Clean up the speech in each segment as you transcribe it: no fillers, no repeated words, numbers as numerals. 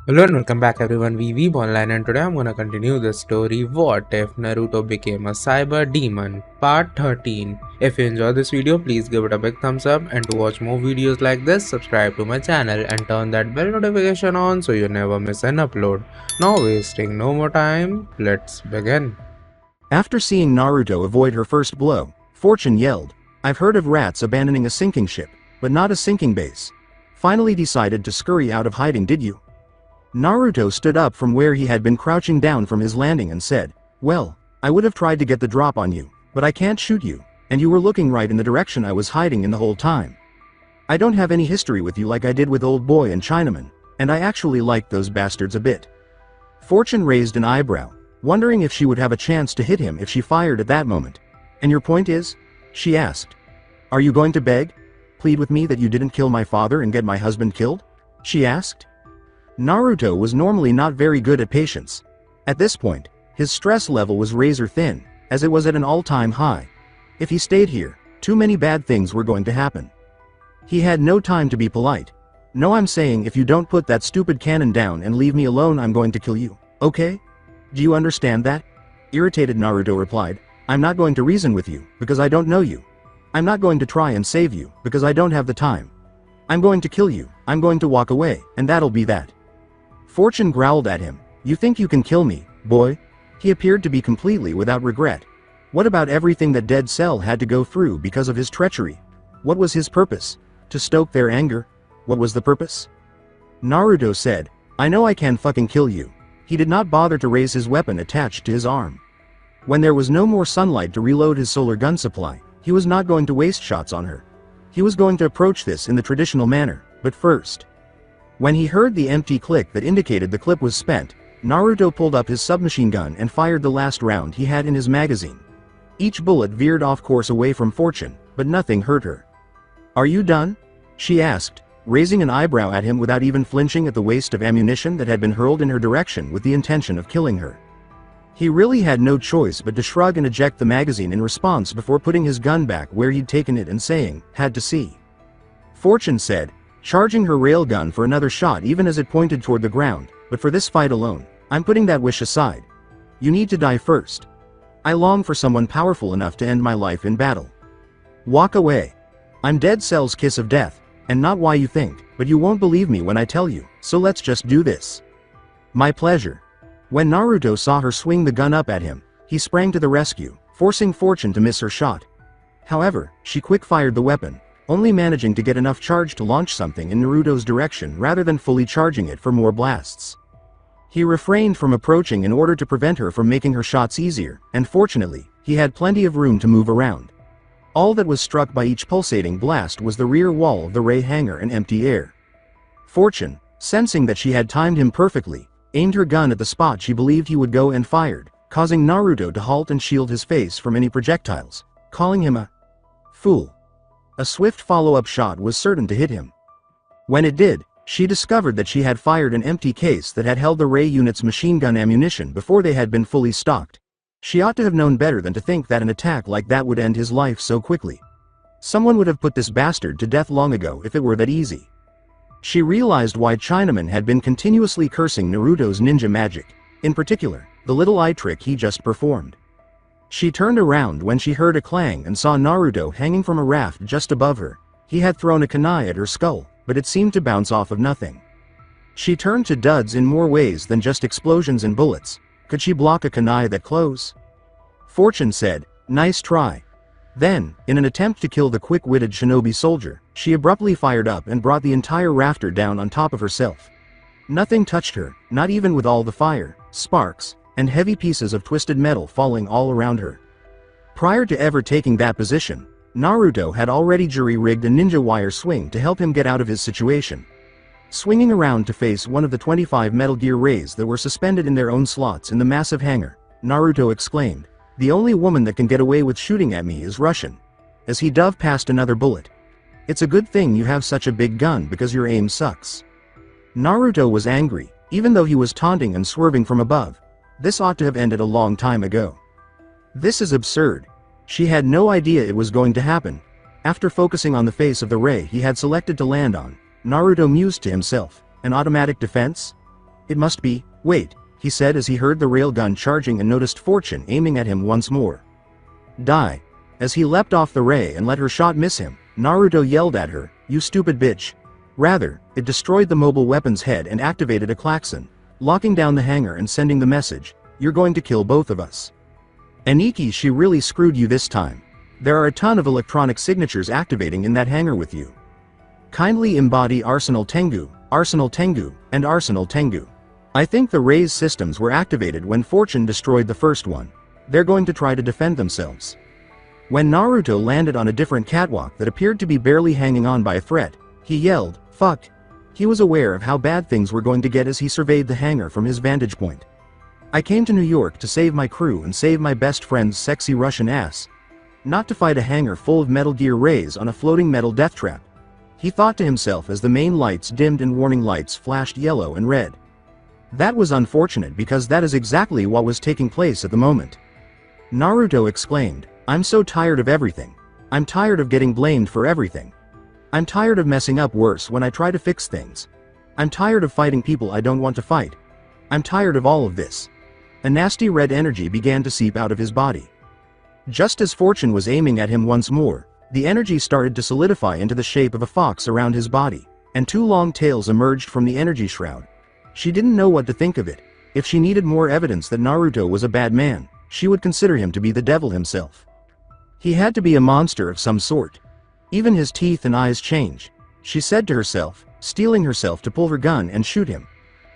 Hello and welcome back everyone, we Weeb Online, and today I'm gonna continue the story What If Naruto Became a Cyber Demon Part 13. If you enjoyed this video, please give it a big thumbs up, and to watch more videos like this, subscribe to my channel and turn that bell notification on so you never miss an upload. Now wasting no more time, let's begin. After seeing Naruto avoid her first blow, Fortune yelled, "I've heard of rats abandoning a sinking ship, but not a sinking base. Finally decided to scurry out of hiding, did you?" Naruto stood up from where he had been crouching down from his landing and said, "Well, I would have tried to get the drop on you, but I can't shoot you, and you were looking right in the direction I was hiding in the whole time. I don't have any history with you like I did with Old Boy and Chinaman, and I actually liked those bastards a bit." Fortune raised an eyebrow, wondering if she would have a chance to hit him if she fired at that moment. "And your point is?" she asked. "Are you going to beg? Plead with me that you didn't kill my father and get my husband killed?" she asked. Naruto was normally not very good at patience. At this point, his stress level was razor thin, as it was at an all-time high. If he stayed here, too many bad things were going to happen. He had no time to be polite. "No, I'm saying if you don't put that stupid cannon down and leave me alone, I'm going to kill you, okay? Do you understand that?" Irritated Naruto replied, "I'm not going to reason with you, because I don't know you. I'm not going to try and save you, because I don't have the time. I'm going to kill you, I'm going to walk away, and that'll be that." Fortune growled at him, "You think you can kill me, boy?" He appeared to be completely without regret. What about everything that Dead Cell had to go through because of his treachery? What was his purpose? To stoke their anger? What was the purpose? Naruto said, "I know I can fucking kill you." He did not bother to raise his weapon attached to his arm. When there was no more sunlight to reload his solar gun supply, he was not going to waste shots on her. He was going to approach this in the traditional manner, but first. When he heard the empty click that indicated the clip was spent, Naruto pulled up his submachine gun and fired the last round he had in his magazine. Each bullet veered off course away from Fortune, but nothing hurt her. "Are you done?" she asked, raising an eyebrow at him without even flinching at the waste of ammunition that had been hurled in her direction with the intention of killing her. He really had no choice but to shrug and eject the magazine in response before putting his gun back where he'd taken it and saying, "Had to see." Fortune said, charging her railgun for another shot even as it pointed toward the ground, "But for this fight alone, I'm putting that wish aside. You need to die first. I long for someone powerful enough to end my life in battle. Walk away. I'm Dead Cell's kiss of death, and not why you think, but you won't believe me when I tell you, so let's just do this." "My pleasure." When Naruto saw her swing the gun up at him, he sprang to the rescue, forcing Fortune to miss her shot. However, she quick-fired the weapon, only managing to get enough charge to launch something in Naruto's direction rather than fully charging it for more blasts. He refrained from approaching in order to prevent her from making her shots easier, and fortunately, he had plenty of room to move around. All that was struck by each pulsating blast was the rear wall of the ray hangar and empty air. Fortune, sensing that she had timed him perfectly, aimed her gun at the spot she believed he would go and fired, causing Naruto to halt and shield his face from any projectiles, calling him a fool. A swift follow-up shot was certain to hit him. When it did, she discovered that she had fired an empty case that had held the Ray unit's machine gun ammunition before they had been fully stocked. She ought to have known better than to think that an attack like that would end his life so quickly. Someone would have put this bastard to death long ago if it were that easy. She realized why Chinaman had been continuously cursing Naruto's ninja magic, in particular, the little eye trick he just performed. She turned around when she heard a clang and saw Naruto hanging from a raft just above her. He had thrown a kunai at her skull, but it seemed to bounce off of nothing. She turned to duds in more ways than just explosions and bullets. Could she block a kunai that close? Fortune said, "Nice try." Then, in an attempt to kill the quick-witted shinobi soldier, she abruptly fired up and brought the entire rafter down on top of herself. Nothing touched her, not even with all the fire, sparks, and heavy pieces of twisted metal falling all around her. Prior to ever taking that position, Naruto had already jury-rigged a ninja wire swing to help him get out of his situation. Swinging around to face one of the 25 Metal Gear rays that were suspended in their own slots in the massive hangar, Naruto exclaimed, "The only woman that can get away with shooting at me is Russian," as he dove past another bullet. "It's a good thing you have such a big gun because your aim sucks." Naruto was angry, even though he was taunting and swerving from above. This ought to have ended a long time ago. This is absurd. She had no idea it was going to happen. After focusing on the face of the ray he had selected to land on, Naruto mused to himself, an automatic defense? It must be, wait, he said as he heard the railgun charging and noticed Fortune aiming at him once more. Die. As he leapt off the ray and let her shot miss him, Naruto yelled at her, "You stupid bitch." Rather, it destroyed the mobile weapon's head and activated a klaxon, locking down the hangar and sending the message, "You're going to kill both of us. Aniki, she really screwed you this time. There are a ton of electronic signatures activating in that hangar with you. Kindly embody Arsenal Tengu, and Arsenal Tengu. I think the Ray's systems were activated when Fortune destroyed the first one. They're going to try to defend themselves." When Naruto landed on a different catwalk that appeared to be barely hanging on by a thread, he yelled, "Fuck." He was aware of how bad things were going to get as he surveyed the hangar from his vantage point. "I came to New York to save my crew and save my best friend's sexy Russian ass. Not to fight a hangar full of Metal Gear Rays on a floating metal death trap," he thought to himself as the main lights dimmed and warning lights flashed yellow and red. That was unfortunate because that is exactly what was taking place at the moment. Naruto exclaimed, "I'm so tired of everything. I'm tired of getting blamed for everything. I'm tired of messing up worse when I try to fix things. I'm tired of fighting people I don't want to fight. I'm tired of all of this." A nasty red energy began to seep out of his body. Just as Fortune was aiming at him once more, the energy started to solidify into the shape of a fox around his body, and two long tails emerged from the energy shroud. She didn't know what to think of it. If she needed more evidence that Naruto was a bad man, she would consider him to be the devil himself. He had to be a monster of some sort. Even his teeth and eyes change, she said to herself, steeling herself to pull her gun and shoot him.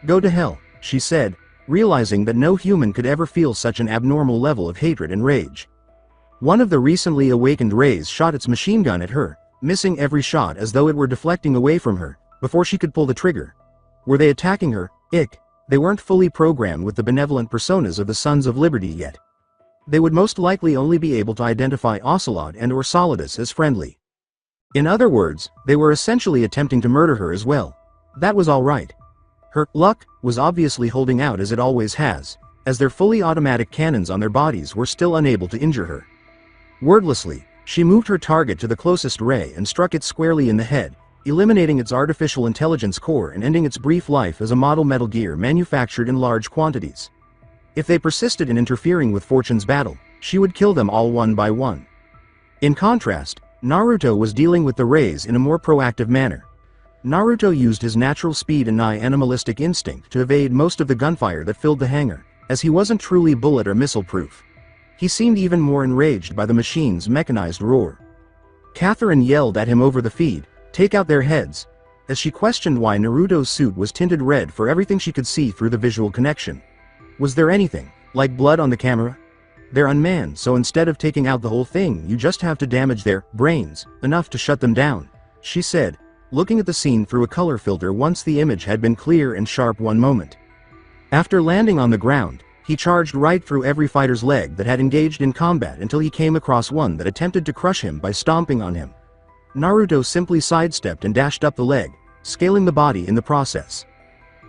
"Go to hell," she said, realizing that no human could ever feel such an abnormal level of hatred and rage. One of the recently awakened Rays shot its machine gun at her, missing every shot as though it were deflecting away from her, before she could pull the trigger. Were they attacking her? Ick. They weren't fully programmed with the benevolent personas of the Sons of Liberty yet. They would most likely only be able to identify Ocelot and or Solidus as friendly. In other words, they were essentially attempting to murder her as well. That was alright. Her luck was obviously holding out as it always has, as their fully automatic cannons on their bodies were still unable to injure her. Wordlessly, she moved her target to the closest ray and struck it squarely in the head, eliminating its artificial intelligence core and ending its brief life as a model Metal Gear manufactured in large quantities. If they persisted in interfering with Fortune's battle, she would kill them all one by one. In contrast, Naruto was dealing with the Rays in a more proactive manner. Naruto used his natural speed and nigh animalistic instinct to evade most of the gunfire that filled the hangar, as he wasn't truly bullet or missile proof. He seemed even more enraged by the machine's mechanized roar. Catherine yelled at him over the feed, "Take out their heads," as she questioned why Naruto's suit was tinted red for everything she could see through the visual connection. Was there anything, like blood on the camera? They're unmanned, so instead of taking out the whole thing you just have to damage their brains, enough to shut them down, she said, looking at the scene through a color filter once the image had been clear and sharp one moment. After landing on the ground, he charged right through every fighter's leg that had engaged in combat until he came across one that attempted to crush him by stomping on him. Naruto simply sidestepped and dashed up the leg, scaling the body in the process.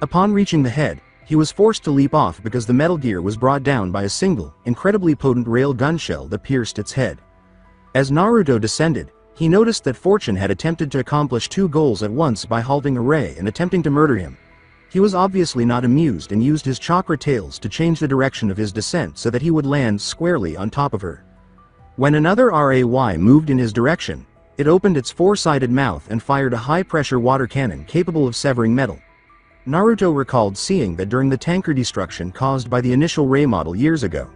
Upon reaching the head, he was forced to leap off because the Metal Gear was brought down by a single, incredibly potent rail gun shell that pierced its head. As Naruto descended, he noticed that Fortune had attempted to accomplish two goals at once by halting a ray and attempting to murder him. He was obviously not amused and used his chakra tails to change the direction of his descent so that he would land squarely on top of her. When another Ray moved in his direction, it opened its four-sided mouth and fired a high-pressure water cannon capable of severing metal. Naruto recalled seeing that during the tanker destruction caused by the initial Ray model years ago.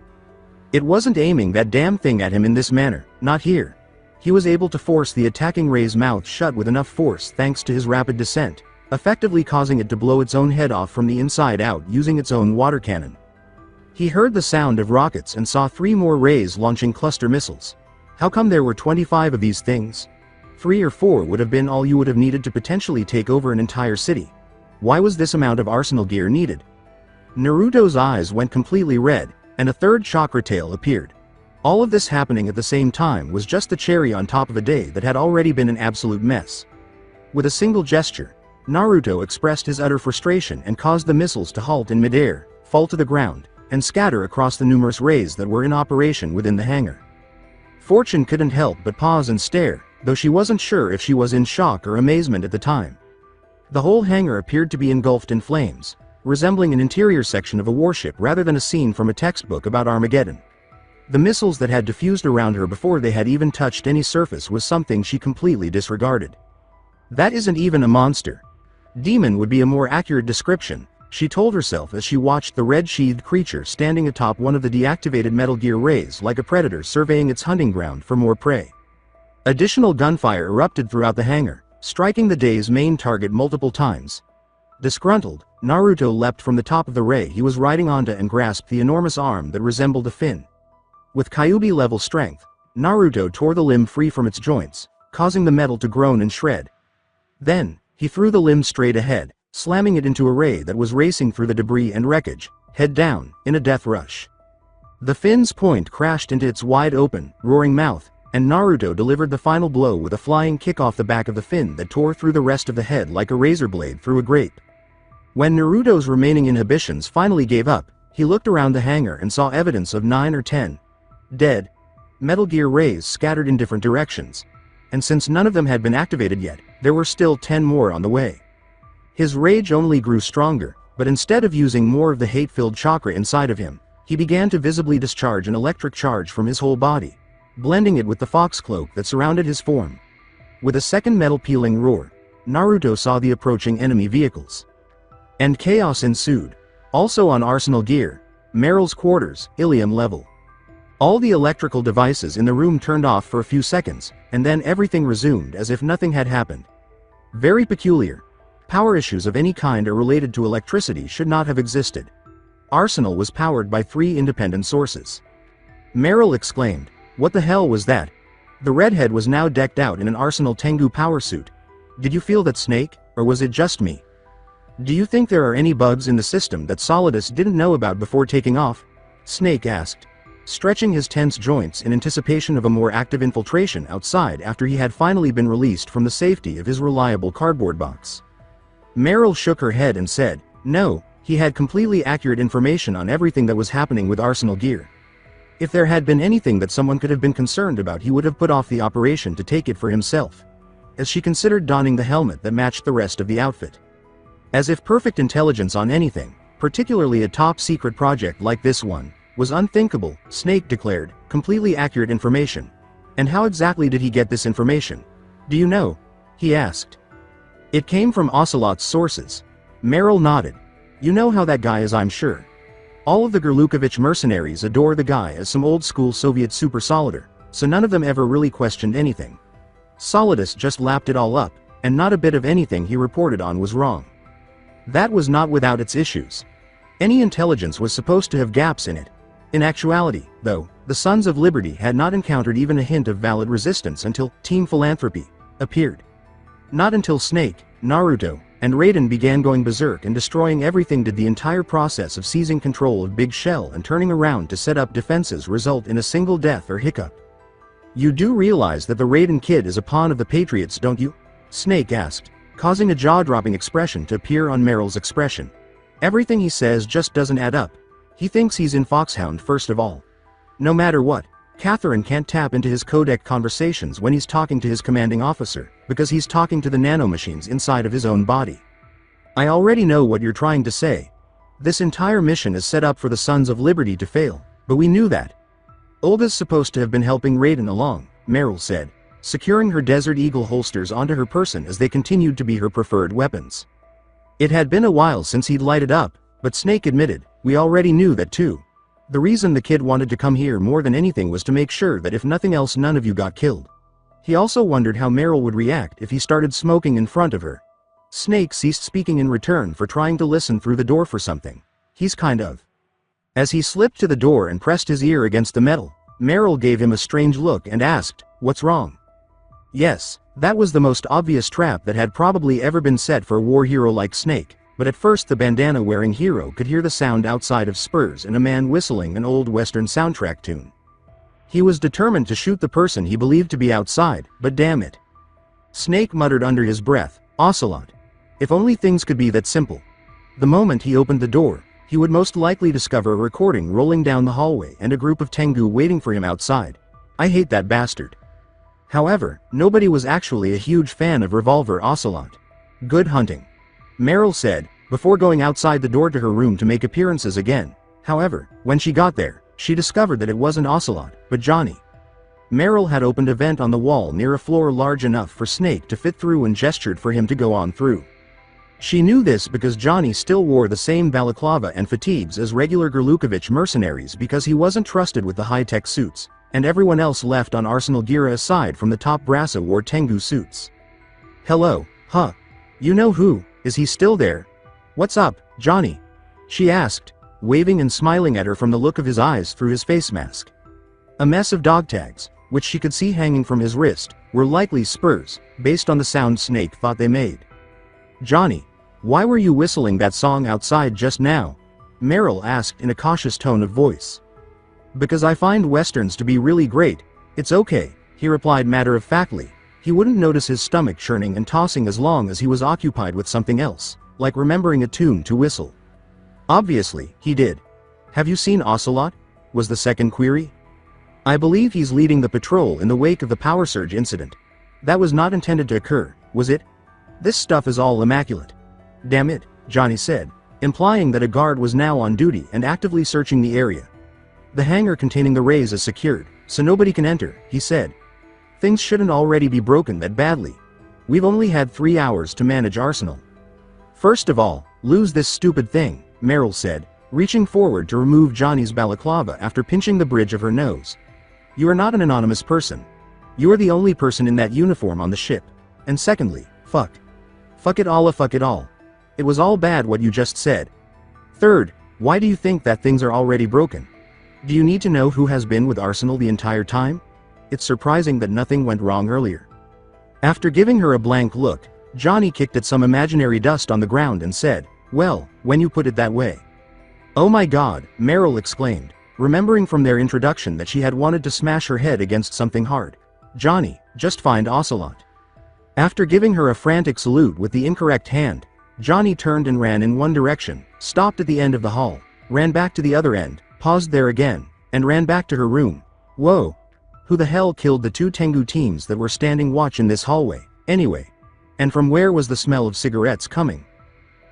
It wasn't aiming that damn thing at him in this manner, not here. He was able to force the attacking Ray's mouth shut with enough force thanks to his rapid descent, effectively causing it to blow its own head off from the inside out using its own water cannon. He heard the sound of rockets and saw 3 more Rays launching cluster missiles. How come there were 25 of these things? 3 or 4 would have been all you would have needed to potentially take over an entire city. Why was this amount of arsenal gear needed? Naruto's eyes went completely red, and a third chakra tail appeared. All of this happening at the same time was just the cherry on top of a day that had already been an absolute mess. With a single gesture, Naruto expressed his utter frustration and caused the missiles to halt in midair, fall to the ground, and scatter across the numerous Rays that were in operation within the hangar. Fortune couldn't help but pause and stare, though she wasn't sure if she was in shock or amazement at the time. The whole hangar appeared to be engulfed in flames. resembling an interior section of a warship rather than a scene from a textbook about Armageddon. The missiles that had diffused around her before they had even touched any surface was something she completely disregarded. That isn't even a monster. Demon would be a more accurate description, she told herself as she watched the red-sheathed creature standing atop one of the deactivated Metal Gear rays like a predator surveying its hunting ground for more prey. Additional gunfire erupted throughout the hangar, striking the day's main target multiple times. Disgruntled, Naruto leapt from the top of the ray he was riding onto and grasped the enormous arm that resembled a fin. With Kyuubi-level strength, Naruto tore the limb free from its joints, causing the metal to groan and shred. Then, he threw the limb straight ahead, slamming it into a ray that was racing through the debris and wreckage, head down, in a death rush. The fin's point crashed into its wide-open, roaring mouth, and Naruto delivered the final blow with a flying kick off the back of the fin that tore through the rest of the head like a razor blade through a grape. When Naruto's remaining inhibitions finally gave up, he looked around the hangar and saw evidence of 9 or 10 dead Metal Gear rays scattered in different directions, and since none of them had been activated yet, there were still 10 more on the way. His rage only grew stronger, but instead of using more of the hate-filled chakra inside of him, he began to visibly discharge an electric charge from his whole body, blending it with the fox cloak that surrounded his form. With a second metal-peeling roar, Naruto saw the approaching enemy vehicles. And chaos ensued. Also on Arsenal Gear, Merill's quarters, Ilium level. All the electrical devices in the room turned off for a few seconds, and then everything resumed as if nothing had happened. Very peculiar. Power issues of any kind or related to electricity should not have existed. Arsenal was powered by 3 independent sources. Merill exclaimed, "What the hell was that?" The redhead was now decked out in an Arsenal Tengu power suit. "Did you feel that, Snake, or was it just me? Do you think there are any bugs in the system that Solidus didn't know about before taking off?" Snake asked, stretching his tense joints in anticipation of a more active infiltration outside after he had finally been released from the safety of his reliable cardboard box. Merill shook her head and said, "No, he had completely accurate information on everything that was happening with Arsenal Gear. If there had been anything that someone could have been concerned about, he would have put off the operation to take it for himself." As she considered donning the helmet that matched the rest of the outfit. As if perfect intelligence on anything, particularly a top-secret project like this one, was unthinkable, Snake declared, "Completely accurate information. And how exactly did he get this information? Do you know?" he asked. "It came from Ocelot's sources." Merill nodded. "You know how that guy is, I'm sure. All of the Gurlukovich mercenaries adore the guy as some old-school Soviet super solider, so none of them ever really questioned anything. Solidus just lapped it all up, and not a bit of anything he reported on was wrong. That was not without its issues. Any intelligence was supposed to have gaps in it. In actuality, though, the Sons of Liberty had not encountered even a hint of valid resistance until Team Philanthropy appeared. Not until Snake, Naruto, and Raiden began going berserk and destroying everything did the entire process of seizing control of Big Shell and turning around to set up defenses result in a single death or hiccup. "You do realize that the Raiden kid is a pawn of the Patriots, don't you?" Snake asked, causing a jaw-dropping expression to appear on Merill's expression. "Everything he says just doesn't add up. He thinks he's in Foxhound first of all. No matter what, Catherine can't tap into his codec conversations when he's talking to his commanding officer, because he's talking to the nanomachines inside of his own body. I already know what you're trying to say. This entire mission is set up for the Sons of Liberty to fail, but we knew that. Olga's supposed to have been helping Raiden along," Merill said, securing her Desert Eagle holsters onto her person as they continued to be her preferred weapons. It had been a while since he'd lighted up, but Snake admitted, "We already knew that too. The reason the kid wanted to come here more than anything was to make sure that if nothing else none of you got killed." He also wondered how Merill would react if he started smoking in front of her. Snake ceased speaking in return for trying to listen through the door for something. "He's kind of." As he slipped to the door and pressed his ear against the metal, Merill gave him a strange look and asked, "What's wrong?" Yes, that was the most obvious trap that had probably ever been set for a war hero like Snake, but at first the bandana-wearing hero could hear the sound outside of Spurs and a man whistling an old Western soundtrack tune. He was determined to shoot the person he believed to be outside, but damn it. Snake muttered under his breath, "Ocelot. If only things could be that simple." The moment he opened the door, he would most likely discover a recording rolling down the hallway and a group of Tengu waiting for him outside. I hate that bastard. However, nobody was actually a huge fan of Revolver Ocelot. "Good hunting," Merill said, before going outside the door to her room to make appearances again. However, when she got there, she discovered that it wasn't Ocelot, but Johnny. Merill had opened a vent on the wall near a floor large enough for Snake to fit through and gestured for him to go on through. She knew this because Johnny still wore the same balaclava and fatigues as regular Gerlukovich mercenaries because he wasn't trusted with the high-tech suits, and everyone else left on Arsenal Gira aside from the top Brasa wore Tengu suits. "Hello, huh? You know who, is he still there? What's up, Johnny?" she asked, waving and smiling at her from the look of his eyes through his face mask. A mess of dog tags, which she could see hanging from his wrist, were likely spurs, based on the sound Snake thought they made. "Johnny, why were you whistling that song outside just now?" Merill asked in a cautious tone of voice. "Because I find westerns to be really great. It's okay," he replied matter-of-factly. He wouldn't notice his stomach churning and tossing as long as he was occupied with something else, like remembering a tune to whistle. Obviously, he did. "Have you seen Ocelot?" was the second query. "I believe he's leading the patrol in the wake of the power surge incident. That was not intended to occur, was it? This stuff is all immaculate." "Damn it," Johnny said, implying that a guard was now on duty and actively searching the area. "The hangar containing the rays is secured, so nobody can enter," he said. "Things shouldn't already be broken that badly. We've only had 3 hours to manage Arsenal." "First of all, lose this stupid thing," Merill said, reaching forward to remove Johnny's balaclava after pinching the bridge of her nose. "You are not an anonymous person. You are the only person in that uniform on the ship. And secondly, fuck. Fuck it all, fuck it all. It was all bad what you just said. Third, why do you think that things are already broken? Do you need to know who has been with Arsenal the entire time? It's surprising that nothing went wrong earlier." After giving her a blank look, Johnny kicked at some imaginary dust on the ground and said, "Well, when you put it that way." "Oh my god," Merill exclaimed, remembering from their introduction that she had wanted to smash her head against something hard. "Johnny, just find Ocelot." After giving her a frantic salute with the incorrect hand, Johnny turned and ran in one direction, stopped at the end of the hall, ran back to the other end, paused there again, and ran back to her room. Whoa. Who the hell killed the 2 Tengu teams that were standing watch in this hallway, anyway? And from where was the smell of cigarettes coming?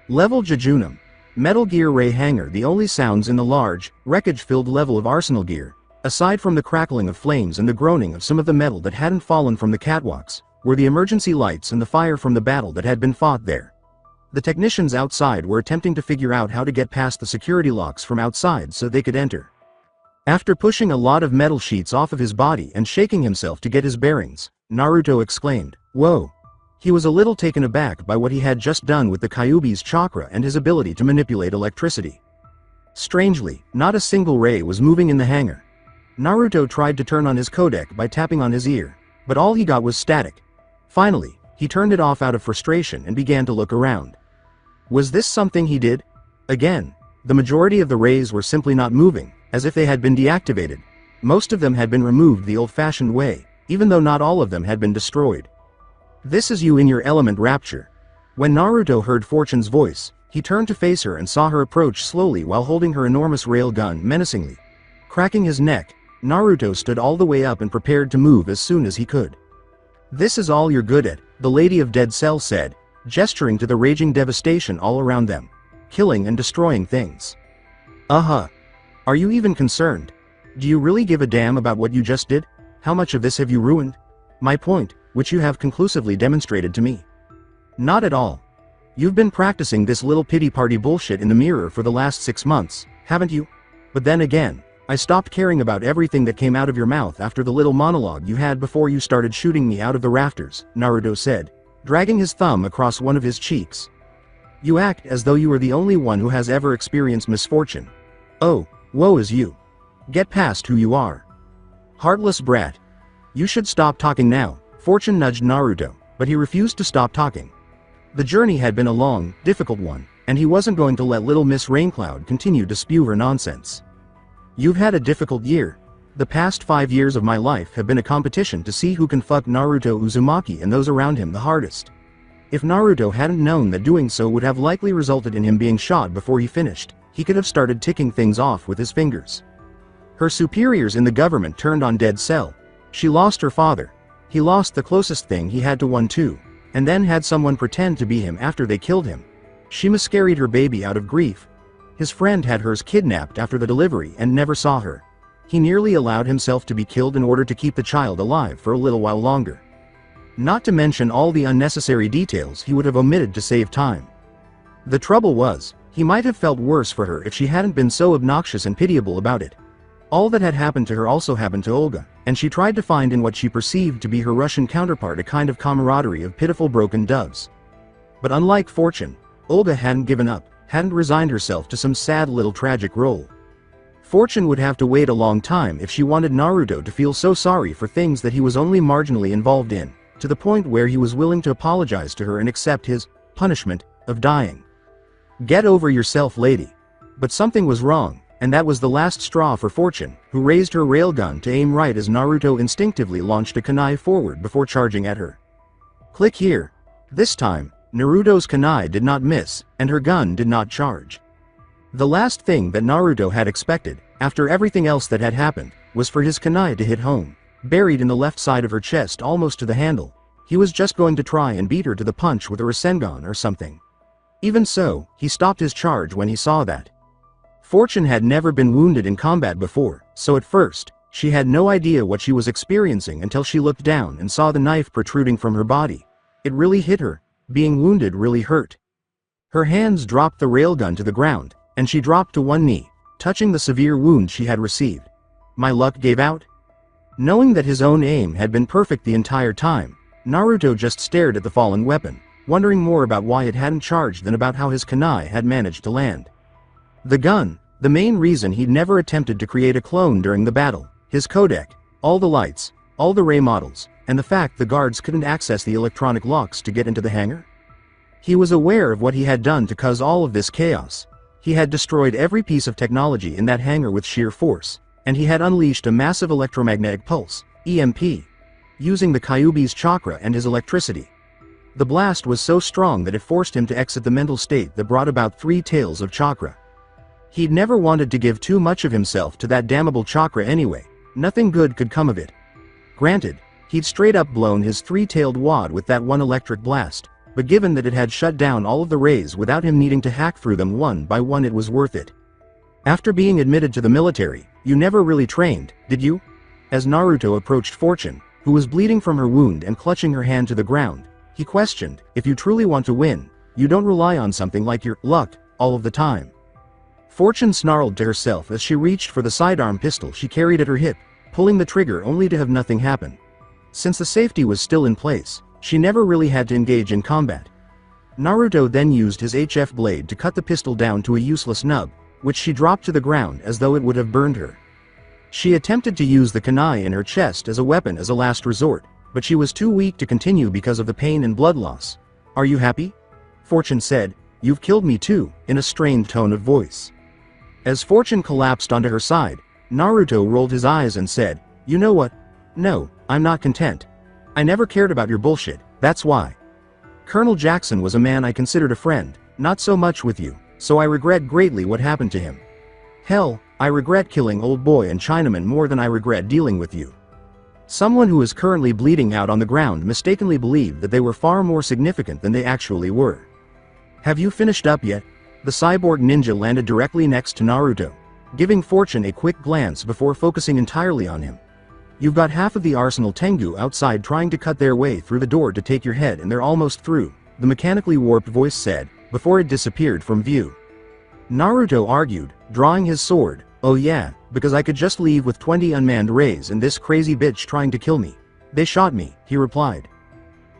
Level Jejunum. Metal Gear Ray Hangar. The only sounds in the large, wreckage-filled level of Arsenal gear, aside from the crackling of flames and the groaning of some of the metal that hadn't fallen from the catwalks, were the emergency lights and the fire from the battle that had been fought there. The technicians outside were attempting to figure out how to get past the security locks from outside so they could enter. After pushing a lot of metal sheets off of his body and shaking himself to get his bearings, Naruto exclaimed, "Whoa." He was a little taken aback by what he had just done with the Kyuubi's chakra and his ability to manipulate electricity. Strangely, not a single ray was moving in the hangar. Naruto tried to turn on his codec by tapping on his ear, but all he got was static. Finally, he turned it off out of frustration and began to look around. Was this something he did? Again, the majority of the rays were simply not moving, as if they had been deactivated. Most of them had been removed the old-fashioned way, even though not all of them had been destroyed. "This is you in your element, Rapture." When Naruto heard Fortune's voice, he turned to face her and saw her approach slowly while holding her enormous rail gun menacingly. Cracking his neck, Naruto stood all the way up and prepared to move as soon as he could. "This is all you're good at," the Lady of Dead Cell said, gesturing to the raging devastation all around them. "Killing and destroying things. Uh-huh. Are you even concerned? Do you really give a damn about what you just did? How much of this have you ruined? My point, which you have conclusively demonstrated to me." "Not at all. You've been practicing this little pity party bullshit in the mirror for the last 6 months, haven't you? But then again, I stopped caring about everything that came out of your mouth after the little monologue you had before you started shooting me out of the rafters," Naruto said, dragging his thumb across one of his cheeks. "You act as though you are the only one who has ever experienced misfortune. Oh, woe is you. Get past who you are. Heartless brat. You should stop talking now." Fortune nudged Naruto, but he refused to stop talking. The journey had been a long, difficult one, and he wasn't going to let little Miss Raincloud continue to spew her nonsense. "You've had a difficult year. The past 5 years of my life have been a competition to see who can fuck Naruto Uzumaki and those around him the hardest. If Naruto hadn't known that doing so would have likely resulted in him being shot before he finished, he could have started ticking things off with his fingers." Her superiors in the government turned on Dead Cell. She lost her father. He lost the closest thing he had to one too, and then had someone pretend to be him after they killed him. She miscarried her baby out of grief. His friend had hers kidnapped after the delivery and never saw her. He nearly allowed himself to be killed in order to keep the child alive for a little while longer. Not to mention all the unnecessary details he would have omitted to save time. The trouble was, he might have felt worse for her if she hadn't been so obnoxious and pitiable about it. All that had happened to her also happened to Olga, and she tried to find in what she perceived to be her Russian counterpart a kind of camaraderie of pitiful broken doves. But unlike Fortune, Olga hadn't given up, hadn't resigned herself to some sad little tragic role. Fortune would have to wait a long time if she wanted Naruto to feel so sorry for things that he was only marginally involved in, to the point where he was willing to apologize to her and accept his punishment of dying. Get over yourself, lady. But something was wrong, and that was the last straw for Fortune, who raised her railgun to aim right as Naruto instinctively launched a kunai forward before charging at her. Click here. This time, Naruto's kunai did not miss, and her gun did not charge. The last thing that Naruto had expected, after everything else that had happened, was for his kunai to hit home, buried in the left side of her chest almost to the handle. He was just going to try and beat her to the punch with a Rasengan or something. Even so, he stopped his charge when he saw that. Fortune had never been wounded in combat before, so at first, she had no idea what she was experiencing until she looked down and saw the knife protruding from her body. It really hit her. Being wounded really hurt. Her hands dropped the railgun to the ground, and she dropped to one knee, touching the severe wound she had received. My luck gave out? Knowing that his own aim had been perfect the entire time, Naruto just stared at the fallen weapon, wondering more about why it hadn't charged than about how his kunai had managed to land. The gun, the main reason he'd never attempted to create a clone during the battle, his codec, all the lights, all the ray models, and the fact the guards couldn't access the electronic locks to get into the hangar? He was aware of what he had done to cause all of this chaos. He had destroyed every piece of technology in that hangar with sheer force, and he had unleashed a massive electromagnetic pulse, EMP, using the Kyuubi's chakra and his electricity. The blast was so strong that it forced him to exit the mental state that brought about 3 tails of chakra. He'd never wanted to give too much of himself to that damnable chakra anyway. Nothing good could come of it. Granted, he'd straight up blown his 3-tailed wad with that one electric blast, but given that it had shut down all of the rays without him needing to hack through them one by one, it was worth it. After being admitted to the military, you never really trained, did you? As Naruto approached Fortune, who was bleeding from her wound and clutching her hand to the ground, he questioned, if you truly want to win, you don't rely on something like your luck all of the time. Fortune snarled to herself as she reached for the sidearm pistol she carried at her hip, pulling the trigger only to have nothing happen. Since the safety was still in place, she never really had to engage in combat. Naruto then used his HF blade to cut the pistol down to a useless nub, which she dropped to the ground as though it would have burned her. She attempted to use the kunai in her chest as a weapon as a last resort, but she was too weak to continue because of the pain and blood loss. Are you happy? Fortune said, you've killed me too, in a strained tone of voice. As Fortune collapsed onto her side, Naruto rolled his eyes and said, you know what? No, I'm not content. I never cared about your bullshit, that's why. Colonel Jackson was a man I considered a friend, not so much with you, so I regret greatly what happened to him. Hell, I regret killing Old Boy and Chinaman more than I regret dealing with you. Someone who is currently bleeding out on the ground mistakenly believed that they were far more significant than they actually were. Have you finished up yet? The cyborg ninja landed directly next to Naruto, giving Fortune a quick glance before focusing entirely on him. You've got half of the Arsenal Tengu outside trying to cut their way through the door to take your head, and they're almost through, the mechanically warped voice said, before it disappeared from view. Naruto argued, drawing his sword, oh yeah, because I could just leave with 20 unmanned rays and this crazy bitch trying to kill me. They shot me, he replied.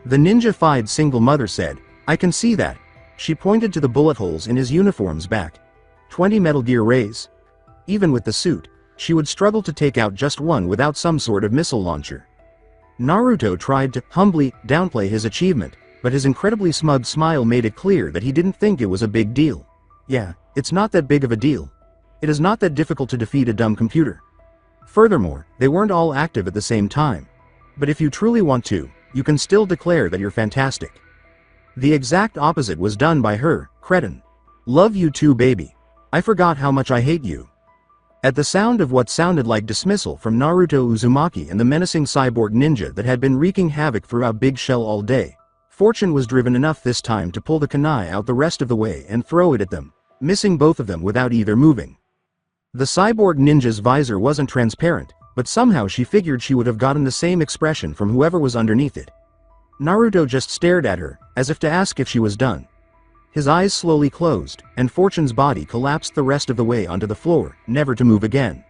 The ninja-fied single mother said, I can see that. She pointed to the bullet holes in his uniform's back. 20 Metal Gear rays? Even with the suit, she would struggle to take out just one without some sort of missile launcher. Naruto tried to humbly downplay his achievement, but his incredibly smug smile made it clear that he didn't think it was a big deal. Yeah, it's not that big of a deal. It is not that difficult to defeat a dumb computer. Furthermore, they weren't all active at the same time. But if you truly want to, you can still declare that you're fantastic. The exact opposite was done by her, cretin. Love you too, baby. I forgot how much I hate you. At the sound of what sounded like dismissal from Naruto Uzumaki and the menacing cyborg ninja that had been wreaking havoc throughout Big Shell all day, Fortune was driven enough this time to pull the kunai out the rest of the way and throw it at them, missing both of them without either moving. The cyborg ninja's visor wasn't transparent, but somehow she figured she would have gotten the same expression from whoever was underneath it. Naruto just stared at her, as if to ask if she was done. His eyes slowly closed, and Fortune's body collapsed the rest of the way onto the floor, never to move again.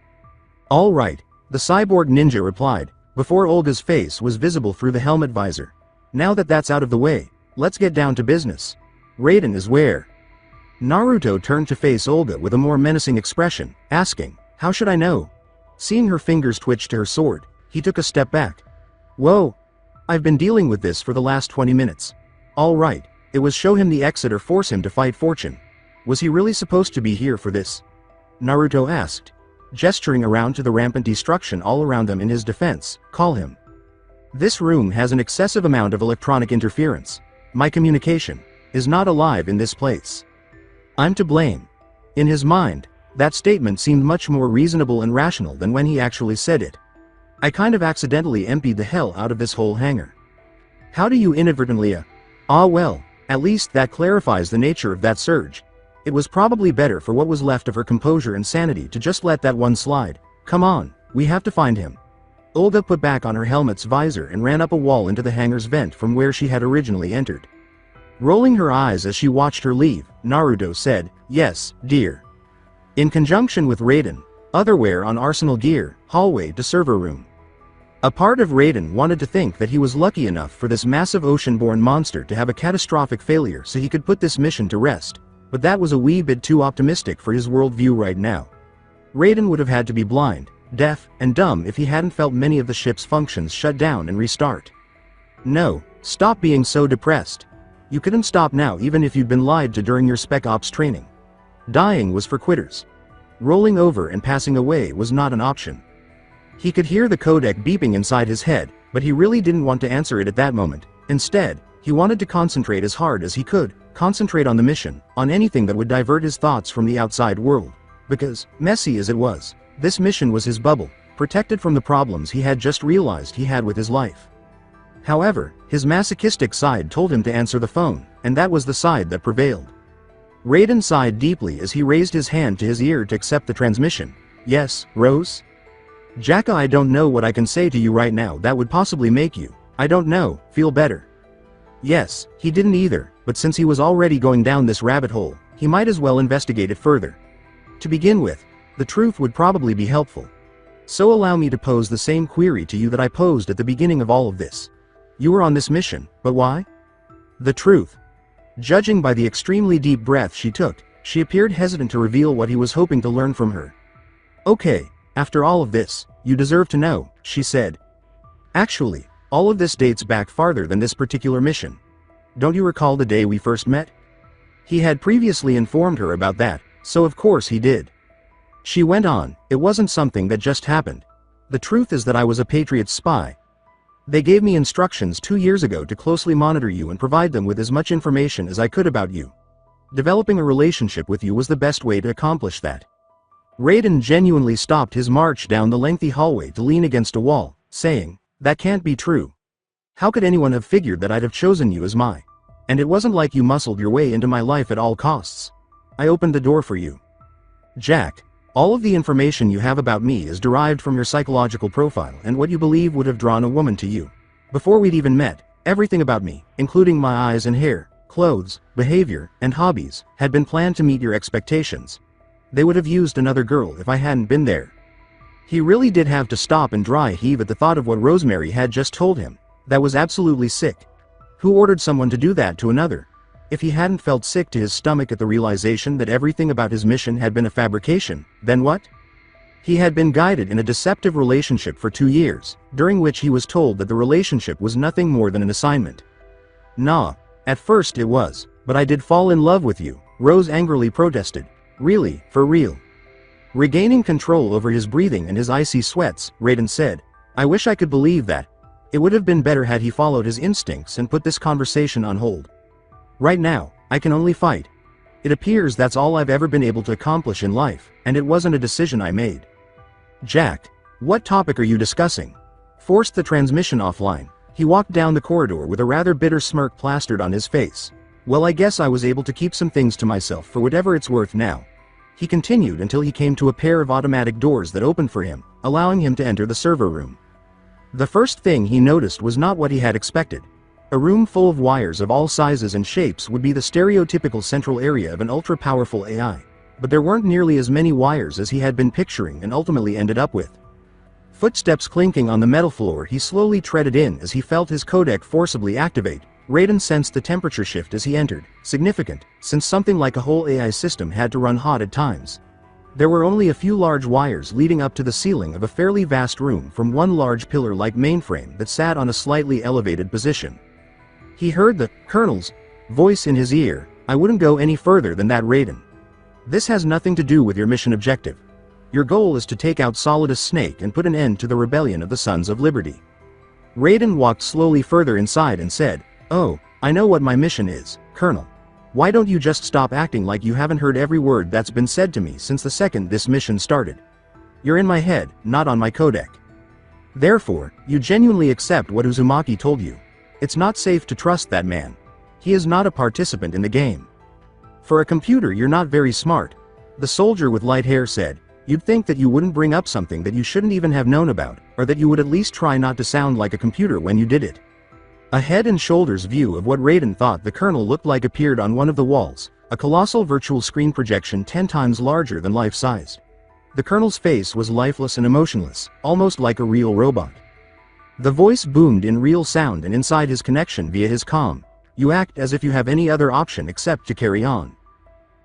"All right," the cyborg ninja replied, before Olga's face was visible through the helmet visor. "Now that that's out of the way, let's get down to business. Raiden is where?" Naruto turned to face Olga with a more menacing expression, asking, "How should I know?" Seeing her fingers twitch to her sword, he took a step back. "Whoa. I've been dealing with this for the last 20 minutes. All right, it was show him the exit or force him to fight Fortune. Was he really supposed to be here for this?" Naruto asked, gesturing around to the rampant destruction all around them in his defense. "Call him. This room has an excessive amount of electronic interference. My communication is not alive in this place. I'm to blame." In his mind, that statement seemed much more reasonable and rational than when he actually said it. "I kind of accidentally emptied the hell out of this whole hangar." "How do you inadvertently well, at least that clarifies the nature of that surge. It was probably better for what was left of her composure and sanity to just let that one slide. Come on, we have to find him." Olga put back on her helmet's visor and ran up a wall into the hangar's vent from where she had originally entered. Rolling her eyes as she watched her leave, Naruto said, "Yes, dear." In conjunction with Raiden, otherwhere on arsenal gear, hallway to server room. A part of Raiden wanted to think that he was lucky enough for this massive ocean-born monster to have a catastrophic failure so he could put this mission to rest, but that was a wee bit too optimistic for his worldview right now. Raiden would have had to be blind, deaf, and dumb if he hadn't felt many of the ship's functions shut down and restart. "No, stop being so depressed. You couldn't stop now even if you'd been lied to during your Spec Ops training. Dying was for quitters. Rolling over and passing away was not an option." He could hear the codec beeping inside his head, but he really didn't want to answer it at that moment. Instead, he wanted to concentrate as hard as he could, concentrate on the mission, on anything that would divert his thoughts from the outside world. Because, messy as it was, this mission was his bubble, protected from the problems he had just realized he had with his life. However, his masochistic side told him to answer the phone, and that was the side that prevailed. Raiden sighed deeply as he raised his hand to his ear to accept the transmission. "Yes, Rose? Jacka, I don't know what I can say to you right now that would possibly make you, I don't know, feel better." Yes, he didn't either, but since he was already going down this rabbit hole, he might as well investigate it further. To begin with, the truth would probably be helpful. So allow me to pose the same query to you that I posed at the beginning of all of this. You were on this mission, but why? The truth. Judging by the extremely deep breath she took, she appeared hesitant to reveal what he was hoping to learn from her. "Okay, after all of this, you deserve to know," she said. "Actually, all of this dates back farther than this particular mission. Don't you recall the day we first met?" He had previously informed her about that, so of course he did. She went on, "It wasn't something that just happened. The truth is that I was a Patriot's spy. They gave me instructions 2 years ago to closely monitor you and provide them with as much information as I could about you. Developing a relationship with you was the best way to accomplish that." Raiden genuinely stopped his march down the lengthy hallway to lean against a wall, saying, "That can't be true. How could anyone have figured that I'd have chosen you as my? And it wasn't like you muscled your way into my life at all costs. I opened the door for you. Jack, all of the information you have about me is derived from your psychological profile and what you believe would have drawn a woman to you. Before we'd even met, everything about me, including my eyes and hair, clothes, behavior, and hobbies, had been planned to meet your expectations. They would have used another girl if I hadn't been there." He really did have to stop and dry heave at the thought of what Rosemary had just told him. That was absolutely sick. Who ordered someone to do that to another? If he hadn't felt sick to his stomach at the realization that everything about his mission had been a fabrication, then what? He had been guided in a deceptive relationship for 2 years, during which he was told that the relationship was nothing more than an assignment. "Nah, at first it was, but I did fall in love with you," Rose angrily protested. "Really, for real?" Regaining control over his breathing and his icy sweats, Raiden said, "I wish I could believe that. It would have been better had he followed his instincts and put this conversation on hold. Right now, I can only fight. It appears that's all I've ever been able to accomplish in life, and it wasn't a decision I made." "Jack, what topic are you discussing?" Forced the transmission offline, He walked down the corridor with a rather bitter smirk plastered on his face. Well, I guess I was able to keep some things to myself for whatever it's worth now. He continued until he came to a pair of automatic doors that opened for him, allowing him to enter the server room. The first thing he noticed was not what he had expected. A room full of wires of all sizes and shapes would be the stereotypical central area of an ultra-powerful AI, but there weren't nearly as many wires as he had been picturing and ultimately ended up with. Footsteps clinking on the metal floor, he slowly treaded in as he felt his codec forcibly activate. Raiden sensed the temperature shift as he entered, significant, since something like a whole AI system had to run hot at times. There were only a few large wires leading up to the ceiling of a fairly vast room from one large pillar-like mainframe that sat on a slightly elevated position. He heard the Colonel's voice in his ear. "I wouldn't go any further than that, Raiden. This has nothing to do with your mission objective. Your goal is to take out Solidus Snake and put an end to the rebellion of the Sons of Liberty." Raiden walked slowly further inside and said, "Oh, I know what my mission is, Colonel. Why don't you just stop acting like you haven't heard every word that's been said to me since the second this mission started? You're in my head, not on my codec. Therefore, you genuinely accept what Uzumaki told you. It's not safe to trust that man. He is not a participant in the game. For a computer, you're not very smart," the soldier with light hair said. "You'd think that you wouldn't bring up something that you shouldn't even have known about, or that you would at least try not to sound like a computer when you did it." A head and shoulders view of what Raiden thought the Colonel looked like appeared on one of the walls, a colossal virtual screen projection 10 times larger than life-sized. The Colonel's face was lifeless and emotionless, almost like a real robot. The voice boomed in real sound and inside his connection via his comm. "You act as if you have any other option except to carry on."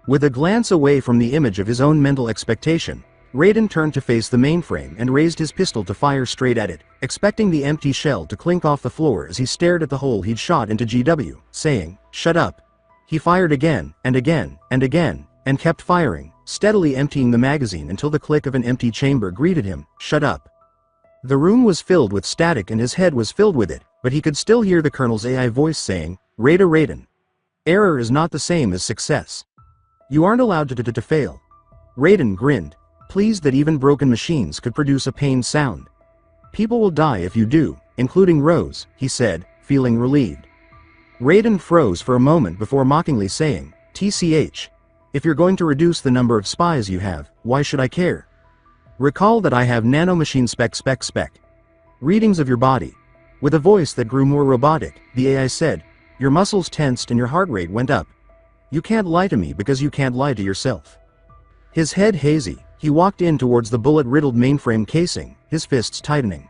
With a glance away from the image of his own mental expectation, Raiden turned to face the mainframe and raised his pistol to fire straight at it, expecting the empty shell to clink off the floor as he stared at the hole he'd shot into GW, saying, "Shut up." He fired again, and again, and again, and kept firing, steadily emptying the magazine until the click of an empty chamber greeted him. "Shut up." The room was filled with static and his head was filled with it, but he could still hear the Colonel's AI voice saying, Raiden. Error is not the same as success. You aren't allowed to fail." Raiden grinned, pleased that even broken machines could produce a pained sound. "People will die if you do, including Rose," he said, feeling relieved. Raiden froze for a moment before mockingly saying, "TCH. If you're going to reduce the number of spies you have, why should I care? Recall that I have nanomachine spec. Readings of your body." With a voice that grew more robotic, the AI said, "Your muscles tensed and your heart rate went up. You can't lie to me because you can't lie to yourself." His head hazy, he walked in towards the bullet-riddled mainframe casing, his fists tightening.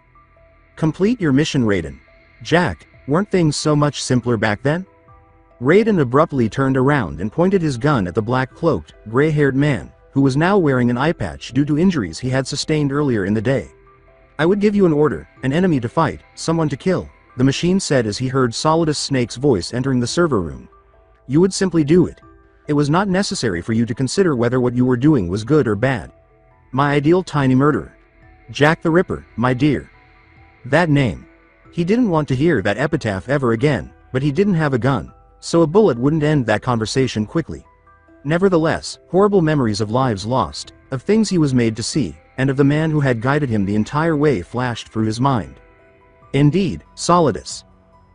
"Complete your mission, Raiden. Jack, weren't things so much simpler back then?" Raiden abruptly turned around and pointed his gun at the black-cloaked, gray-haired man, who was now wearing an eye patch due to injuries he had sustained earlier in the day. "I would give you an order, an enemy to fight, someone to kill," the machine said as he heard Solidus Snake's voice entering the server room. "You would simply do it. It was not necessary for you to consider whether what you were doing was good or bad. My ideal tiny murderer. Jack the Ripper, my dear." That name. He didn't want to hear that epitaph ever again, but he didn't have a gun, so a bullet wouldn't end that conversation quickly. Nevertheless, horrible memories of lives lost, of things he was made to see, and of the man who had guided him the entire way flashed through his mind. Indeed, Solidus.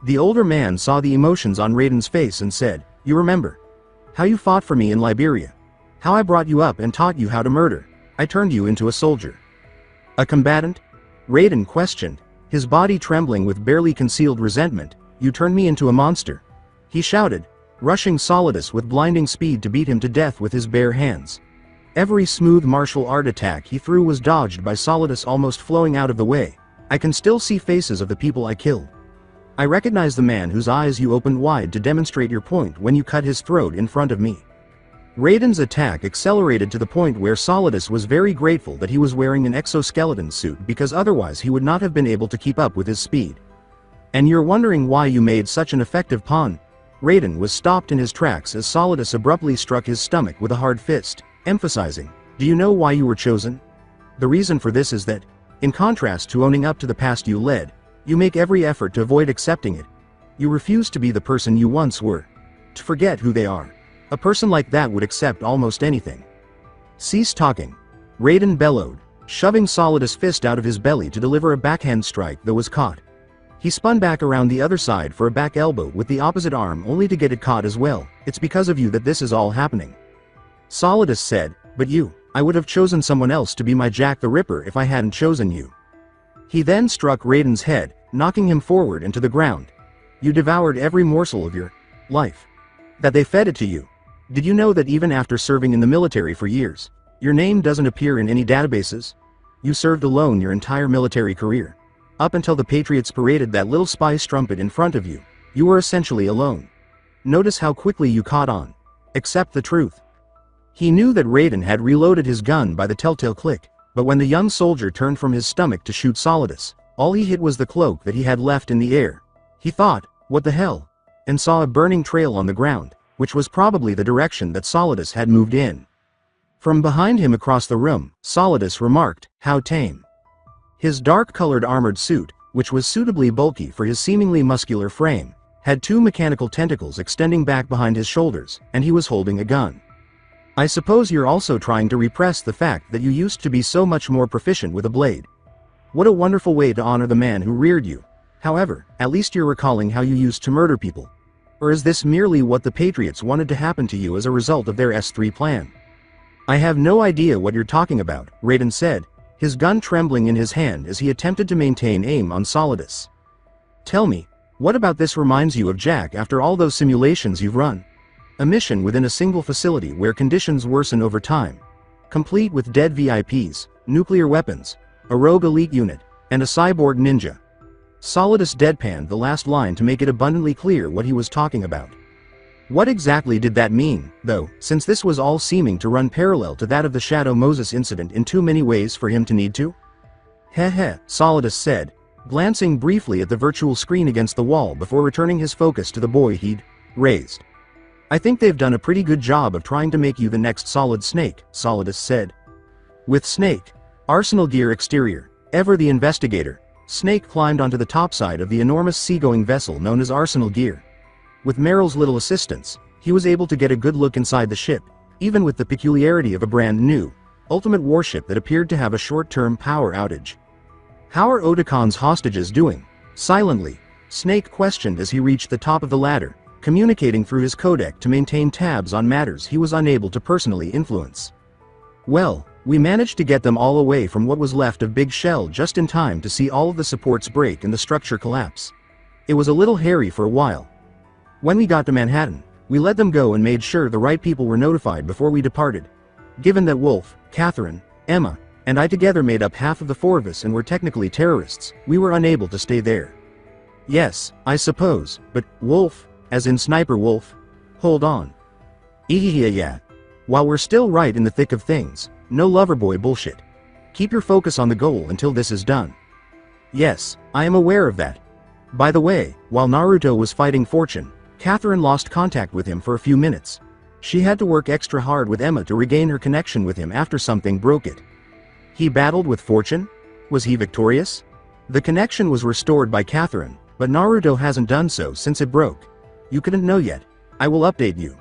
The older man saw the emotions on Raiden's face and said, "You remember how you fought for me in Liberia? How I brought you up and taught you how to murder? I turned you into a soldier." "A combatant?" Raiden questioned, his body trembling with barely concealed resentment. "You turned me into a monster," he shouted, rushing Solidus with blinding speed to beat him to death with his bare hands. Every smooth martial art attack he threw was dodged by Solidus almost flowing out of the way. "I can still see faces of the people I killed. I recognize the man whose eyes you opened wide to demonstrate your point when you cut his throat in front of me." Raiden's attack accelerated to the point where Solidus was very grateful that he was wearing an exoskeleton suit because otherwise he would not have been able to keep up with his speed. "And you're wondering why you made such an effective pawn?" Raiden was stopped in his tracks as Solidus abruptly struck his stomach with a hard fist, emphasizing, "Do you know why you were chosen? The reason for this is that, in contrast to owning up to the past you led, you make every effort to avoid accepting it. You refuse to be the person you once were, to forget who they are. A person like that would accept almost anything." "Cease talking," Raiden bellowed, shoving Solidus' fist out of his belly to deliver a backhand strike that was caught. He spun back around the other side for a back elbow with the opposite arm only to get it caught as well. It's because of you that this is all happening. Solidus said, but I would have chosen someone else to be my Jack the Ripper if I hadn't chosen you. He then struck Raiden's head, knocking him forward into the ground. You devoured every morsel of your life. That they fed it to you. Did you know that even after serving in the military for years, your name doesn't appear in any databases? You served alone your entire military career. Up until the Patriots paraded that little spy strumpet in front of you, you were essentially alone. Notice how quickly you caught on. Accept the truth. He knew that Raiden had reloaded his gun by the telltale click, but when the young soldier turned from his stomach to shoot Solidus, all he hit was the cloak that he had left in the air. He thought, what the hell? And saw a burning trail on the ground, which was probably the direction that Solidus had moved in. From behind him across the room, Solidus remarked, how tame. His dark-colored armored suit, which was suitably bulky for his seemingly muscular frame, had two mechanical tentacles extending back behind his shoulders, and he was holding a gun. I suppose you're also trying to repress the fact that you used to be so much more proficient with a blade. What a wonderful way to honor the man who reared you. However, at least you're recalling how you used to murder people. Or is this merely what the Patriots wanted to happen to you as a result of their S3 plan? I have no idea what you're talking about, Raiden said, his gun trembling in his hand as he attempted to maintain aim on Solidus. Tell me, what about this reminds you of Jack after all those simulations you've run? A mission within a single facility where conditions worsen over time. Complete with dead VIPs, nuclear weapons, a rogue elite unit, and a cyborg ninja. Solidus deadpanned the last line to make it abundantly clear what he was talking about. What exactly did that mean, though, since this was all seeming to run parallel to that of the Shadow Moses incident in too many ways for him to need to? Heh, Solidus said, glancing briefly at the virtual screen against the wall before returning his focus to the boy he'd raised. I think they've done a pretty good job of trying to make you the next Solid Snake, Solidus said. With Snake, Arsenal Gear exterior, ever the investigator, Snake climbed onto the topside of the enormous seagoing vessel known as Arsenal Gear. With Merill's little assistance, he was able to get a good look inside the ship, even with the peculiarity of a brand new, ultimate warship that appeared to have a short-term power outage. How are Otacon's hostages doing? Silently, Snake questioned as he reached the top of the ladder, communicating through his codec to maintain tabs on matters he was unable to personally influence. Well, we managed to get them all away from what was left of Big Shell just in time to see all of the supports break and the structure collapse. It was a little hairy for a while. When we got to Manhattan, we let them go and made sure the right people were notified before we departed. Given that Wolf, Catherine, Emma, and I together made up half of the four of us and were technically terrorists, we were unable to stay there. Yes, I suppose, but Wolf, as in Sniper Wolf? Hold on. Yeah. While we're still right in the thick of things, no loverboy bullshit. Keep your focus on the goal until this is done. Yes, I am aware of that. By the way, while Naruto was fighting Fortune, Catherine lost contact with him for a few minutes. She had to work extra hard with Emma to regain her connection with him after something broke it. He battled with Fortune? Was he victorious? The connection was restored by Catherine, but Naruto hasn't done so since it broke. You couldn't know yet. I will update you.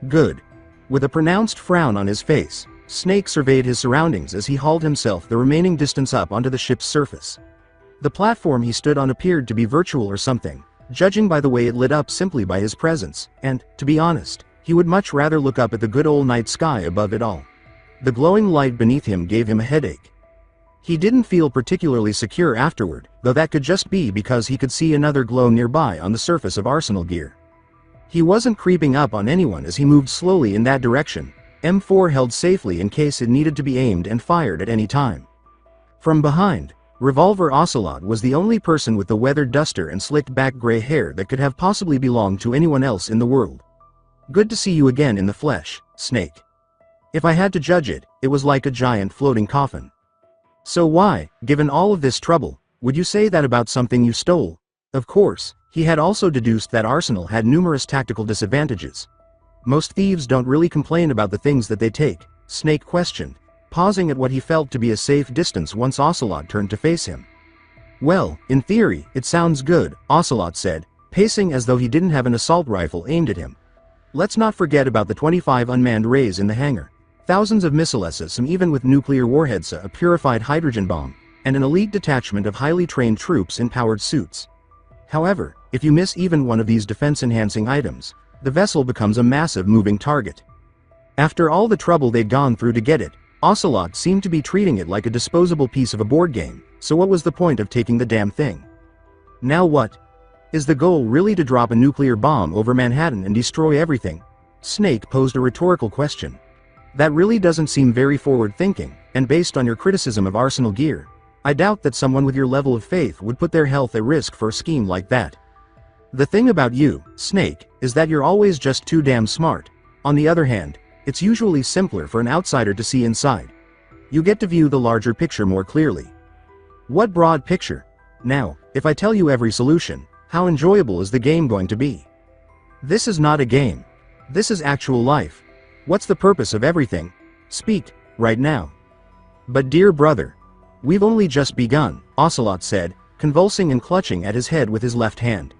Good. With a pronounced frown on his face, Snake surveyed his surroundings as he hauled himself the remaining distance up onto the ship's surface. The platform he stood on appeared to be virtual or something, judging by the way it lit up simply by his presence, and, to be honest, he would much rather look up at the good old night sky above it all. The glowing light beneath him gave him a headache. He didn't feel particularly secure afterward, though that could just be because he could see another glow nearby on the surface of Arsenal Gear. He wasn't creeping up on anyone as he moved slowly in that direction, M4 held safely in case it needed to be aimed and fired at any time. From behind, Revolver Ocelot was the only person with the weathered duster and slicked back gray hair that could have possibly belonged to anyone else in the world. Good to see you again in the flesh, Snake. If I had to judge it, it was like a giant floating coffin. So why, given all of this trouble, would you say that about something you stole? Of course, he had also deduced that Arsenal had numerous tactical disadvantages. Most thieves don't really complain about the things that they take, Snake questioned, pausing at what he felt to be a safe distance once Ocelot turned to face him. Well, in theory, it sounds good, Ocelot said, pacing as though he didn't have an assault rifle aimed at him. Let's not forget about the 25 unmanned rays in the hangar. Thousands of missiles, some even with nuclear warheads, a purified hydrogen bomb, and an elite detachment of highly trained troops in powered suits. However, if you miss even one of these defense-enhancing items, the vessel becomes a massive moving target. After all the trouble they'd gone through to get it, Ocelot seemed to be treating it like a disposable piece of a board game, so what was the point of taking the damn thing? Now what? Is the goal really to drop a nuclear bomb over Manhattan and destroy everything? Snake posed a rhetorical question. That really doesn't seem very forward-thinking, and based on your criticism of Arsenal gear, I doubt that someone with your level of faith would put their health at risk for a scheme like that. The thing about you, Snake, is that you're always just too damn smart. On the other hand, it's usually simpler for an outsider to see inside. You get to view the larger picture more clearly. What broad picture? Now, if I tell you every solution, how enjoyable is the game going to be? This is not a game. This is actual life. What's the purpose of everything? Speak, right now. But dear brother, we've only just begun, Ocelot said, convulsing and clutching at his head with his left hand.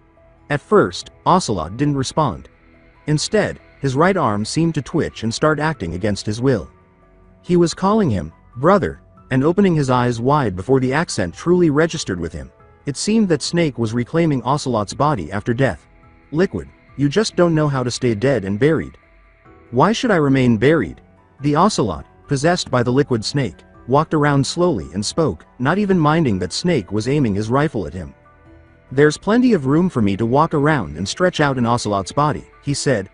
At first, Ocelot didn't respond. Instead, his right arm seemed to twitch and start acting against his will. He was calling him, brother, and opening his eyes wide before the accent truly registered with him. It seemed that Snake was reclaiming Ocelot's body after death. Liquid, you just don't know how to stay dead and buried. Why should I remain buried? The Ocelot, possessed by the liquid Snake, walked around slowly and spoke, not even minding that Snake was aiming his rifle at him. There's plenty of room for me to walk around and stretch out in Ocelot's body, he said.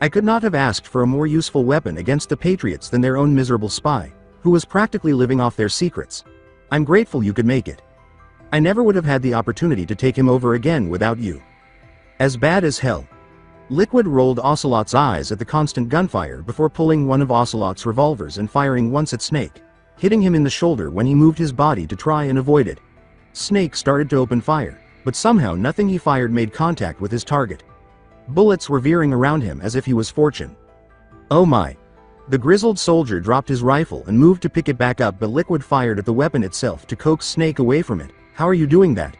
I could not have asked for a more useful weapon against the Patriots than their own miserable spy, who was practically living off their secrets. I'm grateful you could make it. I never would have had the opportunity to take him over again without you. As bad as hell. Liquid rolled Ocelot's eyes at the constant gunfire before pulling one of Ocelot's revolvers and firing once at Snake, hitting him in the shoulder when he moved his body to try and avoid it. Snake started to open fire, but somehow nothing he fired made contact with his target. Bullets were veering around him as if he was Fortune. Oh my. The grizzled soldier dropped his rifle and moved to pick it back up, but Liquid fired at the weapon itself to coax Snake away from it. How are you doing that?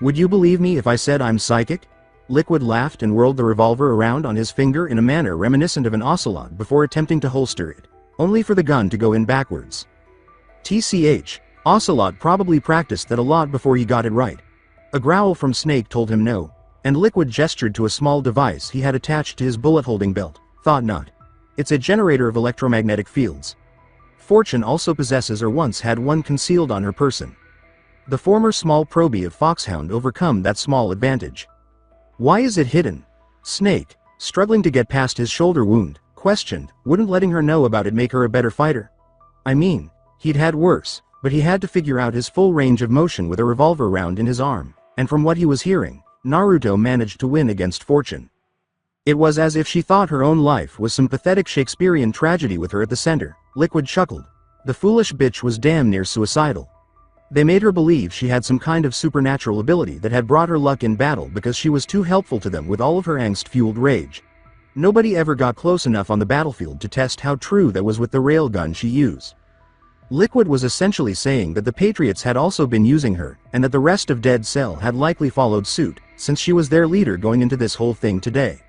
Would you believe me if I said I'm psychic? Liquid laughed and whirled the revolver around on his finger in a manner reminiscent of an ocelot before attempting to holster it, only for the gun to go in backwards. TCH, Ocelot probably practiced that a lot before he got it right. A growl from Snake told him no, and Liquid gestured to a small device he had attached to his bullet-holding belt. Thought not. It's a generator of electromagnetic fields. Fortune also possesses or once had one concealed on her person. The former small probie of Foxhound overcome that small advantage. Why is it hidden? Snake, struggling to get past his shoulder wound, questioned, wouldn't letting her know about it make her a better fighter? I mean, he'd had worse, but he had to figure out his full range of motion with a revolver round in his arm, and from what he was hearing, Naruto managed to win against Fortune. It was as if she thought her own life was some pathetic Shakespearean tragedy with her at the center. Liquid chuckled. The foolish bitch was damn near suicidal. They made her believe she had some kind of supernatural ability that had brought her luck in battle because she was too helpful to them with all of her angst-fueled rage. Nobody ever got close enough on the battlefield to test how true that was with the railgun she used. Liquid was essentially saying that the Patriots had also been using her, and that the rest of Dead Cell had likely followed suit, since she was their leader going into this whole thing today.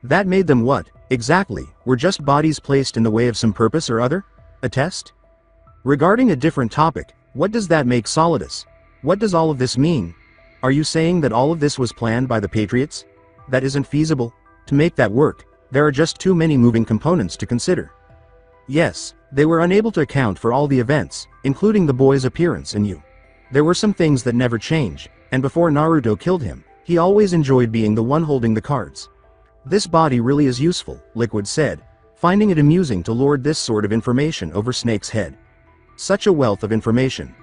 That made them what, exactly, were just bodies placed in the way of some purpose or other? A test? Regarding a different topic, what does that make Solidus? What does all of this mean? Are you saying that all of this was planned by the Patriots? That isn't feasible. To make that work, there are just too many moving components to consider. Yes, they were unable to account for all the events, including the boy's appearance and you. There were some things that never change, and before Naruto killed him, he always enjoyed being the one holding the cards. This body really is useful, Liquid said, finding it amusing to lord this sort of information over Snake's head. Such a wealth of information.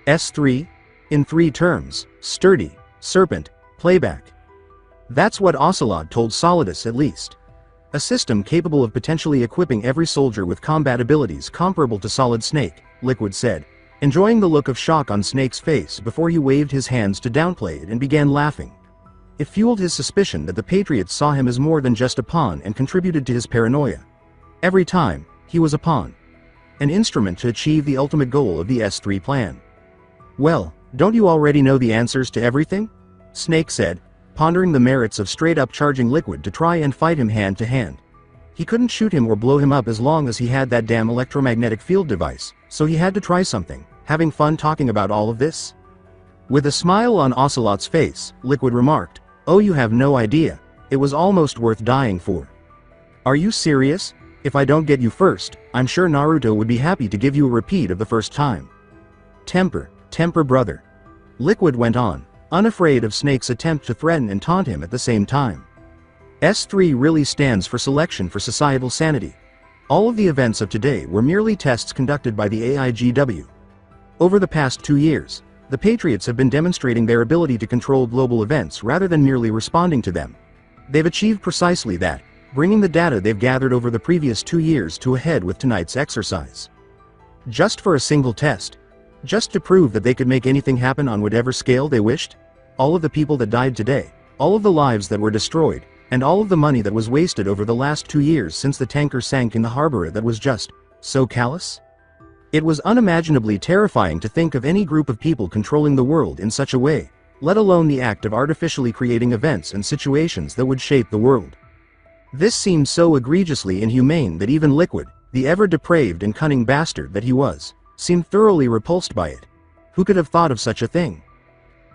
S3? In 3 terms, sturdy, serpent, playback. That's what Ocelot told Solidus at least. A system capable of potentially equipping every soldier with combat abilities comparable to Solid Snake, Liquid said, enjoying the look of shock on Snake's face before he waved his hands to downplay it and began laughing. It fueled his suspicion that the Patriots saw him as more than just a pawn and contributed to his paranoia. Every time, he was a pawn. An instrument to achieve the ultimate goal of the S3 plan. Well, don't you already know the answers to everything? Snake said, pondering the merits of straight-up charging Liquid to try and fight him hand to hand. He couldn't shoot him or blow him up as long as he had that damn electromagnetic field device, so he had to try something. Having fun talking about all of this? With a smile on Ocelot's face, Liquid remarked, "Oh, you have no idea. It was almost worth dying for." "Are you serious? If I don't get you first, I'm sure Naruto would be happy to give you a repeat of the first time." Temper brother." Liquid went on, unafraid of Snake's attempt to threaten and taunt him at the same time. S3 really stands for Selection for Societal Sanity. All of the events of today were merely tests conducted by the AIGW. Over the past 2 years, the Patriots have been demonstrating their ability to control global events rather than merely responding to them. They've achieved precisely that, bringing the data they've gathered over the previous 2 years to a head with tonight's exercise. Just for a single test. Just to prove that they could make anything happen on whatever scale they wished? All of the people that died today, all of the lives that were destroyed, and all of the money that was wasted over the last 2 years since the tanker sank in the harbor, that was just so callous? It was unimaginably terrifying to think of any group of people controlling the world in such a way, let alone the act of artificially creating events and situations that would shape the world. This seemed so egregiously inhumane that even Liquid, the ever-depraved and cunning bastard that he was, seemed thoroughly repulsed by it. Who could have thought of such a thing?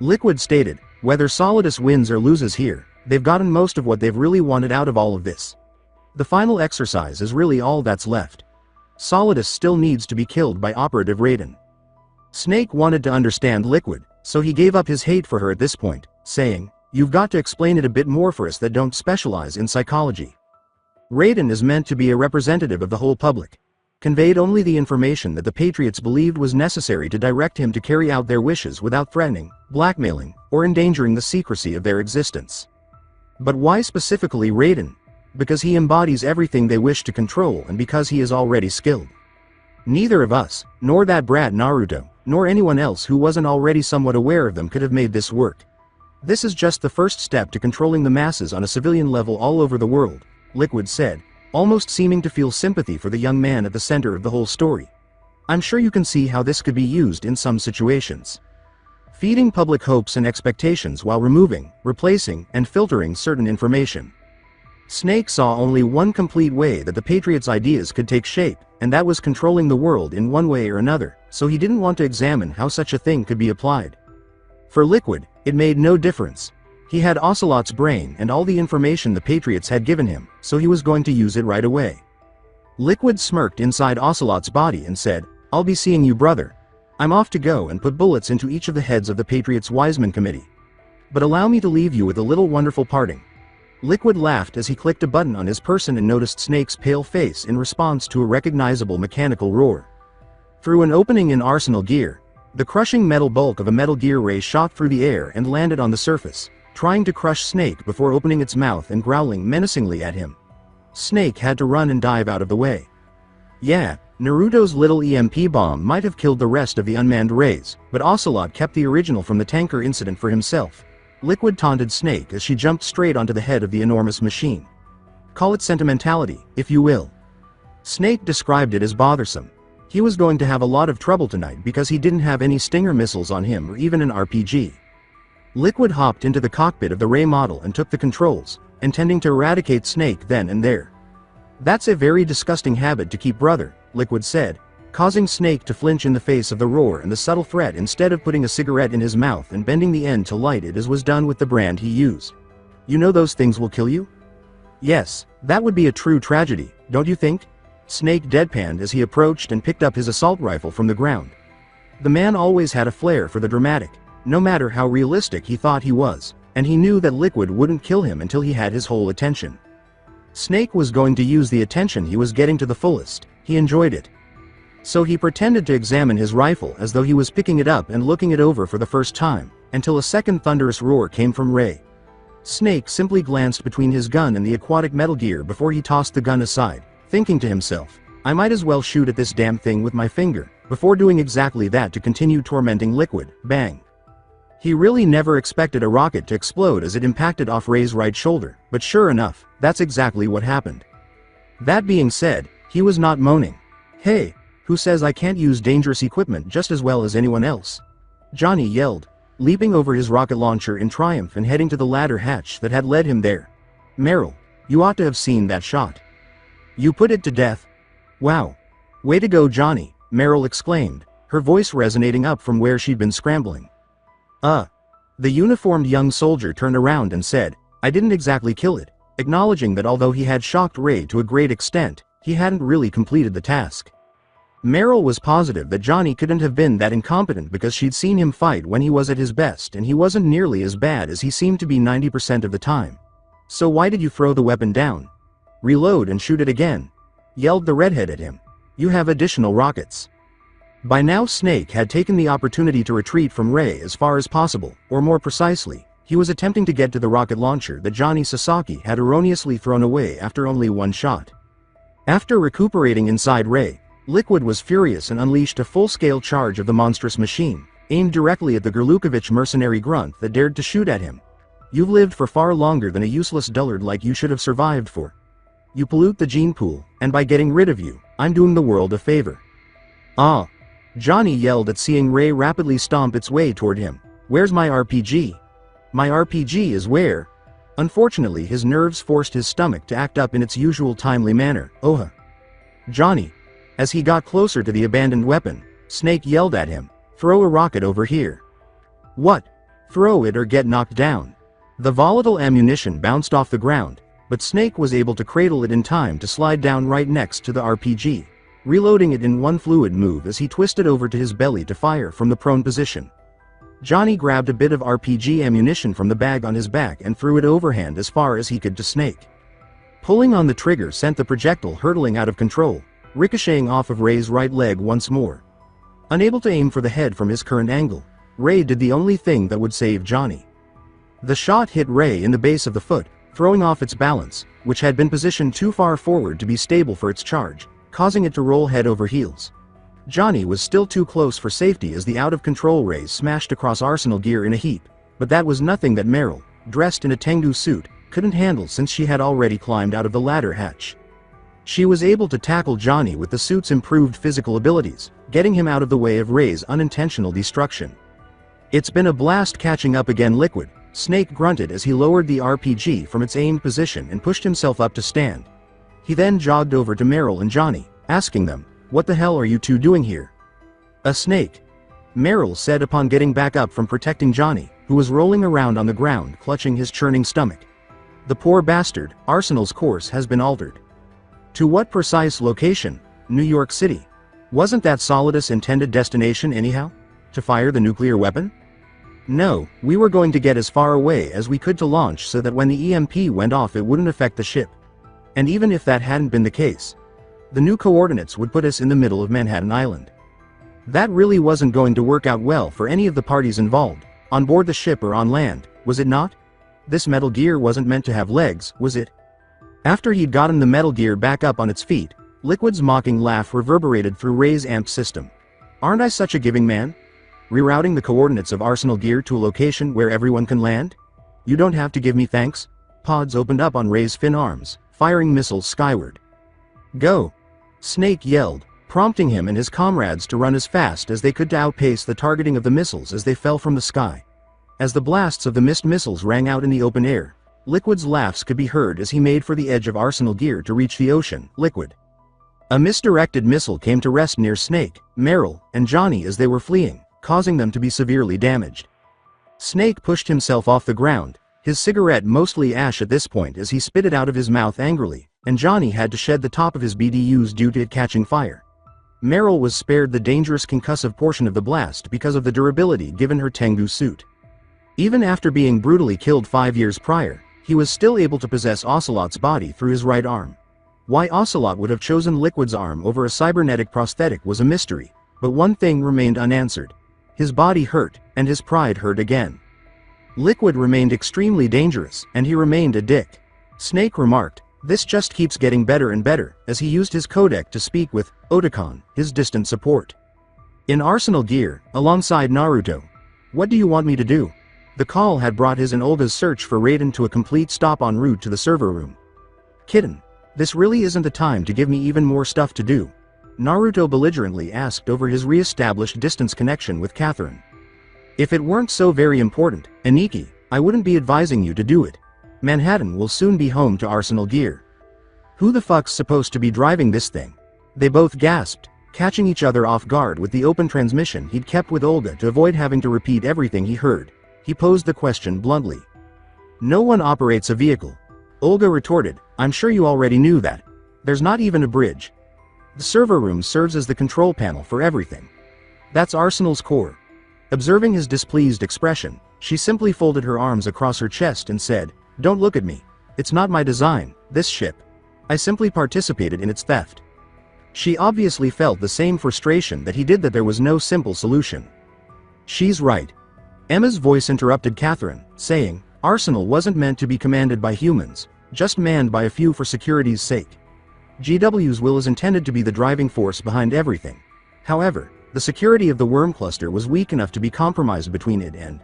Liquid stated, "Whether Solidus wins or loses here, they've gotten most of what they've really wanted out of all of this. The final exercise is really all that's left. Solidus still needs to be killed by Operative Raiden." Snake wanted to understand Liquid, so he gave up his hate for her at this point, saying, "You've got to explain it a bit more for us that don't specialize in psychology. Raiden is meant to be a representative of the whole public. Conveyed only the information that the Patriots believed was necessary to direct him to carry out their wishes without threatening, blackmailing, or endangering the secrecy of their existence." But why specifically Raiden? Because he embodies everything they wish to control, and because he is already skilled. Neither of us, nor that brat Naruto, nor anyone else who wasn't already somewhat aware of them could have made this work. This is just the first step to controlling the masses on a civilian level all over the world, Liquid said, almost seeming to feel sympathy for the young man at the center of the whole story. "I'm sure you can see how this could be used in some situations. Feeding public hopes and expectations while removing, replacing, and filtering certain information." Snake saw only one complete way that the Patriots' ideas could take shape, and that was controlling the world in one way or another, so he didn't want to examine how such a thing could be applied. For Liquid, it made no difference. He had Ocelot's brain and all the information the Patriots had given him, so he was going to use it right away. Liquid smirked inside Ocelot's body and said, "I'll be seeing you, brother. I'm off to go and put bullets into each of the heads of the Patriots' Wiseman Committee. But allow me to leave you with a little wonderful parting." Liquid laughed as he clicked a button on his person and noticed Snake's pale face in response to a recognizable mechanical roar. Through an opening in Arsenal gear, the crushing metal bulk of a Metal Gear ray shot through the air and landed on the surface, trying to crush Snake before opening its mouth and growling menacingly at him. Snake had to run and dive out of the way. Yeah, Naruto's little EMP bomb might have killed the rest of the unmanned rays, but Ocelot kept the original from the tanker incident for himself. Liquid taunted Snake as she jumped straight onto the head of the enormous machine. "Call it sentimentality, if you will." Snake described it as bothersome. He was going to have a lot of trouble tonight because he didn't have any Stinger missiles on him or even an RPG. Liquid hopped into the cockpit of the Ray model and took the controls, intending to eradicate Snake then and there. "That's a very disgusting habit to keep, brother," Liquid said, causing Snake to flinch in the face of the roar and the subtle threat instead of putting a cigarette in his mouth and bending the end to light it as was done with the brand he used. "You know those things will kill you?" "Yes, that would be a true tragedy, don't you think?" Snake deadpanned as he approached and picked up his assault rifle from the ground. The man always had a flair for the dramatic, no matter how realistic he thought he was, and he knew that Liquid wouldn't kill him until he had his whole attention. Snake was going to use the attention he was getting to the fullest. He enjoyed it. So he pretended to examine his rifle as though he was picking it up and looking it over for the first time, until a second thunderous roar came from Ray. Snake simply glanced between his gun and the aquatic Metal Gear before he tossed the gun aside, thinking to himself, "I might as well shoot at this damn thing with my finger," before doing exactly that to continue tormenting Liquid. Bang. He really never expected a rocket to explode as it impacted off Ray's right shoulder, but sure enough, that's exactly what happened. That being said, he was not moaning. "Hey, who says I can't use dangerous equipment just as well as anyone else?" Johnny yelled, leaping over his rocket launcher in triumph and heading to the ladder hatch that had led him there. "Merill, you ought to have seen that shot. You put it to death. Wow. Way to go, Johnny," Merill exclaimed, her voice resonating up from where she'd been scrambling. The uniformed young soldier turned around and said, I didn't exactly kill it, acknowledging that although he had shocked Ray to a great extent, he hadn't really completed the task. Merill was positive that Johnny couldn't have been that incompetent because she'd seen him fight when he was at his best and he wasn't nearly as bad as he seemed to be 90% of the time. So why did you throw the weapon down? Reload and shoot it again, yelled the redhead at him. You have additional rockets. By now Snake had taken the opportunity to retreat from Ray as far as possible, or more precisely, he was attempting to get to the rocket launcher that Johnny Sasaki had erroneously thrown away after only one shot. After recuperating inside Ray, Liquid was furious and unleashed a full-scale charge of the monstrous machine, aimed directly at the Gerlukovich mercenary grunt that dared to shoot at him. You've lived for far longer than a useless dullard like you should have survived for. You pollute the gene pool, and by getting rid of you, I'm doing the world a favor. Ah! Johnny yelled at seeing Ray rapidly stomp its way toward him. Where's my RPG? My RPG is where? Unfortunately his nerves forced his stomach to act up in its usual timely manner. Oha! Johnny! As he got closer to the abandoned weapon, Snake yelled at him, throw a rocket over here. What? Throw it or get knocked down. The volatile ammunition bounced off the ground, but Snake was able to cradle it in time to slide down right next to the RPG, reloading it in one fluid move as he twisted over to his belly to fire from the prone position. Johnny grabbed a bit of RPG ammunition from the bag on his back and threw it overhand as far as he could to Snake. Pulling on the trigger sent the projectile hurtling out of control, ricocheting off of Ray's right leg once more. Unable to aim for the head from his current angle, Ray did the only thing that would save Johnny. The shot hit Ray in the base of the foot, throwing off its balance, which had been positioned too far forward to be stable for its charge, causing it to roll head over heels. Johnny was still too close for safety as the out-of-control rays smashed across arsenal gear in a heap, but that was nothing that Merill, dressed in a Tengu suit, couldn't handle since she had already climbed out of the ladder hatch. She was able to tackle Johnny with the suit's improved physical abilities, getting him out of the way of Ray's unintentional destruction. It's been a blast catching up again, Liquid, Snake grunted as he lowered the RPG from its aimed position and pushed himself up to stand. He then jogged over to Merill and Johnny, asking them, what the hell are you two doing here? A snake, Merill said upon getting back up from protecting Johnny, who was rolling around on the ground clutching his churning stomach. The poor bastard, Arsenal's course has been altered. To what precise location? New York City. Wasn't that Solidus' intended destination anyhow? To fire the nuclear weapon? No, we were going to get as far away as we could to launch so that when the EMP went off it wouldn't affect the ship. And even if that hadn't been the case, the new coordinates would put us in the middle of Manhattan Island. That really wasn't going to work out well for any of the parties involved, on board the ship or on land, was it not? This Metal Gear wasn't meant to have legs, was it? After he'd gotten the Metal Gear back up on its feet, Liquid's mocking laugh reverberated through Ray's amped system. Aren't I such a giving man? Rerouting the coordinates of Arsenal gear to a location where everyone can land? You don't have to give me thanks. Pods opened up on Ray's fin arms, firing missiles skyward. Go! Snake yelled, prompting him and his comrades to run as fast as they could to outpace the targeting of the missiles as they fell from the sky. As the blasts of the missed missiles rang out in the open air, Liquid's laughs could be heard as he made for the edge of Arsenal gear to reach the ocean. Liquid. A misdirected missile came to rest near Snake, Merill, and Johnny as they were fleeing, causing them to be severely damaged. Snake pushed himself off the ground, his cigarette mostly ash at this point as he spit it out of his mouth angrily, and Johnny had to shed the top of his BDUs due to it catching fire. Merill was spared the dangerous concussive portion of the blast because of the durability given her Tengu suit. Even after being brutally killed 5 years prior, he was still able to possess Ocelot's body through his right arm. Why Ocelot would have chosen Liquid's arm over a cybernetic prosthetic was a mystery, but one thing remained unanswered. His body hurt, and his pride hurt again. Liquid remained extremely dangerous, and he remained a dick. Snake remarked, this just keeps getting better and better, as he used his codec to speak with Otacon, his distant support. In Arsenal gear, alongside Naruto. What do you want me to do? The call had brought his and Olga's search for Raiden to a complete stop en route to the server room. Kitten, this really isn't the time to give me even more stuff to do. Naruto belligerently asked over his re-established distance connection with Catherine. If it weren't so very important, Aniki, I wouldn't be advising you to do it. Manhattan will soon be home to Arsenal gear. Who the fuck's supposed to be driving this thing? They both gasped, catching each other off guard with the open transmission he'd kept with Olga to avoid having to repeat everything he heard. He posed the question bluntly. "No one operates a vehicle." Olga retorted, "I'm sure you already knew that. There's not even a bridge. The server room serves as the control panel for everything. That's Arsenal's core." Observing his displeased expression, she simply folded her arms across her chest and said, "Don't look at me. It's not my design, this ship. I simply participated in its theft." She obviously felt the same frustration that he did, that there was no simple solution. "She's right." Emma's voice interrupted Catherine, saying, "Arsenal wasn't meant to be commanded by humans, just manned by a few for security's sake. GW's will is intended to be the driving force behind everything. However, the security of the worm cluster was weak enough to be compromised between it and...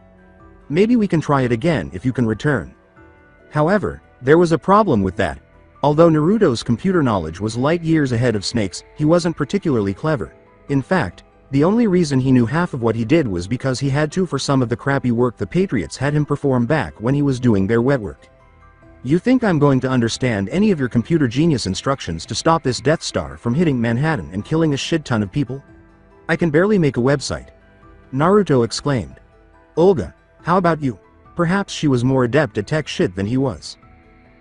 Maybe we can try it again if you can return." However, there was a problem with that. Although Naruto's computer knowledge was light years ahead of Snake's, he wasn't particularly clever. In fact, the only reason he knew half of what he did was because he had to for some of the crappy work the Patriots had him perform back when he was doing their wet work. "You think I'm going to understand any of your computer genius instructions to stop this Death Star from hitting Manhattan and killing a shit ton of people? I can barely make a website." Naruto exclaimed. "Olga, how about you?" Perhaps she was more adept at tech shit than he was.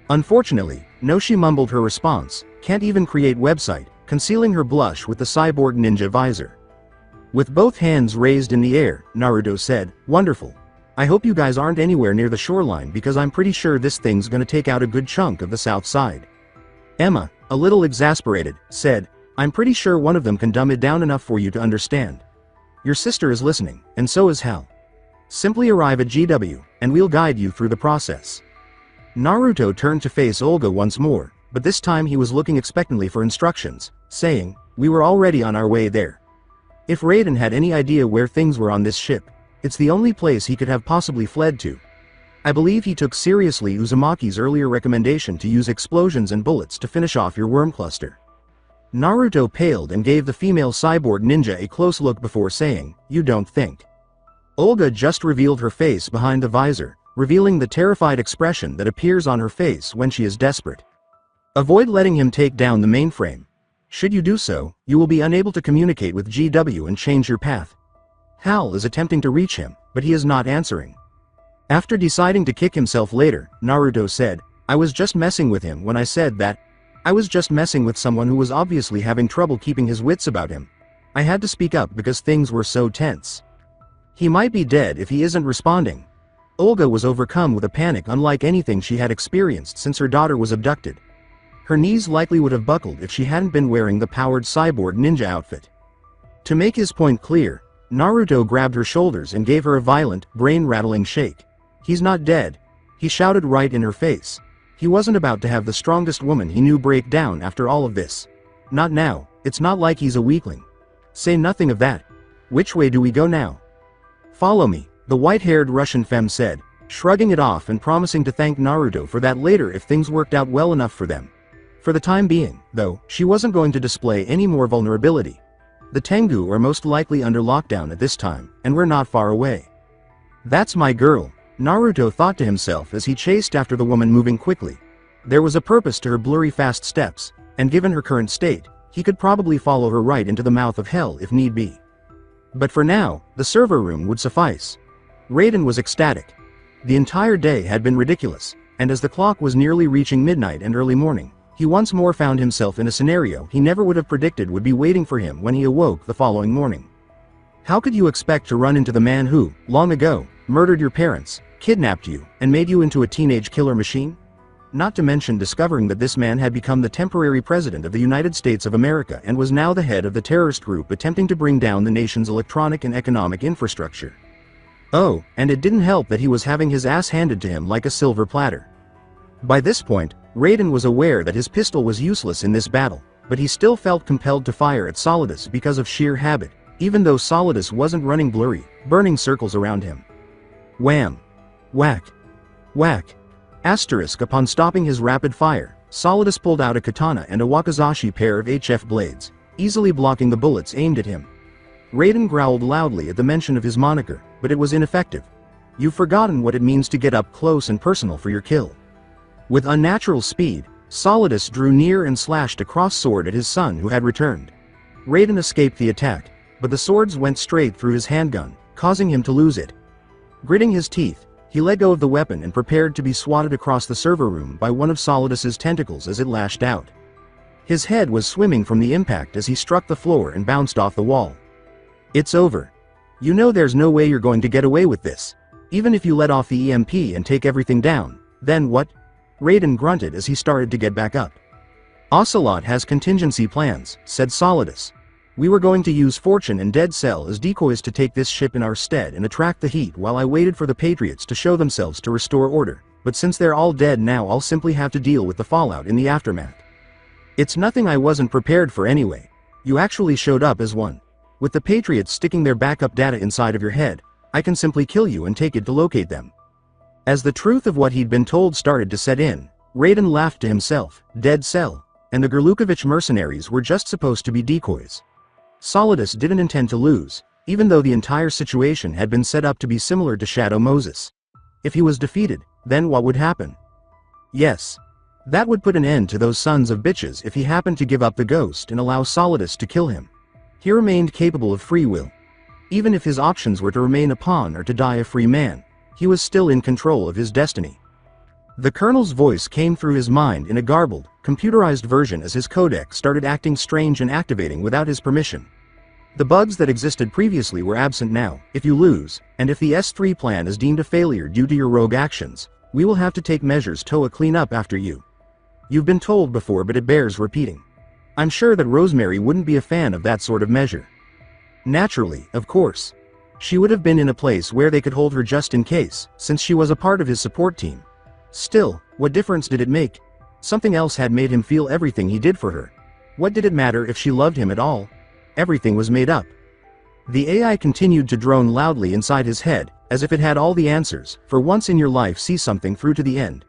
"Unfortunately, no," she mumbled her response, "can't even create website," concealing her blush with the cyborg ninja visor. With both hands raised in the air, Naruto said, "Wonderful. I hope you guys aren't anywhere near the shoreline because I'm pretty sure this thing's gonna take out a good chunk of the south side." Emma, a little exasperated, said, "I'm pretty sure one of them can dumb it down enough for you to understand. Your sister is listening, and so is Hal. Simply arrive at GW, and we'll guide you through the process." Naruto turned to face Olga once more, but this time he was looking expectantly for instructions, saying, "We were already on our way there. If Raiden had any idea where things were on this ship, it's the only place he could have possibly fled to. I believe he took seriously Uzumaki's earlier recommendation to use explosions and bullets to finish off your worm cluster." Naruto paled and gave the female cyborg ninja a close look before saying, "You don't think?" Olga just revealed her face behind the visor, revealing the terrified expression that appears on her face when she is desperate. "Avoid letting him take down the mainframe. Should you do so, you will be unable to communicate with GW and change your path. Hal is attempting to reach him, but he is not answering." After deciding to kick himself later, Naruto said, "I was just messing with him when I said that. I was just messing with someone who was obviously having trouble keeping his wits about him. I had to speak up because things were so tense. He might be dead if he isn't responding." Olga was overcome with a panic unlike anything she had experienced since her daughter was abducted. Her knees likely would have buckled if she hadn't been wearing the powered cyborg ninja outfit. To make his point clear, Naruto grabbed her shoulders and gave her a violent, brain-rattling shake. "He's not dead," he shouted right in her face. He wasn't about to have the strongest woman he knew break down after all of this. Not now, it's not like he's a weakling. Say nothing of that. Which way do we go now? Follow me, the white-haired Russian femme said, shrugging it off and promising to thank Naruto for that later if things worked out well enough for them. For the time being, though, she wasn't going to display any more vulnerability. The Tengu are most likely under lockdown at this time, and we're not far away. That's my girl, Naruto thought to himself as he chased after the woman moving quickly. There was a purpose to her blurry fast steps, and given her current state, he could probably follow her right into the mouth of hell if need be. But for now, the server room would suffice. Raiden was ecstatic. The entire day had been ridiculous, and as the clock was nearly reaching midnight and early morning, he once more found himself in a scenario he never would have predicted would be waiting for him when he awoke the following morning. How could you expect to run into the man who, long ago, murdered your parents, kidnapped you, and made you into a teenage killer machine? Not to mention discovering that this man had become the temporary president of the United States of America and was now the head of the terrorist group attempting to bring down the nation's electronic and economic infrastructure. Oh, and it didn't help that he was having his ass handed to him like a silver platter. By this point, Raiden was aware that his pistol was useless in this battle, but he still felt compelled to fire at Solidus because of sheer habit, even though Solidus wasn't running blurry, burning circles around him. Wham! Whack! Whack! Asterisk upon stopping his rapid fire, Solidus pulled out a katana and a wakizashi pair of HF blades, easily blocking the bullets aimed at him. Raiden growled loudly at the mention of his moniker, but it was ineffective. You've forgotten what it means to get up close and personal for your kill. With unnatural speed, Solidus drew near and slashed a cross sword at his son who had returned. Raiden escaped the attack, but the swords went straight through his handgun, causing him to lose it. Gritting his teeth, he let go of the weapon and prepared to be swatted across the server room by one of Solidus's tentacles as it lashed out. His head was swimming from the impact as he struck the floor and bounced off the wall. It's over. You know there's no way you're going to get away with this. Even if you let off the EMP and take everything down, then what? Raiden grunted as he started to get back up. Ocelot has contingency plans, said Solidus. We were going to use Fortune and Dead Cell as decoys to take this ship in our stead and attract the heat while I waited for the Patriots to show themselves to restore order, but since they're all dead now I'll simply have to deal with the fallout in the aftermath. It's nothing I wasn't prepared for anyway. You actually showed up as one. With the Patriots sticking their backup data inside of your head, I can simply kill you and take it to locate them. As the truth of what he'd been told started to set in, Raiden laughed to himself. Dead Cell and the Gurlukovich mercenaries were just supposed to be decoys. Solidus didn't intend to lose, even though the entire situation had been set up to be similar to Shadow Moses. If he was defeated, then what would happen? Yes. That would put an end to those sons of bitches if he happened to give up the ghost and allow Solidus to kill him. He remained capable of free will. Even if his options were to remain a pawn or to die a free man, he was still in control of his destiny. The Colonel's voice came through his mind in a garbled, computerized version as his codec started acting strange and activating without his permission. The bugs that existed previously were absent now. If you lose, and if the S3 plan is deemed a failure due to your rogue actions, we will have to take measures to clean up after you. You've been told before but it bears repeating. I'm sure that Rosemary wouldn't be a fan of that sort of measure. Naturally, of course. She would have been in a place where they could hold her just in case, since she was a part of his support team. Still, what difference did it make? Something else had made him feel everything he did for her. What did it matter if she loved him at all? Everything was made up. The AI continued to drone loudly inside his head, as if it had all the answers. For once in your life, see something through to the end.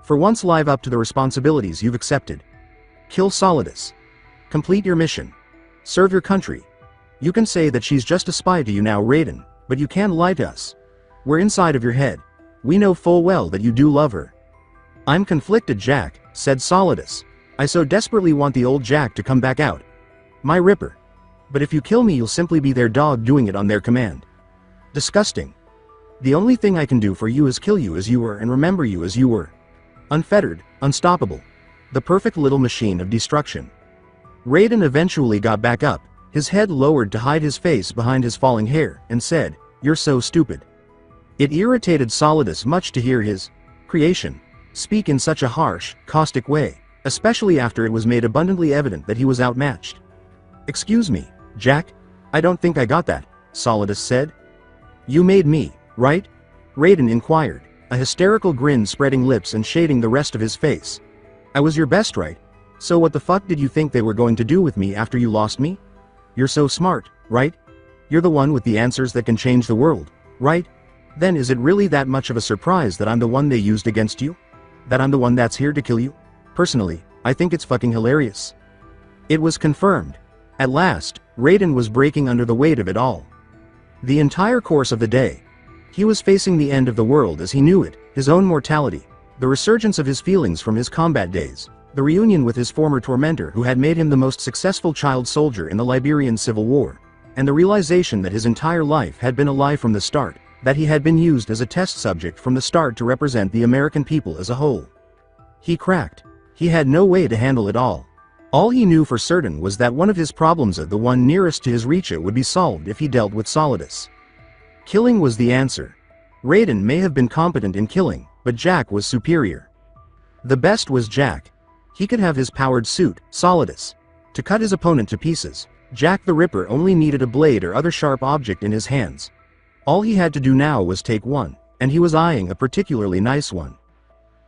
For once, live up to the responsibilities you've accepted. Kill Solidus. Complete your mission. Serve your country. You can say that she's just a spy to you now, Raiden, but you can't lie to us. We're inside of your head. We know full well that you do love her. I'm conflicted, Jack, said Solidus. I so desperately want the old Jack to come back out. My Ripper. But if you kill me, you'll simply be their dog doing it on their command. Disgusting. The only thing I can do for you is kill you as you were and remember you as you were. Unfettered, unstoppable. The perfect little machine of destruction. Raiden eventually got back up, his head lowered to hide his face behind his falling hair, and said, "You're so stupid." It irritated Solidus much to hear his creation speak in such a harsh, caustic way, especially after it was made abundantly evident that he was outmatched. "Excuse me, Jack? I don't think I got that," Solidus said. "You made me, right?" Raiden inquired, a hysterical grin spreading lips and shading the rest of his face. "I was your best, right? So what the fuck did you think they were going to do with me after you lost me? You're so smart, right? You're the one with the answers that can change the world, right? Then is it really that much of a surprise that I'm the one they used against you? That I'm the one that's here to kill you? Personally, I think it's fucking hilarious." It was confirmed. At last, Raiden was breaking under the weight of it all. The entire course of the day, he was facing the end of the world as he knew it, his own mortality, the resurgence of his feelings from his combat days, the reunion with his former tormentor who had made him the most successful child soldier in the Liberian Civil War, and the realization that his entire life had been a lie from the start, that he had been used as a test subject from the start to represent the American people as a whole. He cracked. He had no way to handle it all. All he knew for certain was that one of his problems, the one nearest to his reach, would be solved if he dealt with Solidus. Killing was the answer. Raiden may have been competent in killing, but Jack was superior. The best was Jack. He could have his powered suit, Solidus, to cut his opponent to pieces. Jack the Ripper only needed a blade or other sharp object in his hands. All he had to do now was take one, and he was eyeing a particularly nice one.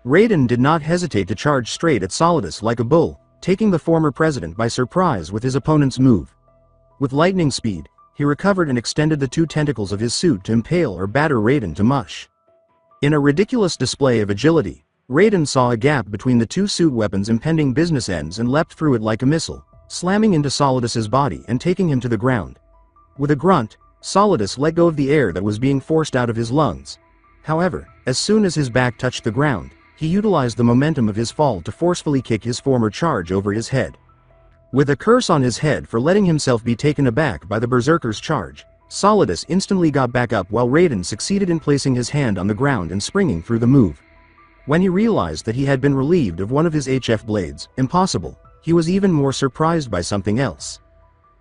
Raiden did not hesitate to charge straight at Solidus like a bull, taking the former president by surprise with his opponent's move. With lightning speed, he recovered and extended the two tentacles of his suit to impale or batter Raiden to mush. In a ridiculous display of agility, Raiden saw a gap between the two suit weapons' impending business ends and leapt through it like a missile, slamming into Solidus's body and taking him to the ground. With a grunt, Solidus let go of the air that was being forced out of his lungs. However, as soon as his back touched the ground, he utilized the momentum of his fall to forcefully kick his former charge over his head. With a curse on his head for letting himself be taken aback by the berserker's charge, Solidus instantly got back up while Raiden succeeded in placing his hand on the ground and springing through the move. When he realized that he had been relieved of one of his HF blades, impossible, he was even more surprised by something else.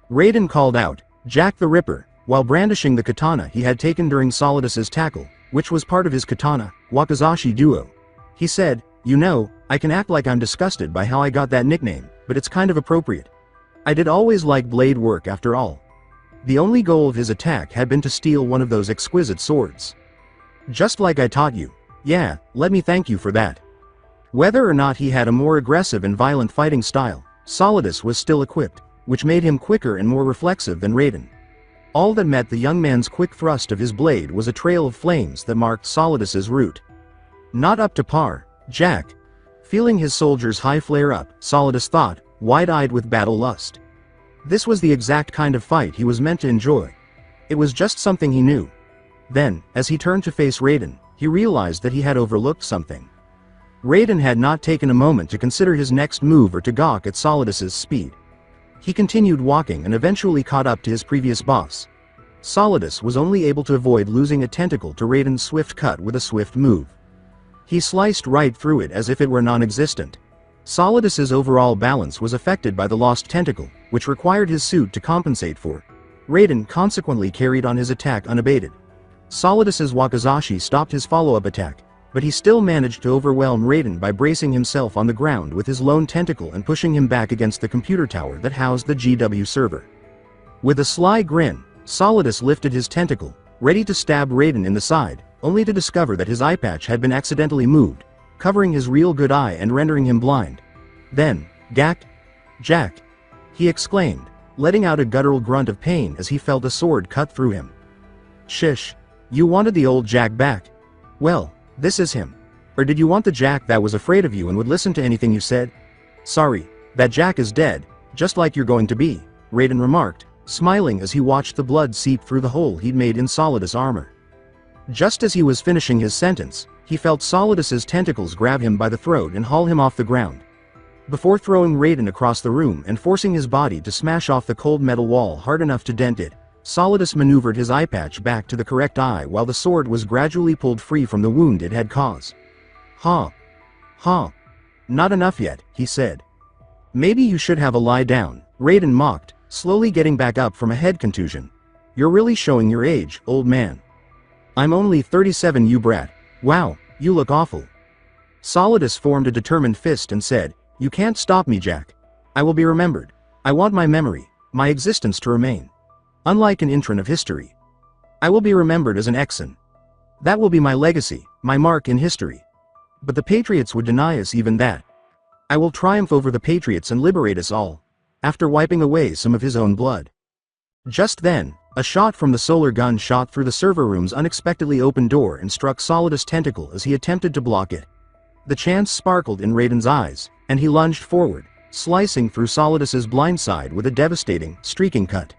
Raiden called out, "Jack the Ripper," while brandishing the katana he had taken during Solidus's tackle, which was part of his katana, wakizashi duo. He said, "You know, I can act like I'm disgusted by how I got that nickname, but it's kind of appropriate. I did always like blade work after all." The only goal of his attack had been to steal one of those exquisite swords. "Just like I taught you. Yeah, let me thank you for that." Whether or not he had a more aggressive and violent fighting style, Solidus was still equipped, which made him quicker and more reflexive than Raiden. All that met the young man's quick thrust of his blade was a trail of flames that marked Solidus's route. "Not up to par, Jack." Feeling his soldier's high flare up, Solidus thought, wide-eyed with battle lust. This was the exact kind of fight he was meant to enjoy. It was just something he knew. Then, as he turned to face Raiden, he realized that he had overlooked something. Raiden had not taken a moment to consider his next move or to gawk at Solidus's speed. He continued walking and eventually caught up to his previous boss. Solidus was only able to avoid losing a tentacle to Raiden's swift cut with a swift move. He sliced right through it as if it were non-existent. Solidus's overall balance was affected by the lost tentacle, which required his suit to compensate for. Raiden consequently carried on his attack unabated. Solidus's wakizashi stopped his follow-up attack, but he still managed to overwhelm Raiden by bracing himself on the ground with his lone tentacle and pushing him back against the computer tower that housed the GW server. With a sly grin, Solidus lifted his tentacle, ready to stab Raiden in the side, only to discover that his eye patch had been accidentally moved, covering his real good eye and rendering him blind. Then, "Jack! Jack!" he exclaimed, letting out a guttural grunt of pain as he felt a sword cut through him. "Shish! You wanted the old Jack back? Well, this is him. Or did you want the Jack that was afraid of you and would listen to anything you said? Sorry, that Jack is dead, just like you're going to be," Raiden remarked, smiling as he watched the blood seep through the hole he'd made in Solidus' armor. Just as he was finishing his sentence, he felt Solidus's tentacles grab him by the throat and haul him off the ground. Before throwing Raiden across the room and forcing his body to smash off the cold metal wall hard enough to dent it, Solidus maneuvered his eye patch back to the correct eye while the sword was gradually pulled free from the wound it had caused. "Huh. Huh. Not enough yet," he said. "Maybe you should have a lie down," Raiden mocked, slowly getting back up from a head contusion. "You're really showing your age, old man." "I'm only 37, you brat. Wow, you look awful." Solidus formed a determined fist and said, "You can't stop me, Jack. I will be remembered. I want my memory, my existence to remain. Unlike an intron of history. I will be remembered as an Exon. That will be my legacy, my mark in history. But the Patriots would deny us even that. I will triumph over the Patriots and liberate us all," after wiping away some of his own blood. Just then, a shot from the solar gun shot through the server room's unexpectedly open door and struck Solidus' tentacle as he attempted to block it. The chance sparkled in Raiden's eyes, and he lunged forward, slicing through Solidus's blind side with a devastating, streaking cut.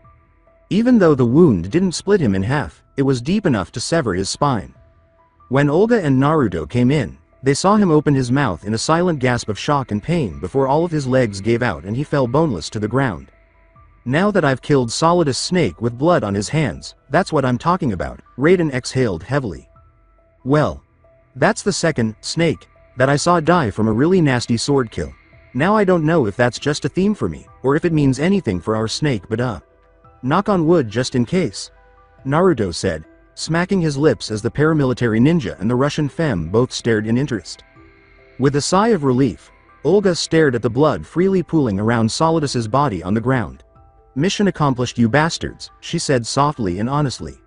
Even though the wound didn't split him in half, it was deep enough to sever his spine. When Olga and Naruto came in, they saw him open his mouth in a silent gasp of shock and pain before all of his legs gave out and he fell boneless to the ground. "Now that I've killed Solidus Snake with blood on his hands, that's what I'm talking about," Raiden exhaled heavily. "Well, that's the second Snake that I saw die from a really nasty sword kill. Now I don't know if that's just a theme for me, or if it means anything for our Snake, but knock on wood just in case," Naruto said, smacking his lips as the paramilitary ninja and the Russian femme both stared in interest. With a sigh of relief, Olga stared at the blood freely pooling around Solidus's body on the ground. "Mission accomplished, you bastards," she said softly and honestly.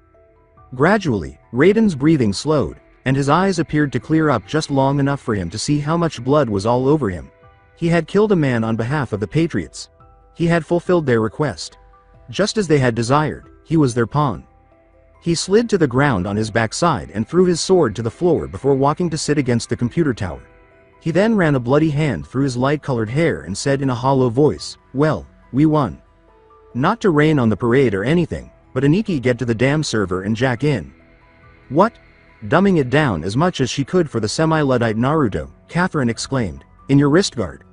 Gradually, Raiden's breathing slowed, and his eyes appeared to clear up just long enough for him to see how much blood was all over him. He had killed a man on behalf of the Patriots. He had fulfilled their request. Just as they had desired, he was their pawn. He slid to the ground on his backside and threw his sword to the floor before walking to sit against the computer tower. He then ran a bloody hand through his light-colored hair and said in a hollow voice, "Well, we won. Not to rain on the parade or anything, but Aniki get to the damn server and jack in." "What?" Dumbing it down as much as she could for the semi-Luddite Naruto, Catherine exclaimed, "In your wrist guard.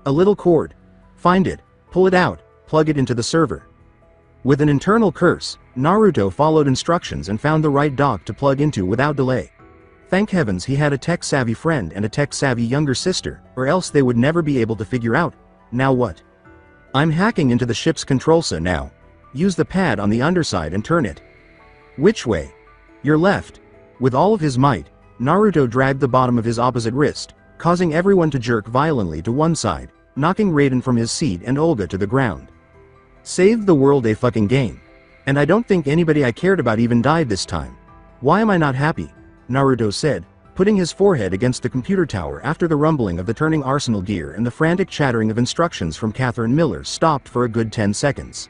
A little cord. Find it." Pull it out, plug it into the server. With an internal curse, Naruto followed instructions and found the right dock to plug into without delay. Thank heavens he had a tech-savvy friend and a tech-savvy younger sister, or else they would never be able to figure out. Now what? I'm hacking into the ship's control cell now. Use the pad on the underside and turn it. Which way? Your left. With all of his might, Naruto dragged the bottom of his opposite wrist, causing everyone to jerk violently to one side, knocking Raiden from his seat and Olga to the ground. Saved the world a fucking game. And I don't think anybody I cared about even died this time. Why am I not happy? Naruto said, putting his forehead against the computer tower after the rumbling of the turning arsenal gear and the frantic chattering of instructions from Catherine Miller stopped for a good 10 seconds.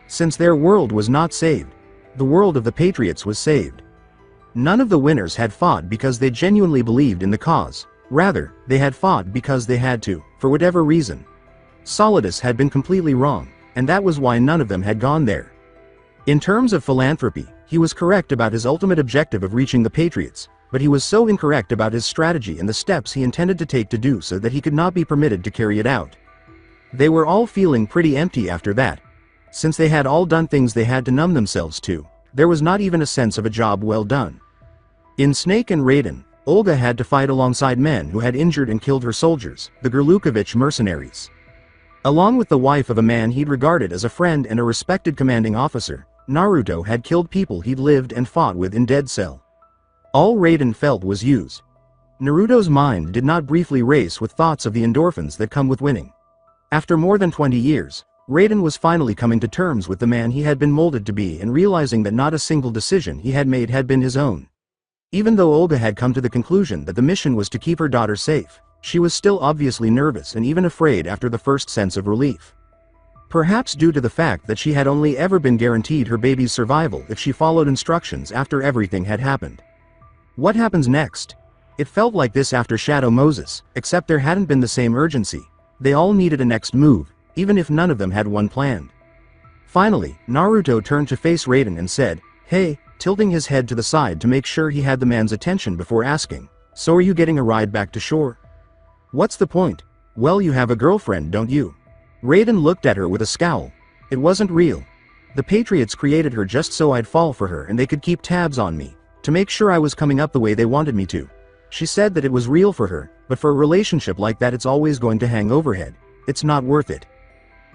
Since their world was not saved, the world of the Patriots was saved. None of the winners had fought because they genuinely believed in the cause. Rather, they had fought because they had to, for whatever reason. Solidus had been completely wrong, and that was why none of them had gone there. In terms of philanthropy, he was correct about his ultimate objective of reaching the Patriots, but he was so incorrect about his strategy and the steps he intended to take to do so that he could not be permitted to carry it out. They were all feeling pretty empty after that. Since they had all done things they had to numb themselves to, there was not even a sense of a job well done. In Snake and Raiden, Olga had to fight alongside men who had injured and killed her soldiers, the Gurlukovich mercenaries. Along with the wife of a man he'd regarded as a friend and a respected commanding officer, Naruto had killed people he'd lived and fought with in Dead Cell. All Raiden felt was used. Naruto's mind did not briefly race with thoughts of the endorphins that come with winning. After more than 20 years, Raiden was finally coming to terms with the man he had been molded to be and realizing that not a single decision he had made had been his own. Even though Olga had come to the conclusion that the mission was to keep her daughter safe, she was still obviously nervous and even afraid after the first sense of relief. Perhaps due to the fact that she had only ever been guaranteed her baby's survival if she followed instructions after everything had happened. What happens next? It felt like this after Shadow Moses, except there hadn't been the same urgency. They all needed a next move, even if none of them had one planned. Finally, Naruto turned to face Raiden and said, "Hey," tilting his head to the side to make sure he had the man's attention before asking, "So are you getting a ride back to shore?" "What's the point?" "Well, you have a girlfriend, don't you?" Raiden looked at her with a scowl. "It wasn't real. The Patriots created her just so I'd fall for her and they could keep tabs on me, to make sure I was coming up the way they wanted me to. She said that it was real for her, but for a relationship like that it's always going to hang overhead. It's not worth it."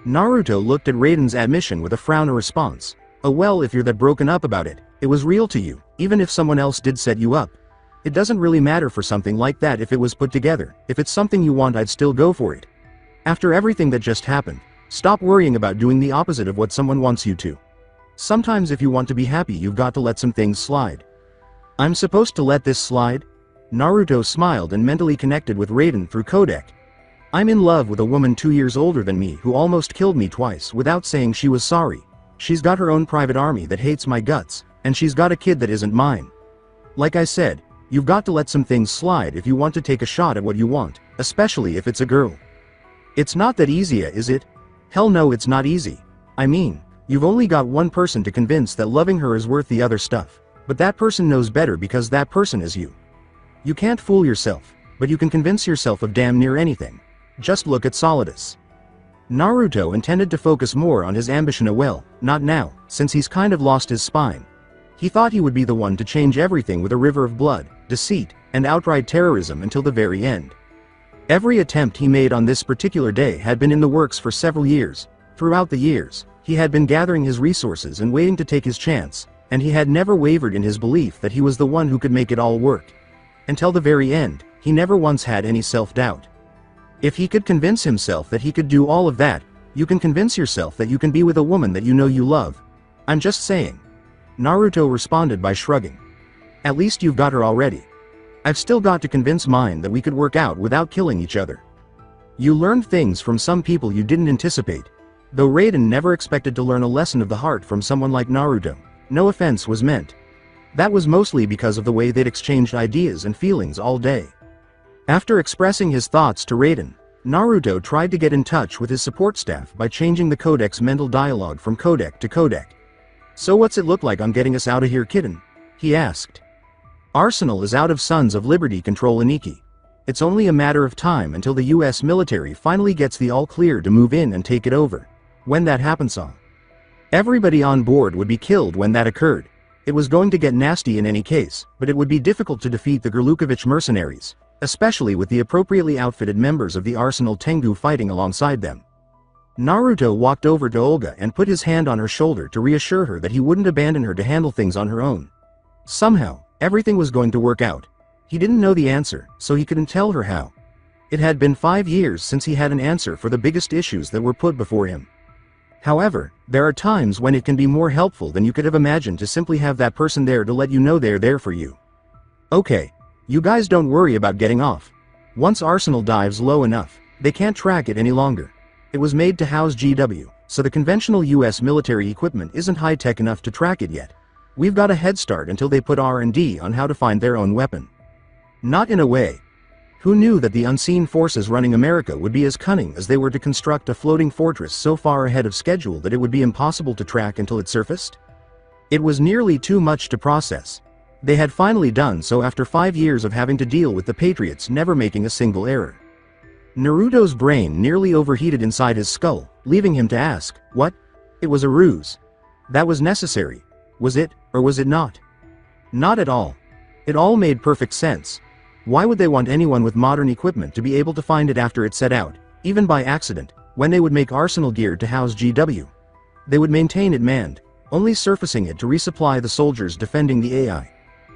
Naruto looked at Raiden's admission with a frown or response. "Oh well, if you're that broken up about it, it was real to you, even if someone else did set you up. It doesn't really matter for something like that if it was put together. If it's something you want, I'd still go for it. After everything that just happened, stop worrying about doing the opposite of what someone wants you to. Sometimes if you want to be happy, you've got to let some things slide." "I'm supposed to let this slide?" Naruto smiled and mentally connected with Raiden through codec. "I'm in love with a woman 2 years older than me who almost killed me twice without saying she was sorry. She's got her own private army that hates my guts, and she's got a kid that isn't mine. Like I said, you've got to let some things slide if you want to take a shot at what you want, especially if it's a girl. It's not that easy, is it? Hell no, it's not easy. I mean, you've only got one person to convince that loving her is worth the other stuff, but that person knows better because that person is you. You can't fool yourself, but you can convince yourself of damn near anything. Just look at Solidus." Naruto intended to focus more on his ambition. Well, not now, since he's kind of lost his spine. He thought he would be the one to change everything with a river of blood, deceit, and outright terrorism until the very end. Every attempt he made on this particular day had been in the works for several years. Throughout the years, he had been gathering his resources and waiting to take his chance, and he had never wavered in his belief that he was the one who could make it all work. Until the very end, he never once had any self-doubt. If he could convince himself that he could do all of that, you can convince yourself that you can be with a woman that you know you love. I'm just saying. Naruto responded by shrugging. "At least you've got her already. I've still got to convince mine that we could work out without killing each other." You learned things from some people you didn't anticipate. Though Raiden never expected to learn a lesson of the heart from someone like Naruto, no offense was meant. That was mostly because of the way they'd exchanged ideas and feelings all day. After expressing his thoughts to Raiden, Naruto tried to get in touch with his support staff by changing the codec's mental dialogue from codec to codec. "So what's it look like on getting us out of here, kitten?" he asked. "Arsenal is out of Sons of Liberty control, Aniki. It's only a matter of time until the US military finally gets the all clear to move in and take it over. When that happens, everybody on board would be killed when that occurred. It was going to get nasty in any case, but it would be difficult to defeat the Gurlukovich mercenaries, especially with the appropriately outfitted members of the Arsenal Tengu fighting alongside them. Naruto walked over to Olga and put his hand on her shoulder to reassure her that he wouldn't abandon her to handle things on her own. Somehow, everything was going to work out. He didn't know the answer, so he couldn't tell her how. It had been 5 years since he had an answer for the biggest issues that were put before him. However, there are times when it can be more helpful than you could have imagined to simply have that person there to let you know they're there for you. Okay, you guys don't worry about getting off. Once Arsenal dives low enough, they can't track it any longer. It was made to house GW, so the conventional US military equipment isn't high-tech enough to track it yet. We've got a head start until they put R&D on how to find their own weapon. Not in a way. Who knew that the unseen forces running America would be as cunning as they were to construct a floating fortress so far ahead of schedule that it would be impossible to track until it surfaced? It was nearly too much to process. They had finally done so after 5 years of having to deal with the Patriots never making a single error. Naruto's brain nearly overheated inside his skull, leaving him to ask, what? It was a ruse. That was necessary. Was it, or was it not? Not at all. It all made perfect sense. Why would they want anyone with modern equipment to be able to find it after it set out, even by accident, when they would make arsenal gear to house GW? They would maintain it manned, only surfacing it to resupply the soldiers defending the AI.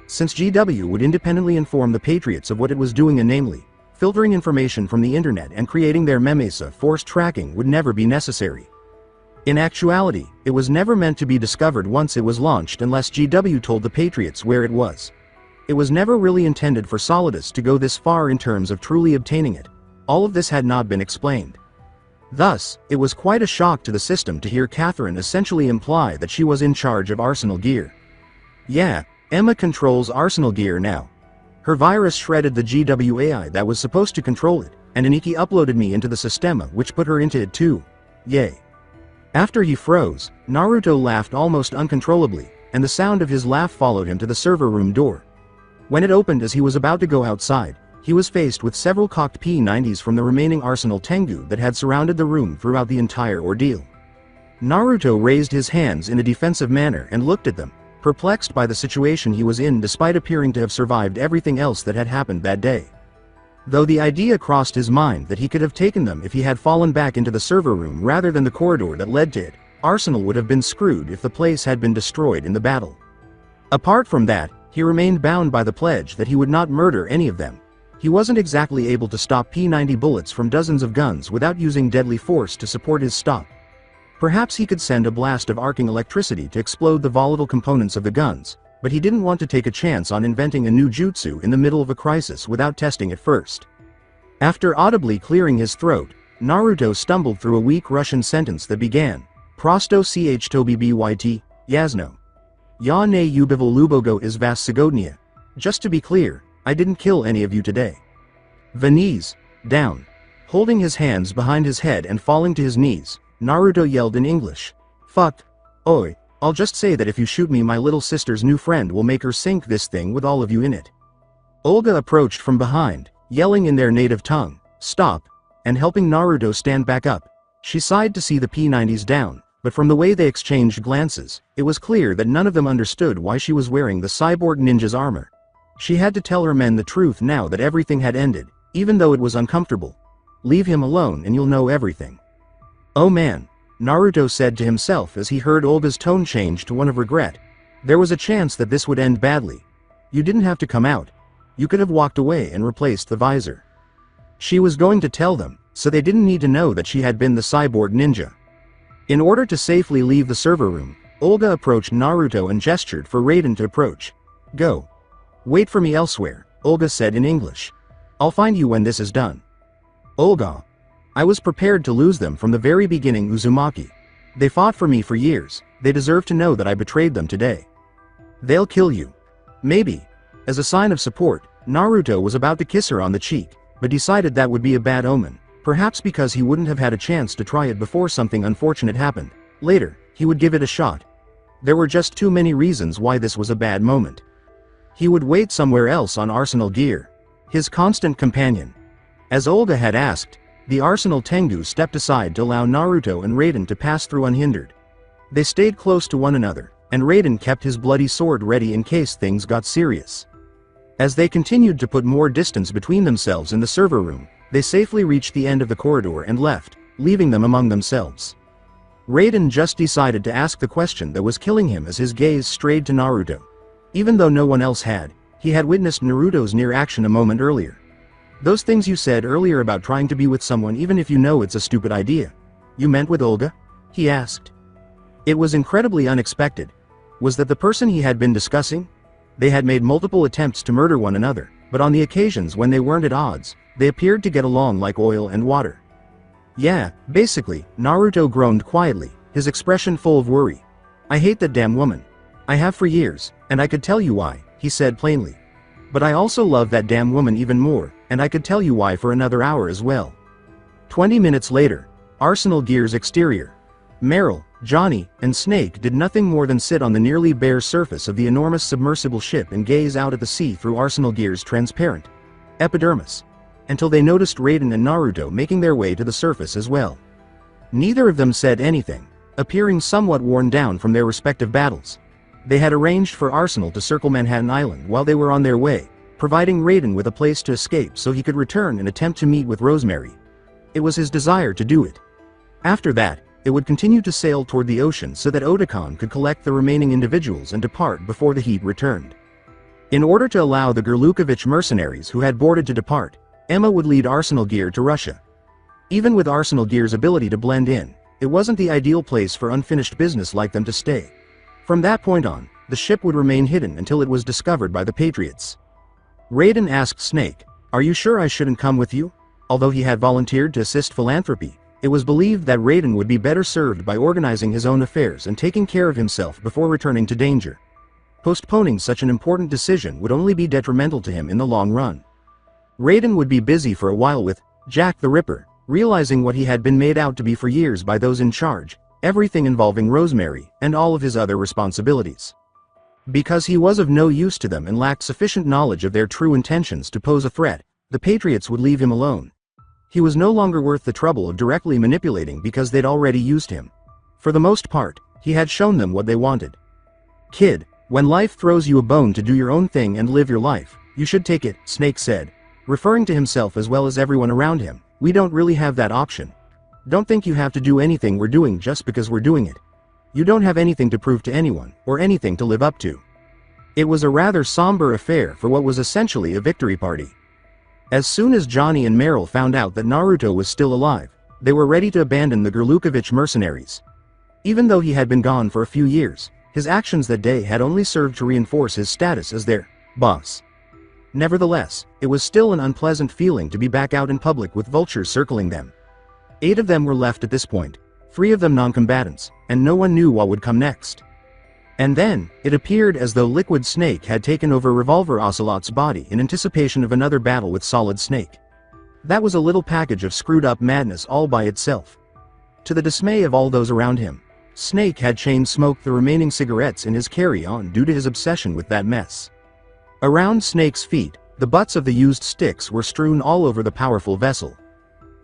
Since GW would independently inform the Patriots of what it was doing, and namely, filtering information from the internet and creating their memesa, force tracking would never be necessary. In actuality, it was never meant to be discovered once it was launched unless GW told the Patriots where it was. It was never really intended for Solidus to go this far in terms of truly obtaining it. All of this had not been explained. Thus, it was quite a shock to the system to hear Catherine essentially imply that she was in charge of Arsenal gear. Yeah, Emma controls Arsenal gear now. Her virus shredded the GW AI that was supposed to control it, and Aniki uploaded me into the Sistema, which put her into it too. Yay. After he froze, Naruto laughed almost uncontrollably, and the sound of his laugh followed him to the server room door. When it opened as he was about to go outside, he was faced with several cocked P90s from the remaining Arsenal Tengu that had surrounded the room throughout the entire ordeal. Naruto raised his hands in a defensive manner and looked at them, perplexed by the situation he was in despite appearing to have survived everything else that had happened that day. Though the idea crossed his mind that he could have taken them if he had fallen back into the server room rather than the corridor that led to it, Arsenal would have been screwed if the place had been destroyed in the battle. Apart from that, he remained bound by the pledge that he would not murder any of them. He wasn't exactly able to stop P90 bullets from dozens of guns without using deadly force to support his stop. Perhaps he could send a blast of arcing electricity to explode the volatile components of the guns, but he didn't want to take a chance on inventing a new jutsu in the middle of a crisis without testing it first. After audibly clearing his throat, Naruto stumbled through a weak Russian sentence that began, Prosto ch tobi byt, Yasno. Ja ne ubival lubogo is vas sigodnia. Just to be clear, I didn't kill any of you today. Knees down. Holding his hands behind his head and falling to his knees, Naruto yelled in English. Fuck. Oi, I'll just say that if you shoot me, my little sister's new friend will make her sink this thing with all of you in it. Olga approached from behind, yelling in their native tongue, stop, and helping Naruto stand back up. She sighed to see the P90s down, but from the way they exchanged glances, it was clear that none of them understood why she was wearing the cyborg ninja's armor. She had to tell her men the truth now that everything had ended, even though it was uncomfortable. Leave him alone and you'll know everything. Oh man, Naruto said to himself as he heard Olga's tone change to one of regret. There was a chance that this would end badly. You didn't have to come out. You could have walked away and replaced the visor. She was going to tell them, so they didn't need to know that she had been the cyborg ninja. In order to safely leave the server room, Olga approached Naruto and gestured for Raiden to approach. Go. Wait for me elsewhere, Olga said in English. I'll find you when this is done. Olga. I was prepared to lose them from the very beginning, Uzumaki. They fought for me for years, they deserve to know that I betrayed them today. They'll kill you. Maybe. As a sign of support, Naruto was about to kiss her on the cheek, but decided that would be a bad omen, perhaps because he wouldn't have had a chance to try it before something unfortunate happened. Later, he would give it a shot. There were just too many reasons why this was a bad moment. He would wait somewhere else on Arsenal gear. His constant companion. As Olga had asked, the Arsenal Tengu stepped aside to allow Naruto and Raiden to pass through unhindered. They stayed close to one another, and Raiden kept his bloody sword ready in case things got serious. As they continued to put more distance between themselves in the server room, they safely reached the end of the corridor and left, leaving them among themselves. Raiden just decided to ask the question that was killing him as his gaze strayed to Naruto. Even though no one else had, he had witnessed Naruto's near action a moment earlier. Those things you said earlier about trying to be with someone even if you know it's a stupid idea. You meant with Olga? He asked. It was incredibly unexpected. Was that the person he had been discussing? They had made multiple attempts to murder one another, but on the occasions when they weren't at odds, they appeared to get along like oil and water. Yeah, basically, Naruto groaned quietly, his expression full of worry. I hate that damn woman. I have for years, and I could tell you why, he said plainly. But I also love that damn woman even more, and I could tell you why for another hour as well. 20 minutes later, Arsenal Gear's exterior. Merill, Johnny, and Snake did nothing more than sit on the nearly bare surface of the enormous submersible ship and gaze out at the sea through Arsenal Gear's transparent epidermis, until they noticed Raiden and Naruto making their way to the surface as well. Neither of them said anything, appearing somewhat worn down from their respective battles. They had arranged for Arsenal to circle Manhattan Island while they were on their way, providing Raiden with a place to escape so he could return and attempt to meet with Rosemary. It was his desire to do it. After that, it would continue to sail toward the ocean so that Otakon could collect the remaining individuals and depart before the heat returned. In order to allow the Gurlukovich mercenaries who had boarded to depart, Emma would lead Arsenal Gear to Russia. Even with Arsenal Gear's ability to blend in, it wasn't the ideal place for unfinished business like them to stay. From that point on, the ship would remain hidden until it was discovered by the Patriots. Raiden asked Snake, "Are you sure I shouldn't come with you?" Although he had volunteered to assist philanthropy, it was believed that Raiden would be better served by organizing his own affairs and taking care of himself before returning to danger. Postponing such an important decision would only be detrimental to him in the long run. Raiden would be busy for a while with Jack the Ripper, realizing what he had been made out to be for years by those in charge, everything involving Rosemary, and all of his other responsibilities. Because he was of no use to them and lacked sufficient knowledge of their true intentions to pose a threat, the Patriots would leave him alone. He was no longer worth the trouble of directly manipulating because they'd already used him. For the most part, he had shown them what they wanted. "Kid, when life throws you a bone to do your own thing and live your life, you should take it," Snake said, referring to himself as well as everyone around him. "We don't really have that option. Don't think you have to do anything we're doing just because we're doing it. You don't have anything to prove to anyone, or anything to live up to." It was a rather somber affair for what was essentially a victory party. As soon as Johnny and Merill found out that Naruto was still alive, they were ready to abandon the Gurlukovich mercenaries. Even though he had been gone for a few years, his actions that day had only served to reinforce his status as their boss. Nevertheless, it was still an unpleasant feeling to be back out in public with vultures circling them. 8 of them were left at this point, 3 of them non-combatants, and no one knew what would come next. And then, it appeared as though Liquid Snake had taken over Revolver Ocelot's body in anticipation of another battle with Solid Snake. That was a little package of screwed-up madness all by itself. To the dismay of all those around him, Snake had chain-smoked the remaining cigarettes in his carry-on due to his obsession with that mess. Around Snake's feet, the butts of the used sticks were strewn all over the powerful vessel.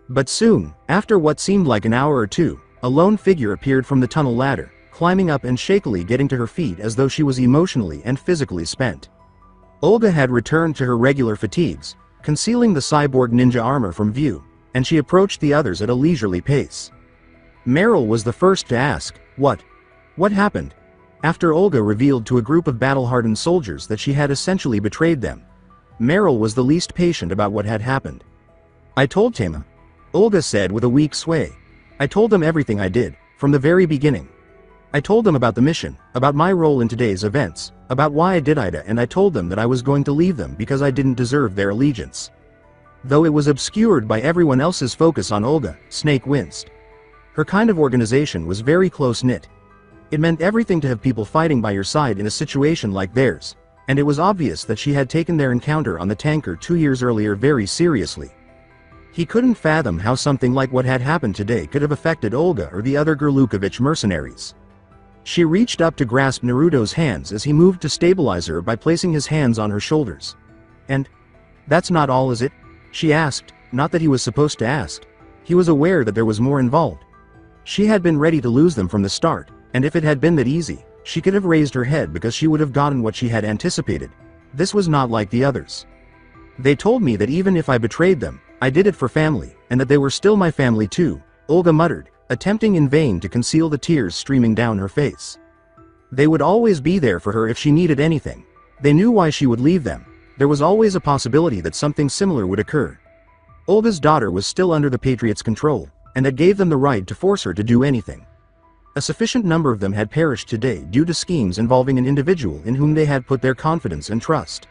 But soon, after what seemed like an hour or two, a lone figure appeared from the tunnel ladder, climbing up and shakily getting to her feet as though she was emotionally and physically spent. Olga had returned to her regular fatigues, concealing the cyborg ninja armor from view, and she approached the others at a leisurely pace. Merill was the first to ask, What happened?" After Olga revealed to a group of battle-hardened soldiers that she had essentially betrayed them. Merill was the least patient about what had happened. "I told Tama," Olga said with a weak sway. "I told them everything I did, from the very beginning. I told them about the mission, about my role in today's events, about why I did Ida, and I told them that I was going to leave them because I didn't deserve their allegiance." Though it was obscured by everyone else's focus on Olga, Snake winced. Her kind of organization was very close-knit. It meant everything to have people fighting by your side in a situation like theirs, and it was obvious that she had taken their encounter on the tanker 2 years earlier very seriously. He couldn't fathom how something like what had happened today could have affected Olga or the other Gurlukovich mercenaries. She reached up to grasp Naruto's hands as he moved to stabilize her by placing his hands on her shoulders. And "That's not all, is it?" she asked, not that he was supposed to ask. He was aware that there was more involved. She had been ready to lose them from the start, and if it had been that easy, she could have raised her head because she would have gotten what she had anticipated. This was not like the others. "They told me that even if I betrayed them, I did it for family, and that they were still my family too," Olga muttered, attempting in vain to conceal the tears streaming down her face. They would always be there for her if she needed anything. They knew why she would leave them. There was always a possibility that something similar would occur. Olga's daughter was still under the Patriots' control, and that gave them the right to force her to do anything. A sufficient number of them had perished today due to schemes involving an individual in whom they had put their confidence and trust.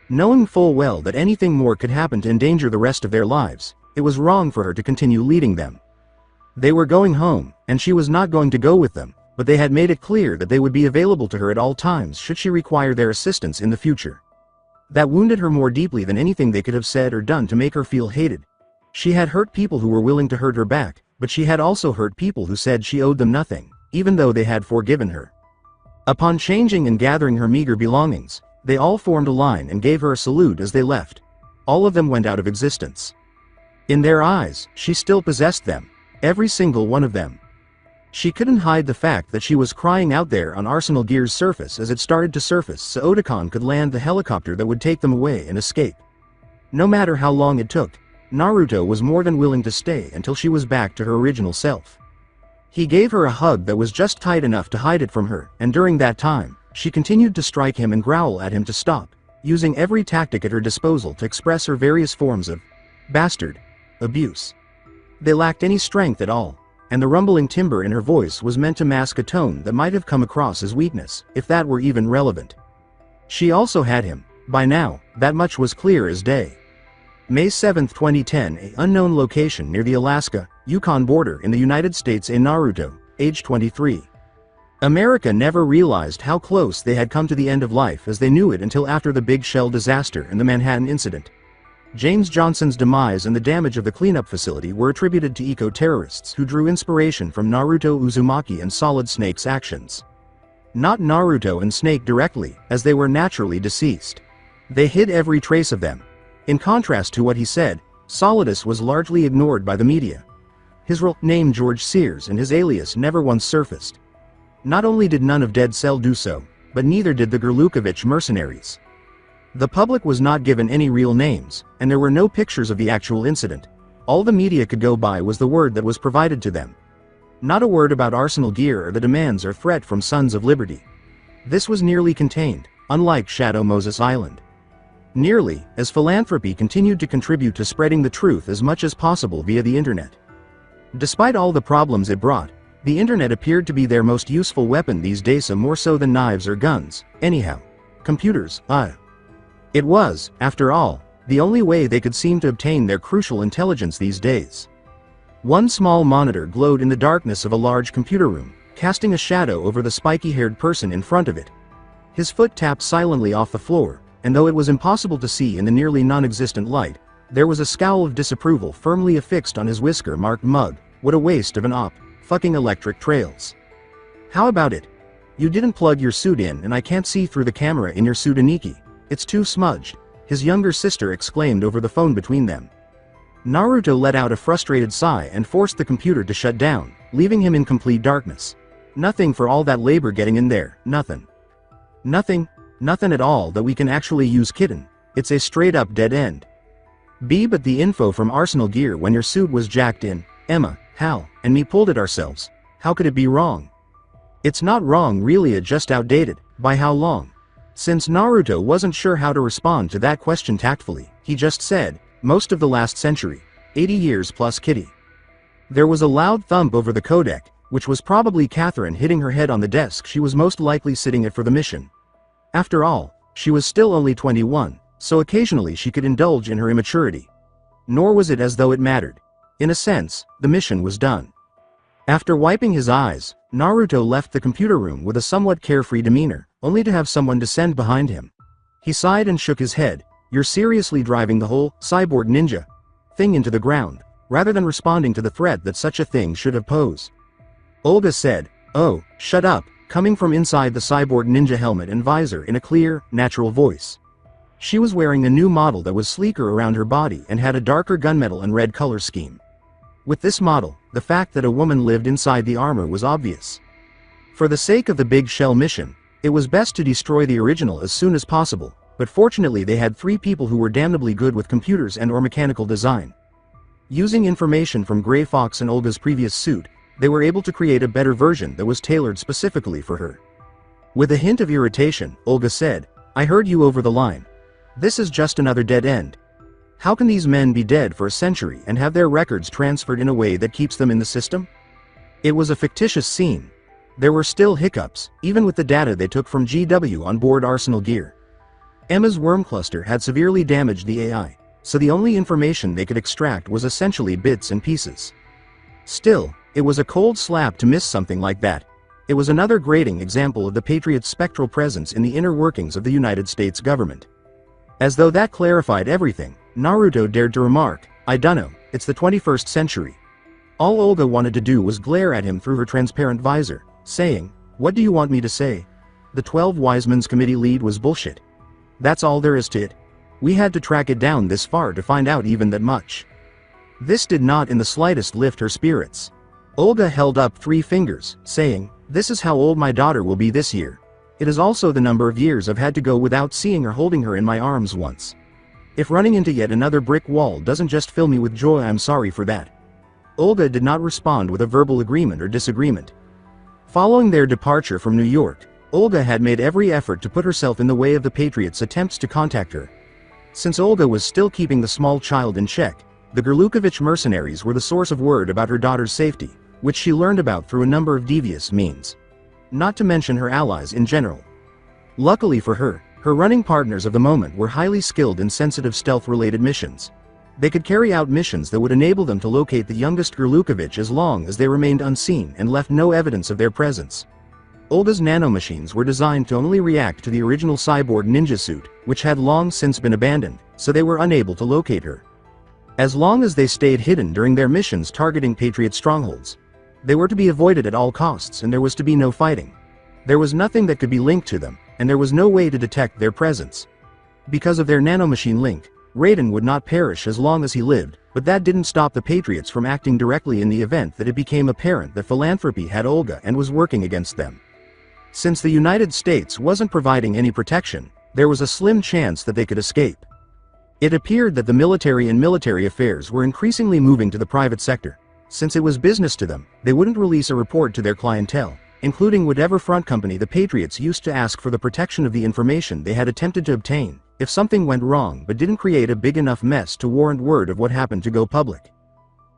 Knowing full well that anything more could happen to endanger the rest of their lives, it was wrong for her to continue leading them. They were going home, and she was not going to go with them, but they had made it clear that they would be available to her at all times should she require their assistance in the future. That wounded her more deeply than anything they could have said or done to make her feel hated. She had hurt people who were willing to hurt her back, but she had also hurt people who said she owed them nothing, even though they had forgiven her. Upon changing and gathering her meager belongings, they all formed a line and gave her a salute as they left. All of them went out of existence. In their eyes, she still possessed them. Every single one of them. She couldn't hide the fact that she was crying out there on Arsenal Gear's surface as it started to surface so Otakon could land the helicopter that would take them away and escape. No matter how long it took, Naruto was more than willing to stay until she was back to her original self. He gave her a hug that was just tight enough to hide it from her, and during that time, she continued to strike him and growl at him to stop, using every tactic at her disposal to express her various forms of bastard abuse. They lacked any strength at all, and the rumbling timbre in her voice was meant to mask a tone that might have come across as weakness, if that were even relevant. She also had him. By now, that much was clear as day. May 7, 2010, an unknown location near the Alaska-Yukon border in the United States. Naruto, age 23. America never realized how close they had come to the end of life as they knew it until after the Big Shell disaster and the Manhattan incident. James Johnson's demise and the damage of the cleanup facility were attributed to eco-terrorists who drew inspiration from Naruto Uzumaki and Solid Snake's actions. Not Naruto and Snake directly, as they were naturally deceased. They hid every trace of them. In contrast to what he said, Solidus was largely ignored by the media. His real name George Sears and his alias never once surfaced. Not only did none of Dead Cell do so, but neither did the Gerlukovich mercenaries. The public was not given any real names, and there were no pictures of the actual incident. All the media could go by was the word that was provided to them. Not a word about Arsenal Gear or the demands or threat from Sons of Liberty. This was nearly contained, unlike Shadow Moses Island. Nearly, as philanthropy continued to contribute to spreading the truth as much as possible via the internet. Despite all the problems it brought, the internet appeared to be their most useful weapon these days, more so than knives or guns. Anyhow, computers, It was, after all, the only way they could seem to obtain their crucial intelligence these days. One small monitor glowed in the darkness of a large computer room, casting a shadow over the spiky-haired person in front of it. His foot tapped silently off the floor, and though it was impossible to see in the nearly non-existent light, there was a scowl of disapproval firmly affixed on his whisker-marked mug. What a waste of an op. Fucking electric trails. How about it? You didn't plug your suit in and I can't see through the camera in your suit, Aniki. It's too smudged, his younger sister exclaimed over the phone between them. Naruto let out a frustrated sigh and forced the computer to shut down, leaving him in complete darkness. Nothing for all that labor getting in there, nothing. Nothing at all that we can actually use, kitten. It's a straight up dead end. But the info from Arsenal Gear when your suit was jacked in, Emma, Hal, and me pulled it ourselves. How could it be wrong? It's not wrong really, it just outdated. By how long? Since Naruto wasn't sure how to respond to that question tactfully, he just said, most of the last century. 80 years plus, kitty. There was a loud thump over the codec, which was probably Catherine hitting her head on the desk she was most likely sitting at for the mission. After all, she was still only 21, so occasionally she could indulge in her immaturity. Nor was it as though it mattered. In a sense, the mission was done. After wiping his eyes, Naruto left the computer room with a somewhat carefree demeanor, only to have someone descend behind him. He sighed and shook his head. You're seriously driving the whole cyborg ninja thing into the ground, rather than responding to the threat that such a thing should have posed. Olga said, oh, shut up, coming from inside the cyborg ninja helmet and visor in a clear, natural voice. She was wearing a new model that was sleeker around her body and had a darker gunmetal and red color scheme. With this model, the fact that a woman lived inside the armor was obvious. For the sake of the Big Shell mission, it was best to destroy the original as soon as possible, but fortunately they had 3 people who were damnably good with computers and/or mechanical design. Using information from Grey Fox and Olga's previous suit, they were able to create a better version that was tailored specifically for her. With a hint of irritation, Olga said, "I heard you over the line. This is just another dead end. How can these men be dead for a century and have their records transferred in a way that keeps them in the system?" It was a fictitious scene. There were still hiccups, even with the data they took from GW on board Arsenal gear. Emma's worm cluster had severely damaged the AI, so the only information they could extract was essentially bits and pieces. Still, it was a cold slap to miss something like that. It was another grating example of the Patriots' spectral presence in the inner workings of the United States government. As though that clarified everything, Naruto dared to remark, "I dunno, it's the 21st century." All Olga wanted to do was glare at him through her transparent visor, saying, "What do you want me to say? The 12 Wise Men's Committee lead was bullshit. That's all there is to it. We had to track it down this far to find out even that much." This did not in the slightest lift her spirits. Olga held up 3 fingers, saying, "This is how old my daughter will be this year. It is also the number of years I've had to go without seeing or holding her in my arms once. If running into yet another brick wall doesn't just fill me with joy, I'm sorry for that." Olga did not respond with a verbal agreement or disagreement. Following their departure from New York, Olga had made every effort to put herself in the way of the Patriots' attempts to contact her. Since Olga was still keeping the small child in check, the Gerlukovich mercenaries were the source of word about her daughter's safety, which she learned about through a number of devious means. Not to mention her allies in general. Luckily for her, her running partners of the moment were highly skilled in sensitive stealth-related missions. They could carry out missions that would enable them to locate the youngest Gerlukovich as long as they remained unseen and left no evidence of their presence. Olga's nanomachines were designed to only react to the original cyborg ninja suit, which had long since been abandoned, so they were unable to locate her. As long as they stayed hidden during their missions targeting Patriot strongholds, they were to be avoided at all costs and there was to be no fighting. There was nothing that could be linked to them, and there was no way to detect their presence. Because of their nanomachine link, Raiden would not perish as long as he lived, but that didn't stop the Patriots from acting directly in the event that it became apparent that philanthropy had Olga and was working against them. Since the United States wasn't providing any protection, there was a slim chance that they could escape. It appeared that the military and military affairs were increasingly moving to the private sector. Since it was business to them, they wouldn't release a report to their clientele, including whatever front company the Patriots used to ask for the protection of the information they had attempted to obtain, if something went wrong but didn't create a big enough mess to warrant word of what happened to go public.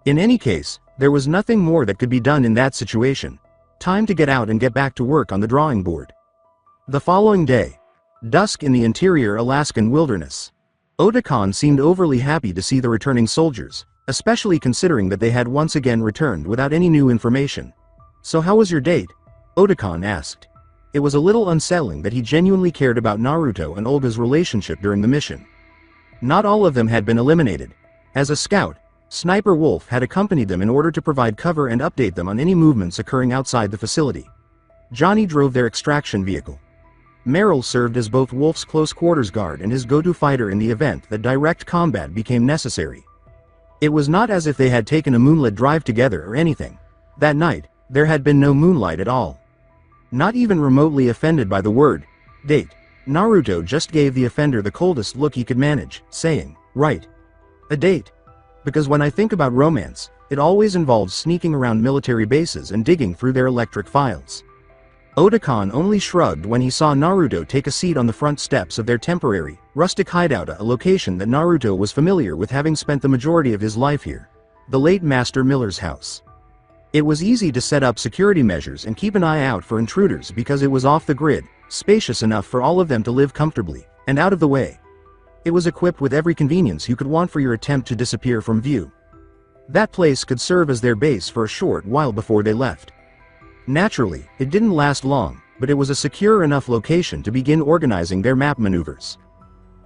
In any case, there was nothing more that could be done in that situation. Time to get out and get back to work on the drawing board. The following day, dusk in the interior Alaskan wilderness. Otakon seemed overly happy to see the returning soldiers, especially considering that they had once again returned without any new information. "So how was your date?" Otakon asked. It was a little unsettling that he genuinely cared about Naruto and Olga's relationship during the mission. Not all of them had been eliminated. As a scout, Sniper Wolf had accompanied them in order to provide cover and update them on any movements occurring outside the facility. Johnny drove their extraction vehicle. Merill served as both Wolf's close quarters guard and his go-to fighter in the event that direct combat became necessary. It was not as if they had taken a moonlit drive together or anything. That night, there had been no moonlight at all. Not even remotely offended by the word date, Naruto just gave the offender the coldest look he could manage, saying, "Right. A date. Because when I think about romance, it always involves sneaking around military bases and digging through their electric files." Otakon only shrugged when he saw Naruto take a seat on the front steps of their temporary, rustic hideout, a location that Naruto was familiar with having spent the majority of his life here. The late Master Miller's house. It was easy to set up security measures and keep an eye out for intruders because it was off the grid, spacious enough for all of them to live comfortably, and out of the way. It was equipped with every convenience you could want for your attempt to disappear from view. That place could serve as their base for a short while before they left. Naturally, it didn't last long, but it was a secure enough location to begin organizing their map maneuvers.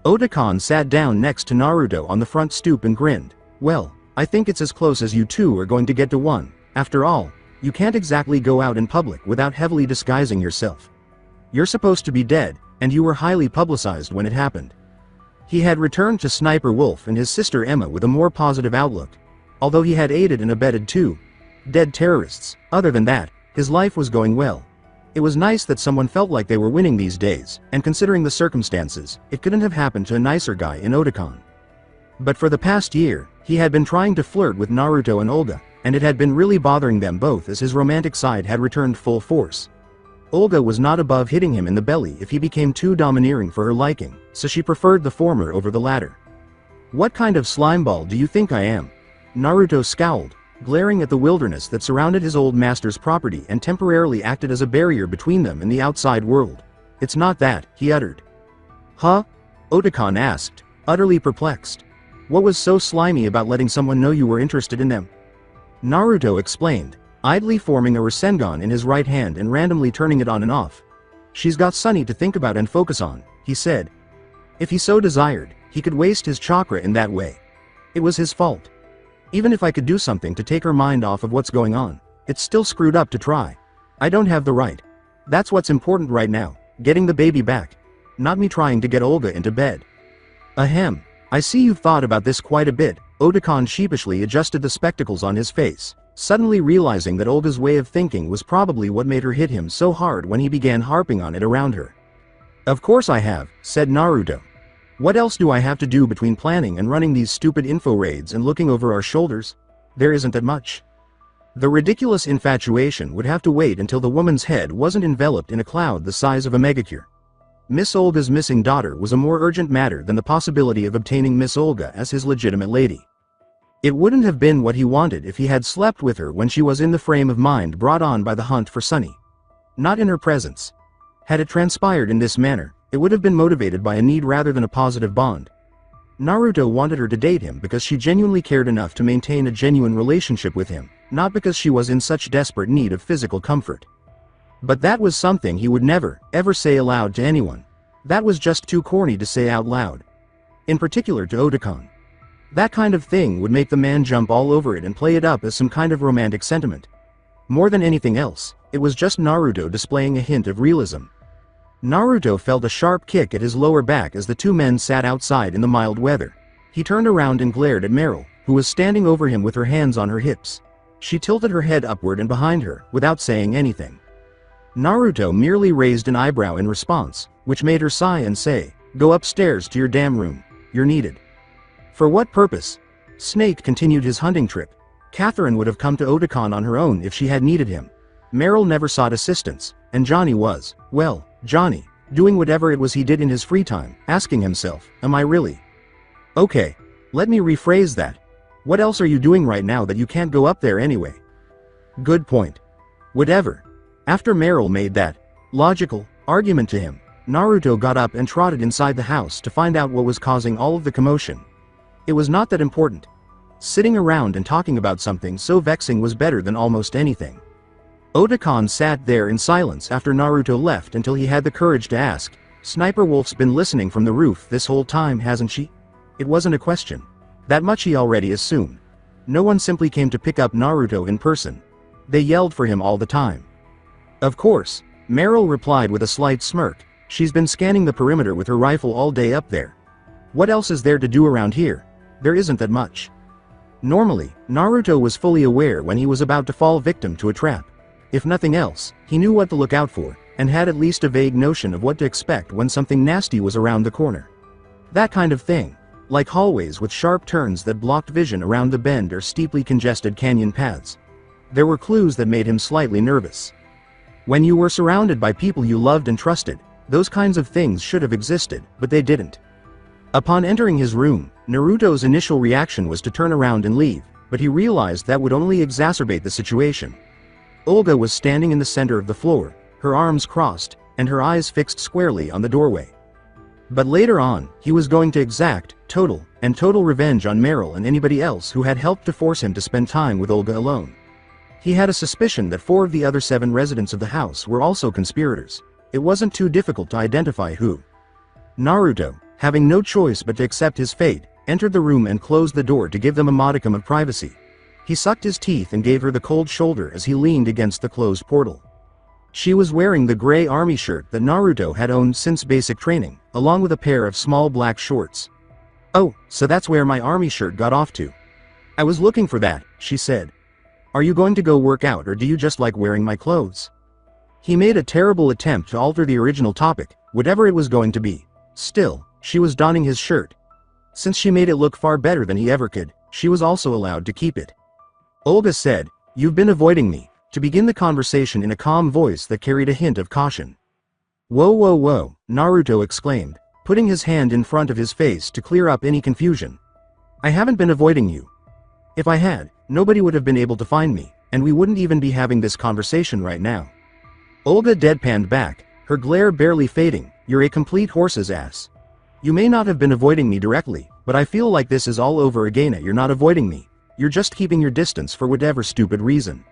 Otakon sat down next to Naruto on the front stoop and grinned. "Well, I think it's as close as you two are going to get to one. After all, you can't exactly go out in public without heavily disguising yourself. You're supposed to be dead, and you were highly publicized when it happened. He had returned to Sniper Wolf and his sister Emma with a more positive outlook. Although he had aided and abetted 2 dead terrorists, other than that, his life was going well. It was nice that someone felt like they were winning these days, and considering the circumstances, it couldn't have happened to a nicer guy in Otakon. But for the past year, he had been trying to flirt with Naruto and Olga, and it had been really bothering them both as his romantic side had returned full force. Olga was not above hitting him in the belly if he became too domineering for her liking, so she preferred the former over the latter. "What kind of slimeball do you think I am?" Naruto scowled, glaring at the wilderness that surrounded his old master's property and temporarily acted as a barrier between them and the outside world. "It's not that," he uttered. "Huh?" Otakon asked, utterly perplexed. "What was so slimy about letting someone know you were interested in them?" Naruto explained, idly forming a Rasengan in his right hand and randomly turning it on and off. "She's got Sunny to think about and focus on," he said. If he so desired, he could waste his chakra in that way. It was his fault. Even if I could do something to take her mind off of what's going on, it's still screwed up to try. I don't have the right. That's what's important right now, getting the baby back. Not me trying to get Olga into bed. Ahem. I see you've thought about this quite a bit. Otakon sheepishly adjusted the spectacles on his face, suddenly realizing that Olga's way of thinking was probably what made her hit him so hard when he began harping on it around her. "Of course I have," said Naruto. "What else do I have to do between planning and running these stupid info raids and looking over our shoulders? There isn't that much." The ridiculous infatuation would have to wait until the woman's head wasn't enveloped in a cloud the size of a megacure. Miss Olga's missing daughter was a more urgent matter than the possibility of obtaining Miss Olga as his legitimate lady. It wouldn't have been what he wanted if he had slept with her when she was in the frame of mind brought on by the hunt for Sunny. Not in her presence. Had it transpired in this manner, it would have been motivated by a need rather than a positive bond. Naruto wanted her to date him because she genuinely cared enough to maintain a genuine relationship with him, not because she was in such desperate need of physical comfort. But that was something he would never, ever say aloud to anyone. That was just too corny to say out loud. In particular to Otakon. That kind of thing would make the man jump all over it and play it up as some kind of romantic sentiment. More than anything else, it was just Naruto displaying a hint of realism. Naruto felt a sharp kick at his lower back as the two men sat outside in the mild weather. He turned around and glared at Merill, who was standing over him with her hands on her hips. She tilted her head upward and behind her, without saying anything. Naruto merely raised an eyebrow in response, which made her sigh and say, "Go upstairs to your damn room. You're needed." For what purpose? Snake continued his hunting trip. Catherine would have come to Otakon on her own if she had needed him. Merill never sought assistance, and Johnny was, well, Johnny, doing whatever it was he did in his free time, asking himself, am I really? Okay, let me rephrase that. What else are you doing right now that you can't go up there anyway? Good point. Whatever. After Merill made that logical argument to him, Naruto got up and trotted inside the house to find out what was causing all of the commotion. It was not that important. Sitting around and talking about something so vexing was better than almost anything. Otakon sat there in silence after Naruto left until he had the courage to ask, "Sniper Wolf's been listening from the roof this whole time, hasn't she?" It wasn't a question. That much he already assumed. No one simply came to pick up Naruto in person. They yelled for him all the time. Of course, Merill replied with a slight smirk. She's been scanning the perimeter with her rifle all day up there. What else is there to do around here? There isn't that much. Normally, Naruto was fully aware when he was about to fall victim to a trap. If nothing else, he knew what to look out for, and had at least a vague notion of what to expect when something nasty was around the corner. That kind of thing. Like hallways with sharp turns that blocked vision around the bend or steeply congested canyon paths. There were clues that made him slightly nervous. When you were surrounded by people you loved and trusted, those kinds of things should have existed, but they didn't. Upon entering his room, Naruto's initial reaction was to turn around and leave, but he realized that would only exacerbate the situation. Olga was standing in the center of the floor, her arms crossed, and her eyes fixed squarely on the doorway. But later on, he was going to exact total revenge on Merill and anybody else who had helped to force him to spend time with Olga alone. He had a suspicion that 4 of the other 7 residents of the house were also conspirators. It wasn't too difficult to identify who. Naruto, having no choice but to accept his fate, entered the room and closed the door to give them a modicum of privacy. He sucked his teeth and gave her the cold shoulder as he leaned against the closed portal. She was wearing the gray army shirt that Naruto had owned since basic training, along with a pair of small black shorts. Oh, so that's where my army shirt got off to. I was looking for that, she said. Are you going to go work out or do you just like wearing my clothes? He made a terrible attempt to alter the original topic, whatever it was going to be. Still, she was donning his shirt. Since she made it look far better than he ever could, she was also allowed to keep it. Olga said, "You've been avoiding me," to begin the conversation in a calm voice that carried a hint of caution. "Whoa whoa whoa," Naruto exclaimed, putting his hand in front of his face to clear up any confusion. "I haven't been avoiding you. If I had, nobody would have been able to find me, and we wouldn't even be having this conversation right now." Olga deadpanned back, her glare barely fading. "You're a complete horse's ass. You may not have been avoiding me directly, but I feel like this is all over again. You're not avoiding me. You're just keeping your distance for whatever stupid reason."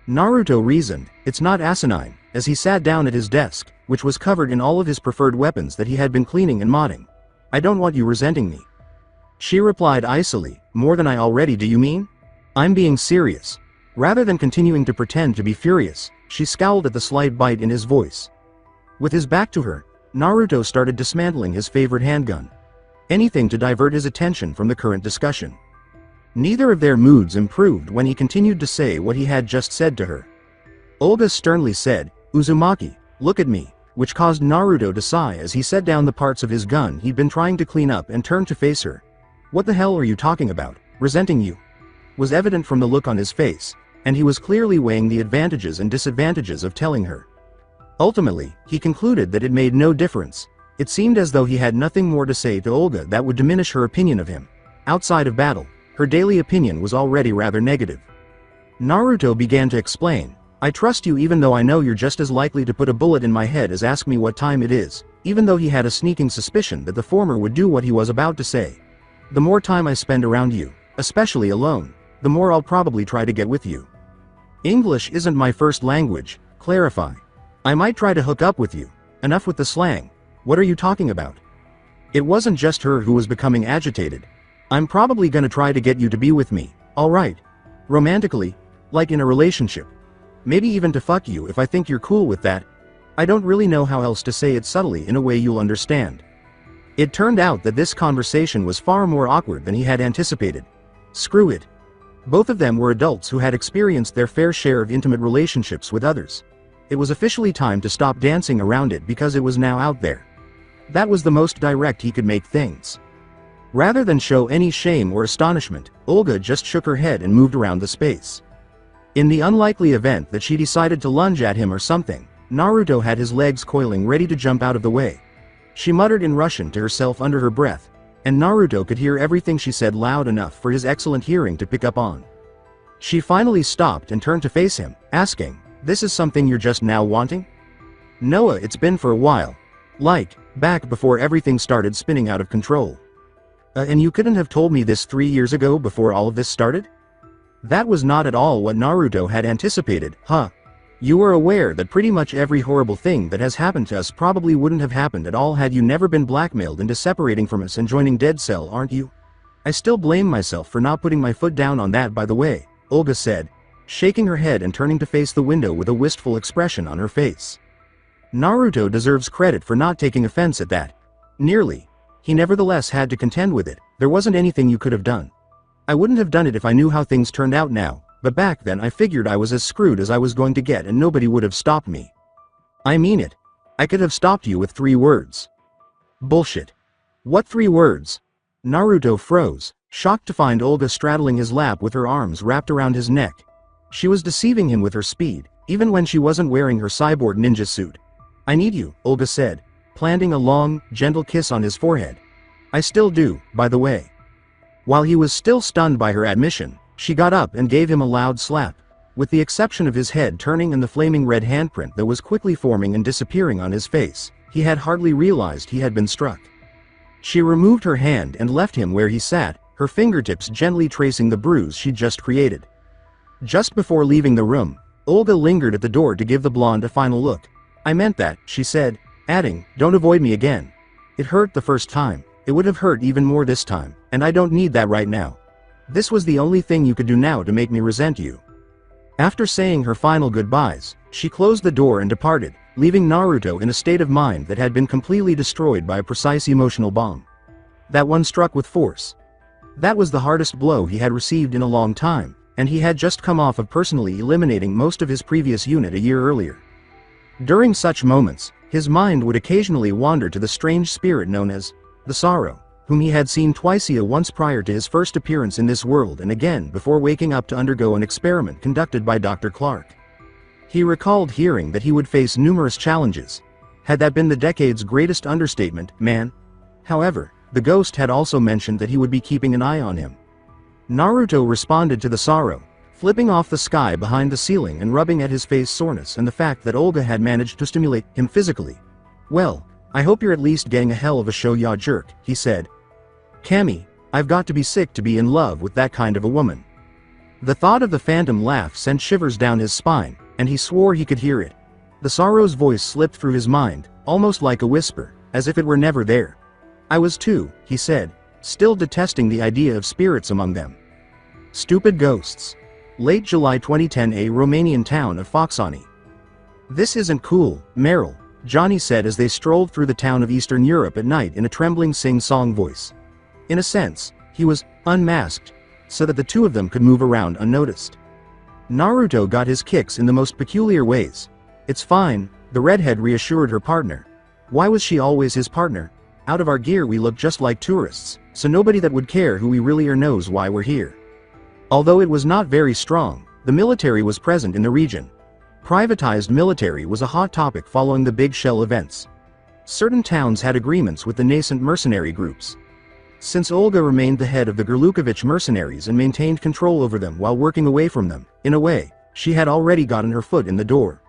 Naruto reasoned, "It's not asinine," as he sat down at his desk, which was covered in all of his preferred weapons that he had been cleaning and modding. "I don't want you resenting me." She replied icily, "More than I already do, you mean? I'm being serious." Rather than continuing to pretend to be furious, she scowled at the slight bite in his voice. With his back to her, Naruto started dismantling his favorite handgun. Anything to divert his attention from the current discussion. Neither of their moods improved when he continued to say what he had just said to her. Olga sternly said, "Uzumaki, look at me," which caused Naruto to sigh as he set down the parts of his gun he'd been trying to clean up and turned to face her. "What the hell are you talking about? Resenting you?" was evident from the look on his face, and he was clearly weighing the advantages and disadvantages of telling her. Ultimately, he concluded that it made no difference. It seemed as though he had nothing more to say to Olga that would diminish her opinion of him. Outside of battle, her daily opinion was already rather negative. Naruto began to explain, "I trust you even though I know you're just as likely to put a bullet in my head as ask me what time it is," even though he had a sneaking suspicion that the former would do what he was about to say. "The more time I spend around you, especially alone, the more I'll probably try to get with you. English isn't my first language, clarify. I might try to hook up with you. Enough with the slang. What are you talking about?" It wasn't just her who was becoming agitated. "I'm probably gonna try to get you to be with me, alright? Romantically, like in a relationship. Maybe even to fuck you if I think you're cool with that. I don't really know how else to say it subtly in a way you'll understand." It turned out that this conversation was far more awkward than he had anticipated. Screw it. Both of them were adults who had experienced their fair share of intimate relationships with others. It was officially time to stop dancing around it because it was now out there. That was the most direct he could make things. Rather than show any shame or astonishment, Olga just shook her head and moved around the space. In the unlikely event that she decided to lunge at him or something, Naruto had his legs coiling ready to jump out of the way. She muttered in Russian to herself under her breath, and Naruto could hear everything she said loud enough for his excellent hearing to pick up on. She finally stopped and turned to face him, asking, "This is something you're just now wanting?" "Noah, it's been for a while. Like, back before everything started spinning out of control." And you couldn't have told me this 3 years ago before all of this started?" That was not at all what Naruto had anticipated, huh? "You are aware that pretty much every horrible thing that has happened to us probably wouldn't have happened at all had you never been blackmailed into separating from us and joining Dead Cell, aren't you?" "I still blame myself for not putting my foot down on that, by the way," Olga said, shaking her head and turning to face the window with a wistful expression on her face. Naruto deserves credit for not taking offense at that. Nearly. He nevertheless had to contend with it. "There wasn't anything you could have done. I wouldn't have done it if I knew how things turned out now, but back then I figured I was as screwed as I was going to get and nobody would have stopped me. I mean it. I could have stopped you with 3 words. "Bullshit. What 3 words? Naruto froze, shocked to find Olga straddling his lap with her arms wrapped around his neck. She was deceiving him with her speed, even when she wasn't wearing her cyborg ninja suit. "I need you," Olga said, planting a long, gentle kiss on his forehead. "I still do, by the way." While he was still stunned by her admission, she got up and gave him a loud slap. With the exception of his head turning and the flaming red handprint that was quickly forming and disappearing on his face, he had hardly realized he had been struck. She removed her hand and left him where he sat, her fingertips gently tracing the bruise she'd just created. Just before leaving the room, Olga lingered at the door to give the blonde a final look. "I meant that," she said, adding, "Don't avoid me again. It hurt the first time. It would have hurt even more this time, and I don't need that right now. This was the only thing you could do now to make me resent you." After saying her final goodbyes, she closed the door and departed, leaving Naruto in a state of mind that had been completely destroyed by a precise emotional bomb. That one struck with force. That was the hardest blow he had received in a long time, and he had just come off of personally eliminating most of his previous unit a year earlier. During such moments, his mind would occasionally wander to the strange spirit known as the Sorrow, whom he had seen twice once prior to his first appearance in this world and again before waking up to undergo an experiment conducted by Dr. Clark. He recalled hearing that he would face numerous challenges. Had that been the decade's greatest understatement, man? However, the ghost had also mentioned that he would be keeping an eye on him. Naruto responded to the Sorrow, flipping off the sky behind the ceiling and rubbing at his face soreness and the fact that Olga had managed to stimulate him physically. "Well, I hope you're at least getting a hell of a show, ya jerk," he said. "Cammy, I've got to be sick to be in love with that kind of a woman." The thought of the phantom laugh sent shivers down his spine, and he swore he could hear it. The Sorrow's voice slipped through his mind, almost like a whisper, as if it were never there. "I was too," he said, still detesting the idea of spirits among them. Stupid ghosts. Late July 2010, a Romanian town of Foxani. "This isn't cool, Merill," Johnny said as they strolled through the town of Eastern Europe at night in a trembling sing-song voice. In a sense, he was unmasked, so that the two of them could move around unnoticed. Naruto got his kicks in the most peculiar ways. "It's fine," the redhead reassured her partner. "Why was she always his partner? Out of our gear we look just like tourists, so nobody that would care who we really are knows why we're here." Although it was not very strong, the military was present in the region. Privatized military was a hot topic following the Big Shell events. Certain towns had agreements with the nascent mercenary groups. Since Olga remained the head of the Gurlukovich mercenaries and maintained control over them while working away from them, in a way, she had already gotten her foot in the door.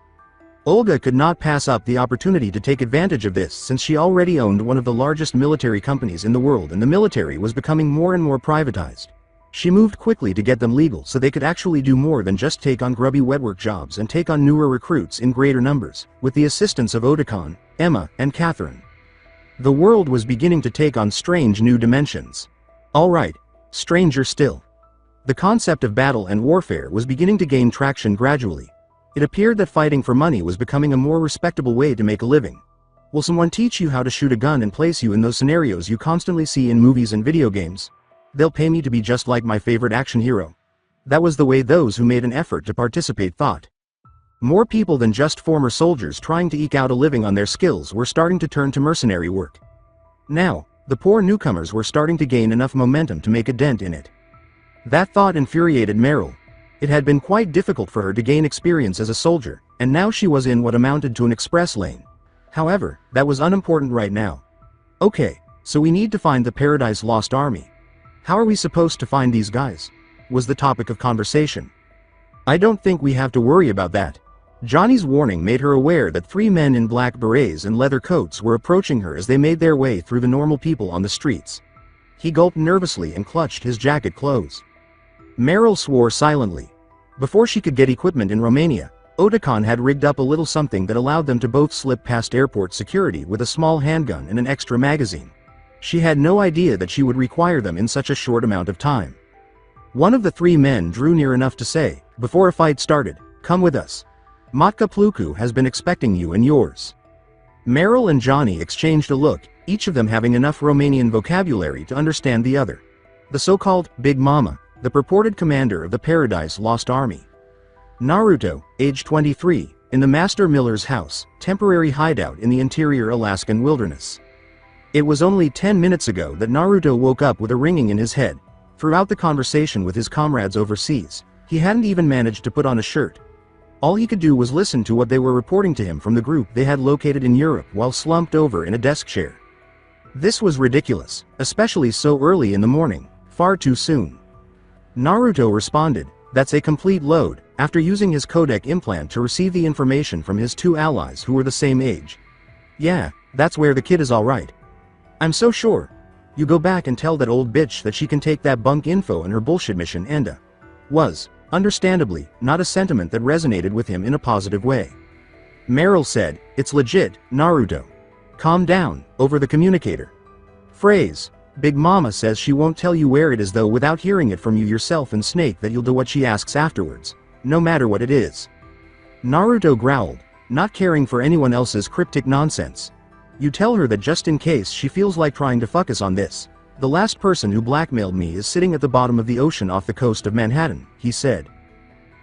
Olga could not pass up the opportunity to take advantage of this since she already owned one of the largest military companies in the world and the military was becoming more and more privatized. She moved quickly to get them legal so they could actually do more than just take on grubby wetwork jobs and take on newer recruits in greater numbers, with the assistance of Otakon, Emma, and Catherine. The world was beginning to take on strange new dimensions. Alright, stranger still. The concept of battle and warfare was beginning to gain traction gradually. It appeared that fighting for money was becoming a more respectable way to make a living. Will someone teach you how to shoot a gun and place you in those scenarios you constantly see in movies and video games? They'll pay me to be just like my favorite action hero. That was the way those who made an effort to participate thought. More people than just former soldiers trying to eke out a living on their skills were starting to turn to mercenary work. Now, the poor newcomers were starting to gain enough momentum to make a dent in it. That thought infuriated Merill. It had been quite difficult for her to gain experience as a soldier, and now she was in what amounted to an express lane. However, that was unimportant right now. Okay, so we need to find the Paradise Lost Army. How are we supposed to find these guys? Was the topic of conversation. I don't think we have to worry about that. Johnny's warning made her aware that 3 men in black berets and leather coats were approaching her as they made their way through the normal people on the streets. He gulped nervously and clutched his jacket close. Merill swore silently. Before she could get equipment in Romania, Otakon had rigged up a little something that allowed them to both slip past airport security with a small handgun and an extra magazine. She had no idea that she would require them in such a short amount of time. One of the 3 men drew near enough to say, before a fight started, "Come with us. Matka Pluku has been expecting you and yours." Merill and Johnny exchanged a look, each of them having enough Romanian vocabulary to understand the other. The so-called Big Mama, the purported commander of the Paradise Lost Army. Naruto, age 23, in the Master Miller's house, temporary hideout in the interior Alaskan wilderness. It was only 10 minutes ago that Naruto woke up with a ringing in his head. Throughout the conversation with his comrades overseas, he hadn't even managed to put on a shirt. All he could do was listen to what they were reporting to him from the group they had located in Europe while slumped over in a desk chair. This was ridiculous, especially so early in the morning, far too soon. Naruto responded, "That's a complete load," after using his codec implant to receive the information from his 2 allies who were the same age. "Yeah, that's where the kid is alright. I'm so sure. You go back and tell that old bitch that she can take that bunk info in her bullshit mission and was, understandably, not a sentiment that resonated with him in a positive way. Merill said, "It's legit, Naruto. Calm down," over the communicator. Phrase, "Big Mama says she won't tell you where it is though without hearing it from you yourself and Snake that you'll do what she asks afterwards, no matter what it is." Naruto growled, not caring for anyone else's cryptic nonsense. "You tell her that just in case she feels like trying to fuck us on this. The last person who blackmailed me is sitting at the bottom of the ocean off the coast of Manhattan, he said.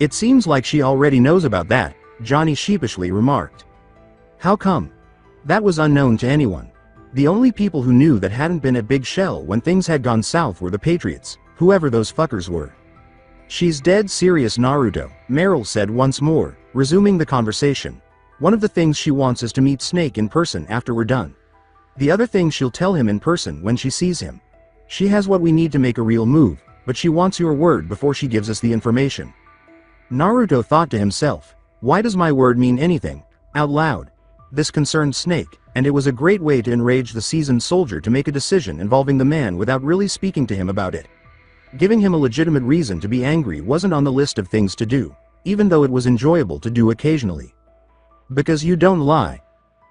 It seems like she already knows about that, Johnny sheepishly remarked. How come? That was unknown to anyone. The only people who knew that hadn't been at Big Shell when things had gone south were the Patriots, whoever those fuckers were. She's dead serious, Naruto, Merill said once more, resuming the conversation. One of the things she wants is to meet Snake in person after we're done. The other thing she'll tell him in person when she sees him. She has what we need to make a real move, but she wants your word before she gives us the information. Naruto thought to himself, why does my word mean anything? Out loud. This concerned Snake, and it was a great way to enrage the seasoned soldier to make a decision involving the man without really speaking to him about it. Giving him a legitimate reason to be angry wasn't on the list of things to do, even though it was enjoyable to do occasionally. Because you don't lie.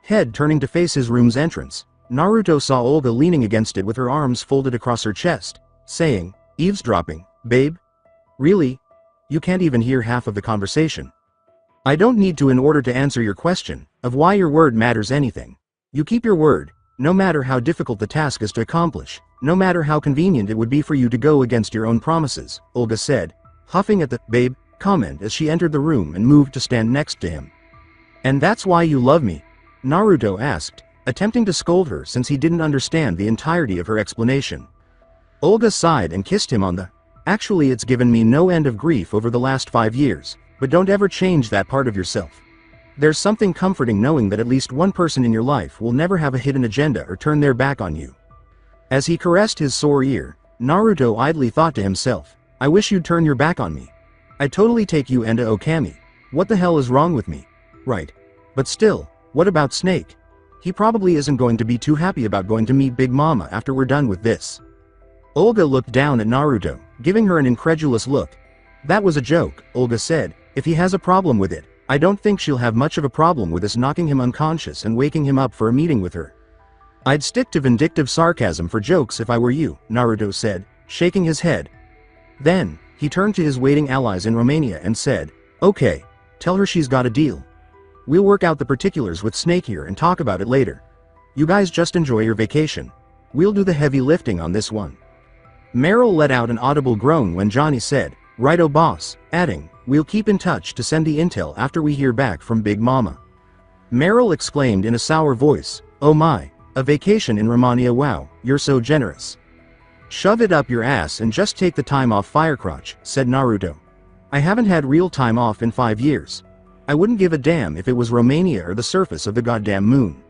Head turning to face his room's entrance, Naruto saw Olga leaning against it with her arms folded across her chest, saying, eavesdropping, babe? Really? You can't even hear half of the conversation. I don't need to in order to answer your question, of why your word matters anything. You keep your word, no matter how difficult the task is to accomplish, no matter how convenient it would be for you to go against your own promises, Olga said, huffing at the babe comment as she entered the room and moved to stand next to him. And that's why you love me? Naruto asked, attempting to scold her since he didn't understand the entirety of her explanation. Olga sighed and kissed him on the, actually it's given me no end of grief over the last 5 years, but don't ever change that part of yourself. There's something comforting knowing that at least one person in your life will never have a hidden agenda or turn their back on you. As he caressed his sore ear, Naruto idly thought to himself, I wish you'd turn your back on me. I'd totally take you into Okami. What the hell is wrong with me? Right. But still, what about Snake? He probably isn't going to be too happy about going to meet Big Mama after we're done with this. Olga looked down at Naruto, giving her an incredulous look. That was a joke, Olga said. If he has a problem with it, I don't think she'll have much of a problem with us knocking him unconscious and waking him up for a meeting with her. I'd stick to vindictive sarcasm for jokes if I were you, Naruto said, shaking his head. Then, he turned to his waiting allies in Romania and said, okay, tell her she's got a deal. We'll work out the particulars with Snake here and talk about it later. You guys just enjoy your vacation. We'll do the heavy lifting on this one. Merill let out an audible groan when Johnny said, righto boss, adding, we'll keep in touch to send the intel after we hear back from Big Mama. Merill exclaimed in a sour voice, oh my, a vacation in Romania, wow, you're so generous. Shove it up your ass and just take the time off, Firecrotch, said Naruto. I haven't had real time off in 5 years. I wouldn't give a damn if it was Romania or the surface of the goddamn moon.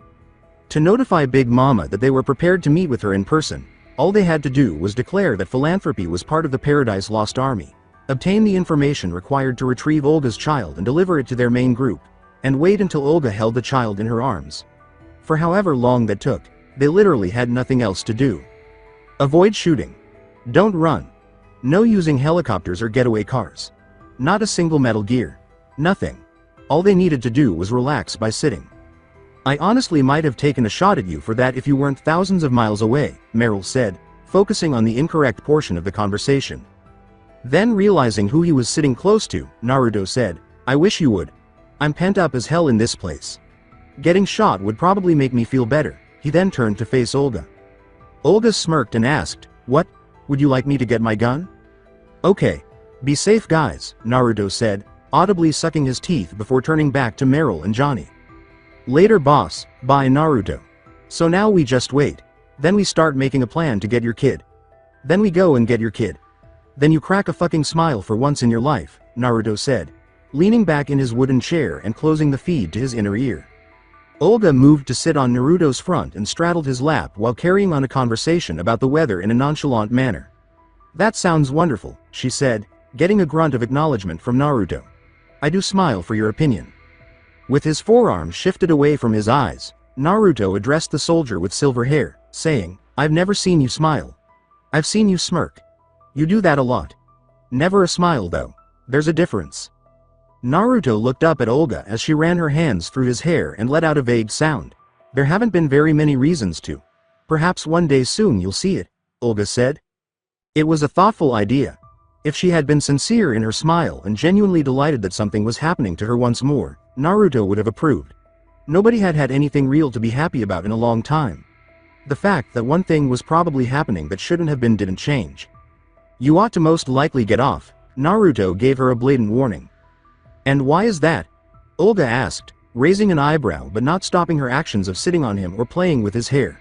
To notify Big Mama that they were prepared to meet with her in person, all they had to do was declare that philanthropy was part of the Paradise Lost Army, obtain the information required to retrieve Olga's child and deliver it to their main group, and wait until Olga held the child in her arms. For however long that took, they literally had nothing else to do. Avoid shooting. Don't run. No using helicopters or getaway cars. Not a single Metal Gear. Nothing. All they needed to do was relax by sitting. I honestly might have taken a shot at you for that if you weren't thousands of miles away, Merill said, focusing on the incorrect portion of the conversation. Then realizing who he was sitting close to, Naruto said, I wish you would. I'm pent up as hell in this place. Getting shot would probably make me feel better. He then turned to face Olga. Olga smirked and asked, what? Would you like me to get my gun? Okay. Be safe guys, Naruto said, audibly sucking his teeth before turning back to Merill and Johnny. Later boss, bye Naruto. So now we just wait. Then we start making a plan to get your kid. Then we go and get your kid. Then you crack a fucking smile for once in your life, Naruto said, leaning back in his wooden chair and closing the feed to his inner ear. Olga moved to sit on Naruto's front and straddled his lap while carrying on a conversation about the weather in a nonchalant manner. That sounds wonderful, she said, getting a grunt of acknowledgement from Naruto. I do smile for your opinion. With his forearm shifted away from his eyes, Naruto addressed the soldier with silver hair, saying, I've never seen you smile. I've seen you smirk. You do that a lot. Never a smile though. There's a difference. Naruto looked up at Olga as she ran her hands through his hair and let out a vague sound. There haven't been very many reasons to. Perhaps one day soon you'll see it, Olga said. It was a thoughtful idea. If she had been sincere in her smile and genuinely delighted that something was happening to her once more, Naruto would have approved. Nobody had had anything real to be happy about in a long time. The fact that one thing was probably happening that shouldn't have been didn't change. You ought to most likely get off, Naruto gave her a blatant warning. And why is that? Olga asked, raising an eyebrow but not stopping her actions of sitting on him or playing with his hair.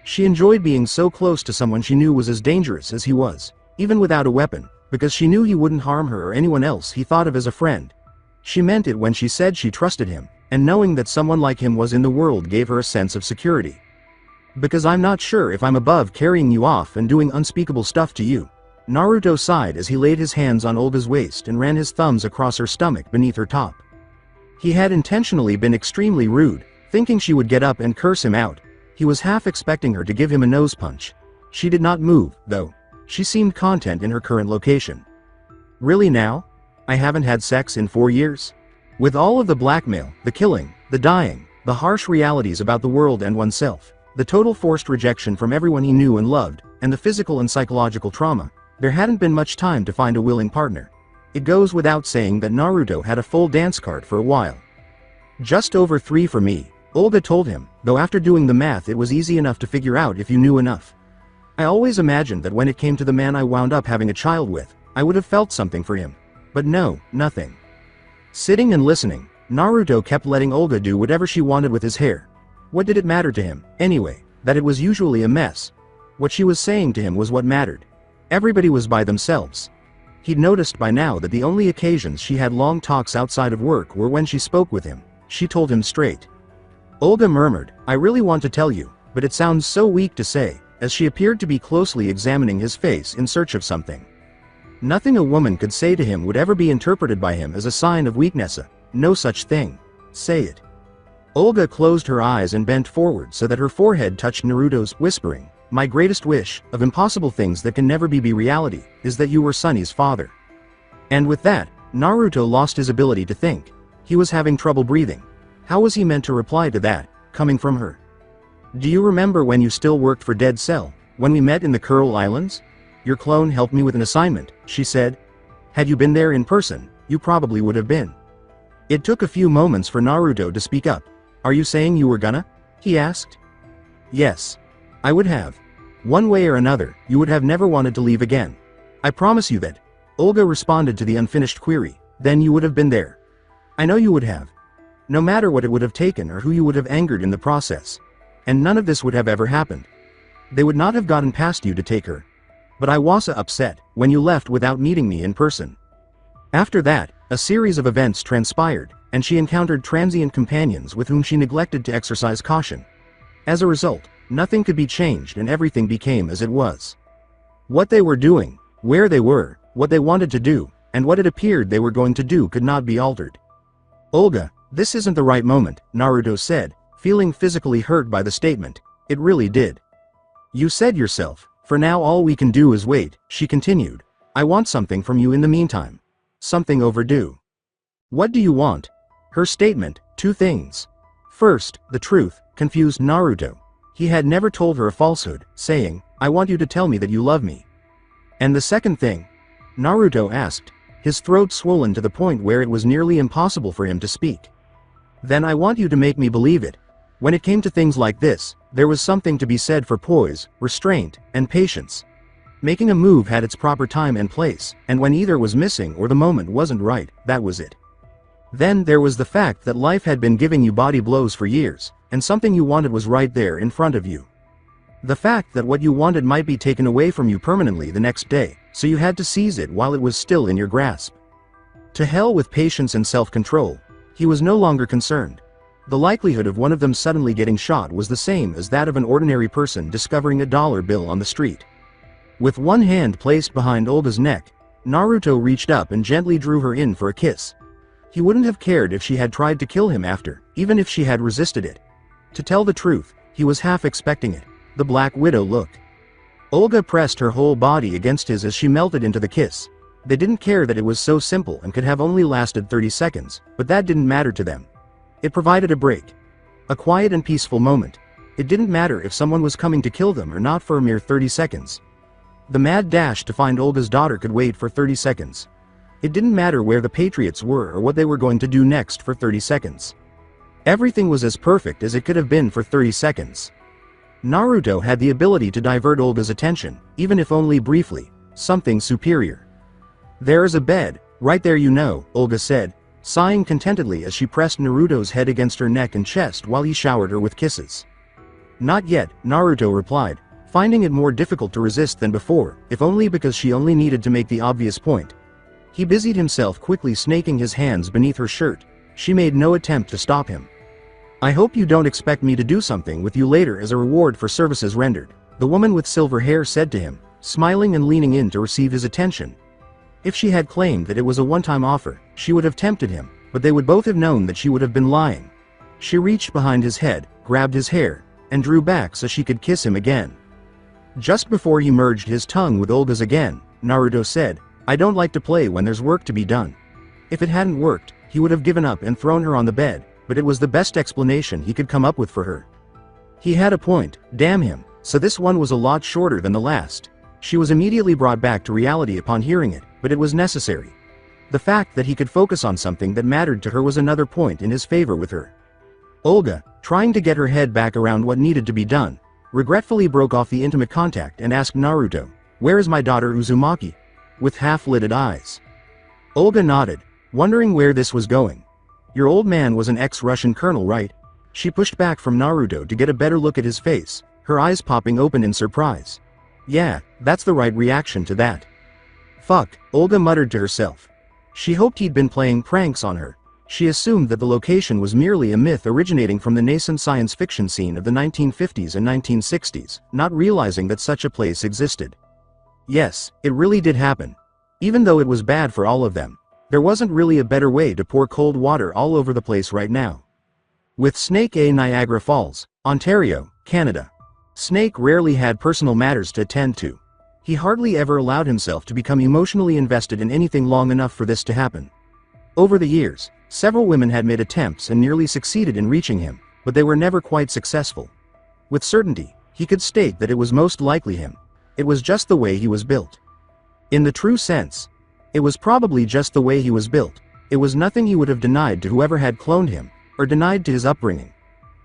She enjoyed being so close to someone she knew was as dangerous as he was, even without a weapon, because she knew he wouldn't harm her or anyone else he thought of as a friend. She meant it when she said she trusted him, and knowing that someone like him was in the world gave her a sense of security. Because I'm not sure if I'm above carrying you off and doing unspeakable stuff to you. Naruto sighed as he laid his hands on Olga's waist and ran his thumbs across her stomach beneath her top. He had intentionally been extremely rude, thinking she would get up and curse him out. He was half expecting her to give him a nose punch. She did not move, though. She seemed content in her current location. Really now? I haven't had sex in 4 years? With all of the blackmail, the killing, the dying, the harsh realities about the world and oneself, the total forced rejection from everyone he knew and loved, and the physical and psychological trauma, there hadn't been much time to find a willing partner. It goes without saying that Naruto had a full dance card for a while. Just over 3 for me, Olga told him, though after doing the math it was easy enough to figure out if you knew enough. I always imagined that when it came to the man I wound up having a child with, I would have felt something for him. But no, nothing. Sitting and listening, Naruto kept letting Olga do whatever she wanted with his hair. What did it matter to him, anyway, that it was usually a mess? What she was saying to him was what mattered. Everybody was by themselves. He'd noticed by now that the only occasions she had long talks outside of work were when she spoke with him. She told him straight. Olga murmured, I really want to tell you, but it sounds so weak to say, as she appeared to be closely examining his face in search of something. Nothing a woman could say to him would ever be interpreted by him as a sign of weakness. No such thing. Say it. Olga closed her eyes and bent forward so that her forehead touched Naruto's, whispering, my greatest wish, of impossible things that can never be reality, is that you were Sunny's father. And with that, Naruto lost his ability to think. He was having trouble breathing. How was he meant to reply to that, coming from her? Do you remember when you still worked for Dead Cell, when we met in the Kuril Islands? Your clone helped me with an assignment, she said. Had you been there in person, you probably would have been. It took a few moments for Naruto to speak up. Are you saying you were gonna? He asked. Yes. I would have. One way or another, you would have never wanted to leave again. I promise you that. Olga responded to the unfinished query. Then you would have been there. I know you would have. No matter what it would have taken or who you would have angered in the process. And none of this would have ever happened. They would not have gotten past you to take her. But I was upset when you left without meeting me in person. After that, a series of events transpired, and she encountered transient companions with whom she neglected to exercise caution. As a result, nothing could be changed and everything became as it was. What they were doing, where they were, what they wanted to do, and what it appeared they were going to do could not be altered. Olga, this isn't the right moment, Naruto said, feeling physically hurt by the statement. It really did. You said yourself, for now all we can do is wait, she continued. I want something from you in the meantime. Something overdue. What do you want? Her statement, 2 things. First, the truth, confused Naruto. He had never told her a falsehood, saying, I want you to tell me that you love me. And the second thing? Naruto asked, his throat swollen to the point where it was nearly impossible for him to speak. Then I want you to make me believe it. When it came to things like this, there was something to be said for poise, restraint, and patience. Making a move had its proper time and place, and when either was missing or the moment wasn't right, that was it. Then there was the fact that life had been giving you body blows for years, and something you wanted was right there in front of you. The fact that what you wanted might be taken away from you permanently the next day, so you had to seize it while it was still in your grasp. To hell with patience and self-control. He was no longer concerned. The likelihood of one of them suddenly getting shot was the same as that of an ordinary person discovering a dollar bill on the street. With one hand placed behind Olga's neck, Naruto reached up and gently drew her in for a kiss. He wouldn't have cared if she had tried to kill him after, even if she had resisted it. To tell the truth, he was half expecting it, the Black Widow look. Olga pressed her whole body against his as she melted into the kiss. They didn't care that it was so simple and could have only lasted 30 seconds, but that didn't matter to them. It provided a break. A quiet and peaceful moment. It didn't matter if someone was coming to kill them or not for a mere 30 seconds. The mad dash to find Olga's daughter could wait for 30 seconds. It didn't matter where the Patriots were or what they were going to do next for 30 seconds. Everything was as perfect as it could have been for 30 seconds. Naruto had the ability to divert Olga's attention, even if only briefly, something superior. "There is a bed, right there you know," Olga said, sighing contentedly as she pressed Naruto's head against her neck and chest while he showered her with kisses. "Not yet," Naruto replied, finding it more difficult to resist than before, if only because she only needed to make the obvious point. He busied himself quickly snaking his hands beneath her shirt. She made no attempt to stop him. "I hope you don't expect me to do something with you later as a reward for services rendered," the woman with silver hair said to him, smiling and leaning in to receive his attention. If she had claimed that it was a one-time offer, she would have tempted him, but they would both have known that she would have been lying. She reached behind his head, grabbed his hair, and drew back so she could kiss him again. Just before he merged his tongue with Olga's again, Naruto said, "I don't like to play when there's work to be done." If it hadn't worked, he would have given up and thrown her on the bed, but it was the best explanation he could come up with for her. He had a point, damn him, so this one was a lot shorter than the last. She was immediately brought back to reality upon hearing it, but it was necessary. The fact that he could focus on something that mattered to her was another point in his favor with her. Olga, trying to get her head back around what needed to be done, regretfully broke off the intimate contact and asked Naruto, "Where is my daughter Uzumaki?" with half-lidded eyes. Olga nodded, wondering where this was going. "Your old man was an ex-Russian colonel, right?" She pushed back from Naruto to get a better look at his face, her eyes popping open in surprise. "Yeah, that's the right reaction to that." "Fuck," Olga muttered to herself. She hoped he'd been playing pranks on her. She assumed that the location was merely a myth originating from the nascent science fiction scene of the 1950s and 1960s, not realizing that such a place existed. Yes, it really did happen. Even though it was bad for all of them, there wasn't really a better way to pour cold water all over the place right now. With Snake A. Niagara Falls, Ontario, Canada. Snake rarely had personal matters to attend to. He hardly ever allowed himself to become emotionally invested in anything long enough for this to happen. Over the years, several women had made attempts and nearly succeeded in reaching him, but they were never quite successful. With certainty, he could state that it was most likely him. It was just the way he was built. In the true sense, it was probably just the way he was built. It was nothing he would have denied to whoever had cloned him, or denied to his upbringing.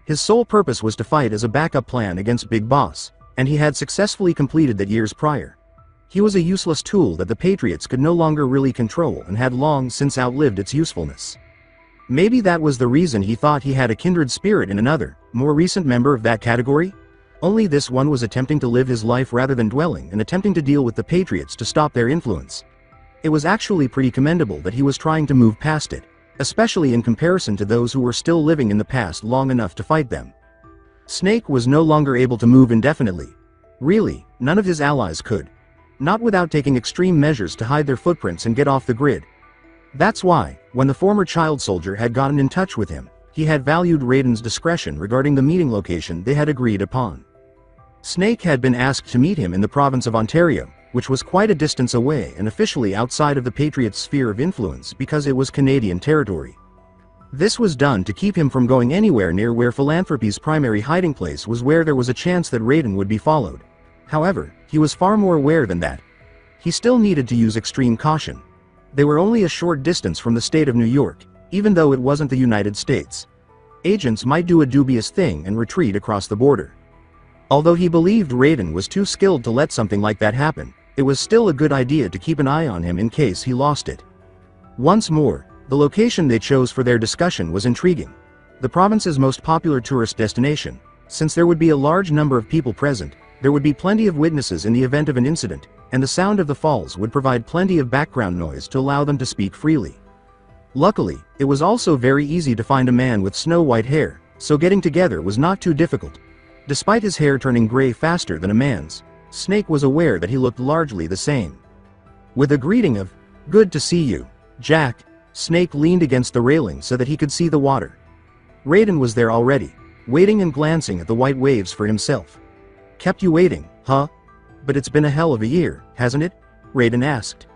His sole purpose was to fight as a backup plan against Big Boss, and he had successfully completed that years prior. He was a useless tool that the Patriots could no longer really control and had long since outlived its usefulness. Maybe that was the reason he thought he had a kindred spirit in another, more recent member of that category? Only this one was attempting to live his life rather than dwelling and attempting to deal with the Patriots to stop their influence. It was actually pretty commendable that he was trying to move past it, especially in comparison to those who were still living in the past long enough to fight them. Snake was no longer able to move indefinitely. Really, none of his allies could. Not without taking extreme measures to hide their footprints and get off the grid. That's why, when the former child soldier had gotten in touch with him, he had valued Raiden's discretion regarding the meeting location they had agreed upon. Snake had been asked to meet him in the province of Ontario, which was quite a distance away and officially outside of the Patriots' sphere of influence because it was Canadian territory. This was done to keep him from going anywhere near where Philanthropy's primary hiding place was, where there was a chance that Raiden would be followed. However, he was far more aware than that. He still needed to use extreme caution. They were only a short distance from the state of New York, even though it wasn't the United States. Agents might do a dubious thing and retreat across the border. Although he believed Raiden was too skilled to let something like that happen, it was still a good idea to keep an eye on him in case he lost it. Once more, the location they chose for their discussion was intriguing. The province's most popular tourist destination. Since there would be a large number of people present, there would be plenty of witnesses in the event of an incident, and the sound of the falls would provide plenty of background noise to allow them to speak freely. Luckily, it was also very easy to find a man with snow-white hair, so getting together was not too difficult. Despite his hair turning gray faster than a man's, Snake was aware that he looked largely the same. With a greeting of, "Good to see you, Jack," Snake leaned against the railing so that he could see the water. Raiden was there already, waiting and glancing at the white waves for himself. "Kept you waiting, huh? But it's been a hell of a year, hasn't it?" Raiden asked.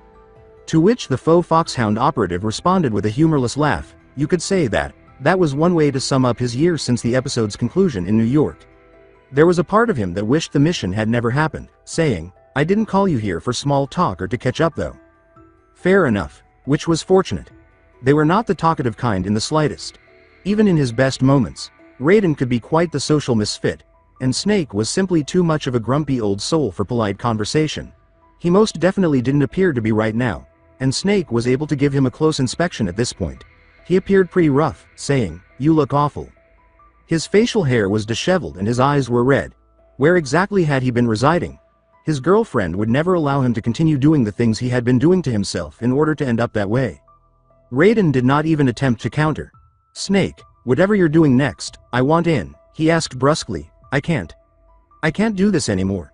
To which the faux foxhound operative responded with a humorless laugh. You could say that. That was one way to sum up his year since the episode's conclusion in New York. There was a part of him that wished the mission had never happened, saying, "I didn't call you here for small talk or to catch up though." Fair enough, which was fortunate. They were not the talkative kind in the slightest. Even in his best moments, Raiden could be quite the social misfit. and Snake was simply too much of a grumpy old soul for polite conversation. He most definitely didn't appear to be right now, and Snake was able to give him a close inspection at this point. He appeared pretty rough, saying, "You look awful." His facial hair was disheveled and his eyes were red. Where exactly had he been residing? His girlfriend would never allow him to continue doing the things he had been doing to himself in order to end up that way. Raiden did not even attempt to counter. "Snake, whatever you're doing next, I want in," he asked brusquely. I can't do this anymore.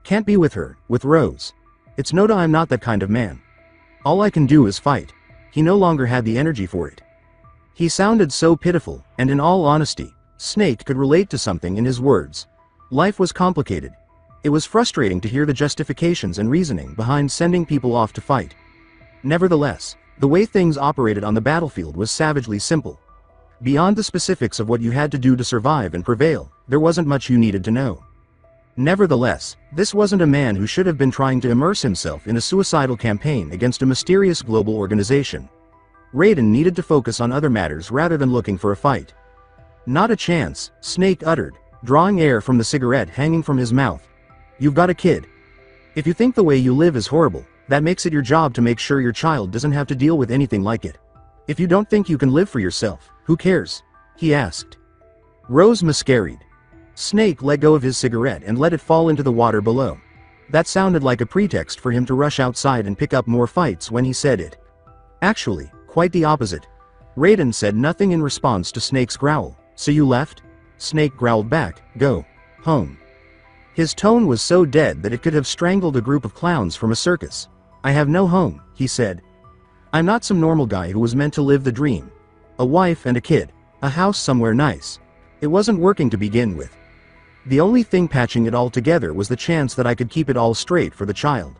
Can't be with her, with Rose. It's no, I'm not that kind of man. All I can do is fight." He no longer had the energy for it. He sounded so pitiful, and in all honesty, Snake could relate to something in his words. Life was complicated. It was frustrating to hear the justifications and reasoning behind sending people off to fight. Nevertheless, the way things operated on the battlefield was savagely simple. Beyond the specifics of what you had to do to survive and prevail, there wasn't much you needed to know. Nevertheless, this wasn't a man who should have been trying to immerse himself in a suicidal campaign against a mysterious global organization. Raiden needed to focus on other matters rather than looking for a fight. "Not a chance," Snake uttered, drawing air from the cigarette hanging from his mouth. "You've got a kid. If you think the way you live is horrible, that makes it your job to make sure your child doesn't have to deal with anything like it. If you don't think you can live for yourself, who cares?" he asked. Rose miscarried. Snake let go of his cigarette and let it fall into the water below. That sounded like a pretext for him to rush outside and pick up more fights when he said it. Actually, quite the opposite. Raiden said nothing in response to Snake's growl. "So you left?" Snake growled back, "Go home." His tone was so dead that it could have strangled a group of clowns from a circus. "I have no home," he said. "I'm not some normal guy who was meant to live the dream. A wife and a kid. A house somewhere nice. It wasn't working to begin with. The only thing patching it all together was the chance that I could keep it all straight for the child."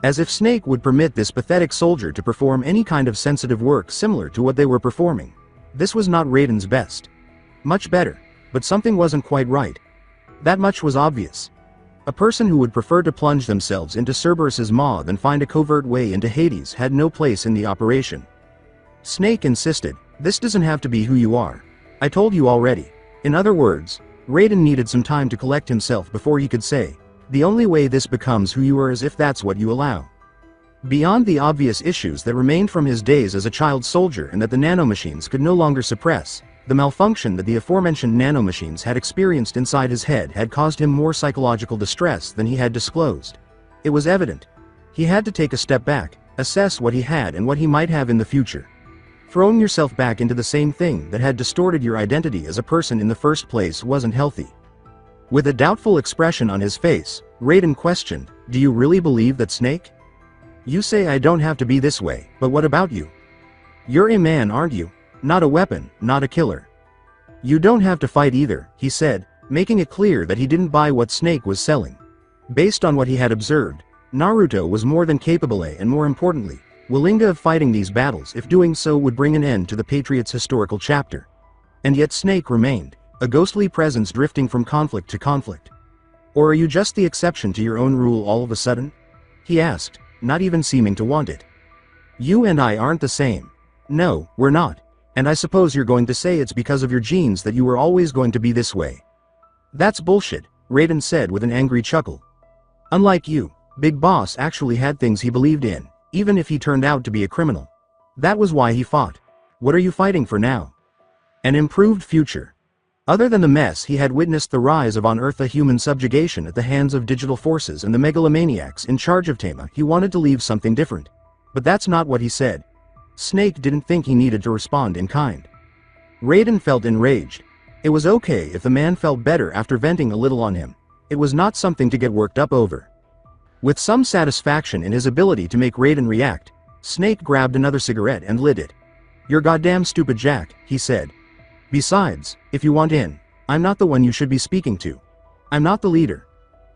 As if Snake would permit this pathetic soldier to perform any kind of sensitive work similar to what they were performing. This was not Raiden's best. Much better, but something wasn't quite right. That much was obvious. A person who would prefer to plunge themselves into Cerberus's maw than find a covert way into Hades had no place in the operation. Snake insisted, "This doesn't have to be who you are. I told you already." In other words, Raiden needed some time to collect himself before he could say, "The only way this becomes who you are is if that's what you allow." Beyond the obvious issues that remained from his days as a child soldier and that the nanomachines could no longer suppress, the malfunction that the aforementioned nanomachines had experienced inside his head had caused him more psychological distress than he had disclosed. It was evident. He had to take a step back, assess what he had and what he might have in the future. Throwing yourself back into the same thing that had distorted your identity as a person in the first place wasn't healthy. With a doubtful expression on his face, Raiden questioned, "Do you really believe that, Snake? You say I don't have to be this way, but what about you? You're a man, aren't you? Not a weapon, not a killer. You don't have to fight either," he said, making it clear that he didn't buy what Snake was selling. Based on what he had observed, Naruto was more than capable and more importantly, willing of fighting these battles if doing so would bring an end to the Patriot's historical chapter. And yet Snake remained, a ghostly presence drifting from conflict to conflict. "Or are you just the exception to your own rule all of a sudden?" he asked, not even seeming to want it. "You and I aren't the same." "No, we're not. And I suppose you're going to say it's because of your genes that you were always going to be this way." "That's bullshit," Raiden said with an angry chuckle. "Unlike you, Big Boss actually had things he believed in, even if he turned out to be a criminal. That was why he fought. What are you fighting for now? An improved future. Other than the mess he had witnessed the rise of on-Earth human subjugation at the hands of digital forces and the megalomaniacs in charge of Tama, he wanted to leave something different. But that's not what he said. Snake didn't think he needed to respond in kind. Raiden felt enraged. It was okay if the man felt better after venting a little on him. It was not something to get worked up over. With some satisfaction in his ability to make Raiden react, Snake grabbed another cigarette and lit it. "You're goddamn stupid, Jack," he said. "Besides, if you want in, I'm not the one you should be speaking to. I'm not the leader."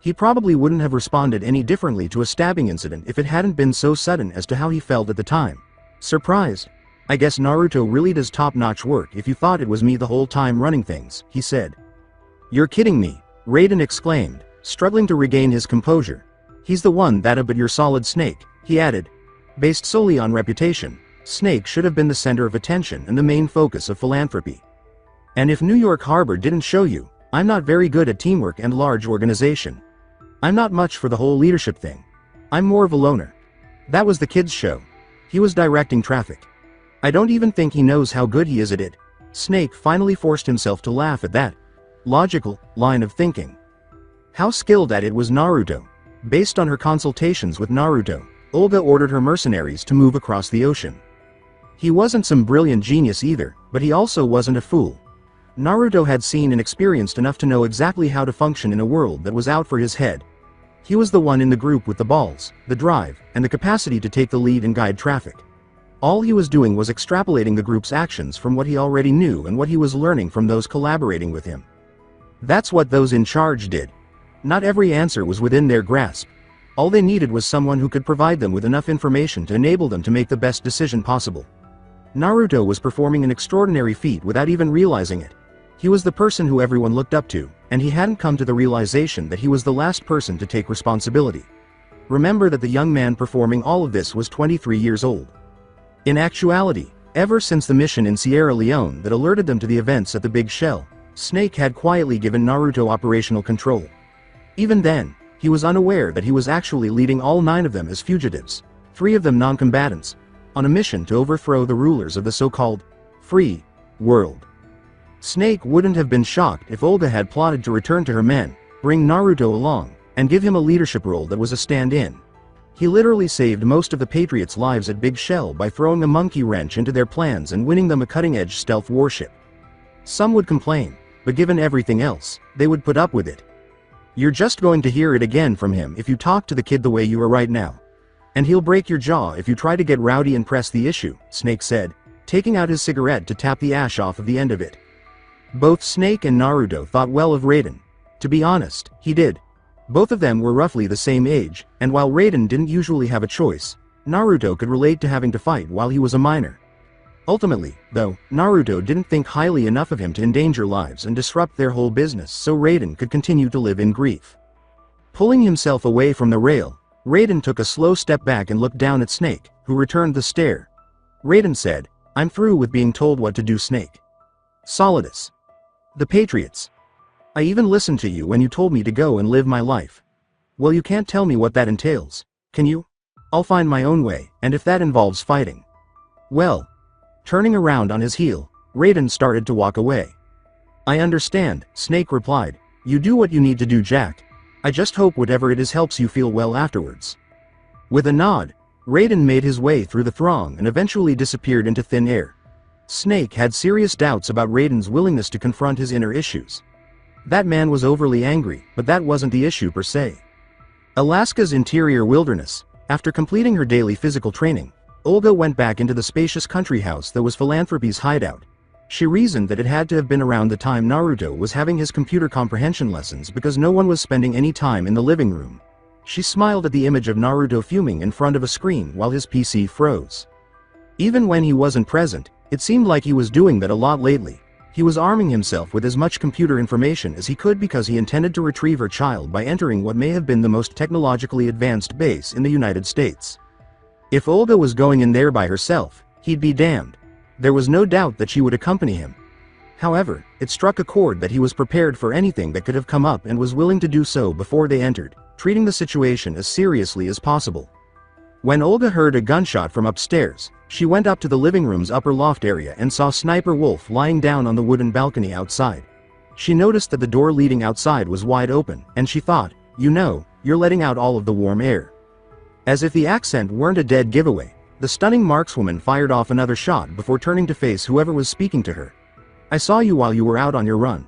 He probably wouldn't have responded any differently to a stabbing incident if it hadn't been so sudden as to how he felt at the time. "Surprised? I guess Naruto really does top-notch work if you thought it was me the whole time running things," he said. "You're kidding me," Raiden exclaimed, struggling to regain his composure. "He's the one but you're solid, Snake," he added. Based solely on reputation, Snake should have been the center of attention and the main focus of philanthropy. And if New York Harbor didn't show you, I'm not very good at teamwork and large organization. I'm not much for the whole leadership thing. I'm more of a loner. That was the kid's show. He was directing traffic. I don't even think he knows how good he is at it. Snake finally forced himself to laugh at that logical line of thinking. How skilled at it was Naruto. Based on her consultations with Naruto, Olga ordered her mercenaries to move across the ocean. He wasn't some brilliant genius either, but he also wasn't a fool. Naruto had seen and experienced enough to know exactly how to function in a world that was out for his head. He was the one in the group with the balls, the drive, and the capacity to take the lead and guide traffic. All he was doing was extrapolating the group's actions from what he already knew and what he was learning from those collaborating with him. That's what those in charge did. Not every answer was within their grasp. All they needed was someone who could provide them with enough information to enable them to make the best decision possible. Naruto was performing an extraordinary feat without even realizing it. He was the person who everyone looked up to, and he hadn't come to the realization that he was the last person to take responsibility. Remember that the young man performing all of this was 23 years old. In actuality, ever since the mission in Sierra Leone that alerted them to the events at the Big Shell, Snake had quietly given Naruto operational control. Even then, he was unaware that he was actually leading all 9 of them as fugitives, 3 of them non-combatants, on a mission to overthrow the rulers of the so-called free world. Snake wouldn't have been shocked if Olga had plotted to return to her men, bring Naruto along, and give him a leadership role that was a stand-in. He literally saved most of the Patriots' lives at Big Shell by throwing a monkey wrench into their plans and winning them a cutting-edge stealth warship. Some would complain, but given everything else, they would put up with it. You're just going to hear it again from him if you talk to the kid the way you are right now. And he'll break your jaw if you try to get rowdy and press the issue, Snake said, taking out his cigarette to tap the ash off of the end of it. Both Snake and Naruto thought well of Raiden. To be honest, he did. Both of them were roughly the same age, and while Raiden didn't usually have a choice, Naruto could relate to having to fight while he was a minor. Ultimately, though, Naruto didn't think highly enough of him to endanger lives and disrupt their whole business so Raiden could continue to live in grief. Pulling himself away from the rail, Raiden took a slow step back and looked down at Snake, who returned the stare. Raiden said, "I'm through with being told what to do, Snake. Solidus. The Patriots. I even listened to you when you told me to go and live my life. Well, you can't tell me what that entails, can you? I'll find my own way, and if that involves fighting." Well. Turning around on his heel, Raiden started to walk away. "I understand," Snake replied. "You do what you need to do, Jack. I just hope whatever it is helps you feel well afterwards." With a nod, Raiden made his way through the throng and eventually disappeared into thin air. Snake had serious doubts about Raiden's willingness to confront his inner issues. That man was overly angry, but that wasn't the issue per se. Alaska's interior wilderness. After completing her daily physical training, Olga went back into the spacious country house that was Philanthropy's hideout. She reasoned that it had to have been around the time Naruto was having his computer comprehension lessons because no one was spending any time in the living room. She smiled at the image of Naruto fuming in front of a screen while his PC froze. Even when he wasn't present, it seemed like he was doing that a lot lately. He was arming himself with as much computer information as he could because he intended to retrieve her child by entering what may have been the most technologically advanced base in the United States. If Olga was going in there by herself, he'd be damned. There was no doubt that she would accompany him. However, it struck a chord that he was prepared for anything that could have come up and was willing to do so before they entered, treating the situation as seriously as possible. When Olga heard a gunshot from upstairs, she went up to the living room's upper loft area and saw Sniper Wolf lying down on the wooden balcony outside. She noticed that the door leading outside was wide open, and she thought, "You know, you're letting out all of the warm air." As if the accent weren't a dead giveaway, the stunning markswoman fired off another shot before turning to face whoever was speaking to her. "I saw you while you were out on your run.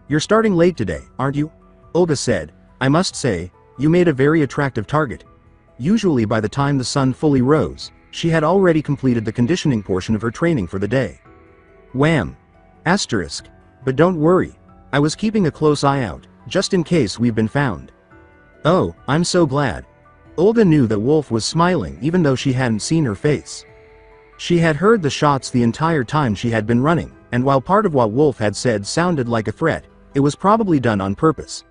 You're starting late today, aren't you?" Olga said. "I must say, you made a very attractive target." Usually by the time the sun fully rose, she had already completed the conditioning portion of her training for the day. Wham! Asterisk. "But don't worry. I was keeping a close eye out, just in case we've been found." "Oh, I'm so glad." Olga knew that Wolf was smiling even though she hadn't seen her face. She had heard the shots the entire time she had been running, and while part of what Wolf had said sounded like a threat, it was probably done on purpose.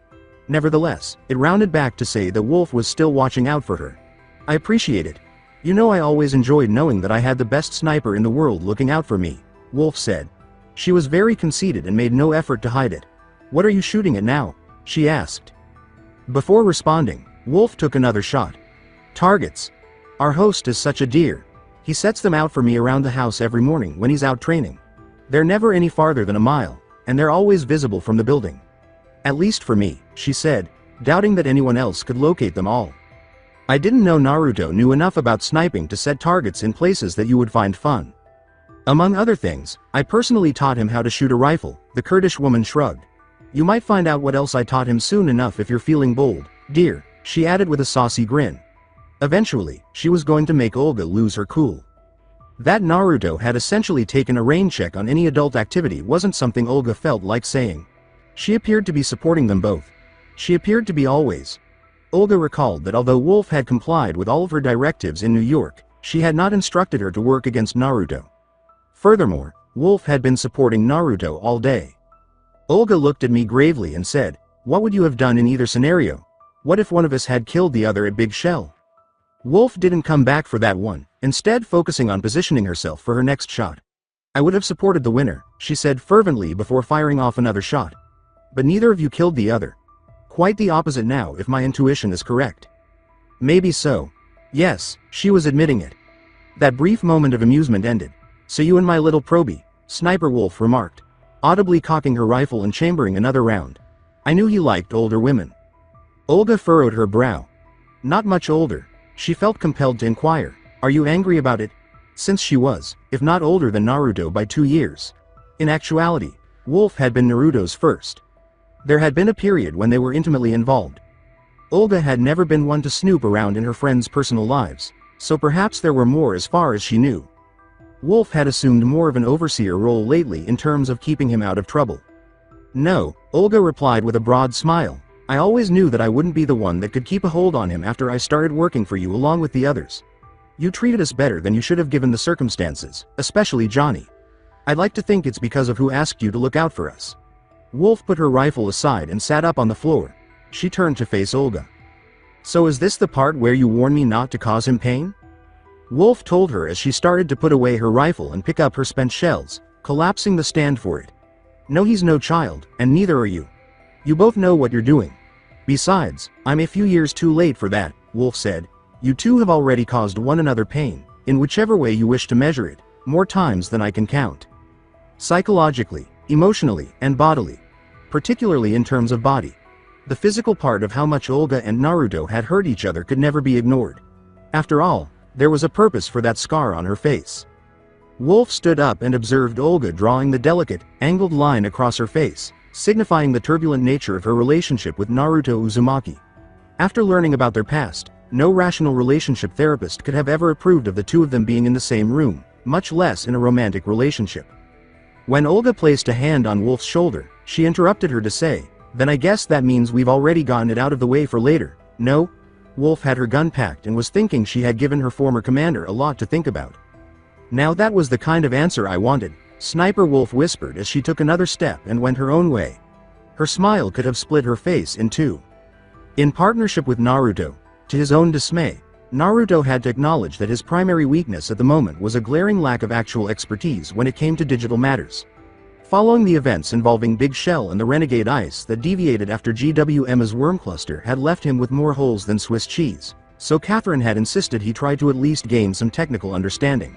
Nevertheless, it rounded back to say that Wolf was still watching out for her. "I appreciate it. You know, I always enjoyed knowing that I had the best sniper in the world looking out for me," Wolf said. She was very conceited and made no effort to hide it. "What are you shooting at now?" she asked. Before responding, Wolf took another shot. "Targets. Our host is such a dear. He sets them out for me around the house every morning when he's out training. They're never any farther than a mile, and they're always visible from the building. At least for me," she said, doubting that anyone else could locate them all. "I didn't know Naruto knew enough about sniping to set targets in places that you would find fun. Among other things, I personally taught him how to shoot a rifle," the Kurdish woman shrugged. "You might find out what else I taught him soon enough if you're feeling bold, dear," she added with a saucy grin. Eventually, she was going to make Olga lose her cool. That Naruto had essentially taken a rain check on any adult activity wasn't something Olga felt like saying. She appeared to be supporting them both. She appeared to be always. Olga recalled that although Wolf had complied with all of her directives in New York, she had not instructed her to work against Naruto. Furthermore, Wolf had been supporting Naruto all day. Olga looked at me gravely and said, "What would you have done in either scenario? What if one of us had killed the other at Big Shell?" Wolf didn't come back for that one, instead focusing on positioning herself for her next shot. "I would have supported the winner," she said fervently before firing off another shot. "But neither of you killed the other. Quite the opposite now if my intuition is correct." "Maybe so. Yes," she was admitting it. That brief moment of amusement ended. "So you and my little probie," Sniper Wolf remarked, audibly cocking her rifle and chambering another round. "I knew he liked older women." Olga furrowed her brow. "Not much older." She felt compelled to inquire, "Are you angry about it?" Since she was, if not older than Naruto by 2 years. In actuality, Wolf had been Naruto's first. There had been a period when they were intimately involved. Olga had never been one to snoop around in her friends' personal lives, so perhaps there were more as far as she knew. Wolf had assumed more of an overseer role lately in terms of keeping him out of trouble. "No," Olga replied with a broad smile. "I always knew that I wouldn't be the one that could keep a hold on him after I started working for you along with the others. You treated us better than you should have given the circumstances, especially Johnny. I'd like to think it's because of who asked you to look out for us." Wolf put her rifle aside and sat up on the floor. She turned to face Olga. "So is this the part where you warn me not to cause him pain?" Wolf told her as she started to put away her rifle and pick up her spent shells, collapsing the stand for it. "No, he's no child, and neither are you. You both know what you're doing. Besides, I'm a few years too late for that," Wolf said. "You two have already caused one another pain, in whichever way you wish to measure it, more times than I can count. Psychologically, emotionally, and bodily. Particularly in terms of body. The physical part of how much Olga and Naruto had hurt each other could never be ignored. After all, there was a purpose for that scar on her face." Wolf stood up and observed Olga drawing the delicate, angled line across her face, signifying the turbulent nature of her relationship with Naruto Uzumaki. After learning about their past, no rational relationship therapist could have ever approved of the two of them being in the same room, much less in a romantic relationship. When Olga placed a hand on Wolf's shoulder, she interrupted her to say, "Then I guess that means we've already gotten it out of the way for later, no?" Wolf had her gun packed and was thinking she had given her former commander a lot to think about. "Now that was the kind of answer I wanted," Sniper Wolf whispered as she took another step and went her own way. Her smile could have split her face in two. In partnership with Naruto, to his own dismay, Naruto had to acknowledge that his primary weakness at the moment was a glaring lack of actual expertise when it came to digital matters. Following the events involving Big Shell and the renegade ice that deviated after GWM's worm cluster had left him with more holes than Swiss cheese, so Catherine had insisted he try to at least gain some technical understanding.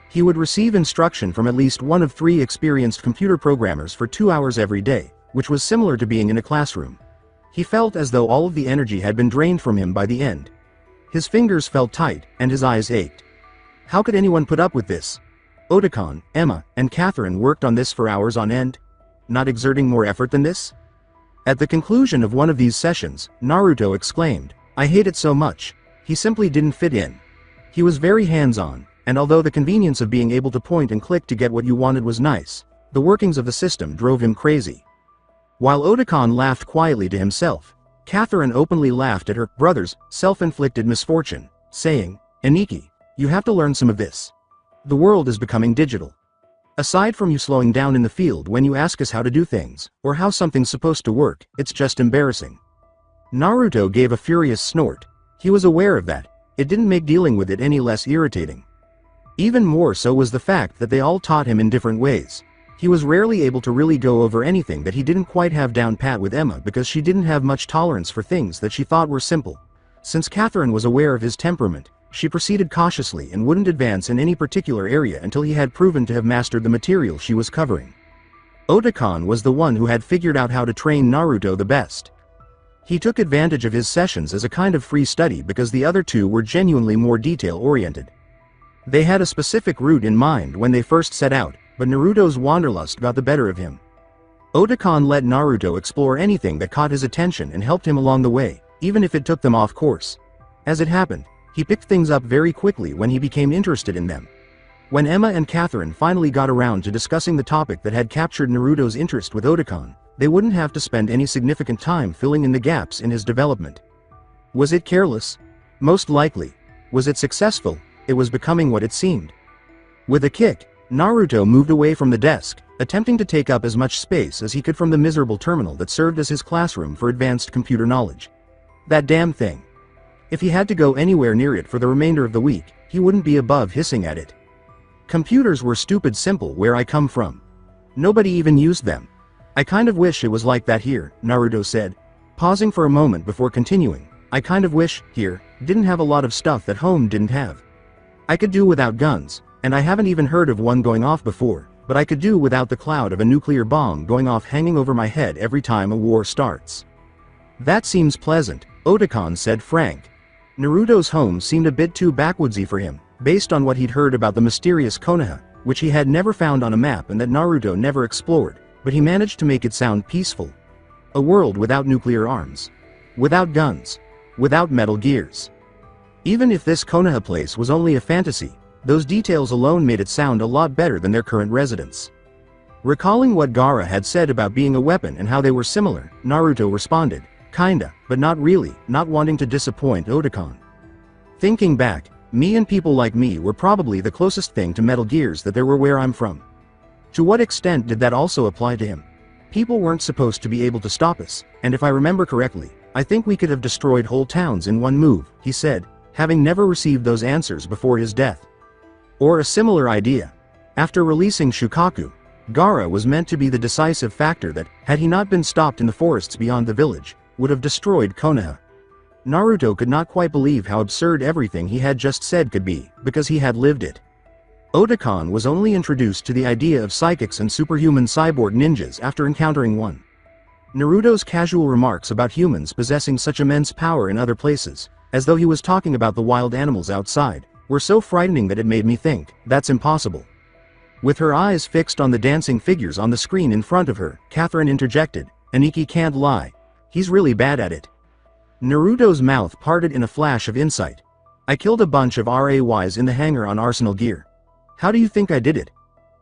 He would receive instruction from at least one of 3 experienced computer programmers for 2 hours every day, which was similar to being in a classroom. He felt as though all of the energy had been drained from him by the end. His fingers felt tight, and his eyes ached. How could anyone put up with this? Otakon, Emma, and Catherine worked on this for hours on end, not exerting more effort than this? At the conclusion of one of these sessions, Naruto exclaimed, "I hate it so much." He simply didn't fit in. He was very hands-on, and although the convenience of being able to point and click to get what you wanted was nice, the workings of the system drove him crazy. While Otakon laughed quietly to himself, Catherine openly laughed at her brother's self-inflicted misfortune, saying, "Aniki, you have to learn some of this. The world is becoming digital. Aside from you slowing down in the field when you ask us how to do things, or how something's supposed to work, it's just embarrassing." Naruto gave a furious snort. He was aware of that. It didn't make dealing with it any less irritating. Even more so was the fact that they all taught him in different ways. He was rarely able to really go over anything that he didn't quite have down pat with Emma because she didn't have much tolerance for things that she thought were simple. Since Catherine was aware of his temperament, she proceeded cautiously and wouldn't advance in any particular area until he had proven to have mastered the material she was covering. Otakon was the one who had figured out how to train Naruto the best. He took advantage of his sessions as a kind of free study because the other two were genuinely more detail-oriented. They had a specific route in mind when they first set out, but Naruto's wanderlust got the better of him. Otakon let Naruto explore anything that caught his attention and helped him along the way, even if it took them off course. As it happened, he picked things up very quickly when he became interested in them. When Emma and Catherine finally got around to discussing the topic that had captured Naruto's interest with Otakon, they wouldn't have to spend any significant time filling in the gaps in his development. Was it careless? Most likely. Was it successful? It was becoming what it seemed. With a kick, Naruto moved away from the desk, attempting to take up as much space as he could from the miserable terminal that served as his classroom for advanced computer knowledge. That damn thing. If he had to go anywhere near it for the remainder of the week, he wouldn't be above hissing at it. Computers were stupid simple where I come from. Nobody even used them. I kind of wish it was like that here, Naruto said, pausing for a moment before continuing. I kind of wish, here, didn't have a lot of stuff that home didn't have. I could do without guns, and I haven't even heard of one going off before, but I could do without the cloud of a nuclear bomb going off hanging over my head every time a war starts. That seems pleasant, Otakon said frank. Naruto's home seemed a bit too backwoodsy for him, based on what he'd heard about the mysterious Konoha, which he had never found on a map and that Naruto never explored, but he managed to make it sound peaceful. A world without nuclear arms. Without guns. Without Metal Gears. Even if this Konoha place was only a fantasy, those details alone made it sound a lot better than their current residence. Recalling what Gaara had said about being a weapon and how they were similar, Naruto responded, kinda, but not really, not wanting to disappoint Otakon. Thinking back, me and people like me were probably the closest thing to Metal Gears that there were where I'm from. To what extent did that also apply to him? People weren't supposed to be able to stop us, and if I remember correctly, I think we could have destroyed whole towns in one move, he said, having never received those answers before his death. Or a similar idea. After releasing Shukaku, Gaara was meant to be the decisive factor that, had he not been stopped in the forests beyond the village, would have destroyed Konoha. Naruto could not quite believe how absurd everything he had just said could be, because he had lived it. Otakon was only introduced to the idea of psychics and superhuman cyborg ninjas after encountering one. Naruto's casual remarks about humans possessing such immense power in other places, as though he was talking about the wild animals outside, were so frightening that it made me think, that's impossible. With her eyes fixed on the dancing figures on the screen in front of her, Catherine interjected, Aniki can't lie. He's really bad at it. Naruto's mouth parted in a flash of insight. I killed a bunch of RAYs in the hangar on Arsenal gear. How do you think I did it?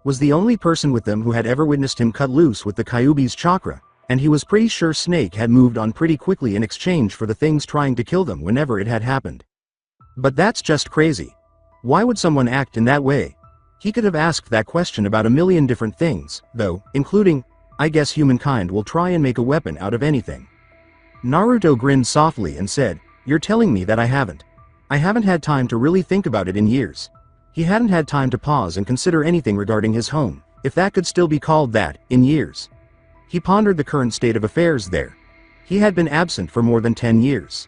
Was the only person with them who had ever witnessed him cut loose with the Kyuubi's chakra, and he was pretty sure Snake had moved on pretty quickly in exchange for the things trying to kill them whenever it had happened. But that's just crazy. Why would someone act in that way? He could have asked that question about a million different things, though, including, I guess humankind will try and make a weapon out of anything. Naruto grinned softly and said, you're telling me that I haven't. I haven't had time to really think about it in years. He hadn't had time to pause and consider anything regarding his home, if that could still be called that, in years. He pondered the current state of affairs there. He had been absent for more than 10 years.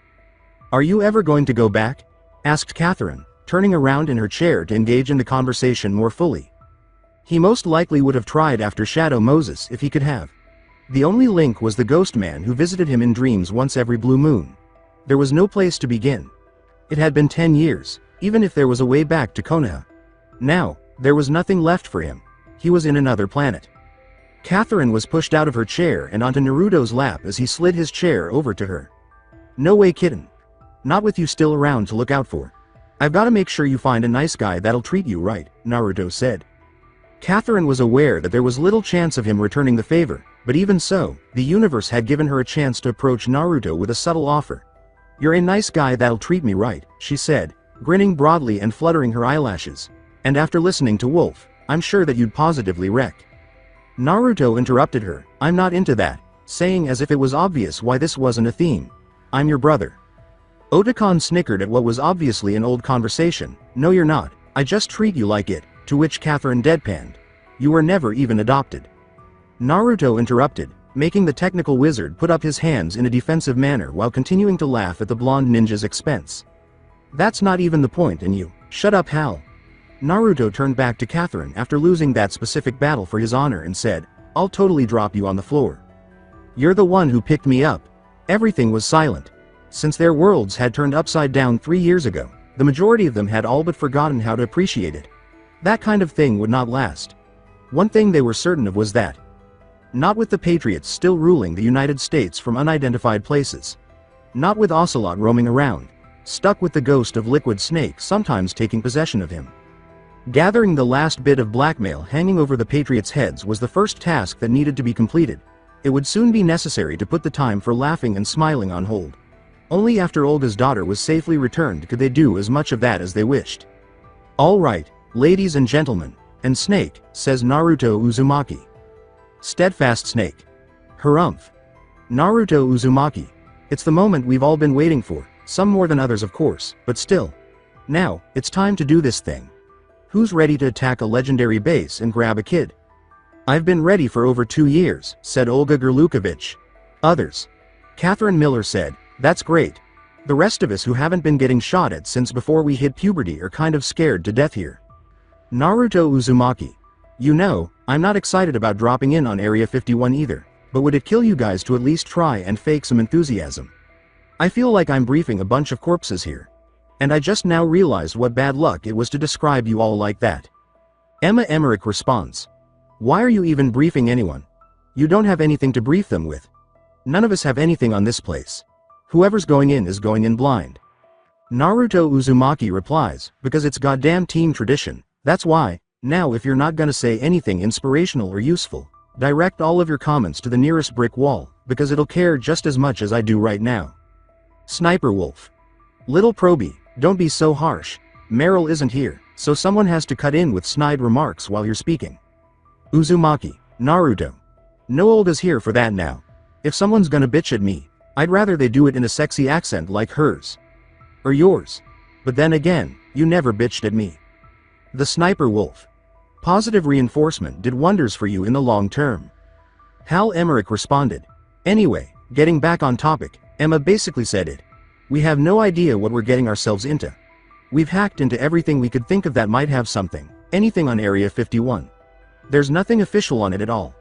Are you ever going to go back? Asked Catherine, turning around in her chair to engage in the conversation more fully. He most likely would have tried after Shadow Moses if he could have. The only link was the ghost man who visited him in dreams once every blue moon. There was no place to begin. It had been 10 years, even if there was a way back to Konoha. Now, there was nothing left for him. He was in another planet. Catherine was pushed out of her chair and onto Naruto's lap as he slid his chair over to her. No way, kitten. Not with you still around to look out for. I've got to make sure you find a nice guy that'll treat you right, Naruto said. Catherine was aware that there was little chance of him returning the favor, but even so, the universe had given her a chance to approach Naruto with a subtle offer. You're a nice guy that'll treat me right, she said, grinning broadly and fluttering her eyelashes. And after listening to Wolf, I'm sure that you'd positively wreck. Naruto interrupted her, I'm not into that, saying as if it was obvious why this wasn't a theme. I'm your brother. Otakon snickered at what was obviously an old conversation. No you're not, I just treat you like it, to which Catherine deadpanned. You were never even adopted." Naruto interrupted, making the technical wizard put up his hands in a defensive manner while continuing to laugh at the blonde ninja's expense. "That's not even the point, and you, shut up, Hal." Naruto turned back to Catherine after losing that specific battle for his honor and said, "I'll totally drop you on the floor. You're the one who picked me up." Everything was silent. Since their worlds had turned upside down 3 years ago, the majority of them had all but forgotten how to appreciate it. That kind of thing would not last. One thing they were certain of was that, not with the Patriots still ruling the United States from unidentified places. Not with Ocelot roaming around, stuck with the ghost of Liquid Snake sometimes taking possession of him. Gathering the last bit of blackmail hanging over the Patriots' heads was the first task that needed to be completed. It would soon be necessary to put the time for laughing and smiling on hold. Only after Olga's daughter was safely returned could they do as much of that as they wished. "All right, ladies and gentlemen, and Snake," says Naruto Uzumaki. "Steadfast Snake. Harumph. Naruto Uzumaki. It's the moment we've all been waiting for, some more than others of course, but still. Now, it's time to do this thing. Who's ready to attack a legendary base and grab a kid?" "I've been ready for over 2 years, said Olga Gerlukovich. Others. Catherine Miller said, "That's great. The rest of us who haven't been getting shot at since before we hit puberty are kind of scared to death here." Naruto Uzumaki. "You know, I'm not excited about dropping in on Area 51 either, but would it kill you guys to at least try and fake some enthusiasm? I feel like I'm briefing a bunch of corpses here. And I just now realized what bad luck it was to describe you all like that." Emma Emmerich responds. "Why are you even briefing anyone? You don't have anything to brief them with. None of us have anything on this place. Whoever's going in is going in blind." Naruto Uzumaki replies, "Because it's goddamn team tradition, that's why. Now if you're not gonna say anything inspirational or useful, direct all of your comments to the nearest brick wall, because it'll care just as much as I do right now." Sniper Wolf. "Little Proby, don't be so harsh. Merill isn't here, so someone has to cut in with snide remarks while you're speaking." Uzumaki. Naruto. "No Olga's here for that now. If someone's gonna bitch at me, I'd rather they do it in a sexy accent like hers. Or yours. But then again, you never bitched at me." The Sniper Wolf. "Positive reinforcement did wonders for you in the long term." Hal Emmerich responded. "Anyway, getting back on topic, Emma basically said it. We have no idea what we're getting ourselves into. We've hacked into everything we could think of that might have something, anything on Area 51. There's nothing official on it at all.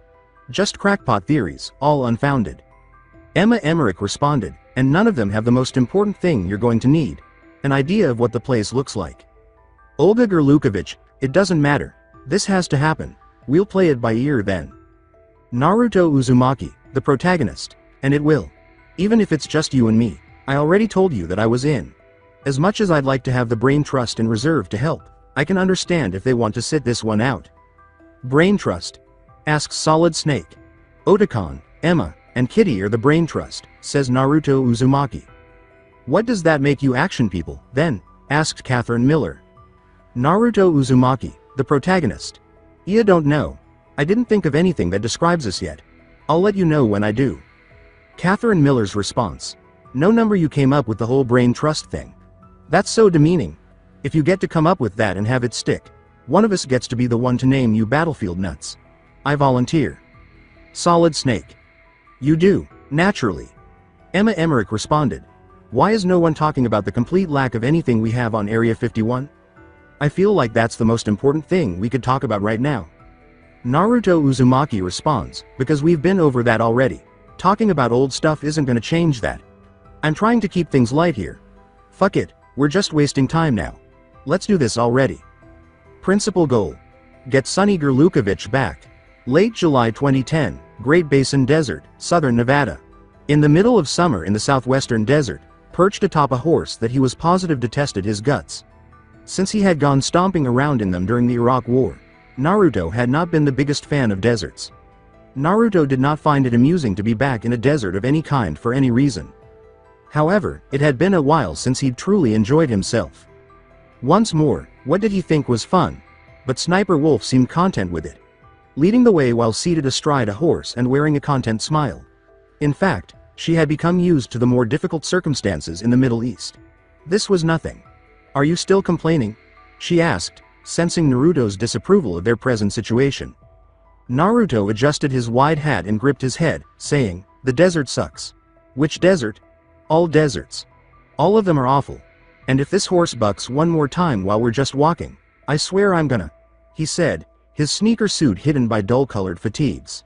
Just crackpot theories, all unfounded." Emma Emmerich responded, "And none of them have the most important thing you're going to need. An idea of what the place looks like." Olga Gerlukovich. "It doesn't matter. This has to happen. We'll play it by ear then." Naruto Uzumaki. The protagonist. "And it will. Even if it's just you and me. I already told you that I was in. As much as I'd like to have the brain trust in reserve to help, I can understand if they want to sit this one out." Brain trust? Asks Solid Snake. "Otacon, Emma, and Kitty are the brain trust," says Naruto Uzumaki. "What does that make you action people, then?" asked Catherine Miller. Naruto Uzumaki. The protagonist. "You don't know. I didn't think of anything that describes us yet. I'll let you know when I do." Catherine Miller's response. "No number you came up with the whole brain trust thing. That's so demeaning. If you get to come up with that and have it stick, one of us gets to be the one to name you battlefield nuts. I volunteer." Solid Snake. "You do, naturally." Emma Emmerich responded. "Why is no one talking about the complete lack of anything we have on Area 51? I feel like that's the most important thing we could talk about right now." Naruto Uzumaki responds, "Because we've been over that already. Talking about old stuff isn't gonna change that. I'm trying to keep things light here. Fuck it, we're just wasting time now. Let's do this already." Principal goal. Get Sonny Gerlukovich back. Late July 2010, Great Basin Desert, Southern Nevada. In the middle of summer in the southwestern desert, perched atop a horse that he was positive detested his guts. Since he had gone stomping around in them during the Iraq War, Naruto had not been the biggest fan of deserts. Naruto did not find it amusing to be back in a desert of any kind for any reason. However, it had been a while since he'd truly enjoyed himself. Once more, what did he think was fun? But Sniper Wolf seemed content with it. Leading the way while seated astride a horse and wearing a content smile. In fact, she had become used to the more difficult circumstances in the Middle East. This was nothing. "Are you still complaining?" she asked, sensing Naruto's disapproval of their present situation. Naruto adjusted his wide hat and gripped his head, saying, "The desert sucks." "Which desert?" "All deserts. All of them are awful. And if this horse bucks one more time while we're just walking, I swear I'm gonna," he said, his sneaker suit hidden by dull-colored fatigues.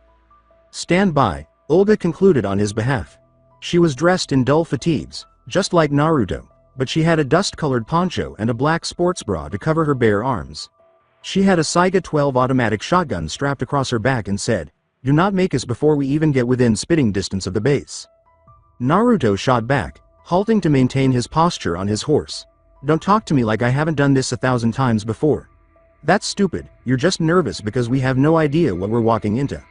"Stand by," Olga concluded on his behalf. She was dressed in dull fatigues, just like Naruto, but she had a dust-colored poncho and a black sports bra to cover her bare arms. She had a Saiga 12 automatic shotgun strapped across her back and said, "Do not make us before we even get within spitting distance of the base." Naruto shot back, halting to maintain his posture on his horse. "Don't talk to me like I haven't done this 1,000 times before. That's stupid, you're just nervous because we have no idea what we're walking into.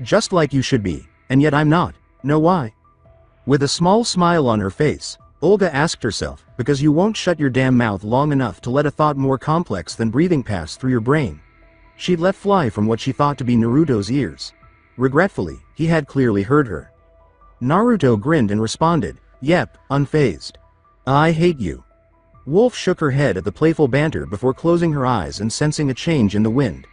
Just like you should be, and yet I'm not. Know why?" With a small smile on her face, Olga asked herself, "Because you won't shut your damn mouth long enough to let a thought more complex than breathing pass through your brain." She'd let fly from what she thought to be Naruto's ears. Regretfully, he had clearly heard her. Naruto grinned and responded, "Yep, unfazed. I hate you." Wolf shook her head at the playful banter before closing her eyes and sensing a change in the wind.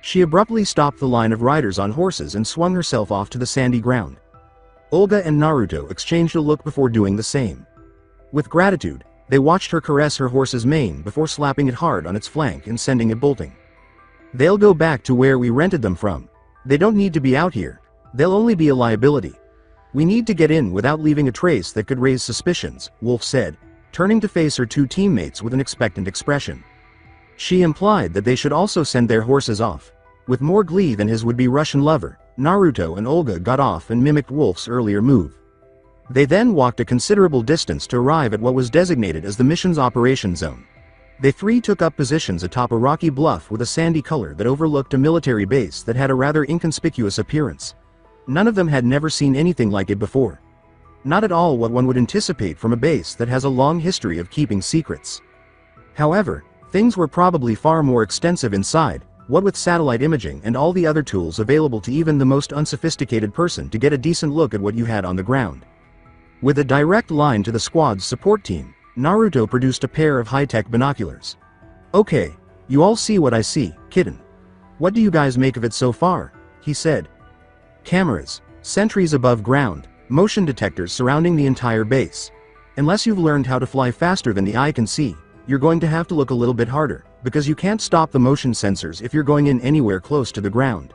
She abruptly stopped the line of riders on horses and swung herself off to the sandy ground. Olga and Naruto exchanged a look before doing the same. With gratitude, they watched her caress her horse's mane before slapping it hard on its flank and sending it bolting. "They'll go back to where we rented them from. They don't need to be out here. They'll only be a liability. We need to get in without leaving a trace that could raise suspicions," Wolf said, turning to face her two teammates with an expectant expression. She implied that they should also send their horses off. With more glee than his would-be Russian lover, Naruto and Olga got off and mimicked Wolf's earlier move. They then walked a considerable distance to arrive at what was designated as the mission's operation zone. They three took up positions atop a rocky bluff with a sandy color that overlooked a military base that had a rather inconspicuous appearance. None of them had never seen anything like it before. Not at all what one would anticipate from a base that has a long history of keeping secrets. However, things were probably far more extensive inside, what with satellite imaging and all the other tools available to even the most unsophisticated person to get a decent look at what you had on the ground. With a direct line to the squad's support team, Naruto produced a pair of high-tech binoculars. "Okay, you all see what I see, kitten. What do you guys make of it so far?" he said. "Cameras, sentries above ground, motion detectors surrounding the entire base. Unless you've learned how to fly faster than the eye can see, you're going to have to look a little bit harder, because you can't stop the motion sensors if you're going in anywhere close to the ground."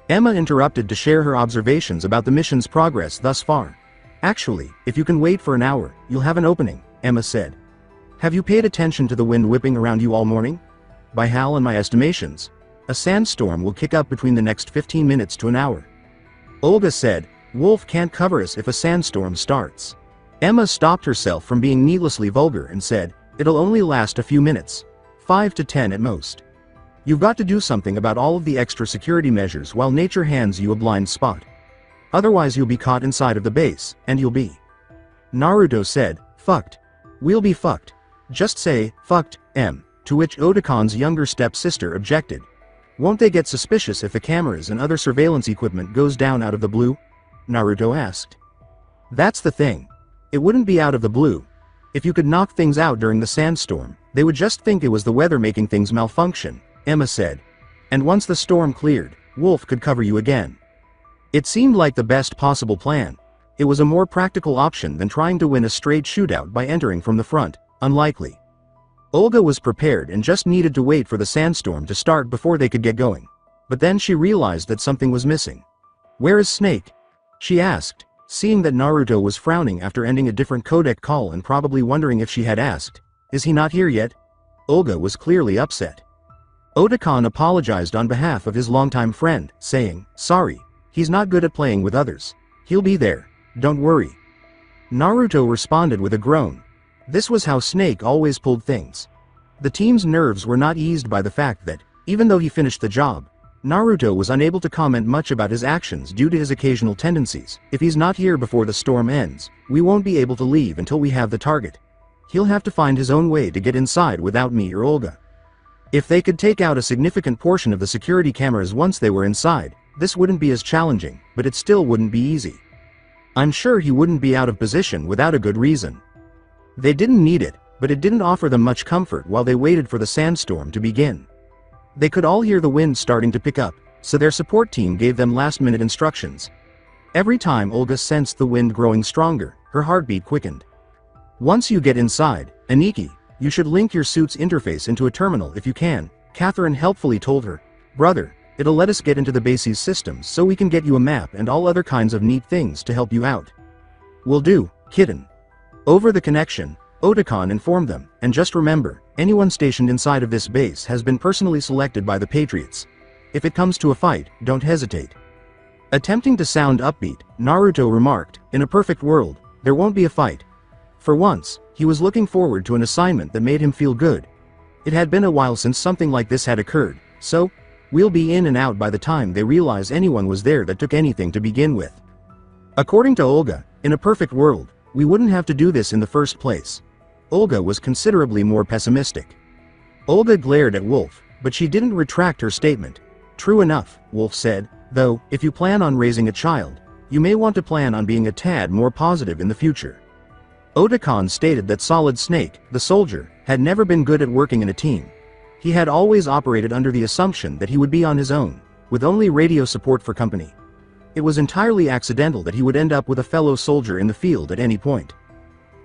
Emma interrupted to share her observations about the mission's progress thus far. "Actually, if you can wait for an hour, you'll have an opening," Emma said. "Have you paid attention to the wind whipping around you all morning? By Hal and my estimations, a sandstorm will kick up between the next 15 minutes to an hour." Olga said, "Wolf can't cover us if a sandstorm starts." Emma stopped herself from being needlessly vulgar and said, "It'll only last a few minutes. 5 to 10 at most. You've got to do something about all of the extra security measures while nature hands you a blind spot. Otherwise you'll be caught inside of the base, and you'll be..." Naruto said, "Fucked. We'll be fucked. Just say, fucked, M," to which Otakon's younger stepsister objected. "Won't they get suspicious if the cameras and other surveillance equipment goes down out of the blue?" Naruto asked. "That's the thing. It wouldn't be out of the blue. If you could knock things out during the sandstorm, they would just think it was the weather making things malfunction," Emma said. "And once the storm cleared, Wolf could cover you again." It seemed like the best possible plan. It was a more practical option than trying to win a straight shootout by entering from the front. Unlikely. Olga was prepared and just needed to wait for the sandstorm to start before they could get going. But then she realized that something was missing. "Where is Snake?" she asked, seeing that Naruto was frowning after ending a different codec call and probably wondering if she had asked, "Is he not here yet?" Olga was clearly upset. Otacon apologized on behalf of his longtime friend, saying, "Sorry, he's not good at playing with others. He'll be there, don't worry." Naruto responded with a groan. This was how Snake always pulled things. The team's nerves were not eased by the fact that, even though he finished the job, Naruto was unable to comment much about his actions due to his occasional tendencies. "If he's not here before the storm ends, we won't be able to leave until we have the target. He'll have to find his own way to get inside without me or Olga. If they could take out a significant portion of the security cameras once they were inside, this wouldn't be as challenging, but it still wouldn't be easy. I'm sure he wouldn't be out of position without a good reason." They didn't need it, but it didn't offer them much comfort while they waited for the sandstorm to begin. They could all hear the wind starting to pick up, so their support team gave them last-minute instructions. Every time Olga sensed the wind growing stronger, her heartbeat quickened. Once you get inside, Aniki, you should link your suit's interface into a terminal if you can, Catherine helpfully told her. Brother, it'll let us get into the base's systems so we can get you a map and all other kinds of neat things to help you out. Will do, kitten. Over the connection, Otacon informed them, and just remember, anyone stationed inside of this base has been personally selected by the Patriots. If it comes to a fight, don't hesitate. Attempting to sound upbeat, Naruto remarked, in a perfect world, there won't be a fight. For once, he was looking forward to an assignment that made him feel good. It had been a while since something like this had occurred, so, we'll be in and out by the time they realize anyone was there that took anything to begin with. According to Olga, in a perfect world, we wouldn't have to do this in the first place. Olga was considerably more pessimistic. Olga glared at Wolf, but she didn't retract her statement. True enough, Wolf said, though, if you plan on raising a child, you may want to plan on being a tad more positive in the future. Otacon stated that Solid Snake, the soldier, had never been good at working in a team. He had always operated under the assumption that he would be on his own, with only radio support for company. It was entirely accidental that he would end up with a fellow soldier in the field at any point.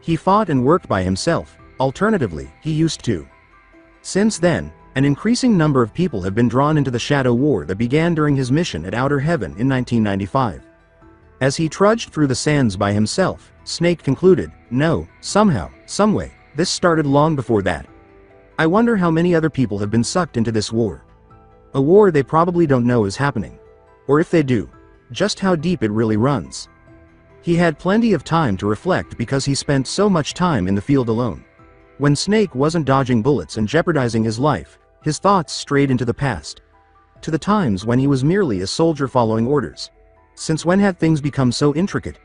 He fought and worked by himself, alternatively, he used to. Since then, an increasing number of people have been drawn into the Shadow War that began during his mission at Outer Heaven in 1995. As he trudged through the sands by himself, Snake concluded, no, somehow, someway, this started long before that. I wonder how many other people have been sucked into this war. A war they probably don't know is happening. Or if they do, just how deep it really runs. He had plenty of time to reflect because he spent so much time in the field alone. When Snake wasn't dodging bullets and jeopardizing his life, his thoughts strayed into the past. To the times when he was merely a soldier following orders. Since when had things become so intricate?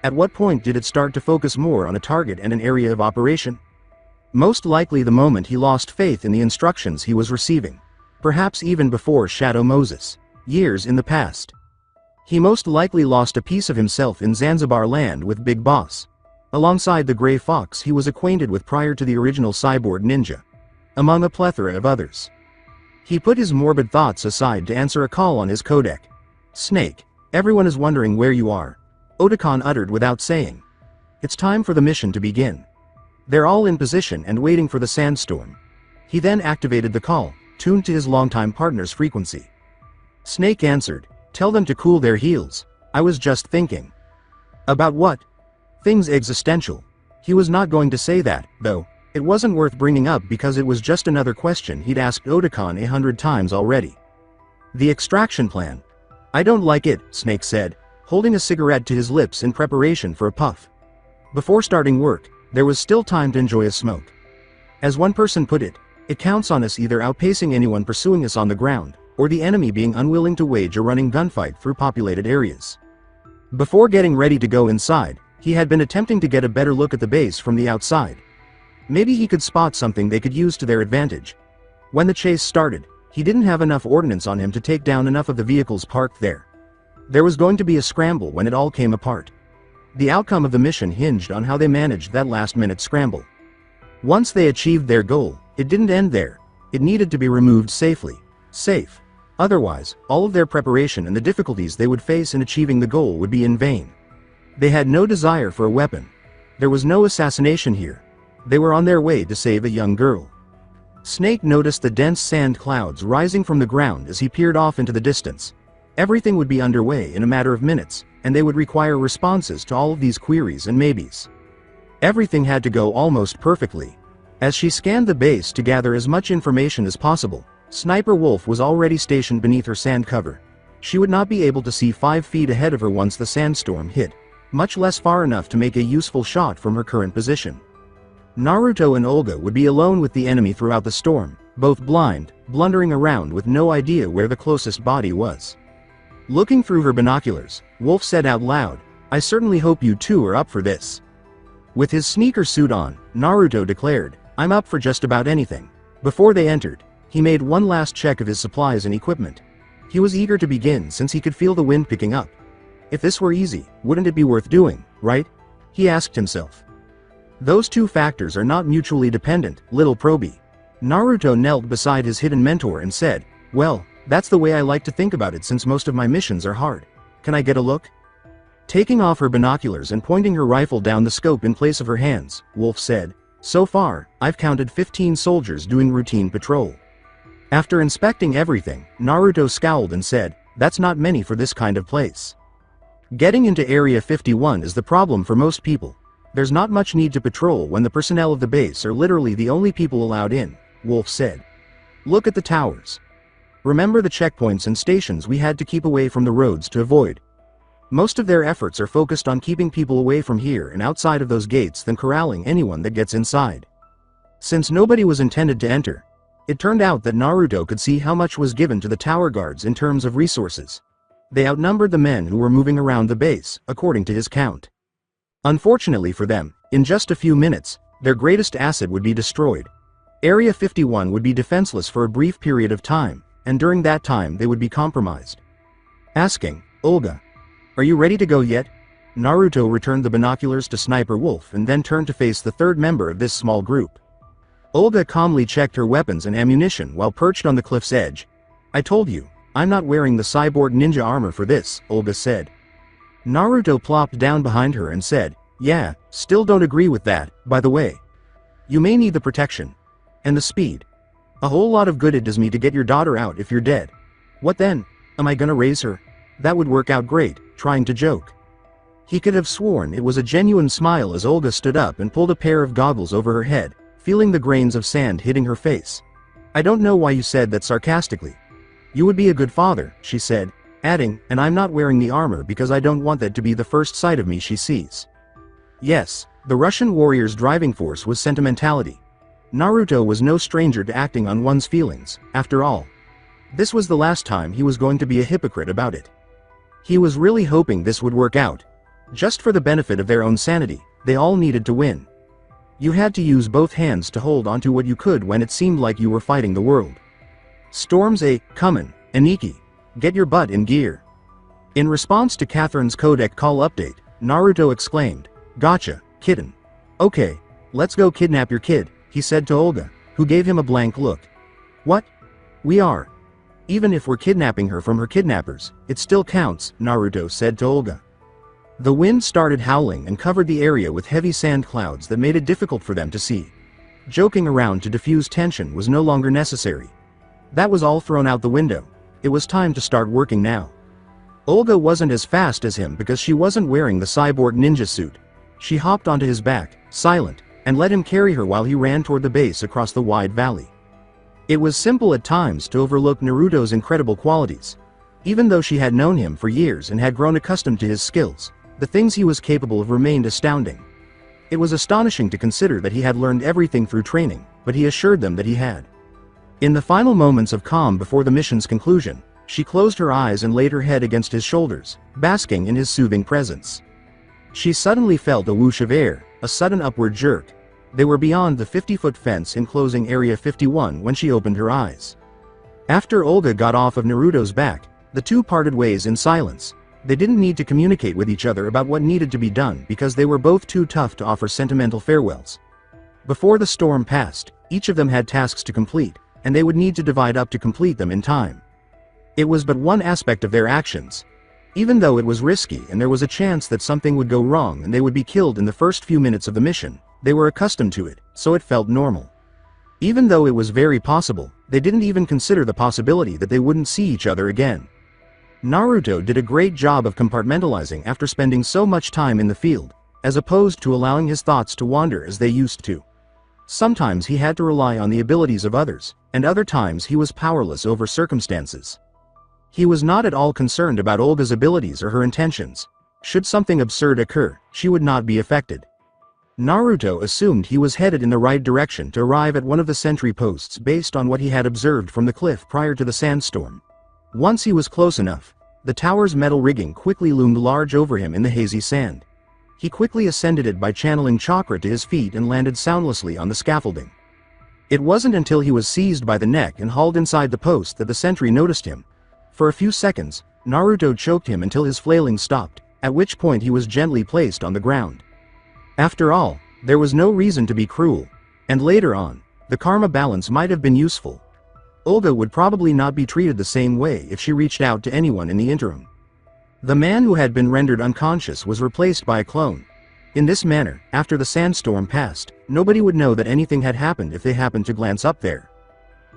At what point did it start to focus more on a target and an area of operation? Most likely the moment he lost faith in the instructions he was receiving. Perhaps even before Shadow Moses. Years in the past. He most likely lost a piece of himself in Zanzibar land with Big Boss. Alongside the Gray Fox he was acquainted with prior to the original Cyborg Ninja. Among a plethora of others. He put his morbid thoughts aside to answer a call on his codec. Snake, everyone is wondering where you are. Otacon uttered without saying. It's time for the mission to begin. They're all in position and waiting for the sandstorm. He then activated the call, tuned to his longtime partner's frequency. Snake answered, tell them to cool their heels. I was just thinking. About what? Things existential. He was not going to say that, though. It wasn't worth bringing up because it was just another question he'd asked Otacon 100 times already. The extraction plan. I don't like it, Snake said, holding a cigarette to his lips in preparation for a puff. Before starting work, there was still time to enjoy a smoke. As one person put it, it counts on us either outpacing anyone pursuing us on the ground, or the enemy being unwilling to wage a running gunfight through populated areas. Before getting ready to go inside, he had been attempting to get a better look at the base from the outside. Maybe he could spot something they could use to their advantage. When the chase started, he didn't have enough ordnance on him to take down enough of the vehicles parked there. There was going to be a scramble when it all came apart. The outcome of the mission hinged on how they managed that last-minute scramble. Once they achieved their goal, it didn't end there. It needed to be removed safely. Safe. Otherwise, all of their preparation and the difficulties they would face in achieving the goal would be in vain. They had no desire for a weapon. There was no assassination here. They were on their way to save a young girl. Snake noticed the dense sand clouds rising from the ground as he peered off into the distance. Everything would be underway in a matter of minutes, and they would require responses to all of these queries and maybes. Everything had to go almost perfectly. As she scanned the base to gather as much information as possible, Sniper Wolf was already stationed beneath her sand cover. She would not be able to see 5 feet ahead of her once the sandstorm hit, much less far enough to make a useful shot from her current position. Naruto and Olga would be alone with the enemy throughout the storm, both blind, blundering around with no idea where the closest body was. Looking through her binoculars, Wolf said out loud, I certainly hope you two are up for this. With his sneaker suit on, Naruto declared, I'm up for just about anything. Before they entered, he made one last check of his supplies and equipment. He was eager to begin since he could feel the wind picking up. If this were easy, wouldn't it be worth doing, right? He asked himself. Those two factors are not mutually dependent, little Proby. Naruto knelt beside his hidden mentor and said, well, That's the way I like to think about it since most of my missions are hard. Can I get a look? Taking off her binoculars and pointing her rifle down the scope in place of her hands, Wolf said, "So far, I've counted 15 soldiers doing routine patrol." After inspecting everything, Naruto scowled and said, "That's not many for this kind of place. Getting into Area 51 is the problem for most people. There's not much need to patrol when the personnel of the base are literally the only people allowed in," Wolf said. "Look at the towers. Remember the checkpoints and stations we had to keep away from the roads to avoid? Most of their efforts are focused on keeping people away from here and outside of those gates than corralling anyone that gets inside." Since nobody was intended to enter, it turned out that Naruto could see how much was given to the tower guards in terms of resources. They outnumbered the men who were moving around the base, according to his count. Unfortunately for them, in just a few minutes, their greatest asset would be destroyed. Area 51 would be defenseless for a brief period of time, and during that time they would be compromised. Asking, "Olga, are you ready to go yet?" Naruto returned the binoculars to Sniper Wolf and then turned to face the third member of this small group. Olga calmly checked her weapons and ammunition while perched on the cliff's edge. "I told you, I'm not wearing the cyborg ninja armor for this," Olga said. Naruto plopped down behind her and said, "Yeah, still don't agree with that, by the way. You may need the protection. And the speed. A whole lot of good it does me to get your daughter out if you're dead. What then? Am I gonna raise her? That would work out great," trying to joke. He could have sworn it was a genuine smile as Olga stood up and pulled a pair of goggles over her head, feeling the grains of sand hitting her face. "I don't know why you said that sarcastically. You would be a good father," she said, adding, "and I'm not wearing the armor because I don't want that to be the first sight of me she sees." Yes, the Russian warrior's driving force was sentimentality. Naruto was no stranger to acting on one's feelings, after all. This was the last time he was going to be a hypocrite about it. He was really hoping this would work out. Just for the benefit of their own sanity, they all needed to win. You had to use both hands to hold onto what you could when it seemed like you were fighting the world. "Storm's comin', Aniki. Get your butt in gear." In response to Catherine's codec call update, Naruto exclaimed, "Gotcha, kitten. Okay, let's go kidnap your kid," he said to Olga, who gave him a blank look. "What? We are? Even if we're kidnapping her from her kidnappers, it still counts," Naruto said to Olga. The wind started howling and covered the area with heavy sand clouds that made it difficult for them to see. Joking around to diffuse tension was no longer necessary. That was all thrown out the window. It was time to start working now. Olga wasn't as fast as him because she wasn't wearing the cyborg ninja suit. She hopped onto his back, silent, and let him carry her while he ran toward the base across the wide valley. It was simple at times to overlook Naruto's incredible qualities. Even though she had known him for years and had grown accustomed to his skills, the things he was capable of remained astounding. It was astonishing to consider that he had learned everything through training, but he assured them that he had. In the final moments of calm before the mission's conclusion, she closed her eyes and laid her head against his shoulders, basking in his soothing presence. She suddenly felt a whoosh of air, a sudden upward jerk. They were beyond the 50-foot fence enclosing Area 51 when she opened her eyes. After Olga got off of Naruto's back, the two parted ways in silence. They didn't need to communicate with each other about what needed to be done because they were both too tough to offer sentimental farewells. Before the storm passed, each of them had tasks to complete, and they would need to divide up to complete them in time. It was but one aspect of their actions. Even though it was risky and there was a chance that something would go wrong and they would be killed in the first few minutes of the mission, they were accustomed to it, so it felt normal. Even though it was very possible, they didn't even consider the possibility that they wouldn't see each other again. Naruto did a great job of compartmentalizing after spending so much time in the field, as opposed to allowing his thoughts to wander as they used to. Sometimes he had to rely on the abilities of others, and other times he was powerless over circumstances. He was not at all concerned about Olga's abilities or her intentions. Should something absurd occur, she would not be affected. Naruto assumed he was headed in the right direction to arrive at one of the sentry posts based on what he had observed from the cliff prior to the sandstorm. Once he was close enough, the tower's metal rigging quickly loomed large over him in the hazy sand. He quickly ascended it by channeling chakra to his feet and landed soundlessly on the scaffolding. It wasn't until he was seized by the neck and hauled inside the post that the sentry noticed him. For a few seconds, Naruto choked him until his flailing stopped, at which point he was gently placed on the ground. After all, there was no reason to be cruel, and later on, the karma balance might have been useful. Olga would probably not be treated the same way if she reached out to anyone in the interim. The man who had been rendered unconscious was replaced by a clone. In this manner, after the sandstorm passed, nobody would know that anything had happened if they happened to glance up there.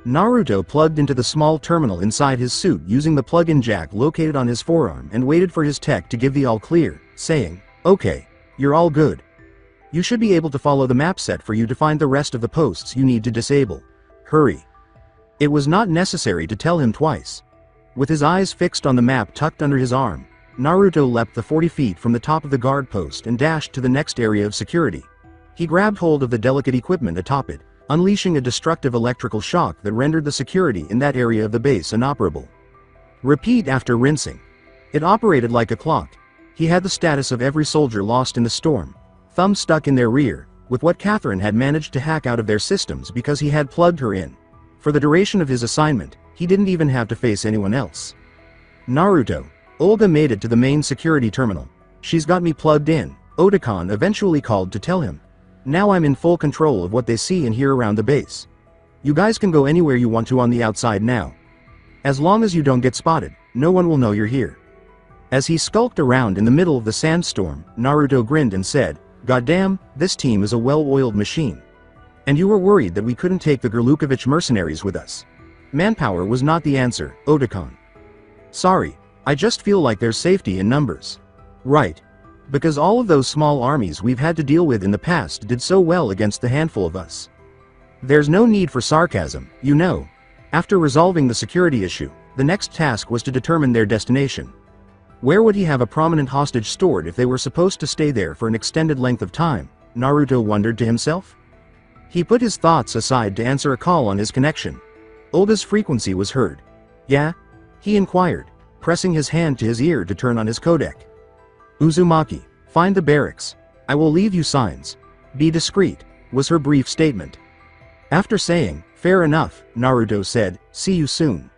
Naruto plugged into the small terminal inside his suit using the plug-in jack located on his forearm and waited for his tech to give the all clear, saying, "Okay, you're all good. You should be able to follow the map set for you to find the rest of the posts you need to disable. Hurry." It was not necessary to tell him twice. With his eyes fixed on the map tucked under his arm, Naruto leapt the 40 feet from the top of the guard post and dashed to the next area of security. He grabbed hold of the delicate equipment atop it, unleashing a destructive electrical shock that rendered the security in that area of the base inoperable. Repeat after rinsing. It operated like a clock. He had the status of every soldier lost in the storm, thumb stuck in their rear, with what Catherine had managed to hack out of their systems because he had plugged her in. For the duration of his assignment, he didn't even have to face anyone else. Naruto. Olga made it to the main security terminal. "She's got me plugged in," Otakon eventually called to tell him. "Now I'm in full control of what they see and hear around the base. You guys can go anywhere you want to on the outside now. As long as you don't get spotted, no one will know you're here." As he skulked around in the middle of the sandstorm, Naruto grinned and said, "Goddamn, this team is a well-oiled machine. And you were worried that we couldn't take the Gerlukovich mercenaries with us. Manpower was not the answer, Otakon. Sorry, I just feel like there's safety in numbers. Right. Because all of those small armies we've had to deal with in the past did so well against the handful of us. There's no need for sarcasm, you know. After resolving the security issue, the next task was to determine their destination. Where would he have a prominent hostage stored if they were supposed to stay there for an extended length of time? Naruto wondered to himself. He put his thoughts aside to answer a call on his connection. Olga's frequency was heard. "Yeah?" he inquired, pressing his hand to his ear to turn on his codec. "Uzumaki, find the barracks. I will leave you signs. Be discreet," was her brief statement. After saying, "Fair enough," Naruto said, "See you soon."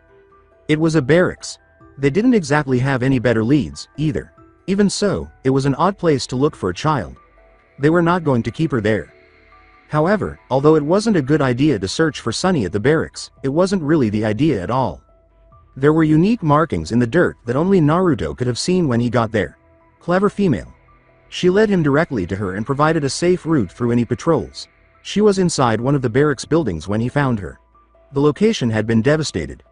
It was a barracks. They didn't exactly have any better leads, either. Even so, it was an odd place to look for a child. They were not going to keep her there. However, although it wasn't a good idea to search for Sunny at the barracks, it wasn't really the idea at all. There were unique markings in the dirt that only Naruto could have seen when he got there. Clever female. She led him directly to her and provided a safe route through any patrols. She was inside one of the barracks buildings when he found her. The location had been devastated.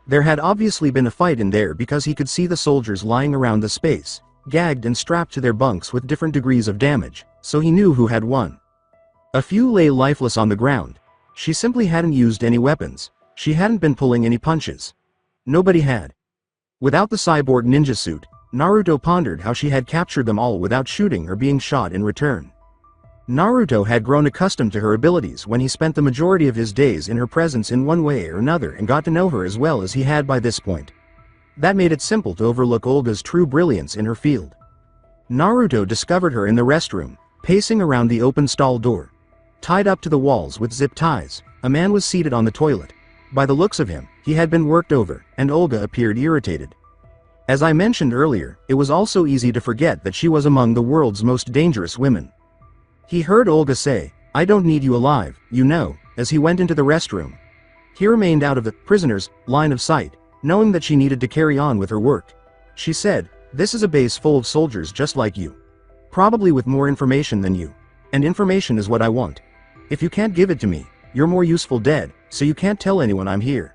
There had obviously been a fight in there because he could see the soldiers lying around the space, gagged and strapped to their bunks with different degrees of damage, so he knew who had won. A few lay lifeless on the ground. She simply hadn't used any weapons. She hadn't been pulling any punches. Nobody had. Without the cyborg ninja suit, Naruto pondered how she had captured them all without shooting or being shot in return. Naruto had grown accustomed to her abilities when he spent the majority of his days in her presence in one way or another and got to know her as well as he had by this point. That made it simple to overlook Olga's true brilliance in her field. Naruto discovered her in the restroom, pacing around the open stall door. Tied up to the walls with zip ties, a man was seated on the toilet. By the looks of him, he had been worked over, and Olga appeared irritated. As I mentioned earlier, it was also easy to forget that she was among the world's most dangerous women. He heard Olga say, "I don't need you alive, you know," as he went into the restroom. He remained out of the prisoner's line of sight, knowing that she needed to carry on with her work. She said, "This is a base full of soldiers just like you. Probably with more information than you. And information is what I want. If you can't give it to me, you're more useful dead, so you can't tell anyone I'm here."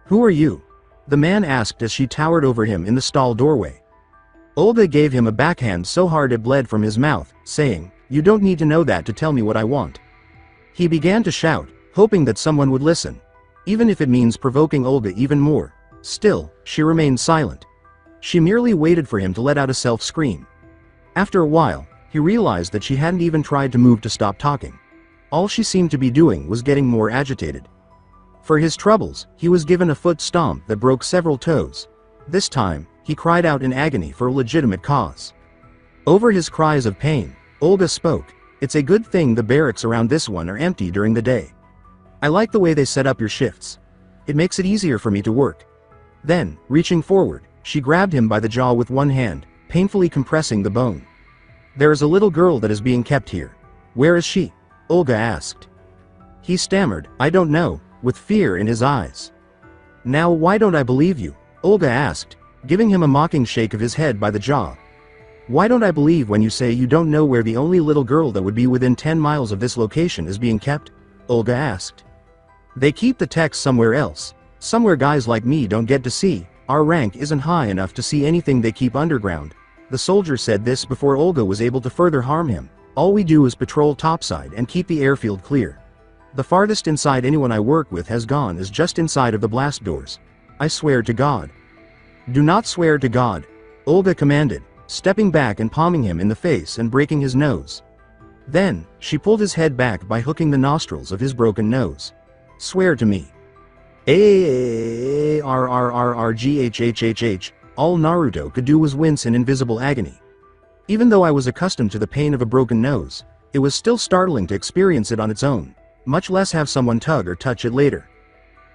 "Who are you?" the man asked as she towered over him in the stall doorway. Olga gave him a backhand so hard it bled from his mouth, saying, "You don't need to know that to tell me what I want." He began to shout, hoping that someone would listen. Even if it means provoking Olga even more. Still, she remained silent. She merely waited for him to let out a self-scream. After a while, he realized that she hadn't even tried to move to stop talking. All she seemed to be doing was getting more agitated. For his troubles, he was given a foot stomp that broke several toes. This time, he cried out in agony for a legitimate cause. Over his cries of pain, Olga spoke, "It's a good thing the barracks around this one are empty during the day. I like the way they set up your shifts. It makes it easier for me to work." Then, reaching forward, she grabbed him by the jaw with one hand, painfully compressing the bone. "There is a little girl that is being kept here. Where is she?" Olga asked. He stammered, "I don't know," with fear in his eyes. Now why don't I believe you? Olga asked, giving him a mocking shake of his head by the jaw. Why don't I believe when you say you don't know where the only little girl that would be within 10 miles of this location is being kept? Olga asked. They keep the techs somewhere else. Somewhere guys like me don't get to see. Our rank isn't high enough to see anything they keep underground. The soldier said this before Olga was able to further harm him. All we do is patrol topside and keep the airfield clear. The farthest inside anyone I work with has gone is just inside of the blast doors. I swear to God. Do not swear to God, Olga commanded, stepping back and palming him in the face and breaking his nose. Then, she pulled his head back by hooking the nostrils of his broken nose. Swear to me. ARRRRGHHHH, all Naruto could do was wince in invisible agony. Even though I was accustomed to the pain of a broken nose, it was still startling to experience it on its own, much less have someone tug or touch it later.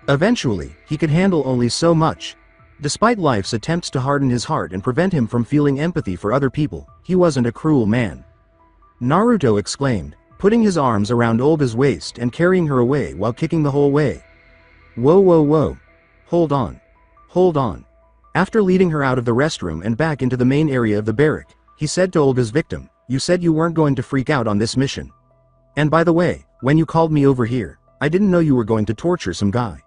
Eventually, he could handle only so much. Despite life's attempts to harden his heart and prevent him from feeling empathy for other people, he wasn't a cruel man. Naruto exclaimed, putting his arms around Olga's waist and carrying her away while kicking the whole way. Whoa whoa whoa. Hold on. Hold on. After leading her out of the restroom and back into the main area of the barrack, he said to Olga's victim, you said you weren't going to freak out on this mission. And by the way, when you called me over here, I didn't know you were going to torture some guy.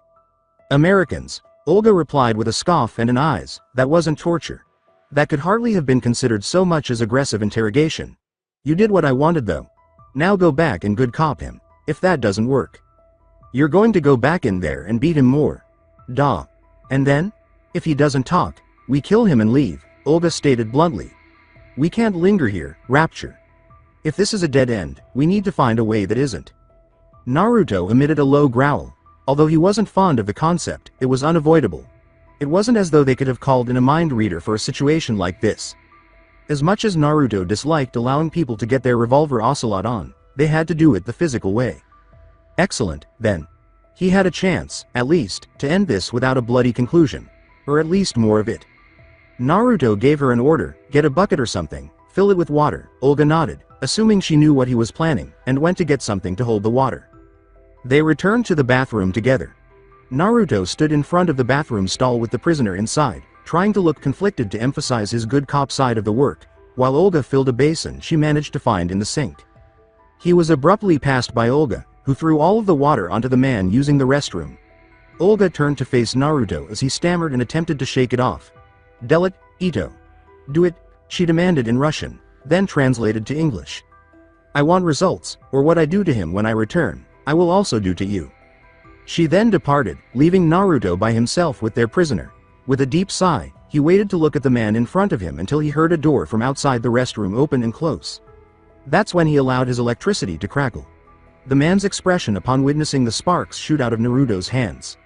Americans, Olga replied with a scoff and an eyes, that wasn't torture. That could hardly have been considered so much as aggressive interrogation. You did what I wanted though. Now go back and good cop him, if that doesn't work. You're going to go back in there and beat him more. Duh. And then? If he doesn't talk, we kill him and leave, Olga stated bluntly. We can't linger here, Rapture. If this is a dead end, we need to find a way that isn't. Naruto emitted a low growl. Although he wasn't fond of the concept, it was unavoidable. It wasn't as though they could have called in a mind reader for a situation like this. As much as Naruto disliked allowing people to get their revolver ocelot on, they had to do it the physical way. Excellent, then. He had a chance, at least, to end this without a bloody conclusion. Or at least more of it. Naruto gave her an order, get a bucket or something, fill it with water. Olga nodded, assuming she knew what he was planning, and went to get something to hold the water. They returned to the bathroom together. Naruto stood in front of the bathroom stall with the prisoner inside, trying to look conflicted to emphasize his good cop side of the work, while Olga filled a basin she managed to find in the sink. He was abruptly passed by Olga, who threw all of the water onto the man using the restroom. Olga turned to face Naruto as he stammered and attempted to shake it off. Delit, Ito. Do it, she demanded in Russian, then translated to English. I want results, or what I do to him when I return, I will also do to you. She then departed, leaving Naruto by himself with their prisoner. With a deep sigh, he waited to look at the man in front of him until he heard a door from outside the restroom open and close. That's when he allowed his electricity to crackle. The man's expression upon witnessing the sparks shoot out of Naruto's hands.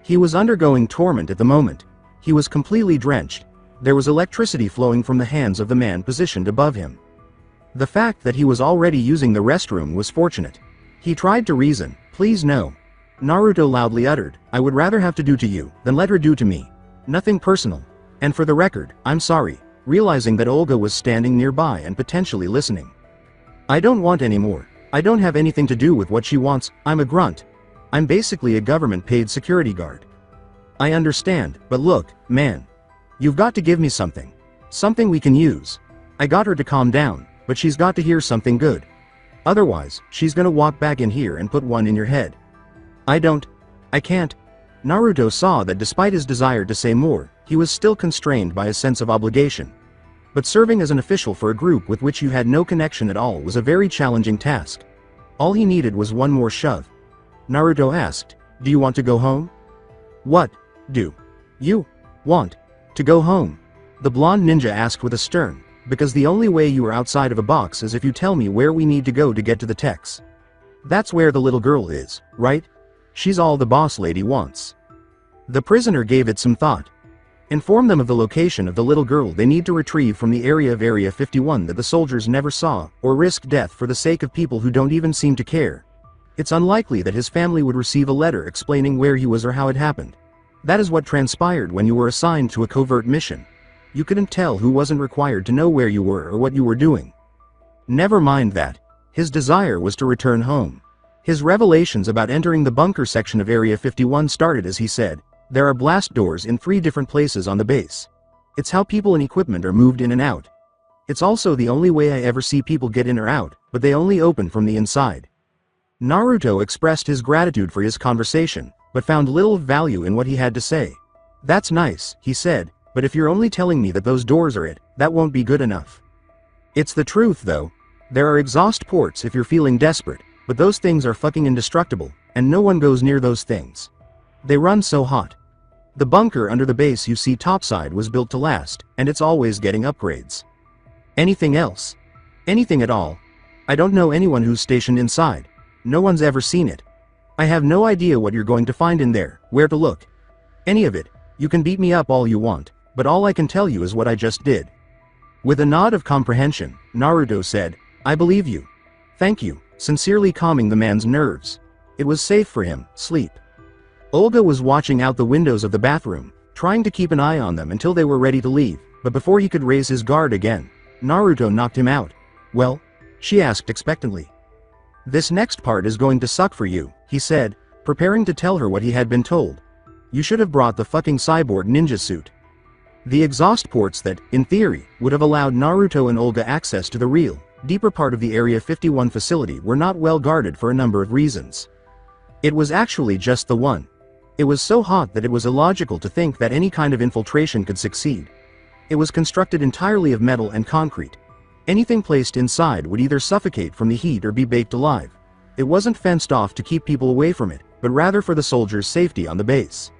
He was undergoing torment at the moment. He was completely drenched. There was electricity flowing from the hands of the man positioned above him. The fact that he was already using the restroom was fortunate. He tried to reason, please no. Naruto loudly uttered, I would rather have to do to you than let her do to me. Nothing personal. And for the record, I'm sorry, realizing that Olga was standing nearby and potentially listening. I don't want any more. I don't have anything to do with what she wants, I'm a grunt. I'm basically a government-paid security guard. I understand, but look, man. You've got to give me something. Something we can use. I got her to calm down, but she's got to hear something good. Otherwise, she's gonna walk back in here and put one in your head. I can't. Naruto saw that despite his desire to say more, he was still constrained by a sense of obligation. But serving as an official for a group with which you had no connection at all was a very challenging task. All he needed was one more shove. Naruto asked, do you want to go home? What do you want to go home? The blonde ninja asked with a stern, because the only way you are outside of a box is if you tell me where we need to go to get to the techs. That's where the little girl is, right? She's all the boss lady wants. The prisoner gave it some thought. Inform them of the location of the little girl they need to retrieve from the area of Area 51 that the soldiers never saw, or risk death for the sake of people who don't even seem to care. It's unlikely that his family would receive a letter explaining where he was or how it happened. That is what transpired when you were assigned to a covert mission. You couldn't tell who wasn't required to know where you were or what you were doing. Never mind that. His desire was to return home. His revelations about entering the bunker section of Area 51 started as he said, There are blast doors in 3 different places on the base. It's how people and equipment are moved in and out. It's also the only way I ever see people get in or out, but they only open from the inside. Naruto expressed his gratitude for his conversation, but found little value in what he had to say. That's nice, he said, but if you're only telling me that those doors are it, that won't be good enough. It's the truth though. There are exhaust ports if you're feeling desperate, but those things are fucking indestructible, and no one goes near those things. They run so hot. The bunker under the base you see topside was built to last, and it's always getting upgrades. Anything else? Anything at all? I don't know anyone who's stationed inside. No one's ever seen it. I have no idea what you're going to find in there, where to look. Any of it. You can beat me up all you want, but all I can tell you is what I just did. With a nod of comprehension, Naruto said, I believe you. Thank you, sincerely calming the man's nerves. It was safe for him, sleep. Olga was watching out the windows of the bathroom, trying to keep an eye on them until they were ready to leave, but before he could raise his guard again, Naruto knocked him out. Well? She asked expectantly. This next part is going to suck for you, he said, preparing to tell her what he had been told. You should have brought the fucking cyborg ninja suit. The exhaust ports that, in theory, would have allowed Naruto and Olga access to the real, deeper part of the Area 51 facility were not well guarded for a number of reasons. It was actually just the one. It was so hot that it was illogical to think that any kind of infiltration could succeed. It was constructed entirely of metal and concrete. Anything placed inside would either suffocate from the heat or be baked alive. It wasn't fenced off to keep people away from it, but rather for the soldiers' safety on the base.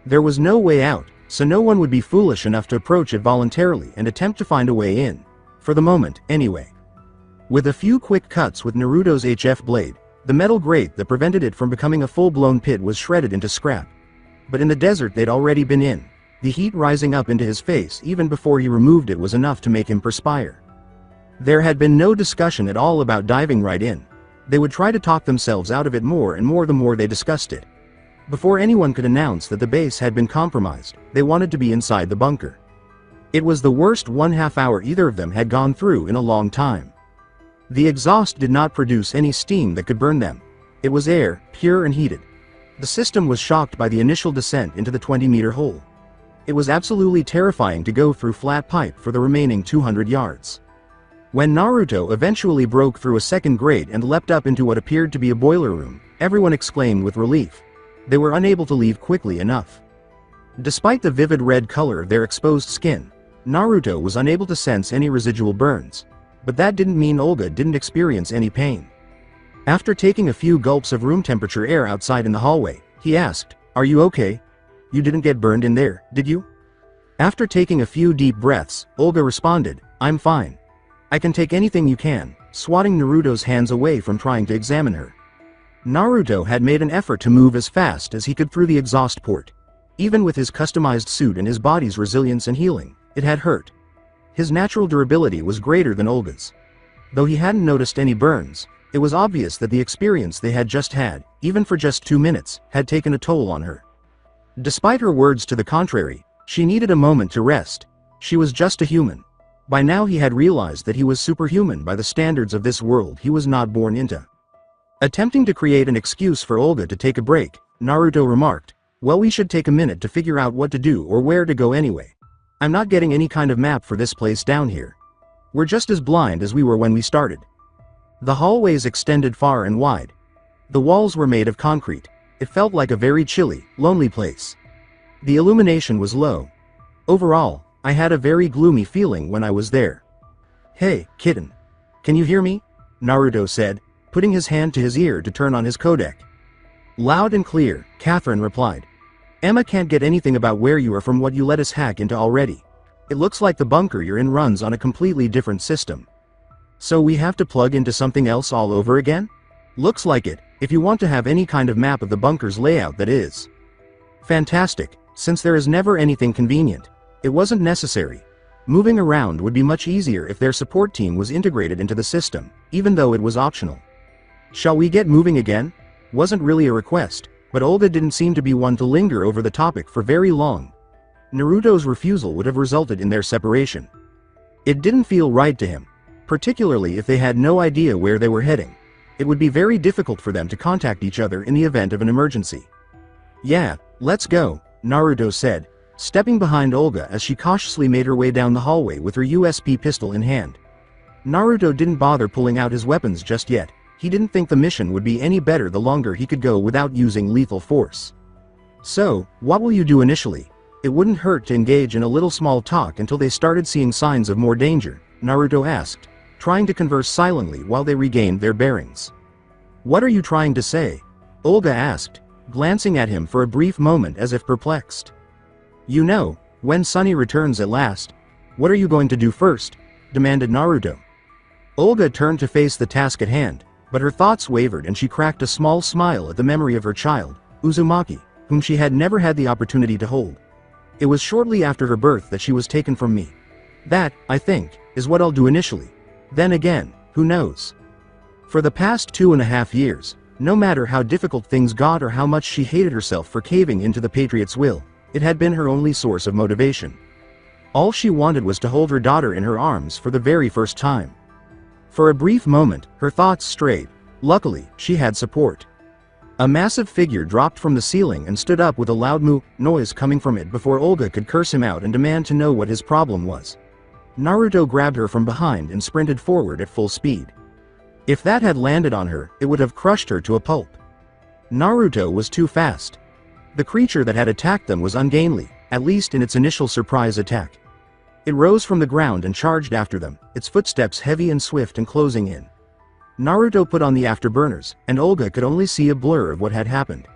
There was no way out, so no one would be foolish enough to approach it voluntarily and attempt to find a way in. For the moment, anyway. With a few quick cuts with Naruto's HF blade, the metal grate that prevented it from becoming a full-blown pit was shredded into scrap. But in the desert they'd already been in. The heat rising up into his face even before he removed it was enough to make him perspire. There had been no discussion at all about diving right in. They would try to talk themselves out of it more and more the more they discussed it. Before anyone could announce that the base had been compromised, they wanted to be inside the bunker. It was the worst 1/2 hour either of them had gone through in a long time. The exhaust did not produce any steam that could burn them. It was air, pure and heated. The system was shocked by the initial descent into the 20-meter hole. It was absolutely terrifying to go through flat pipe for the remaining 200 yards. When Naruto eventually broke through a second grate and leapt up into what appeared to be a boiler room, everyone exclaimed with relief. They were unable to leave quickly enough. Despite the vivid red color of their exposed skin, Naruto was unable to sense any residual burns. But that didn't mean Olga didn't experience any pain. After taking a few gulps of room temperature air outside in the hallway, he asked, "Are you okay? You didn't get burned in there, did you?" After taking a few deep breaths, Olga responded, "I'm fine. I can take anything you can," swatting Naruto's hands away from trying to examine her. Naruto had made an effort to move as fast as he could through the exhaust port. Even with his customized suit and his body's resilience and healing, it had hurt. His natural durability was greater than Olga's. Though he hadn't noticed any burns, it was obvious that the experience they had just had, even for just 2 minutes, had taken a toll on her. Despite her words to the contrary, she needed a moment to rest. She was just a human. By now he had realized that he was superhuman by the standards of this world he was not born into. Attempting to create an excuse for Olga to take a break, Naruto remarked, "Well, we should take a minute to figure out what to do or where to go anyway. I'm not getting any kind of map for this place down here. We're just as blind as we were when we started." The hallways extended far and wide. The walls were made of concrete. It felt like a very chilly, lonely place. The illumination was low. Overall, I had a very gloomy feeling when I was there. "Hey, kitten. Can you hear me?" Naruto said, putting his hand to his ear to turn on his codec. "Loud and clear," Catherine replied. "Emma can't get anything about where you are from what you let us hack into already. It looks like the bunker you're in runs on a completely different system. So we have to plug into something else all over again? Looks like it, if you want to have any kind of map of the bunker's layout, that is." "Fantastic, since there is never anything convenient. It wasn't necessary. Moving around would be much easier if their support team was integrated into the system, even though it was optional." "Shall we get moving again?" Wasn't really a request, but Olga didn't seem to be one to linger over the topic for very long. Naruto's refusal would have resulted in their separation. It didn't feel right to him, particularly if they had no idea where they were heading. It would be very difficult for them to contact each other in the event of an emergency. "Yeah, let's go," Naruto said, stepping behind Olga as she cautiously made her way down the hallway with her USP pistol in hand. Naruto didn't bother pulling out his weapons just yet. He didn't think the mission would be any better the longer he could go without using lethal force. So, what will you do initially? It wouldn't hurt to engage in a little small talk until they started seeing signs of more danger, Naruto asked, trying to converse silently while they regained their bearings. What are you trying to say? Olga asked, glancing at him for a brief moment as if perplexed. You know, when Sunny returns at last. What are you going to do first? Demanded Naruto. Olga turned to face the task at hand, but her thoughts wavered and she cracked a small smile at the memory of her child, Uzumaki, whom she had never had the opportunity to hold. It was shortly after her birth that she was taken from me. That, I think, is what I'll do initially. Then again, who knows? For the past 2.5 years, no matter how difficult things got or how much she hated herself for caving into the Patriot's will, it had been her only source of motivation. All she wanted was to hold her daughter in her arms for the very first time. For a brief moment, her thoughts strayed. Luckily, she had support. A massive figure dropped from the ceiling and stood up with a loud moo noise coming from it before Olga could curse him out and demand to know what his problem was. Naruto grabbed her from behind and sprinted forward at full speed. If that had landed on her, it would have crushed her to a pulp. Naruto was too fast. The creature that had attacked them was ungainly, at least in its initial surprise attack. It rose from the ground and charged after them, its footsteps heavy and swift and closing in. Naruto put on the afterburners, and Olga could only see a blur of what had happened.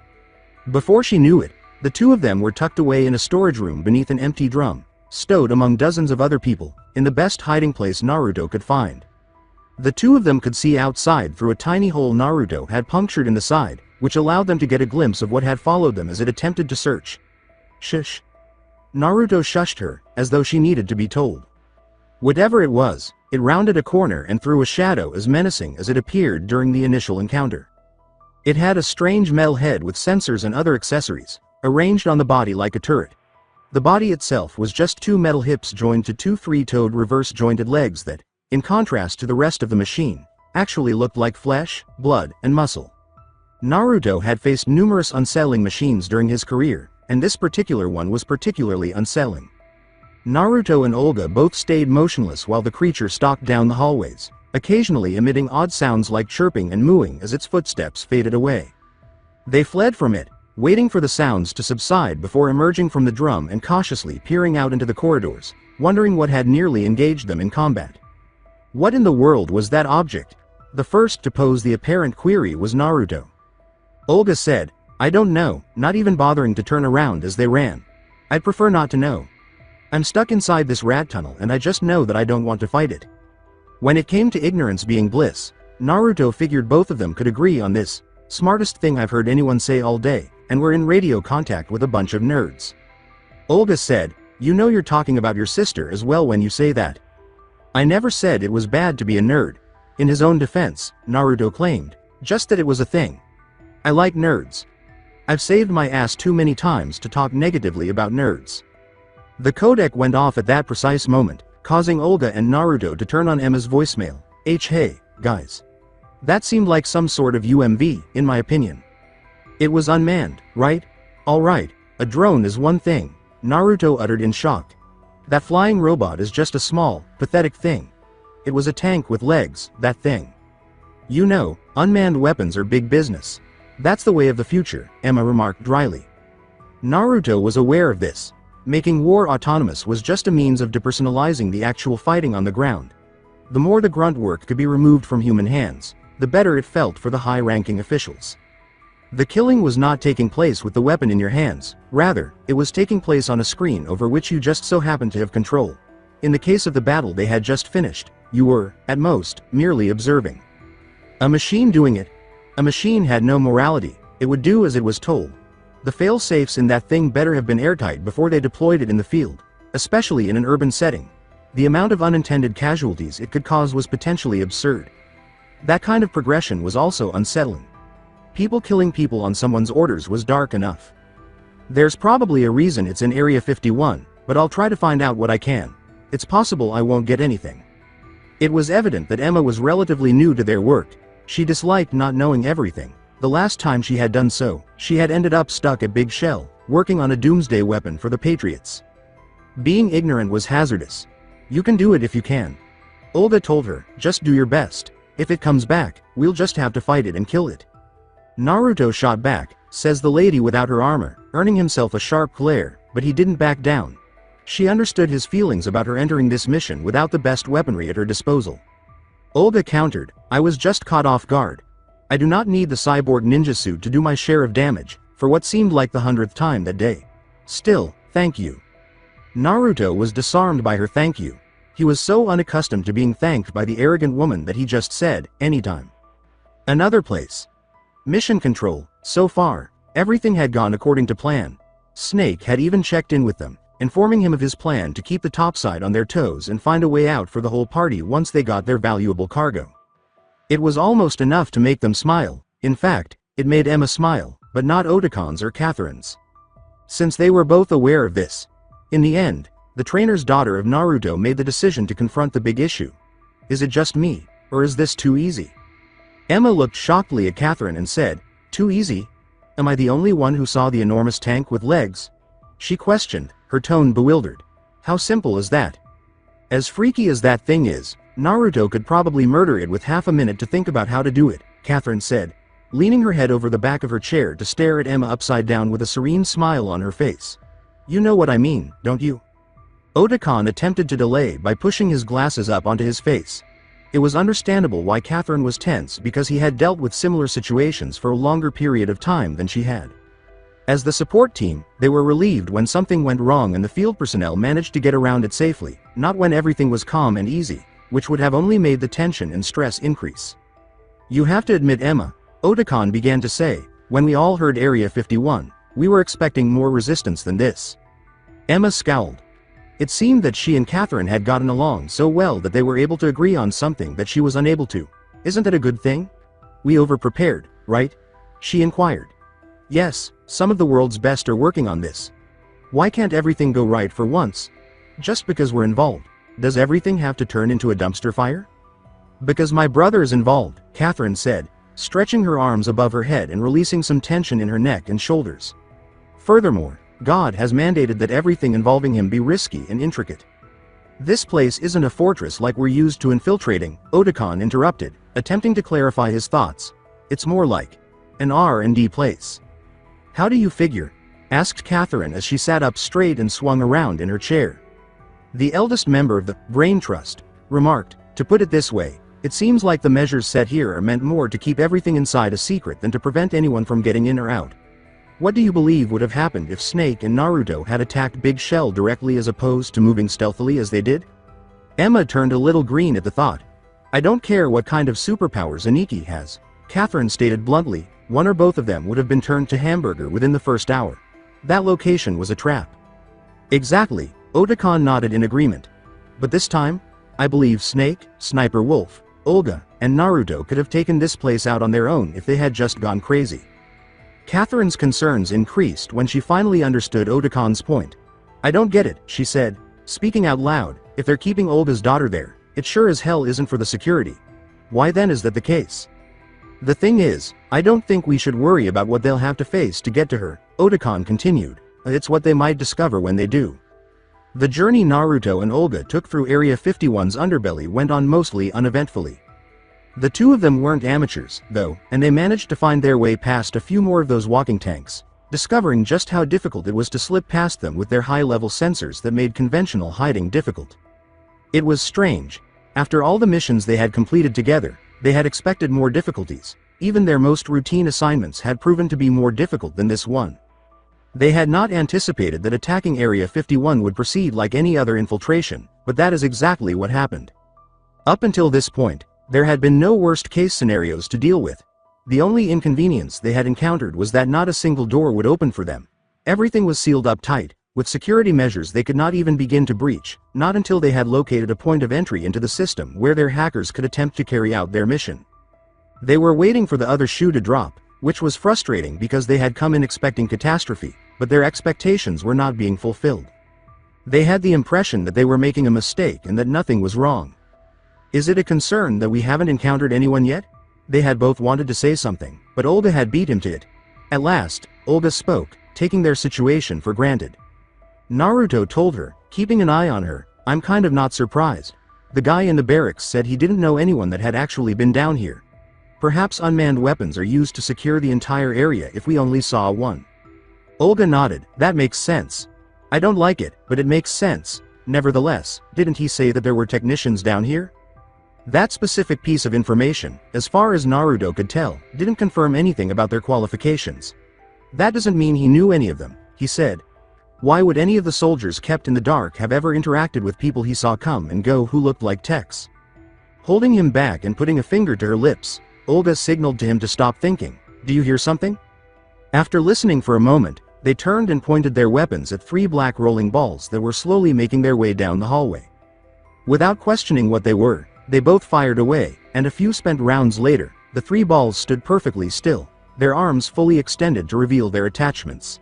Before she knew it, the two of them were tucked away in a storage room beneath an empty drum, stowed among dozens of other people, in the best hiding place Naruto could find. The two of them could see outside through a tiny hole Naruto had punctured in the side, which allowed them to get a glimpse of what had followed them as it attempted to search. Shush. Naruto shushed her, as though she needed to be told. Whatever it was, it rounded a corner and threw a shadow as menacing as it appeared during the initial encounter. It had a strange metal head with sensors and other accessories, arranged on the body like a turret. The body itself was just two metal hips joined to two three-toed reverse-jointed legs that, in contrast to the rest of the machine, actually looked like flesh, blood, and muscle. Naruto had faced numerous unsettling machines during his career, and this particular one was particularly unsettling. Naruto and Olga both stayed motionless while the creature stalked down the hallways, occasionally emitting odd sounds like chirping and mooing as its footsteps faded away. They fled from it, waiting for the sounds to subside before emerging from the drum and cautiously peering out into the corridors, wondering what had nearly engaged them in combat. What in the world was that object? The first to pose the apparent query was Naruto. Olga said, I don't know, not even bothering to turn around as they ran. I'd prefer not to know. I'm stuck inside this rat tunnel and I just know that I don't want to fight it. When it came to ignorance being bliss, Naruto figured both of them could agree on this, smartest thing I've heard anyone say all day, and were in radio contact with a bunch of nerds. Olga said, you know you're talking about your sister as well when you say that. I never said it was bad to be a nerd. In his own defense, Naruto claimed, just that it was a thing. I like nerds. I've saved my ass too many times to talk negatively about nerds. The codec went off at that precise moment, causing Olga and Naruto to turn on Emma's voicemail. Hey, guys. That seemed like some sort of UMV, in my opinion. It was unmanned, right? Alright, a drone is one thing, Naruto uttered in shock. That flying robot is just a small, pathetic thing. It was a tank with legs, that thing. You know, unmanned weapons are big business. That's the way of the future, Emma remarked dryly. Naruto was aware of this. Making war autonomous was just a means of depersonalizing the actual fighting on the ground. The more the grunt work could be removed from human hands, the better it felt for the high-ranking officials. The killing was not taking place with the weapon in your hands, rather, it was taking place on a screen over which you just so happened to have control. In the case of the battle they had just finished, you were, at most, merely observing. A machine doing it? A machine had no morality, it would do as it was told. The fail-safes in that thing better have been airtight before they deployed it in the field, especially in an urban setting. The amount of unintended casualties it could cause was potentially absurd. That kind of progression was also unsettling. People killing people on someone's orders was dark enough. There's probably a reason it's in Area 51, but I'll try to find out what I can. It's possible I won't get anything. It was evident that Emma was relatively new to their work. She disliked not knowing everything. The last time she had done so, she had ended up stuck at Big Shell, working on a doomsday weapon for the Patriots. Being ignorant was hazardous. You can do it if you can. Olga told her, just do your best. If it comes back, we'll just have to fight it and kill it. Naruto shot back, says the lady without her armor, earning himself a sharp glare, but he didn't back down. She understood his feelings about her entering this mission without the best weaponry at her disposal. Olga countered, I was just caught off guard. I do not need the cyborg ninja suit to do my share of damage, for what seemed like the 100th time that day. Still, thank you. Naruto was disarmed by her thank you. He was so unaccustomed to being thanked by the arrogant woman that he just said, anytime. Another place. Mission control. So far, everything had gone according to plan. Snake had even checked in with them, informing him of his plan to keep the topside on their toes and find a way out for the whole party once they got their valuable cargo. It was almost enough to make them smile. In fact, it made Emma smile, but not Otakon's or Catherine's. Since they were both aware of this. In the end, the trainer's daughter of Naruto made the decision to confront the big issue. Is it just me, or is this too easy? Emma looked shockedly at Catherine and said, too easy? Am I the only one who saw the enormous tank with legs? She questioned, her tone bewildered. How simple is that? As freaky as that thing is, Naruto could probably murder it with half a minute to think about how to do it, Catherine said, leaning her head over the back of her chair to stare at Emma upside down with a serene smile on her face. You know what I mean, don't you? Otacon attempted to delay by pushing his glasses up onto his face. It was understandable why Catherine was tense because he had dealt with similar situations for a longer period of time than she had. As the support team, they were relieved when something went wrong and the field personnel managed to get around it safely, not when everything was calm and easy, which would have only made the tension and stress increase. You have to admit, Emma, Otacon began to say, when we all heard Area 51, we were expecting more resistance than this. Emma scowled. It seemed that she and Catherine had gotten along so well that they were able to agree on something that she was unable to. Isn't that a good thing? We overprepared, right? She inquired. Yes, some of the world's best are working on this. Why can't everything go right for once? Just because we're involved, does everything have to turn into a dumpster fire? Because my brother is involved, Catherine said, stretching her arms above her head and releasing some tension in her neck and shoulders. Furthermore, God has mandated that everything involving him be risky and intricate. This place isn't a fortress like we're used to infiltrating, Otacon interrupted, attempting to clarify his thoughts. It's more like an R&D place. How do you figure? Asked Catherine as she sat up straight and swung around in her chair. The eldest member of the Brain Trust remarked, to put it this way, it seems like the measures set here are meant more to keep everything inside a secret than to prevent anyone from getting in or out. What do you believe would have happened if Snake and Naruto had attacked Big Shell directly as opposed to moving stealthily as they did? Emma turned a little green at the thought. I don't care what kind of superpowers Aniki has, Catherine stated bluntly, one or both of them would have been turned to hamburger within the first hour. That location was a trap. Exactly, Otacon nodded in agreement. But this time, I believe Snake, Sniper Wolf, Olga, and Naruto could have taken this place out on their own if they had just gone crazy. Catherine's concerns increased when she finally understood Otacon's point. I don't get it, she said, speaking out loud, if they're keeping Olga's daughter there, it sure as hell isn't for the security. Why then is that the case? The thing is, I don't think we should worry about what they'll have to face to get to her, Otacon continued. It's what they might discover when they do. The journey Naruto and Olga took through Area 51's underbelly went on mostly uneventfully. The two of them weren't amateurs, though, and they managed to find their way past a few more of those walking tanks, discovering just how difficult it was to slip past them with their high-level sensors that made conventional hiding difficult. It was strange. After all the missions they had completed together, they had expected more difficulties. Even their most routine assignments had proven to be more difficult than this one. They had not anticipated that attacking Area 51 would proceed like any other infiltration, but that is exactly what happened. Up until this point, there had been no worst-case scenarios to deal with. The only inconvenience they had encountered was that not a single door would open for them. Everything was sealed up tight, with security measures they could not even begin to breach, not until they had located a point of entry into the system where their hackers could attempt to carry out their mission. They were waiting for the other shoe to drop, which was frustrating because they had come in expecting catastrophe, but their expectations were not being fulfilled. They had the impression that they were making a mistake and that nothing was wrong. Is it a concern that we haven't encountered anyone yet? They had both wanted to say something, but Olga had beat him to it. At last, Olga spoke, taking their situation for granted. Naruto told her, keeping an eye on her, "I'm kind of not surprised. The guy in the barracks said he didn't know anyone that had actually been down here. Perhaps unmanned weapons are used to secure the entire area if we only saw one." Olga nodded. "That makes sense. I don't like it, but it makes sense. Nevertheless, didn't he say that there were technicians down here?" That specific piece of information, as far as Naruto could tell, didn't confirm anything about their qualifications. "That doesn't mean he knew any of them," he said. "Why would any of the soldiers kept in the dark have ever interacted with people he saw come and go who looked like techs?" Holding him back and putting a finger to her lips, Olga signaled to him to stop thinking. "Do you hear something?" After listening for a moment, they turned and pointed their weapons at 3 black rolling balls that were slowly making their way down the hallway. Without questioning what they were, they both fired away, and a few spent rounds later, the 3 balls stood perfectly still, their arms fully extended to reveal their attachments.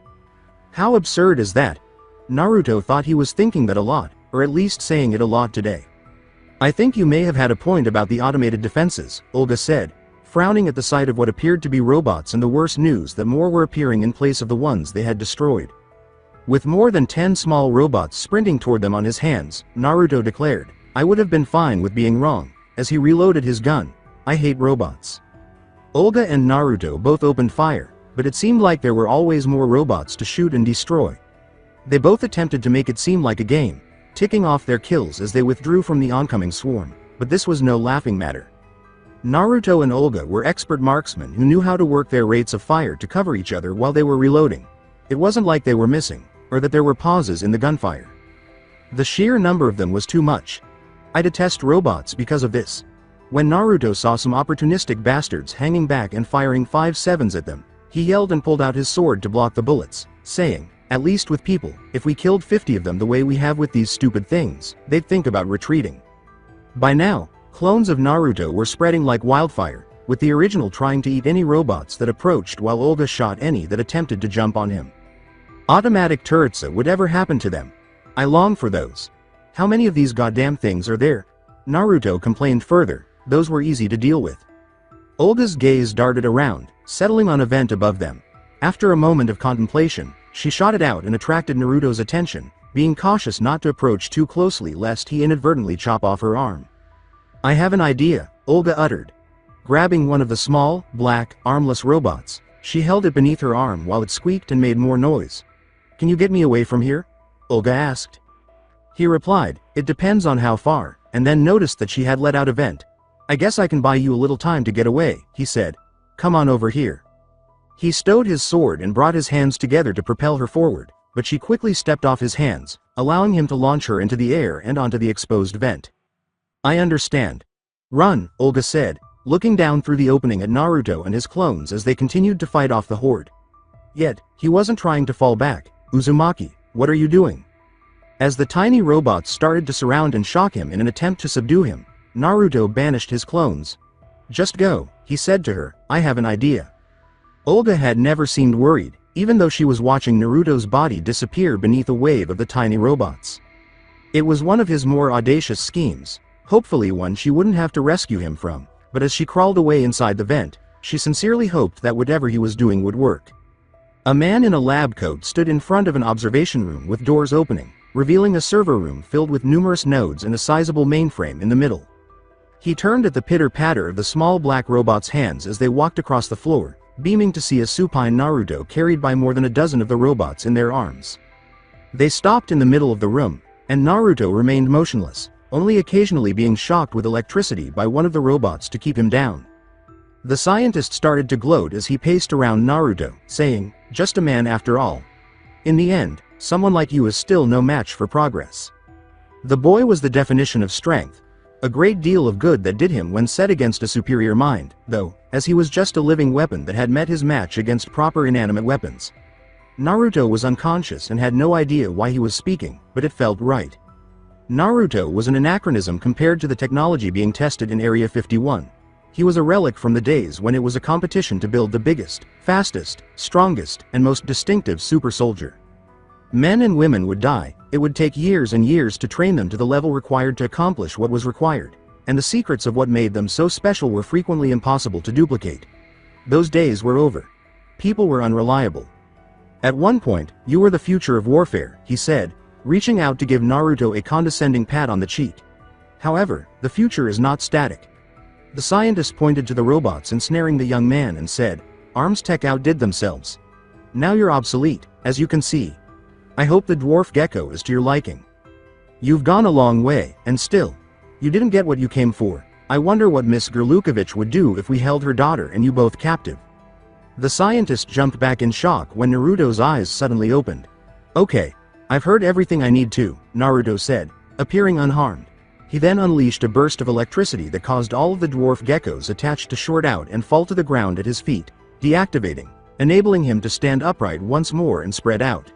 How absurd is that? Naruto thought he was thinking that a lot, or at least saying it a lot today. "I think you may have had a point about the automated defenses," Olga said, frowning at the sight of what appeared to be robots, and the worse news that more were appearing in place of the ones they had destroyed. With more than 10 small robots sprinting toward them on his hands, Naruto declared, "I would have been fine with being wrong," as he reloaded his gun. "I hate robots." Olga and Naruto both opened fire, but it seemed like there were always more robots to shoot and destroy. They both attempted to make it seem like a game, ticking off their kills as they withdrew from the oncoming swarm, but this was no laughing matter. Naruto and Olga were expert marksmen who knew how to work their rates of fire to cover each other while they were reloading. It wasn't like they were missing, or that there were pauses in the gunfire. The sheer number of them was too much. "I detest robots because of this." When Naruto saw some opportunistic bastards hanging back and firing 5.7s at them, he yelled and pulled out his sword to block the bullets, saying, "At least with people, if we killed 50 of them the way we have with these stupid things, they'd think about retreating." By now, clones of Naruto were spreading like wildfire, with the original trying to eat any robots that approached while Olga shot any that attempted to jump on him. Automatic turrets, would ever happen to them? I long for those. How many of these goddamn things are there? Naruto complained further. Those were easy to deal with. Olga's gaze darted around, settling on a vent above them. After a moment of contemplation, she shot it out and attracted Naruto's attention, being cautious not to approach too closely lest he inadvertently chop off her arm. "I have an idea," Olga uttered. Grabbing one of the small, black, armless robots, she held it beneath her arm while it squeaked and made more noise. "Can you get me away from here?" Olga asked. He replied, "It depends on how far," and then noticed that she had let out a vent. "I guess I can buy you a little time to get away," he said. "Come on over here." He stowed his sword and brought his hands together to propel her forward, but she quickly stepped off his hands, allowing him to launch her into the air and onto the exposed vent. "I understand. Run," Olga said, looking down through the opening at Naruto and his clones as they continued to fight off the horde. Yet, he wasn't trying to fall back. "Uzumaki, what are you doing?" As the tiny robots started to surround and shock him in an attempt to subdue him, Naruto banished his clones. "Just go," he said to her, "I have an idea." Olga had never seemed worried, even though she was watching Naruto's body disappear beneath a wave of the tiny robots. It was one of his more audacious schemes, hopefully one she wouldn't have to rescue him from, but as she crawled away inside the vent, she sincerely hoped that whatever he was doing would work. A man in a lab coat stood in front of an observation room with doors opening, revealing a server room filled with numerous nodes and a sizable mainframe in the middle. He turned at the pitter-patter of the small black robot's hands as they walked across the floor, beaming to see a supine Naruto carried by more than a dozen of the robots in their arms. They stopped in the middle of the room, and Naruto remained motionless, only occasionally being shocked with electricity by one of the robots to keep him down. The scientist started to gloat as he paced around Naruto, saying, "Just a man after all. In the end, someone like you is still no match for progress." The boy was the definition of strength. A great deal of good that did him when set against a superior mind, though, as he was just a living weapon that had met his match against proper inanimate weapons. Naruto was unconscious and had no idea why he was speaking, but it felt right. Naruto was an anachronism compared to the technology being tested in Area 51. He was a relic from the days when it was a competition to build the biggest, fastest, strongest, and most distinctive super soldier. Men and women would die. It would take years and years to train them to the level required to accomplish what was required, and the secrets of what made them so special were frequently impossible to duplicate. Those days were over. People were unreliable. At one point, you were the future of warfare, he said, reaching out to give Naruto a condescending pat on the cheek. However, the future is not static. The scientist pointed to the robots ensnaring the young man and said, "Arms tech outdid themselves. Now you're obsolete, as you can see. I hope the dwarf gecko is to your liking. You've gone a long way, and still, you didn't get what you came for. I wonder what Miss Gerlukovich would do if we held her daughter and you both captive." The scientist jumped back in shock when Naruto's eyes suddenly opened. "Okay, I've heard everything I need to," Naruto said, appearing unharmed. He then unleashed a burst of electricity that caused all of the dwarf geckos attached to short out and fall to the ground at his feet, deactivating, enabling him to stand upright once more and spread out.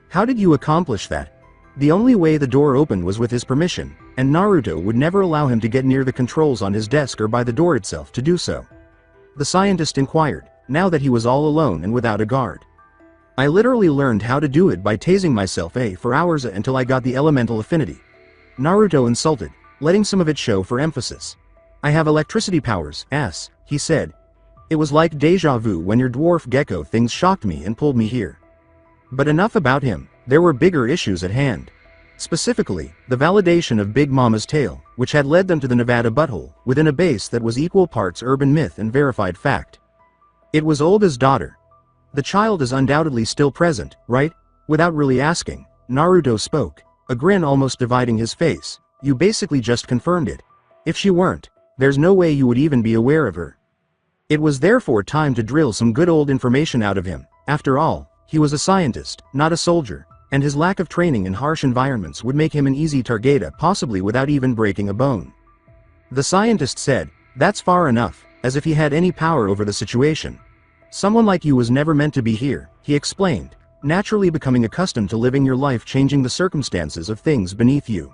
"How did you accomplish that?" The only way the door opened was with his permission, and Naruto would never allow him to get near the controls on his desk or by the door itself to do so. The scientist inquired, now that he was all alone and without a guard. "I literally learned how to do it by tasing myself for hours until I got the elemental affinity." Naruto insulted, letting some of it show for emphasis. "I have electricity powers, he said. "It was like deja vu when your dwarf gecko things shocked me and pulled me here." But enough about him, there were bigger issues at hand. Specifically, the validation of Big Mama's tale, which had led them to the Nevada butthole, within a base that was equal parts urban myth and verified fact. It was Olga's daughter. "The child is undoubtedly still present, right?" Without really asking, Naruto spoke, a grin almost dividing his face. "You basically just confirmed it. If she weren't, there's no way you would even be aware of her." It was therefore time to drill some good old information out of him. After all, he was a scientist, not a soldier, and his lack of training in harsh environments would make him an easy target, possibly without even breaking a bone. The scientist said, "That's far enough," as if he had any power over the situation. "Someone like you was never meant to be here," he explained, naturally becoming accustomed to living your life changing the circumstances of things beneath you.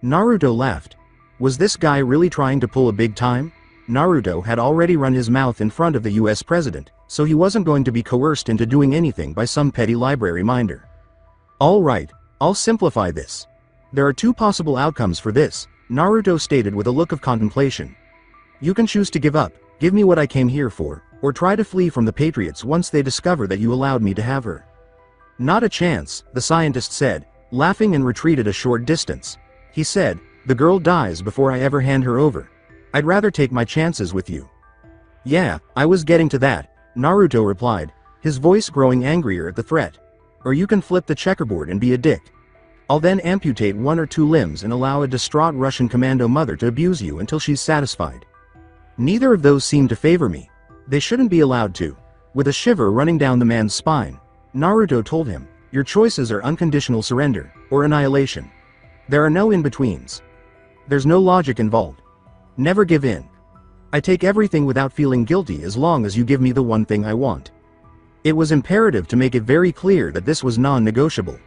Naruto laughed. Was this guy really trying to pull a big time? Naruto had already run his mouth in front of the US president, so he wasn't going to be coerced into doing anything by some petty library minder. "All right, I'll simplify this. There are two possible outcomes for this," Naruto stated with a look of contemplation. "You can choose to give up, give me what I came here for, or try to flee from the Patriots once they discover that you allowed me to have her." "Not a chance," the scientist said, laughing, and retreated a short distance. He said, "The girl dies before I ever hand her over. I'd rather take my chances with you." "Yeah, I was getting to that," Naruto replied, his voice growing angrier at the threat. "Or you can flip the checkerboard and be a dick. I'll then amputate one or two limbs and allow a distraught Russian commando mother to abuse you until she's satisfied." Neither of those seem to favor me. They shouldn't be allowed to. With a shiver running down the man's spine, Naruto told him, "Your choices are unconditional surrender, or annihilation. There are no in-betweens. There's no logic involved. Never give in. I take everything without feeling guilty as long as you give me the one thing I want." It was imperative to make it very clear that this was non-negotiable.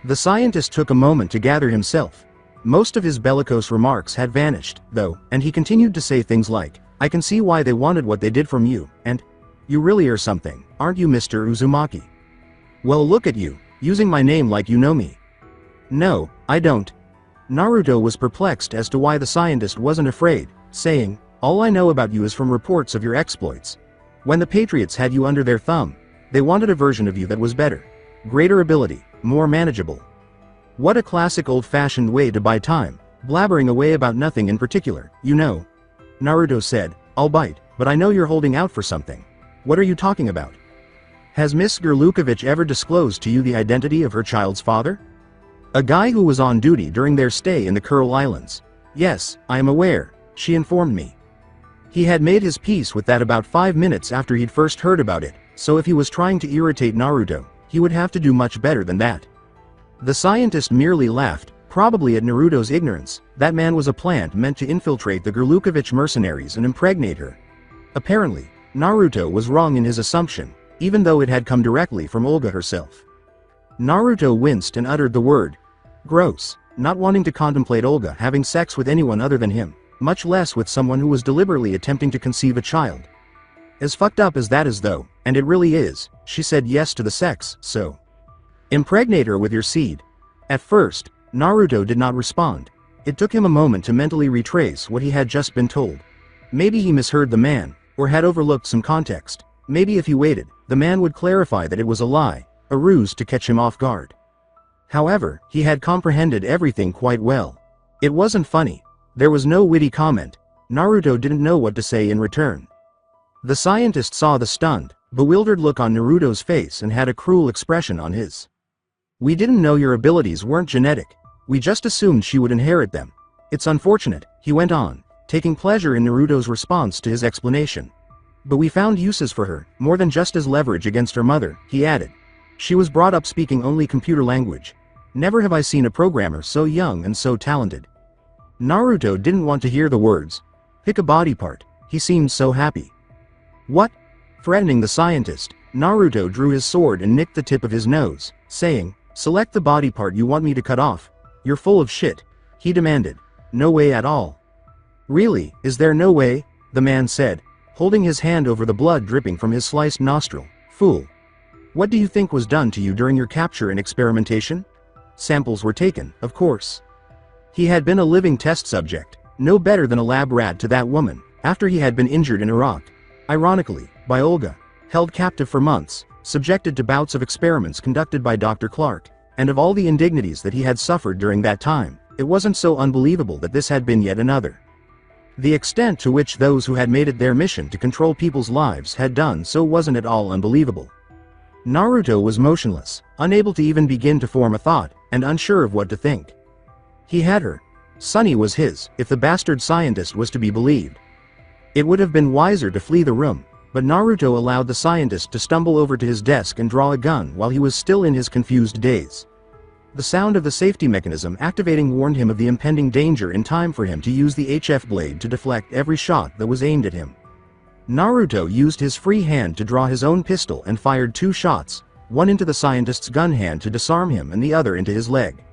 The scientist took a moment to gather himself. Most of his bellicose remarks had vanished, though, and he continued to say things like, "I can see why they wanted what they did from you, and you really are something, aren't you, Mr. Uzumaki? Well, look at you, using my name like you know me." "No, I don't." Naruto was perplexed as to why the scientist wasn't afraid, saying, "All I know about you is from reports of your exploits. When the Patriots had you under their thumb, they wanted a version of you that was better. Greater ability, more manageable." What a classic old-fashioned way to buy time, blabbering away about nothing in particular, you know. Naruto said, "I'll bite, but I know you're holding out for something. What are you talking about? Has Miss Gerlukovich ever disclosed to you the identity of her child's father?" "A guy who was on duty during their stay in the Kuril Islands. Yes, I am aware," she informed me. He had made his peace with that about 5 minutes after he'd first heard about it, so if he was trying to irritate Naruto, he would have to do much better than that. The scientist merely laughed, probably at Naruto's ignorance. That man was a plant meant to infiltrate the Gerlukovich mercenaries and impregnate her. Apparently, Naruto was wrong in his assumption, even though it had come directly from Olga herself. Naruto winced and uttered the word, "Gross," not wanting to contemplate Olga having sex with anyone other than him, much less with someone who was deliberately attempting to conceive a child. As fucked up as that is though, and it really is, she said yes to the sex, so impregnate her with your seed. At first, Naruto did not respond. It took him a moment to mentally retrace what he had just been told. Maybe he misheard the man, or had overlooked some context. Maybe if he waited, the the man would clarify that it was a lie, a ruse to catch him off guard. However, he had comprehended everything quite well. It wasn't funny. There was no witty comment. Naruto didn't know what to say in return. The scientist saw the stunned, bewildered look on Naruto's face and had a cruel expression on his. "We didn't know your abilities weren't genetic. We just assumed she would inherit them. It's unfortunate," he went on, taking pleasure in Naruto's response to his explanation. "But we found uses for her, more than just as leverage against her mother," he added. "She was brought up speaking only computer language. Never have I seen a programmer so young and so talented." Naruto didn't want to hear the words. "Pick a body part." He seemed so happy. "What?" Threatening the scientist, Naruto drew his sword and nicked the tip of his nose, saying, "Select the body part you want me to cut off." "You're full of shit," he demanded. "No way at all." "Really, is there no way?" the man said, holding his hand over the blood dripping from his sliced nostril. "Fool. What do you think was done to you during your capture and experimentation?" "Samples were taken, of course." He had been a living test subject, no better than a lab rat to that woman, after he had been injured in Iraq. Ironically, by Olga, held captive for months, subjected to bouts of experiments conducted by Dr. Clark, and of all the indignities that he had suffered during that time, it wasn't so unbelievable that this had been yet another. The extent to which those who had made it their mission to control people's lives had done so wasn't at all unbelievable. Naruto was motionless, unable to even begin to form a thought, and unsure of what to think. He had her. Sunny was his, if the bastard scientist was to be believed. It would have been wiser to flee the room, but Naruto allowed the scientist to stumble over to his desk and draw a gun while he was still in his confused daze. The sound of the safety mechanism activating warned him of the impending danger in time for him to use the HF blade to deflect every shot that was aimed at him. Naruto used his free hand to draw his own pistol and fired 2 shots, one into the scientist's gun hand to disarm him and the other into his leg.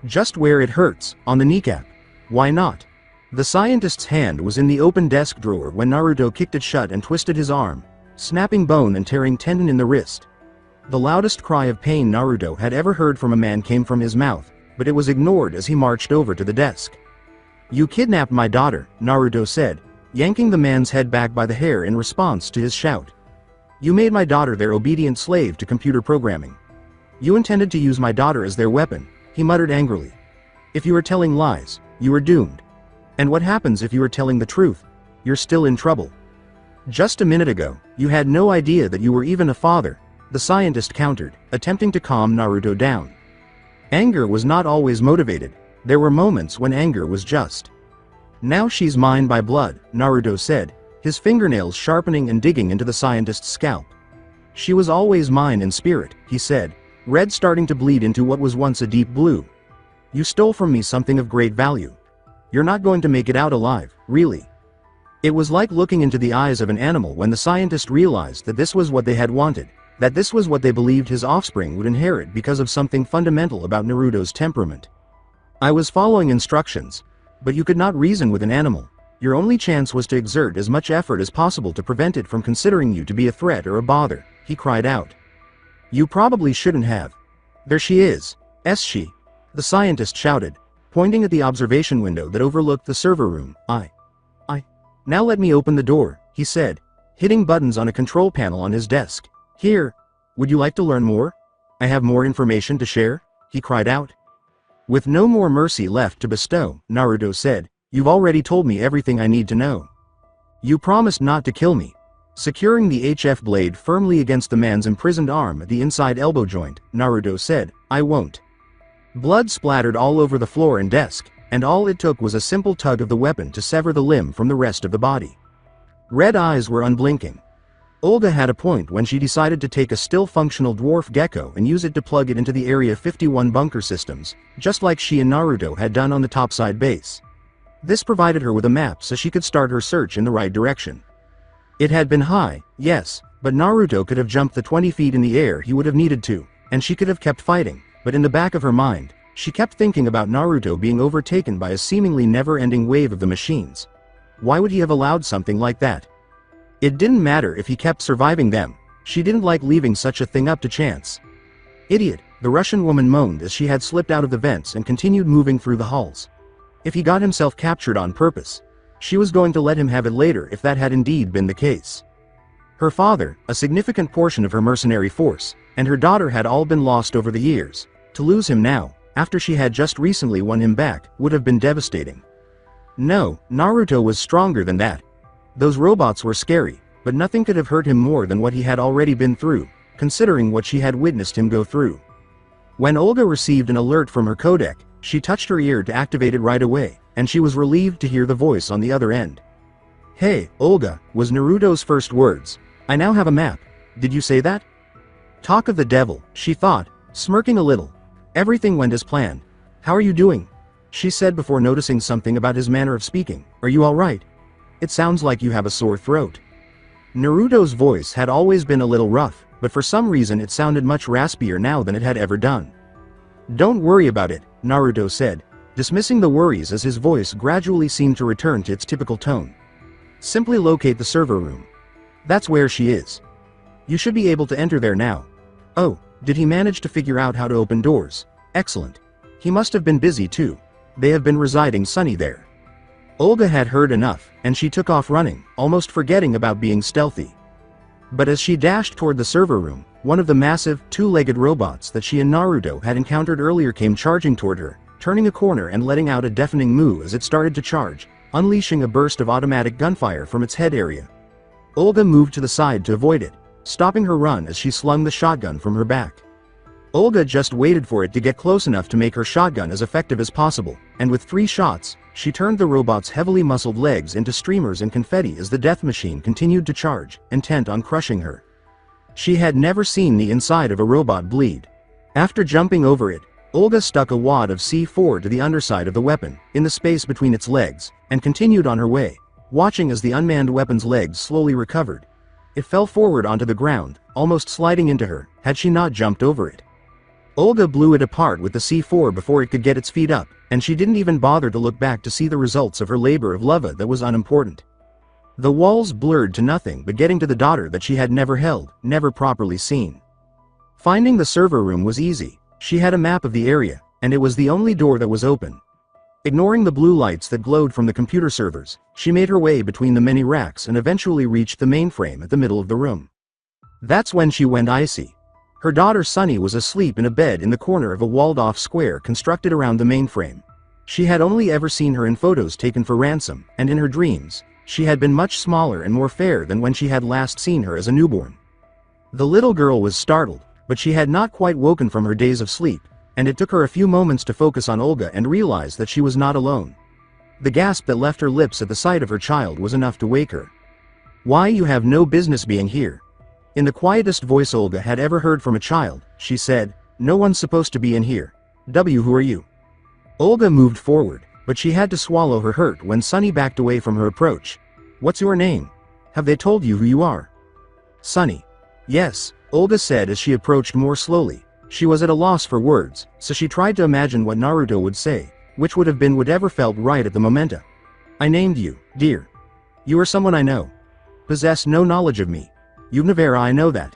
Just where it hurts, on the kneecap. Why not? The scientist's hand was in the open desk drawer when Naruto kicked it shut and twisted his arm, snapping bone and tearing tendon in the wrist. The loudest cry of pain Naruto had ever heard from a man came from his mouth, but it was ignored as he marched over to the desk. "You kidnapped my daughter," Naruto said, yanking the man's head back by the hair in response to his shout. "You made my daughter their obedient slave to computer programming. You intended to use my daughter as their weapon," he muttered angrily. "If you are telling lies, you are doomed. And what happens if you are telling the truth? You're still in trouble. Just a minute ago, you had no idea that you were even a father," the scientist countered, attempting to calm Naruto down. Anger was not always motivated. There were moments when anger was just. "Now she's mine by blood," Naruto said, his fingernails sharpening and digging into the scientist's scalp. "She was always mine in spirit," he said, red starting to bleed into what was once a deep blue. "You stole from me something of great value. You're not going to make it out alive, really." It was like looking into the eyes of an animal when the scientist realized that this was what they had wanted, that this was what they believed his offspring would inherit because of something fundamental about Naruto's temperament. "I was following instructions. But you could not reason with an animal. Your only chance was to exert as much effort as possible to prevent it from considering you to be a threat or a bother," he cried out. "You probably shouldn't have." "There she is. She," the scientist shouted, pointing at the observation window that overlooked the server room. I. "Now let me open the door," he said, hitting buttons on a control panel on his desk. "Here. Would you like to learn more? I have more information to share," he cried out. With no more mercy left to bestow, Naruto said, "You've already told me everything I need to know. You promised not to kill me." Securing the HF blade firmly against the man's imprisoned arm at the inside elbow joint, Naruto said, "I won't." Blood splattered all over the floor and desk, and all it took was a simple tug of the weapon to sever the limb from the rest of the body. Red eyes were unblinking. Olga had a point when she decided to take a still functional dwarf gecko and use it to plug it into the Area 51 bunker systems, just like she and Naruto had done on the topside base. This provided her with a map so she could start her search in the right direction. It had been high, yes, but Naruto could have jumped the 20 feet in the air he would have needed to, and she could have kept fighting, but in the back of her mind, she kept thinking about Naruto being overtaken by a seemingly never-ending wave of the machines. Why would he have allowed something like that? It didn't matter if he kept surviving them. She didn't like leaving such a thing up to chance. "Idiot," the Russian woman moaned as she had slipped out of the vents and continued moving through the halls. If he got himself captured on purpose, she was going to let him have it later if that had indeed been the case. Her father, a significant portion of her mercenary force, and her daughter had all been lost over the years. To lose him now, after she had just recently won him back, would have been devastating. No, Naruto was stronger than that. Those robots were scary, but nothing could have hurt him more than what he had already been through, considering what she had witnessed him go through. When Olga received an alert from her codec, she touched her ear to activate it right away, and she was relieved to hear the voice on the other end. "Hey, Olga," was Naruto's first words. "I now have a map. Did you say that?" Talk of the devil, she thought, smirking a little. Everything went as planned. "How are you doing?" she said before noticing something about his manner of speaking. "Are you alright? It sounds like you have a sore throat." Naruto's voice had always been a little rough, but for some reason it sounded much raspier now than it had ever done. "Don't worry about it," Naruto said, dismissing the worries as his voice gradually seemed to return to its typical tone. "Simply locate the server room. That's where she is. You should be able to enter there now." "Oh, did he manage to figure out how to open doors? Excellent. He must have been busy too. They have been residing sunny there." Olga had heard enough, and she took off running, almost forgetting about being stealthy. But as she dashed toward the server room, one of the massive, two-legged robots that she and Naruto had encountered earlier came charging toward her, turning a corner and letting out a deafening moo as it started to charge, unleashing a burst of automatic gunfire from its head area. Olga moved to the side to avoid it, stopping her run as she slung the shotgun from her back. Olga just waited for it to get close enough to make her shotgun as effective as possible, and with 3 shots, she turned the robot's heavily muscled legs into streamers and confetti as the death machine continued to charge, intent on crushing her. She had never seen the inside of a robot bleed. After jumping over it, Olga stuck a wad of C4 to the underside of the weapon, in the space between its legs, and continued on her way, watching as the unmanned weapon's legs slowly recovered. It fell forward onto the ground, almost sliding into her, had she not jumped over it. Olga blew it apart with the C4 before it could get its feet up, and she didn't even bother to look back to see the results of her labor of love that was unimportant. The walls blurred to nothing but getting to the daughter that she had never held, never properly seen. Finding the server room was easy. She had a map of the area, and it was the only door that was open. Ignoring the blue lights that glowed from the computer servers, she made her way between the many racks and eventually reached the mainframe at the middle of the room. That's when she went icy. Her daughter Sunny was asleep in a bed in the corner of a walled-off square constructed around the mainframe. She had only ever seen her in photos taken for ransom, and in her dreams, she had been much smaller and more fair than when she had last seen her as a newborn. The little girl was startled, but she had not quite woken from her days of sleep, and it took her a few moments to focus on Olga and realize that she was not alone. The gasp that left her lips at the sight of her child was enough to wake her. "Why, you have no business being here." In the quietest voice Olga had ever heard from a child, she said, "No one's supposed to be in here. Who are you?" Olga moved forward, but she had to swallow her hurt when Sunny backed away from her approach. "What's your name? Have they told you who you are?" "Sunny." "Yes," Olga said as she approached more slowly. She was at a loss for words, so she tried to imagine what Naruto would say, which would have been whatever felt right at the momenta. "I named you, dear. You are someone I know. Possess no knowledge of me. You never, I know that.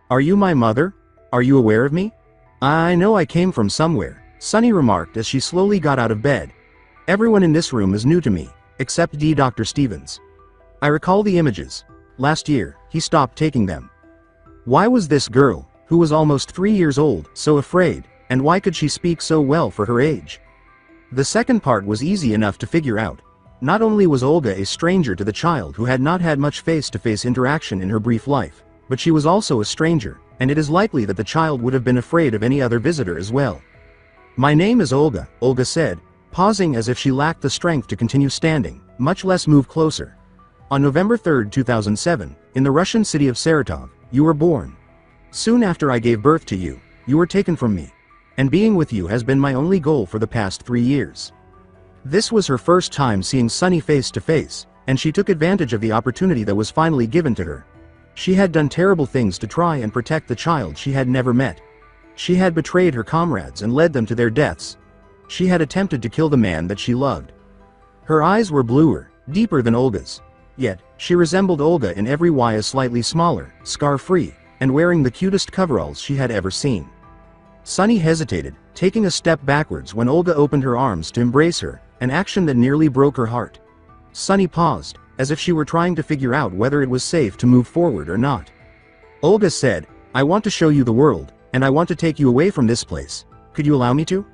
Are you my mother? Are you aware of me?" "I know I came from somewhere," Sunny remarked as she slowly got out of bed. "Everyone in this room is new to me, except Dr. Stevens. I recall the images. Last year, he stopped taking them. Why was this girl, who was almost 3 years old, so afraid, and why could she speak so well for her age?" The second part was easy enough to figure out. Not only was Olga a stranger to the child who had not had much face-to-face interaction in her brief life, but she was also a stranger, and it is likely that the child would have been afraid of any other visitor as well. "My name is Olga," Olga said, pausing as if she lacked the strength to continue standing, much less move closer. "On November 3, 2007, in the Russian city of Saratov, you were born. Soon after I gave birth to you, you were taken from me. And being with you has been my only goal for the past 3 years." This was her first time seeing Sunny face to face, and she took advantage of the opportunity that was finally given to her. She had done terrible things to try and protect the child she had never met. She had betrayed her comrades and led them to their deaths. She had attempted to kill the man that she loved. Her eyes were bluer, deeper than Olga's. Yet, she resembled Olga in every way, as slightly smaller, scar-free, and wearing the cutest coveralls she had ever seen. Sunny hesitated, taking a step backwards when Olga opened her arms to embrace her, an action that nearly broke her heart. Sunny paused, as if she were trying to figure out whether it was safe to move forward or not. Olga said, "I want to show you the world, and I want to take you away from this place. Could you allow me to?"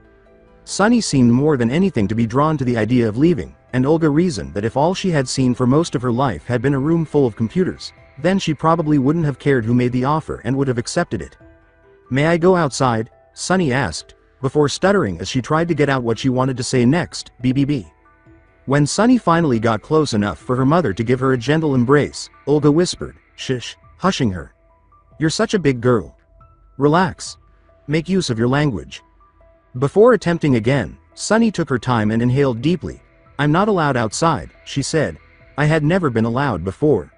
Sunny seemed more than anything to be drawn to the idea of leaving, and Olga reasoned that if all she had seen for most of her life had been a room full of computers, then she probably wouldn't have cared who made the offer and would have accepted it. "May I go outside?" Sunny asked, before stuttering as she tried to get out what she wanted to say next, BBB. When Sunny finally got close enough for her mother to give her a gentle embrace, Olga whispered, "Shush," hushing her. "You're such a big girl. Relax. Make use of your language." Before attempting again, Sunny took her time and inhaled deeply. "I'm not allowed outside," she said. "I had never been allowed before."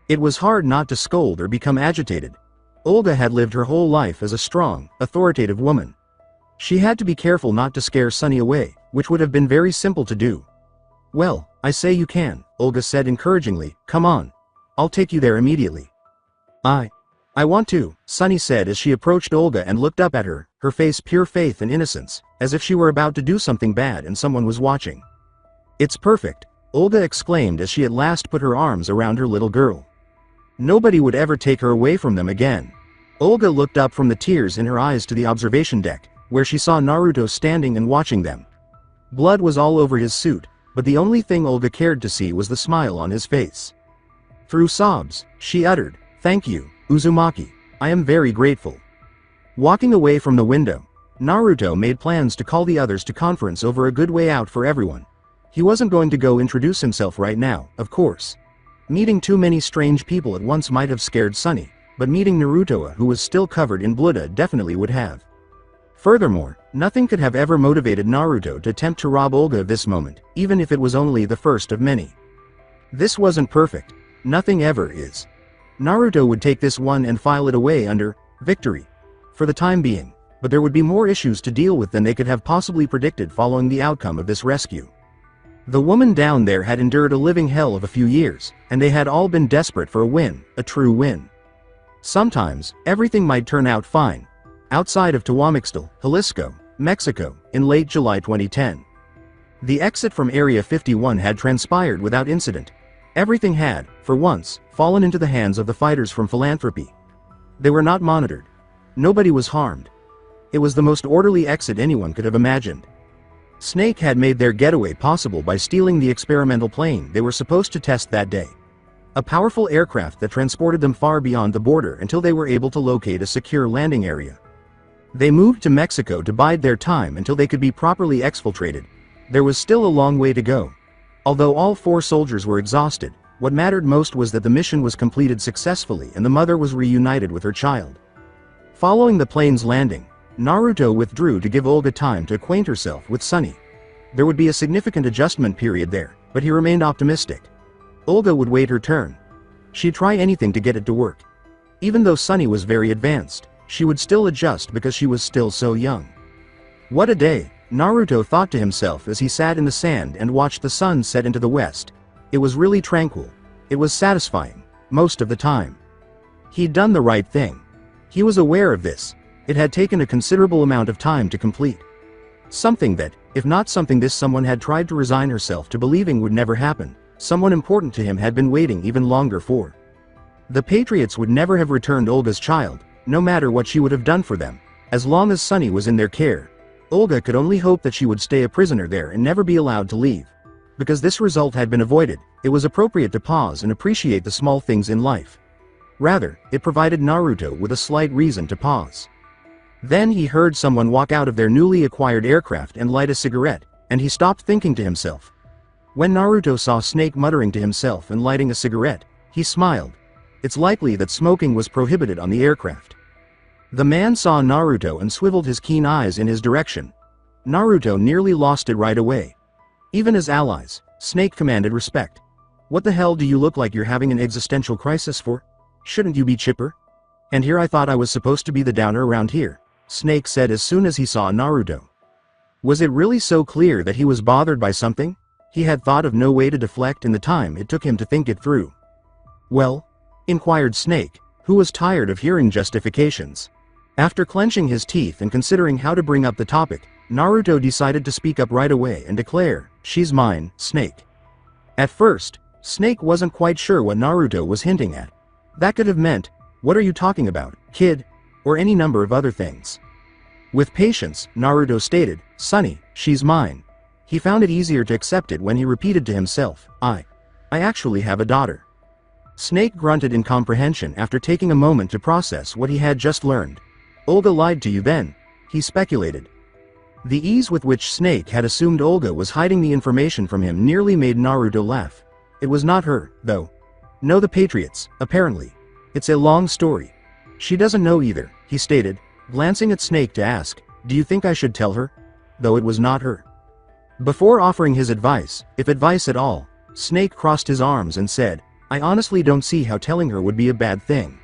It was hard not to scold or become agitated. Olga had lived her whole life as a strong, authoritative woman. She had to be careful not to scare Sunny away, which would have been very simple to do. "Well, I say you can," Olga said encouragingly. "Come on. I'll take you there immediately." I want to," Sunny said as she approached Olga and looked up at her, her face pure faith and innocence, as if she were about to do something bad and someone was watching. "It's perfect," Olga exclaimed as she at last put her arms around her little girl. Nobody would ever take her away from them again. Olga looked up from the tears in her eyes to the observation deck, where she saw Naruto standing and watching them. Blood was all over his suit, but the only thing Olga cared to see was the smile on his face. Through sobs, she uttered, "Thank you, Uzumaki. I am very grateful." Walking away from the window, Naruto made plans to call the others to conference over a good way out for everyone. He wasn't going to go introduce himself right now, of course. Meeting too many strange people at once might have scared Sunny, but meeting Naruto, who was still covered in blood, definitely would have. Furthermore, nothing could have ever motivated Naruto to attempt to rob Olga of this moment, even if it was only the first of many. This wasn't perfect. Nothing ever is. Naruto would take this one and file it away under victory for the time being, but there would be more issues to deal with than they could have possibly predicted following the outcome of this rescue. The woman down there had endured a living hell of a few years, and they had all been desperate for a win, a true win. Sometimes, everything might turn out fine. Outside of Tuamixtle, Jalisco, Mexico, in late July 2010. The exit from Area 51 had transpired without incident. Everything had, for once, fallen into the hands of the fighters from Philanthropy. They were not monitored. Nobody was harmed. It was the most orderly exit anyone could have imagined. Snake had made their getaway possible by stealing the experimental plane they were supposed to test that day. A powerful aircraft that transported them far beyond the border until they were able to locate a secure landing area. They moved to Mexico to bide their time until they could be properly exfiltrated. There was still a long way to go. Although all 4 soldiers were exhausted, what mattered most was that the mission was completed successfully and the mother was reunited with her child. Following the plane's landing, Naruto withdrew to give Olga time to acquaint herself with Sunny. There would be a significant adjustment period there, but he remained optimistic. Olga would wait her turn. She'd try anything to get it to work. Even though Sunny was very advanced, she would still adjust because she was still so young. What a day, Naruto thought to himself as he sat in the sand and watched the sun set into the west. It was really tranquil. It was satisfying, most of the time. He'd done the right thing. He was aware of this. It had taken a considerable amount of time to complete. Something that, if not something this someone had tried to resign herself to believing would never happen, someone important to him had been waiting even longer for. The Patriots would never have returned Olga's child, no matter what she would have done for them, as long as Sunny was in their care. Olga could only hope that she would stay a prisoner there and never be allowed to leave. Because this result had been avoided, it was appropriate to pause and appreciate the small things in life. Rather, it provided Naruto with a slight reason to pause. Then he heard someone walk out of their newly acquired aircraft and light a cigarette, and he stopped thinking to himself. When Naruto saw Snake muttering to himself and lighting a cigarette, he smiled. It's likely that smoking was prohibited on the aircraft. The man saw Naruto and swiveled his keen eyes in his direction. Naruto nearly lost it right away. Even as allies, Snake commanded respect. What the hell do you look like you're having an existential crisis for? Shouldn't you be chipper? And here I thought I was supposed to be the downer around here, Snake said as soon as he saw Naruto. Was it really so clear that he was bothered by something? He had thought of no way to deflect in the time it took him to think it through. Well? Inquired Snake, who was tired of hearing justifications. After clenching his teeth and considering how to bring up the topic, Naruto decided to speak up right away and declare, "She's mine, Snake." At first, Snake wasn't quite sure what Naruto was hinting at. That could have meant, "What are you talking about, kid?" or any number of other things. With patience, Naruto stated, "Sonny, she's mine." He found it easier to accept it when he repeated to himself, I actually have a daughter." Snake grunted in comprehension after taking a moment to process what he had just learned. "Olga lied to you then?" he speculated. The ease with which Snake had assumed Olga was hiding the information from him nearly made Naruto laugh. It was not her, though. "No, the Patriots, apparently. It's a long story. She doesn't know either," he stated, glancing at Snake to ask, "Do you think I should tell her?" Though it was not her. Before offering his advice, if advice at all, Snake crossed his arms and said, "I honestly don't see how telling her would be a bad thing."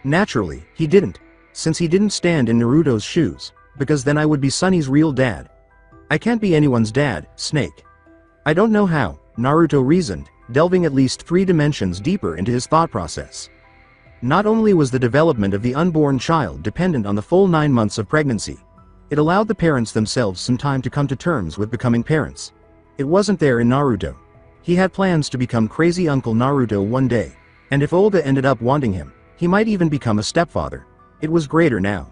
Naturally, he didn't, since he didn't stand in Naruto's shoes, because then I would be Sunny's real dad. "I can't be anyone's dad, Snake." "I don't know how," Naruto reasoned, delving at least 3 dimensions deeper into his thought process. Not only was the development of the unborn child dependent on the full 9 months of pregnancy, it allowed the parents themselves some time to come to terms with becoming parents. It wasn't there in Naruto. He had plans to become crazy Uncle Naruto one day, and if Olga ended up wanting him, he might even become a stepfather. It was greater now.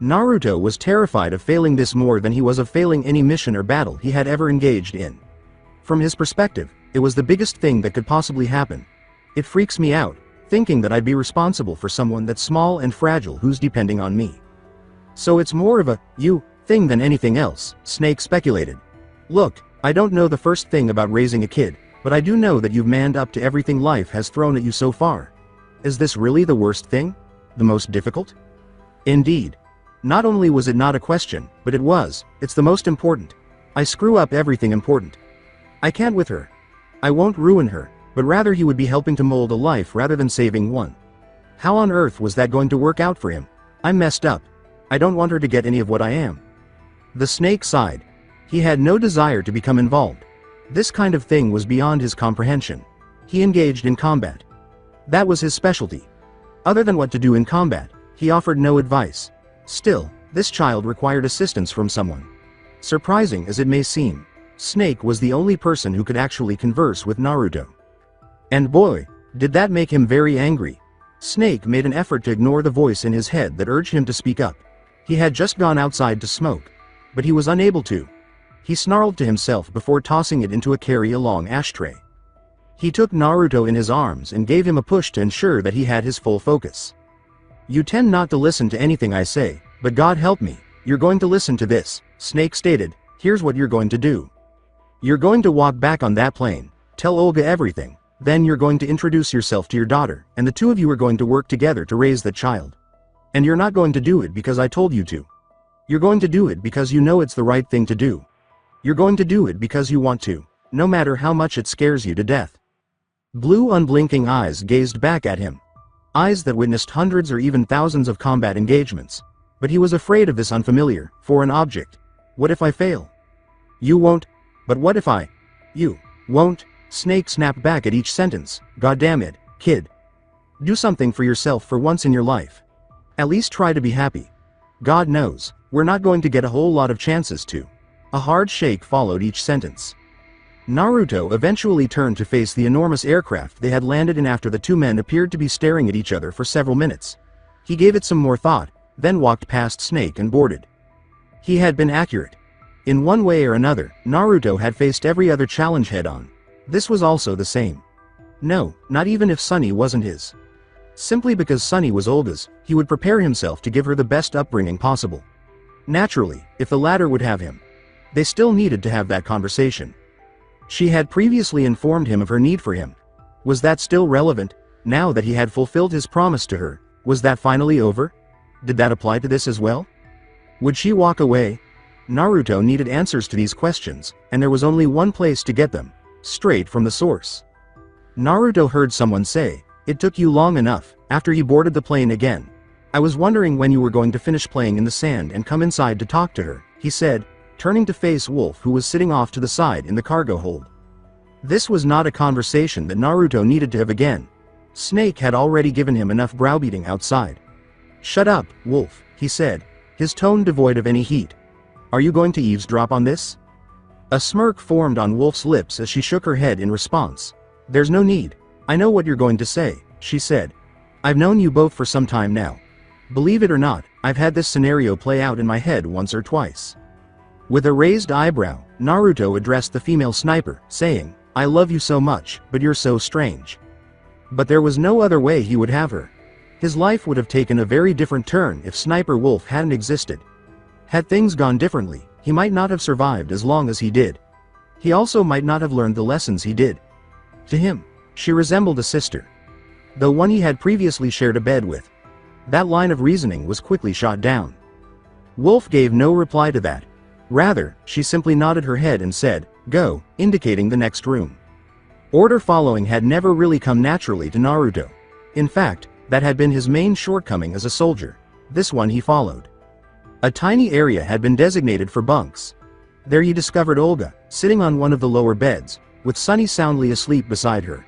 Naruto was terrified of failing this more than he was of failing any mission or battle he had ever engaged in. From his perspective, it was the biggest thing that could possibly happen. "It freaks me out, thinking that I'd be responsible for someone that's small and fragile who's depending on me. So it's more of a you thing than anything else," Snake speculated. "Look, I don't know the first thing about raising a kid, but I do know that you've manned up to everything life has thrown at you so far. Is this really the worst thing? The most difficult?" Indeed. Not only was it not a question, but it's the most important. I screw up everything important. I can't with her. I won't ruin her, but rather he would be helping to mold a life rather than saving one. How on earth was that going to work out for him? I'm messed up. I don't want her to get any of what I am. The Snake sighed. He had no desire to become involved. This kind of thing was beyond his comprehension. He engaged in combat. That was his specialty. Other than what to do in combat, he offered no advice. Still, this child required assistance from someone. Surprising as it may seem, Snake was the only person who could actually converse with Naruto. And boy, did that make him very angry. Snake made an effort to ignore the voice in his head that urged him to speak up. He had just gone outside to smoke, but he was unable to. He snarled to himself before tossing it into a carry-along ashtray. He took Naruto in his arms and gave him a push to ensure that he had his full focus. "You tend not to listen to anything I say, but God help me, you're going to listen to this," Snake stated. "Here's what you're going to do. You're going to walk back on that plane, tell Olga everything, then you're going to introduce yourself to your daughter, and the two of you are going to work together to raise that child. And you're not going to do it because I told you to. You're going to do it because you know it's the right thing to do. You're going to do it because you want to, no matter how much it scares you to death." Blue unblinking eyes gazed back at him. Eyes that witnessed hundreds or even thousands of combat engagements. But he was afraid of this unfamiliar, foreign object. "What if I fail?" "You won't." "But what if I?" "You won't." Snake snapped back at each sentence. "Goddamn it, kid. Do something for yourself for once in your life. At least try to be happy. God knows, we're not going to get a whole lot of chances to." A hard shake followed each sentence. Naruto eventually turned to face the enormous aircraft they had landed in after the two men appeared to be staring at each other for several minutes. He gave it some more thought, then walked past Snake and boarded. He had been accurate. In one way or another, Naruto had faced every other challenge head-on. This was also the same. No, not even if Sunny wasn't his. Simply because Sunny was Olga's, he would prepare himself to give her the best upbringing possible. Naturally, if the latter would have him. They still needed to have that conversation. She had previously informed him of her need for him. Was that still relevant, now that he had fulfilled his promise to her? Was that finally over? Did that apply to this as well? Would she walk away? Naruto needed answers to these questions, and there was only one place to get them, straight from the source. Naruto heard someone say, "It took you long enough," after he boarded the plane again. "I was wondering when you were going to finish playing in the sand and come inside to talk to her," he said, turning to face Wolf, who was sitting off to the side in the cargo hold. This was not a conversation that Naruto needed to have again. Snake had already given him enough browbeating outside. "Shut up, Wolf," he said, his tone devoid of any heat. "Are you going to eavesdrop on this?" A smirk formed on Wolf's lips as she shook her head in response. There's no need. I know what you're going to say, she said. I've known you both for some time now. Believe it or not, I've had this scenario play out in my head once or twice. With a raised eyebrow, Naruto addressed the female sniper, saying, I love you so much, but you're so strange. But there was no other way he would have her. His life would have taken a very different turn if Sniper Wolf hadn't existed. Had things gone differently, he might not have survived as long as he did. He also might not have learned the lessons he did. To him, she resembled a sister. Though one he had previously shared a bed with. That line of reasoning was quickly shot down. Wolf gave no reply to that. Rather, she simply nodded her head and said, Go, indicating the next room. Order following had never really come naturally to Naruto. In fact, that had been his main shortcoming as a soldier. This one he followed. A tiny area had been designated for bunks. There he discovered Olga, sitting on one of the lower beds, with Sunny soundly asleep beside her.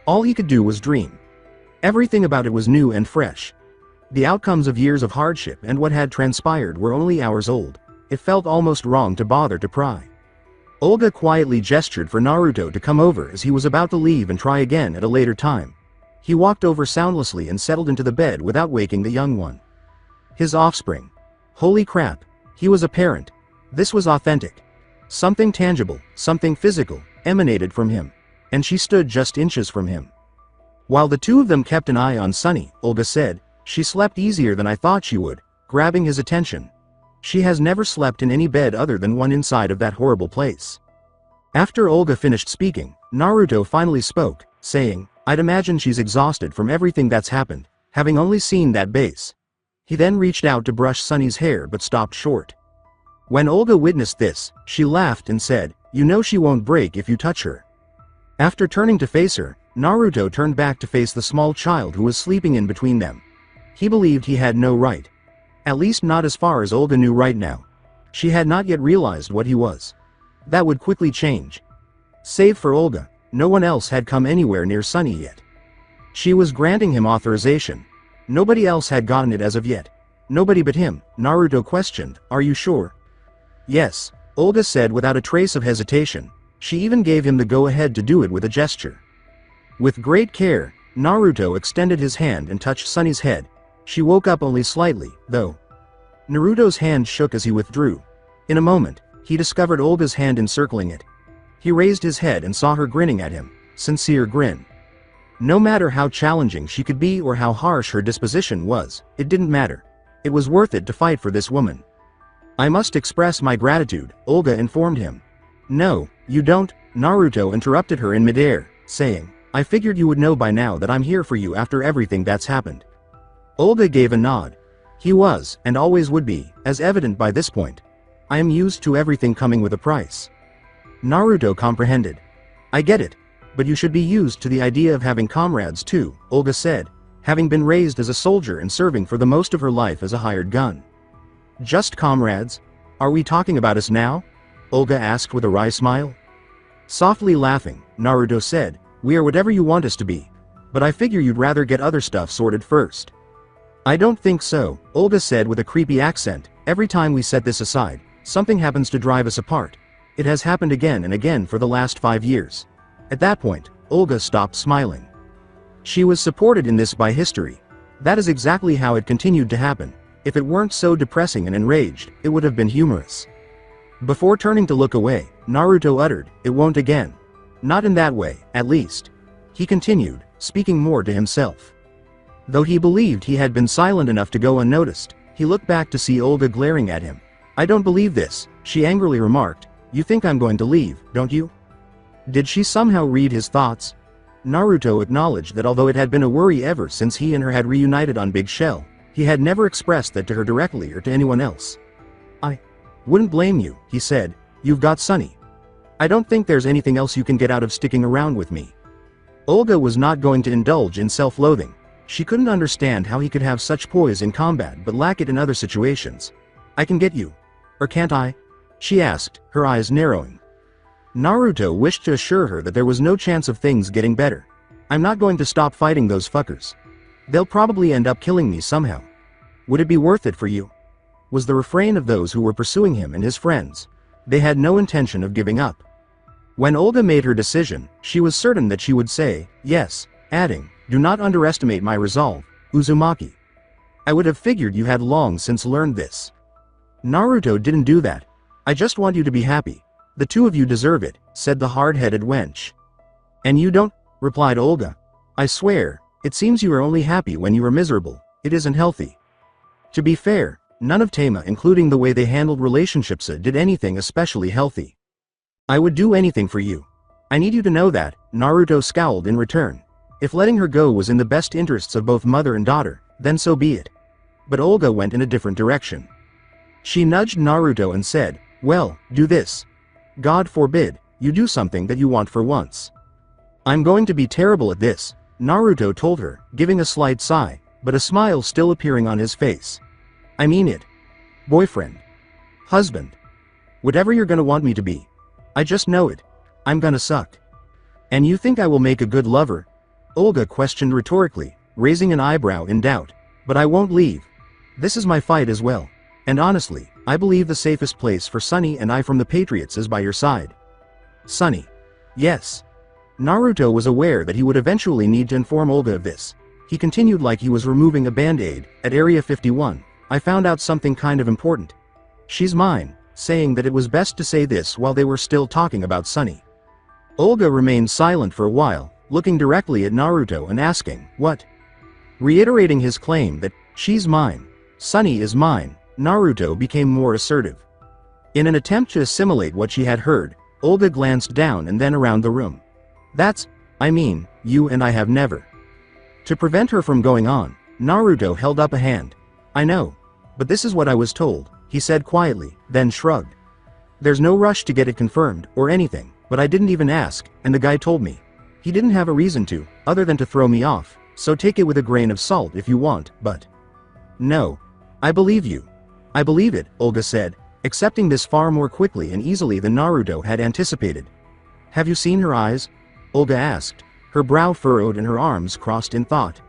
All he could do was dream. Everything about it was new and fresh. The outcomes of years of hardship and what had transpired were only hours old. It felt almost wrong to bother to pry. Olga quietly gestured for Naruto to come over as he was about to leave and try again at a later time. He walked over soundlessly and settled into the bed without waking the young one. His offspring. Holy crap, he was a parent. This was authentic. Something tangible, something physical, emanated from him. And she stood just inches from him. While the two of them kept an eye on Sunny, Olga said, She slept easier than I thought she would, grabbing his attention. She has never slept in any bed other than one inside of that horrible place. After Olga finished speaking, Naruto finally spoke, saying, I'd imagine she's exhausted from everything that's happened, having only seen that base. He then reached out to brush Sunny's hair but stopped short. When Olga witnessed this, she laughed and said, You know she won't break if you touch her. After turning to face her, Naruto turned back to face the small child who was sleeping in between them. He believed he had no right. At least not as far as Olga knew right now. She had not yet realized what he was. That would quickly change. Save for Olga, no one else had come anywhere near Sunny yet. She was granting him authorization. Nobody else had gotten it as of yet. Nobody but him. Naruto questioned, Are you sure? Yes, Olga said without a trace of hesitation. She even gave him the go-ahead to do it with a gesture. With great care, Naruto extended his hand and touched Sunny's head. She woke up only slightly, though. Naruto's hand shook as he withdrew. In a moment, he discovered Olga's hand encircling it. He raised his head and saw her grinning at him, sincere grin. No matter how challenging she could be or how harsh her disposition was, it didn't matter. It was worth it to fight for this woman. I must express my gratitude, Olga informed him. No, you don't, Naruto interrupted her in midair, saying, I figured you would know by now that I'm here for you after everything that's happened. Olga gave a nod. He was, and always would be, as evident by this point. I am used to everything coming with a price. Naruto comprehended. I get it, but you should be used to the idea of having comrades too, Olga said, having been raised as a soldier and serving for the most of her life as a hired gun. Just comrades? Are we talking about us now? Olga asked with a wry smile. Softly laughing, Naruto said, We are whatever you want us to be. But I figure you'd rather get other stuff sorted first. I don't think so, Olga said with a creepy accent. Every time we set this aside, something happens to drive us apart. It has happened again and again for the last 5 years. At that point, Olga stopped smiling. She was supported in this by history. That is exactly how it continued to happen. If it weren't so depressing and enraged, it would have been humorous. Before turning to look away, Naruto uttered, It won't again. Not in that way, at least. He continued, speaking more to himself. Though he believed he had been silent enough to go unnoticed, he looked back to see Olga glaring at him. I don't believe this, she angrily remarked. You think I'm going to leave, don't you? Did she somehow read his thoughts? Naruto acknowledged that although it had been a worry ever since he and her had reunited on Big Shell, he had never expressed that to her directly or to anyone else. I wouldn't blame you, he said. You've got Sunny. I don't think there's anything else you can get out of sticking around with me. Olga was not going to indulge in self-loathing. She couldn't understand how he could have such poise in combat but lack it in other situations. I can get you. Or can't I? She asked, her eyes narrowing. Naruto wished to assure her that there was no chance of things getting better. I'm not going to stop fighting those fuckers. They'll probably end up killing me somehow. Would it be worth it for you? Was the refrain of those who were pursuing him and his friends. They had no intention of giving up. When Olga made her decision, she was certain that she would say, yes, adding, "Do not underestimate my resolve, Uzumaki. I would have figured you had long since learned this." "Naruto didn't do that. I just want you to be happy. The two of you deserve it," said the hard-headed wench. "And you don't?" replied Olga. "I swear, it seems you are only happy when you are miserable. It isn't healthy." To be fair, none of Tama, including the way they handled relationships, did anything especially healthy. "I would do anything for you. I need you to know that," Naruto scowled in return. If letting her go was in the best interests of both mother and daughter, then so be it. But Olga went in a different direction. She nudged Naruto and said, "Well, do this. God forbid, you do something that you want for once." "I'm going to be terrible at this," Naruto told her, giving a slight sigh, but a smile still appearing on his face. "I mean it. Boyfriend. Husband. Whatever you're gonna want me to be. I just know it. I'm gonna suck." "And you think I will make a good lover?" Olga questioned rhetorically, raising an eyebrow in doubt. "But I won't leave. This is my fight as well. And honestly, I believe the safest place for Sunny and I from the Patriots is by your side." Sunny. Yes. Naruto was aware that he would eventually need to inform Olga of this. He continued like he was removing a band-aid. "At Area 51, I found out something kind of important. She's mine," saying that it was best to say this while they were still talking about Sunny. Olga remained silent for a while, looking directly at Naruto and asking, "What?" Reiterating his claim that, "She's mine. Sunny is mine," Naruto became more assertive. In an attempt to assimilate what she had heard, Olga glanced down and then around the room. I mean, you and I have never." To prevent her from going on, Naruto held up a hand. "I know. But this is what I was told," he said quietly, then shrugged. "There's no rush to get it confirmed, or anything, but I didn't even ask, and the guy told me. He didn't have a reason to, other than to throw me off, so take it with a grain of salt if you want, but..." "No. I believe you. I believe it," Olga said, accepting this far more quickly and easily than Naruto had anticipated. "Have you seen her eyes?" Olga asked, her brow furrowed and her arms crossed in thought.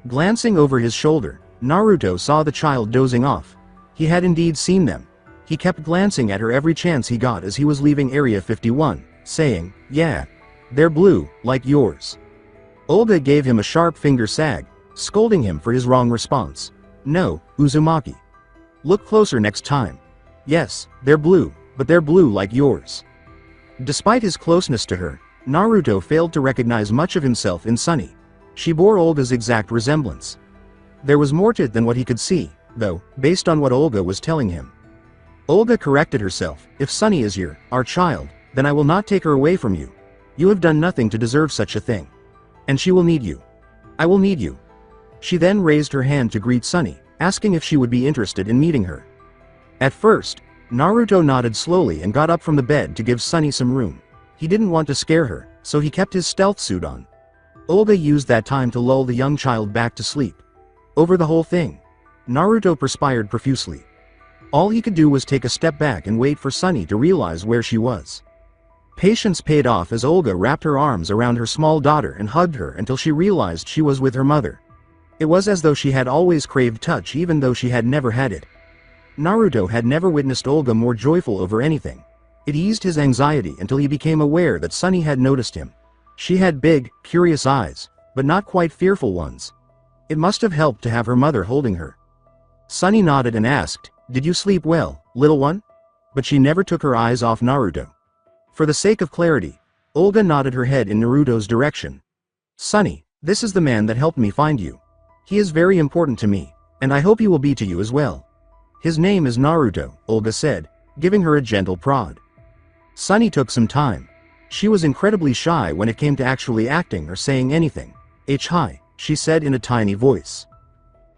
Glancing over his shoulder, Naruto saw the child dozing off. He had indeed seen them. He kept glancing at her every chance he got as he was leaving Area 51, saying, "Yeah. They're blue, like yours." Olga gave him a sharp finger sag, scolding him for his wrong response. "No, Uzumaki. Look closer next time. Yes, they're blue, but they're blue like yours." Despite his closeness to her, Naruto failed to recognize much of himself in Sunny. She bore Olga's exact resemblance. There was more to it than what he could see, though, based on what Olga was telling him. Olga corrected herself. "If Sunny is our child, then I will not take her away from you. You have done nothing to deserve such a thing. And she will need you. I will need you." She then raised her hand to greet Sunny, asking if she would be interested in meeting her. At first, Naruto nodded slowly and got up from the bed to give Sunny some room. He didn't want to scare her, so he kept his stealth suit on. Olga used that time to lull the young child back to sleep. Over the whole thing, Naruto perspired profusely. All he could do was take a step back and wait for Sunny to realize where she was. Patience paid off as Olga wrapped her arms around her small daughter and hugged her until she realized she was with her mother. It was as though she had always craved touch even though she had never had it. Naruto had never witnessed Olga more joyful over anything. It eased his anxiety until he became aware that Sunny had noticed him. She had big, curious eyes, but not quite fearful ones. It must have helped to have her mother holding her. Sunny nodded and asked, "Did you sleep well, little one?" But she never took her eyes off Naruto. For the sake of clarity, Olga nodded her head in Naruto's direction. "Sunny, this is the man that helped me find you. He is very important to me, and I hope he will be to you as well. His name is Naruto," Olga said, giving her a gentle prod. Sunny took some time. She was incredibly shy when it came to actually acting or saying anything. "Hi," she said in a tiny voice.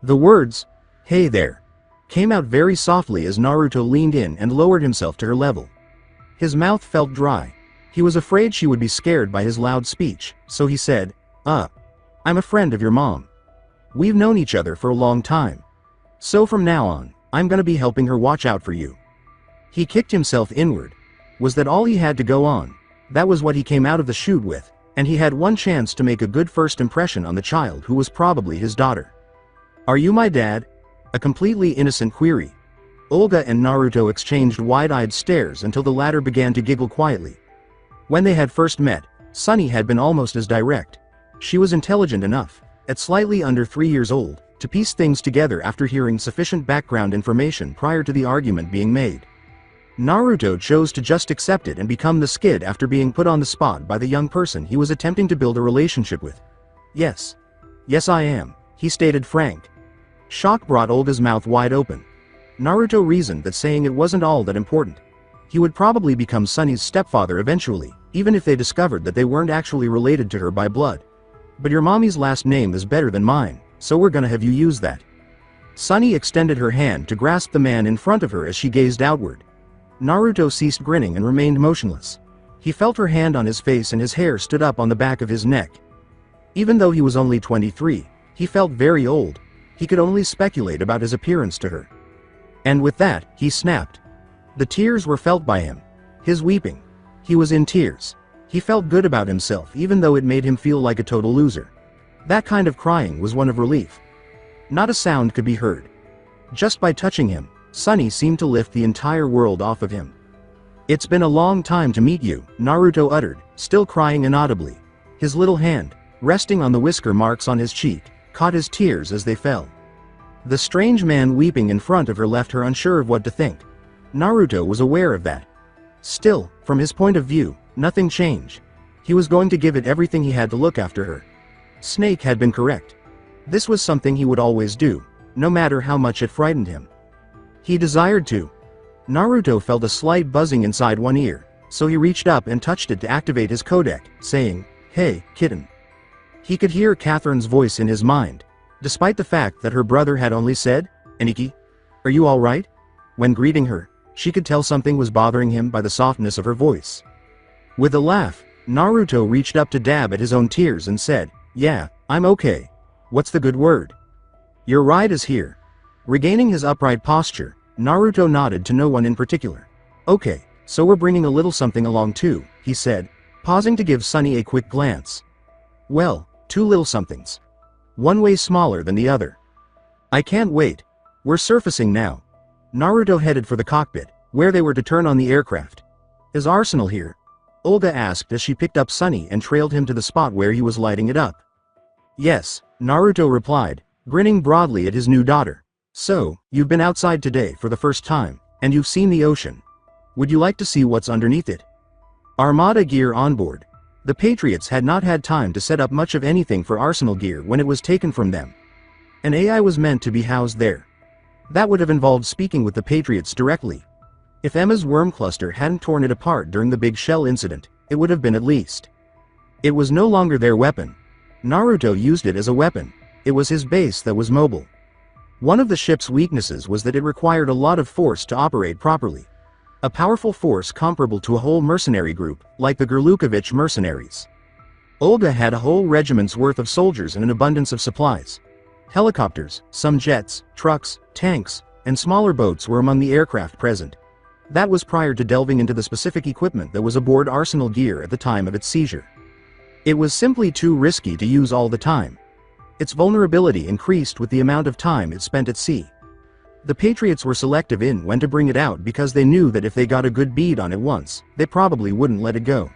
The words, "Hey there," came out very softly as Naruto leaned in and lowered himself to her level. His mouth felt dry. He was afraid she would be scared by his loud speech, so he said, I'm a friend of your mom. We've known each other for a long time. So from now on, I'm gonna be helping her watch out for you." He kicked himself inward. Was that all he had to go on? That was what he came out of the chute with, and he had one chance to make a good first impression on the child who was probably his daughter. "Are you my dad?" A completely innocent query. Olga and Naruto exchanged wide-eyed stares until the latter began to giggle quietly. When they had first met, Sunny had been almost as direct. She was intelligent enough, at slightly under 3 years old, to piece things together after hearing sufficient background information prior to the argument being made. Naruto chose to just accept it and become the skid after being put on the spot by the young person he was attempting to build a relationship with. Yes. Yes, I am, he stated frank. Shock brought Olga's mouth wide open. Naruto reasoned that saying it wasn't all that important. He would probably become Sunny's stepfather eventually, even if they discovered that they weren't actually related to her by blood. But your mommy's last name is better than mine, so we're gonna have you use that. Sunny extended her hand to grasp the man in front of her as she gazed outward. Naruto ceased grinning and remained motionless. He felt her hand on his face and his hair stood up on the back of his neck. Even though he was only 23, he felt very old. He could only speculate about his appearance to her. And with that, he snapped. The tears were felt by him. His weeping. He was in tears. He felt good about himself even though it made him feel like a total loser. That kind of crying was one of relief. Not a sound could be heard. Just by touching him, Sunny seemed to lift the entire world off of him. It's been a long time to meet you, Naruto uttered, still crying inaudibly. His little hand, resting on the whisker marks on his cheek, caught his tears as they fell. The strange man weeping in front of her left her unsure of what to think. Naruto was aware of that. Still, from his point of view, nothing changed. He was going to give it everything he had to look after her. Snake had been correct. This was something he would always do, no matter how much it frightened him. He desired to. Naruto felt a slight buzzing inside one ear, so he reached up and touched it to activate his codec, saying, "Hey, kitten." He could hear Catherine's voice in his mind, despite the fact that her brother had only said, "Aniki, are you alright?" When greeting her, she could tell something was bothering him by the softness of her voice. With a laugh, Naruto reached up to dab at his own tears and said, "Yeah, I'm okay. What's the good word? Your ride is here." Regaining his upright posture, Naruto nodded to no one in particular. "Okay, so we're bringing a little something along too," he said, pausing to give Sunny a quick glance. "Well, 2 little somethings. One way smaller than the other. I can't wait. We're surfacing now." Naruto headed for the cockpit, where they were to turn on the aircraft. "Is Arsenal here?" Olga asked as she picked up Sunny and trailed him to the spot where he was lighting it up. "Yes," Naruto replied, grinning broadly at his new daughter. "So, you've been outside today for the first time, and you've seen the ocean. Would you like to see what's underneath it?" Armada gear on board. The Patriots had not had time to set up much of anything for Arsenal gear when it was taken from them. An AI was meant to be housed there. That would have involved speaking with the Patriots directly. If Emma's worm cluster hadn't torn it apart during the Big Shell incident, it would have been at least. It was no longer their weapon. Naruto used it as a weapon. It was his base that was mobile. One of the ship's weaknesses was that it required a lot of force to operate properly. A powerful force comparable to a whole mercenary group, like the Gurlukovich mercenaries. Olga had a whole regiment's worth of soldiers and an abundance of supplies. Helicopters, some jets, trucks, tanks, and smaller boats were among the aircraft present. That was prior to delving into the specific equipment that was aboard Arsenal gear at the time of its seizure. It was simply too risky to use all the time. Its vulnerability increased with the amount of time it spent at sea. The Patriots were selective in when to bring it out because they knew that if they got a good bead on it once, they probably wouldn't let it go.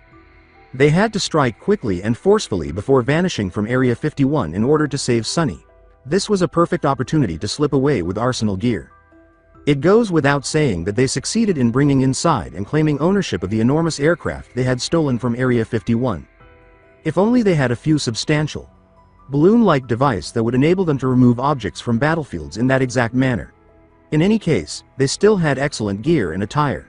They had to strike quickly and forcefully before vanishing from Area 51 in order to save Sunny. This was a perfect opportunity to slip away with Arsenal gear. It goes without saying that they succeeded in bringing inside and claiming ownership of the enormous aircraft they had stolen from Area 51. If only they had a few substantial, balloon-like device that would enable them to remove objects from battlefields in that exact manner. In any case, they still had excellent gear and attire.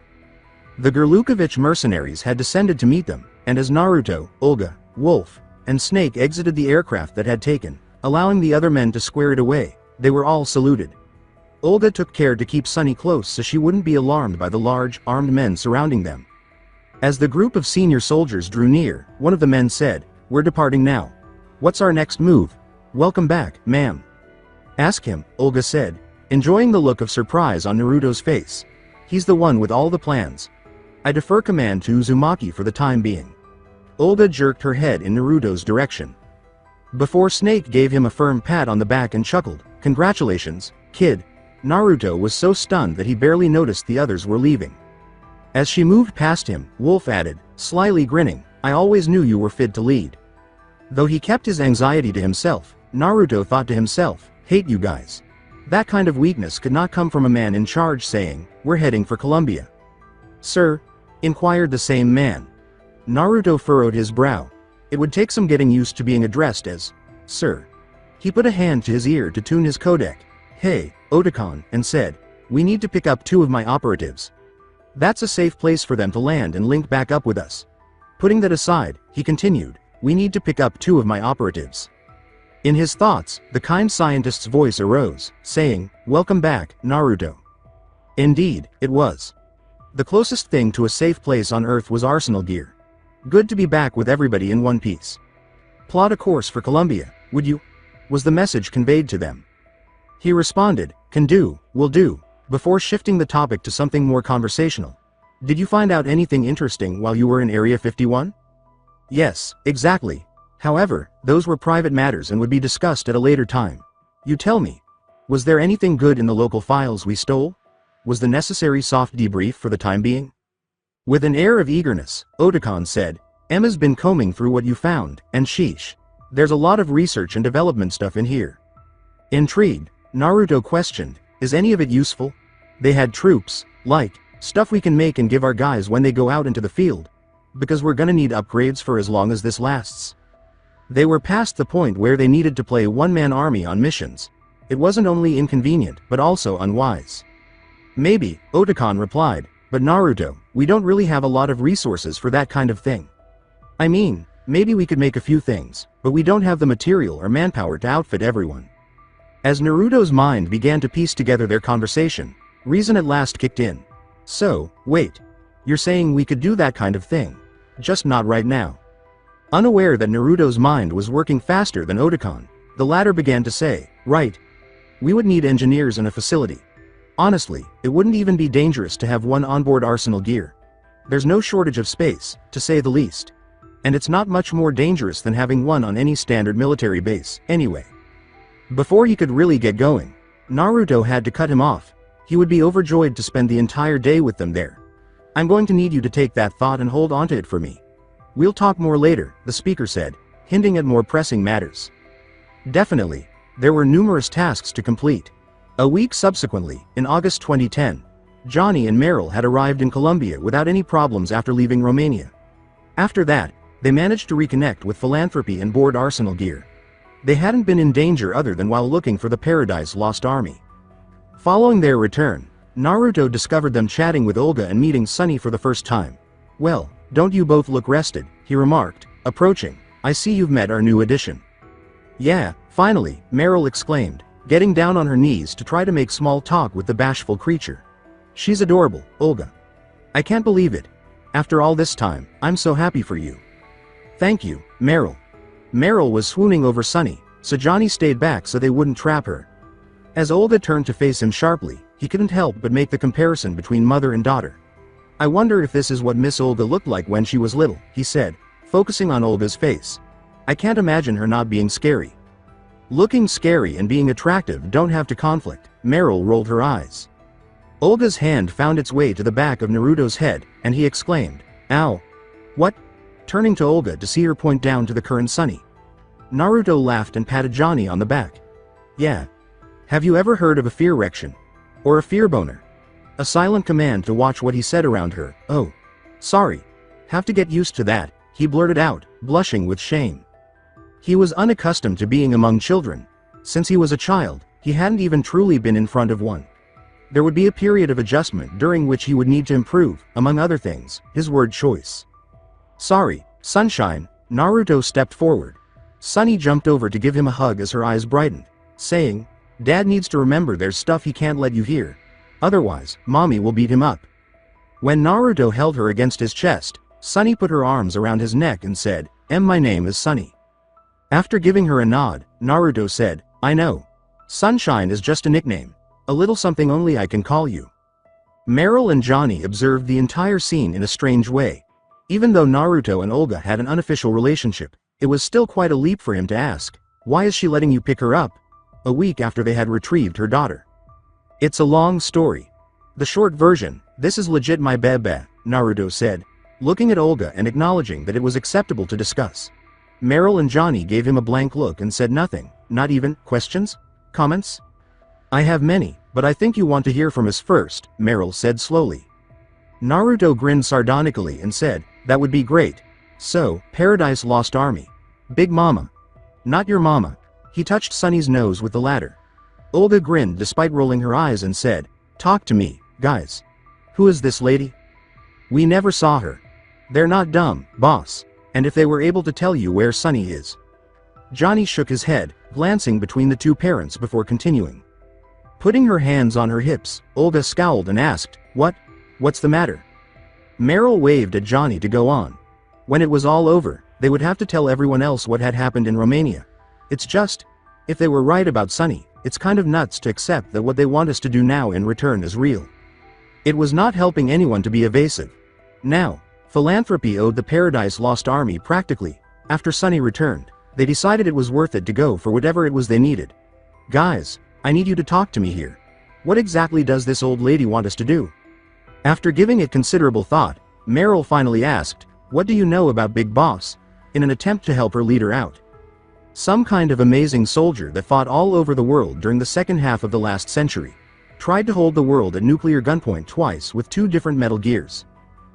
The Gurlukovich mercenaries had descended to meet them, and as Naruto, Olga, Wolf, and Snake exited the aircraft that had taken, allowing the other men to square it away, they were all saluted. Olga took care to keep Sunny close so she wouldn't be alarmed by the large, armed men surrounding them. As the group of senior soldiers drew near, one of the men said, "We're departing now. What's our next move?" "Welcome back, ma'am." "Ask him," Olga said, enjoying the look of surprise on Naruto's face. "He's the one with all the plans. I defer command to Uzumaki for the time being." Olga jerked her head in Naruto's direction. Before Snake gave him a firm pat on the back and chuckled, "Congratulations, kid." Naruto was so stunned that he barely noticed the others were leaving. As she moved past him, Wolf added, slyly grinning, I always knew you were fit to lead. Though he kept his anxiety to himself, Naruto thought to himself, hate you guys. That kind of weakness could not come from a man in charge saying, we're heading for Columbia. Sir? Inquired the same man. Naruto furrowed his brow. It would take some getting used to being addressed as, Sir. He put a hand to his ear to tune his codec. Hey, Otakon, and said, we need to pick up 2 of my operatives. That's a safe place for them to land and link back up with us. Putting that aside, he continued, we need to pick up 2 of my operatives. In his thoughts, the kind scientist's voice arose, saying, welcome back, Naruto. Indeed, it was. The closest thing to a safe place on Earth was arsenal gear. Good to be back with everybody in one piece. Plot a course for Columbia, would you? Was the message conveyed to them. He responded, can do, will do, before shifting the topic to something more conversational. Did you find out anything interesting while you were in Area 51? Yes, exactly. However, those were private matters and would be discussed at a later time. You tell me. Was there anything good in the local files we stole? Was the necessary soft debrief for the time being? With an air of eagerness, Otakon said, Emma's been combing through what you found, and sheesh. There's a lot of research and development stuff in here. Intrigued, Naruto questioned, is any of it useful? They had troops, like, stuff we can make and give our guys when they go out into the field. Because we're gonna need upgrades for as long as this lasts. They were past the point where they needed to play one-man army on missions. It wasn't only inconvenient, but also unwise. Maybe, Otakon replied, but Naruto, we don't really have a lot of resources for that kind of thing. I mean, maybe we could make a few things, but we don't have the material or manpower to outfit everyone. As Naruto's mind began to piece together their conversation, reason at last kicked in. So, wait. You're saying we could do that kind of thing. Just not right now. Unaware that Naruto's mind was working faster than Otakon, the latter began to say, right. We would need engineers and a facility. Honestly, it wouldn't even be dangerous to have one onboard arsenal gear. There's no shortage of space, to say the least. And it's not much more dangerous than having one on any standard military base, anyway. Before he could really get going, Naruto had to cut him off. He would be overjoyed to spend the entire day with them there. I'm going to need you to take that thought and hold onto it for me. We'll talk more later, the speaker said, hinting at more pressing matters. Definitely. There were numerous tasks to complete. A week subsequently, in August 2010, Johnny and Merill had arrived in Colombia without any problems after leaving Romania. After that, they managed to reconnect with philanthropy and board arsenal gear. They hadn't been in danger other than while looking for the Paradise Lost Army. Following their return, Naruto discovered them chatting with Olga and meeting Sunny for the first time. Well, don't you both look rested, he remarked, approaching. I see you've met our new addition. Yeah, finally, Merill exclaimed, getting down on her knees to try to make small talk with the bashful creature. She's adorable, Olga. I can't believe it. After all this time, I'm so happy for you. Thank you, Merill. Merill was swooning over Sunny, so Johnny stayed back so they wouldn't trap her. As Olga turned to face him sharply, he couldn't help but make the comparison between mother and daughter. I wonder if this is what Miss Olga looked like when she was little, he said, focusing on Olga's face. I can't imagine her not being scary. Looking scary and being attractive don't have to conflict, Merill rolled her eyes. Olga's hand found its way to the back of Naruto's head, and he exclaimed, Ow! What? Turning to Olga to see her point down to the current Sunny. Naruto laughed and patted Johnny on the back. Yeah. Have you ever heard of a fear erection? Or a fear boner? A silent command to watch what he said around her. Oh. Sorry. Have to get used to that, he blurted out, blushing with shame. He was unaccustomed to being among children. Since he was a child, he hadn't even truly been in front of one. There would be a period of adjustment during which he would need to improve, among other things, his word choice. Sorry, Sunshine, Naruto stepped forward. Sunny jumped over to give him a hug as her eyes brightened, saying, Dad needs to remember there's stuff he can't let you hear. Otherwise, Mommy will beat him up. When Naruto held her against his chest, Sunny put her arms around his neck and said, My name is Sunny. After giving her a nod, Naruto said, I know. Sunshine is just a nickname. A little something only I can call you. Merill and Johnny observed the entire scene in a strange way. Even though Naruto and Olga had an unofficial relationship, it was still quite a leap for him to ask, why is she letting you pick her up? A week after they had retrieved her daughter. It's a long story. The short version, this is legit my bebe, Naruto said, looking at Olga and acknowledging that it was acceptable to discuss. Merill and Johnny gave him a blank look and said nothing, not even questions? Comments? I have many, but I think you want to hear from us first, Merill said slowly. Naruto grinned sardonically and said, that would be great. So, Paradise Lost Army. Big Mama. Not your mama. He touched Sunny's nose with the latter. Olga grinned despite rolling her eyes and said, talk to me, guys. Who is this lady? We never saw her. They're not dumb, boss. And if they were able to tell you where Sunny is. Johnny shook his head, glancing between the two parents before continuing. Putting her hands on her hips, Olga scowled and asked, what's the matter? Merill waved at Johnny to go on. When it was all over, they would have to tell everyone else what had happened in Romania. It's just, if they were right about Sunny, it's kind of nuts to accept that what they want us to do now in return is real. It was not helping anyone to be evasive. Now, philanthropy owed the Paradise Lost Army practically. After Sunny returned, they decided it was worth it to go for whatever it was they needed. Guys, I need you to talk to me here. What exactly does this old lady want us to do? After giving it considerable thought, Merill finally asked, what do you know about Big Boss? In an attempt to help her lead her out. Some kind of amazing soldier that fought all over the world during the second half of the last century. Tried to hold the world at nuclear gunpoint twice with 2 different Metal Gears.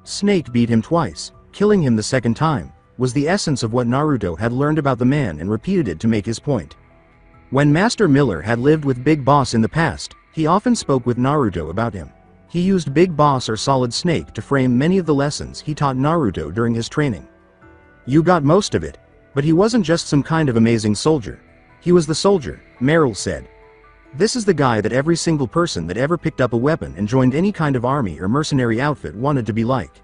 Snake beat him twice, killing him the second time, was the essence of what Naruto had learned about the man and repeated it to make his point. When Master Miller had lived with Big Boss in the past, he often spoke with Naruto about him. He used Big Boss or Solid Snake to frame many of the lessons he taught Naruto during his training. You got most of it, but he wasn't just some kind of amazing soldier. He was the soldier, Merill said. This is the guy that every single person that ever picked up a weapon and joined any kind of army or mercenary outfit wanted to be like.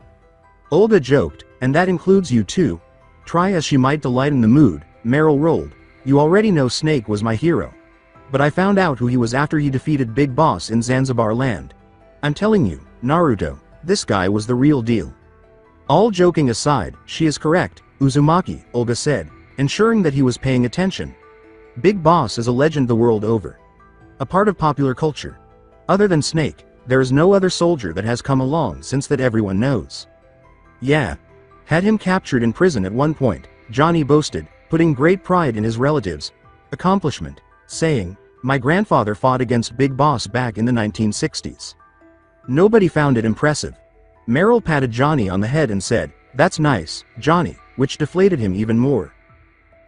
Olga joked, and that includes you too. Try as she might to lighten the mood, Merill rolled. You already know Snake was my hero. But I found out who he was after he defeated Big Boss in Zanzibar land. I'm telling you, Naruto, this guy was the real deal. All joking aside, she is correct, Uzumaki, Olga said, ensuring that he was paying attention. Big Boss is a legend the world over. A part of popular culture. Other than Snake, there is no other soldier that has come along since that everyone knows. Yeah. Had him captured in prison at one point, Johnny boasted, putting great pride in his relatives' accomplishment, saying, my grandfather fought against Big Boss back in the 1960s. Nobody found it impressive. Merill patted Johnny on the head and said, that's nice, Johnny, which deflated him even more.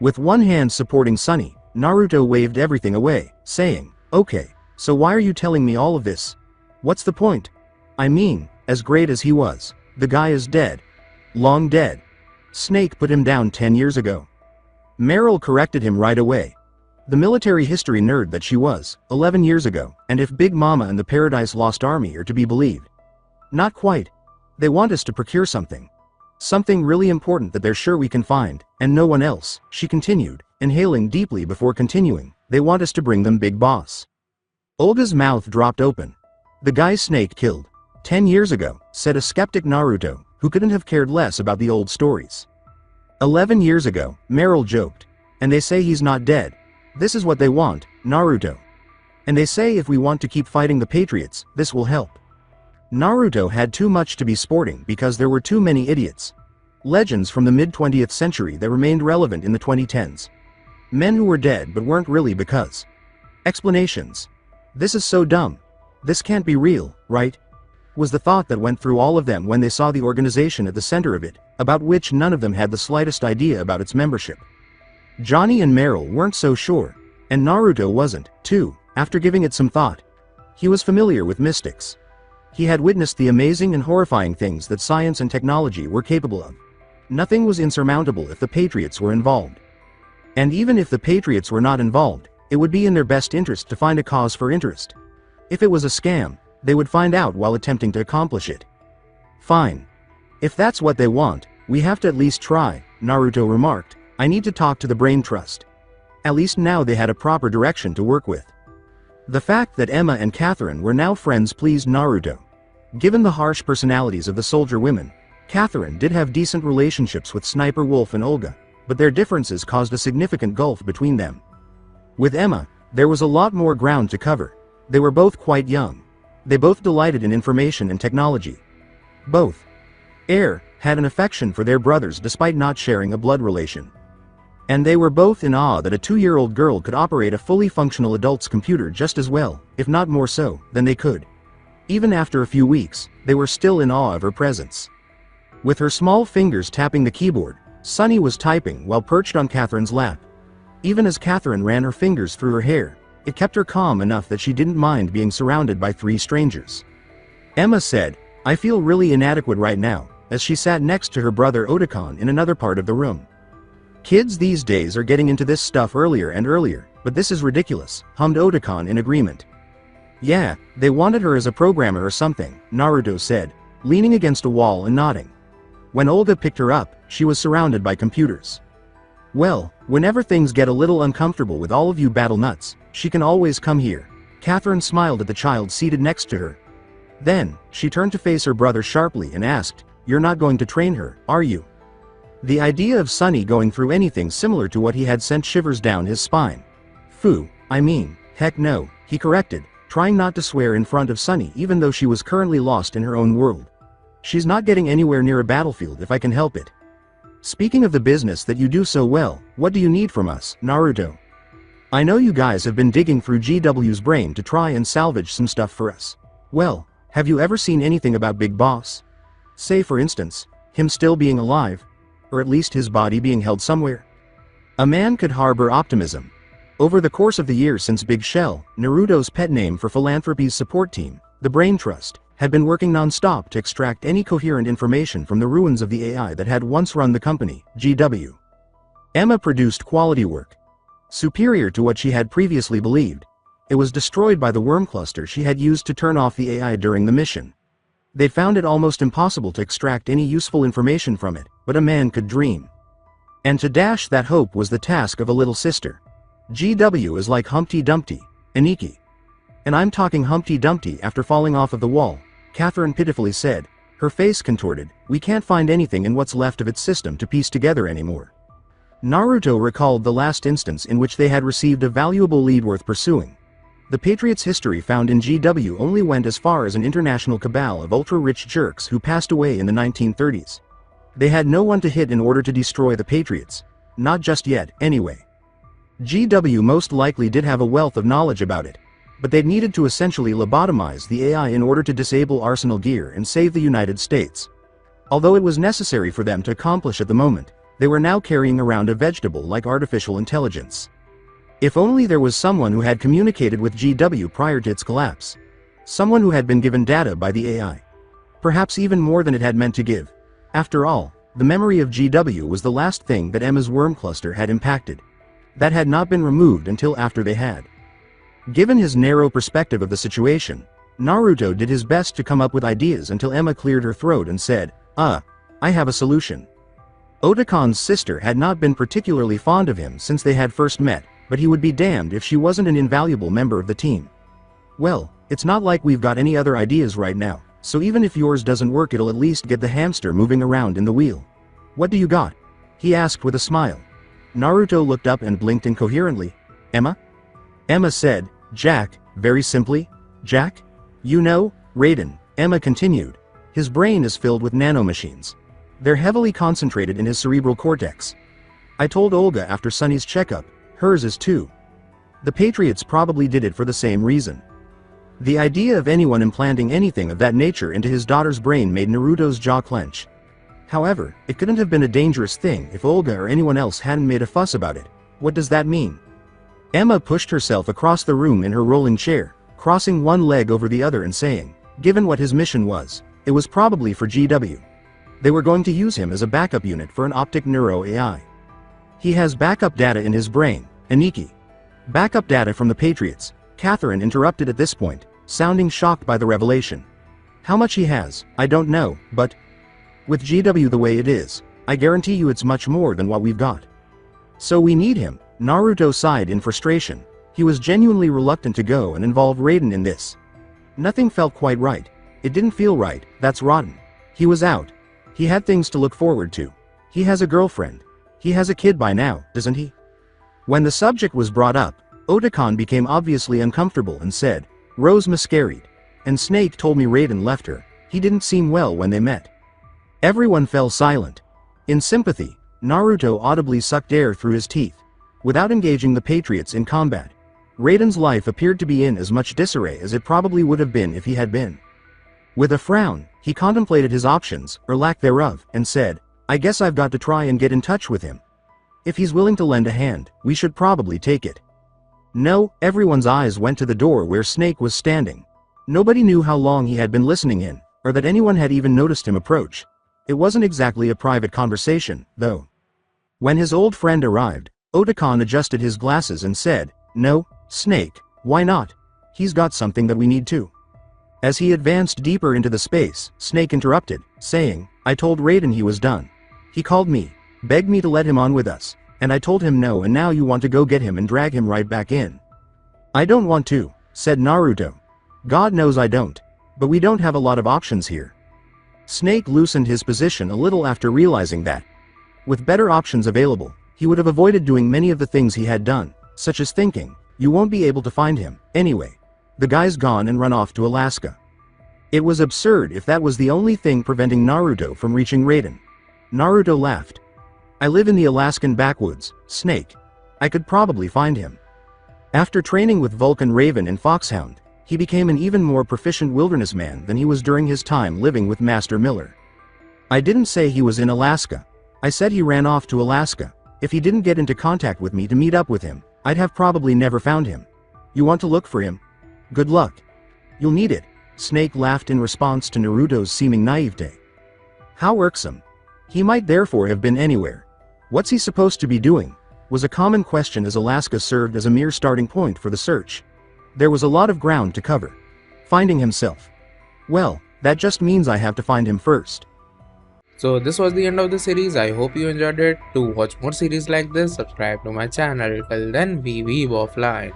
With one hand supporting Sunny, Naruto waved everything away, saying, okay, so why are you telling me all of this? What's the point? I mean, as great as he was, the guy is dead. Long dead. Snake put him down 10 years ago. Merill corrected him right away. The military history nerd that she was, 11 years ago, and if Big Mama and the Paradise Lost Army are to be believed. Not quite. They want us to procure something. Something really important that they're sure we can find, and no one else, she continued, inhaling deeply before continuing. They want us to bring them Big Boss. Olga's mouth dropped open. The guy Snake killed 10 years ago, said a skeptic Naruto, who couldn't have cared less about the old stories. 11 years ago, Merill joked. And they say he's not dead. This is what they want, Naruto. And they say if we want to keep fighting the Patriots, this will help. Naruto had too much to be sporting because there were too many idiots. Legends from the mid-20th century that remained relevant in the 2010s. Men who were dead but weren't really because. Explanations. This is so dumb. This can't be real, right? Was the thought that went through all of them when they saw the organization at the center of it, about which none of them had the slightest idea about its membership. Johnny and Merill weren't so sure, and Naruto wasn't, too, after giving it some thought. He was familiar with mystics. He had witnessed the amazing and horrifying things that science and technology were capable of. Nothing was insurmountable if the Patriots were involved. And even if the Patriots were not involved, it would be in their best interest to find a cause for interest. If it was a scam, they would find out while attempting to accomplish it. Fine. If that's what they want, we have to at least try, Naruto remarked. I need to talk to the Brain Trust. At least now they had a proper direction to work with. The fact that Emma and Catherine were now friends pleased Naruto. Given the harsh personalities of the soldier women, Catherine did have decent relationships with Sniper Wolf and Olga, but their differences caused a significant gulf between them. With Emma, there was a lot more ground to cover. They were both quite young. They both delighted in information and technology. Both. Air had an affection for their brothers despite not sharing a blood relation. And they were both in awe that a 2-year-old girl could operate a fully functional adult's computer just as well, if not more so, than they could. Even after a few weeks, they were still in awe of her presence. With her small fingers tapping the keyboard, Sunny was typing while perched on Catherine's lap. Even as Catherine ran her fingers through her hair, it kept her calm enough that she didn't mind being surrounded by 3 strangers. Emma said, "I feel really inadequate right now," as she sat next to her brother Otakon in another part of the room. "Kids these days are getting into this stuff earlier and earlier, but this is ridiculous," hummed Otakon in agreement. "Yeah, they wanted her as a programmer or something," Naruto said, leaning against a wall and nodding. When Olga picked her up, she was surrounded by computers. "Well, whenever things get a little uncomfortable with all of you battle nuts, she can always come here." Catherine smiled at the child seated next to her. Then, she turned to face her brother sharply and asked, "You're not going to train her, are you?" The idea of Sunny going through anything similar to what he had sent shivers down his spine. Heck no, he corrected, trying not to swear in front of Sunny even though she was currently lost in her own world. "She's not getting anywhere near a battlefield if I can help it." "Speaking of the business that you do so well, what do you need from us, Naruto? I know you guys have been digging through GW's brain to try and salvage some stuff for us. Well, have you ever seen anything about Big Boss? Say for instance, him still being alive? Or at least his body being held somewhere?" A man could harbor optimism. Over the course of the years since Big Shell, Naruto's pet name for philanthropy's support team, the Brain Trust, had been working non-stop to extract any coherent information from the ruins of the AI that had once run the company, GW. Emma produced quality work. Superior to what she had previously believed. It was destroyed by the worm cluster she had used to turn off the AI during the mission. They found it almost impossible to extract any useful information from it, but a man could dream. And to dash that hope was the task of a little sister. GW is like Humpty Dumpty, Aniki. And I'm talking Humpty Dumpty after falling off of the wall, Catherine pitifully said, her face contorted. "We can't find anything in what's left of its system to piece together anymore." Naruto recalled the last instance in which they had received a valuable lead worth pursuing. The Patriots' history found in GW only went as far as an international cabal of ultra-rich jerks who passed away in the 1930s. They had no one to hit in order to destroy the Patriots. Not just yet, anyway. GW most likely did have a wealth of knowledge about it, but they needed to essentially lobotomize the AI in order to disable Arsenal gear and save the United States. Although it was necessary for them to accomplish at the moment, they were now carrying around a vegetable like artificial intelligence. If only there was someone who had communicated with GW prior to its collapse. Someone who had been given data by the AI. Perhaps even more than it had meant to give. After all, the memory of GW was the last thing that Emma's worm cluster had impacted. That had not been removed until after they had. Given his narrow perspective of the situation, Naruto did his best to come up with ideas until Emma cleared her throat and said, I have a solution." Otakon's sister had not been particularly fond of him since they had first met, but he would be damned if she wasn't an invaluable member of the team. "Well, it's not like we've got any other ideas right now, so even if yours doesn't work it'll at least get the hamster moving around in the wheel. What do you got?" he asked with a smile. Naruto looked up and blinked incoherently. "Emma?" Emma said, "Jack, very simply. Jack? You know, Raiden," Emma continued. "His brain is filled with nanomachines. They're heavily concentrated in his cerebral cortex. I told Olga after Sunny's checkup, hers is too. The Patriots probably did it for the same reason." The idea of anyone implanting anything of that nature into his daughter's brain made Naruto's jaw clench. However, it couldn't have been a dangerous thing if Olga or anyone else hadn't made a fuss about it. What does that mean? Emma pushed herself across the room in her rolling chair, crossing one leg over the other and saying, given what his mission was, it was probably for GW. They were going to use him as a backup unit for an optic neuro AI. He has backup data in his brain, Aniki. Backup data from the Patriots, Catherine interrupted at this point, sounding shocked by the revelation. How much he has, I don't know, but with GW the way it is, I guarantee you it's much more than what we've got. So we need him. Naruto sighed in frustration. He was genuinely reluctant to go and involve Raiden in this. Nothing felt quite right. It didn't feel right, that's rotten. He was out. He had things to look forward to. He has a girlfriend. He has a kid by now, doesn't he? When the subject was brought up, Otakon became obviously uncomfortable and said, Rose miscarried. And Snake told me Raiden left her. He didn't seem well when they met. Everyone fell silent. In sympathy, Naruto audibly sucked air through his teeth. Without engaging the Patriots in combat, Raiden's life appeared to be in as much disarray as it probably would have been if he had been. With a frown, he contemplated his options, or lack thereof, and said, I guess I've got to try and get in touch with him. If he's willing to lend a hand, we should probably take it. No, everyone's eyes went to the door where Snake was standing. Nobody knew how long he had been listening in, or that anyone had even noticed him approach. It wasn't exactly a private conversation, though. When his old friend arrived, Otacon adjusted his glasses and said, No, Snake, why not? He's got something that we need too. As he advanced deeper into the space, Snake interrupted, saying, I told Raiden he was done. He called me, begged me to let him on with us, and I told him no, and now you want to go get him and drag him right back in. I don't want to, said Naruto. God knows I don't. But we don't have a lot of options here. Snake loosened his position a little after realizing that, with better options available, he would have avoided doing many of the things he had done, such as thinking, you won't be able to find him, anyway. The guy's gone and run off to Alaska. It was absurd if that was the only thing preventing Naruto from reaching Raiden. Naruto laughed. I live in the Alaskan backwoods, Snake. I could probably find him. After training with Vulcan Raven and Foxhound, he became an even more proficient wilderness man than he was during his time living with Master Miller. I didn't say he was in Alaska. I said he ran off to Alaska. If he didn't get into contact with me to meet up with him, I'd have probably never found him. You want to look for him? Good luck. You'll need it. Snake laughed in response to Naruto's seeming naivete. How irksome. He might therefore have been anywhere. What's he supposed to be doing? Was a common question as Alaska served as a mere starting point for the search. There was a lot of ground to cover. Finding himself. Well, that just means I have to find him first. So this was the end of the series. I hope you enjoyed it. To watch more series like this, subscribe to my channel. Till then, we weeb offline.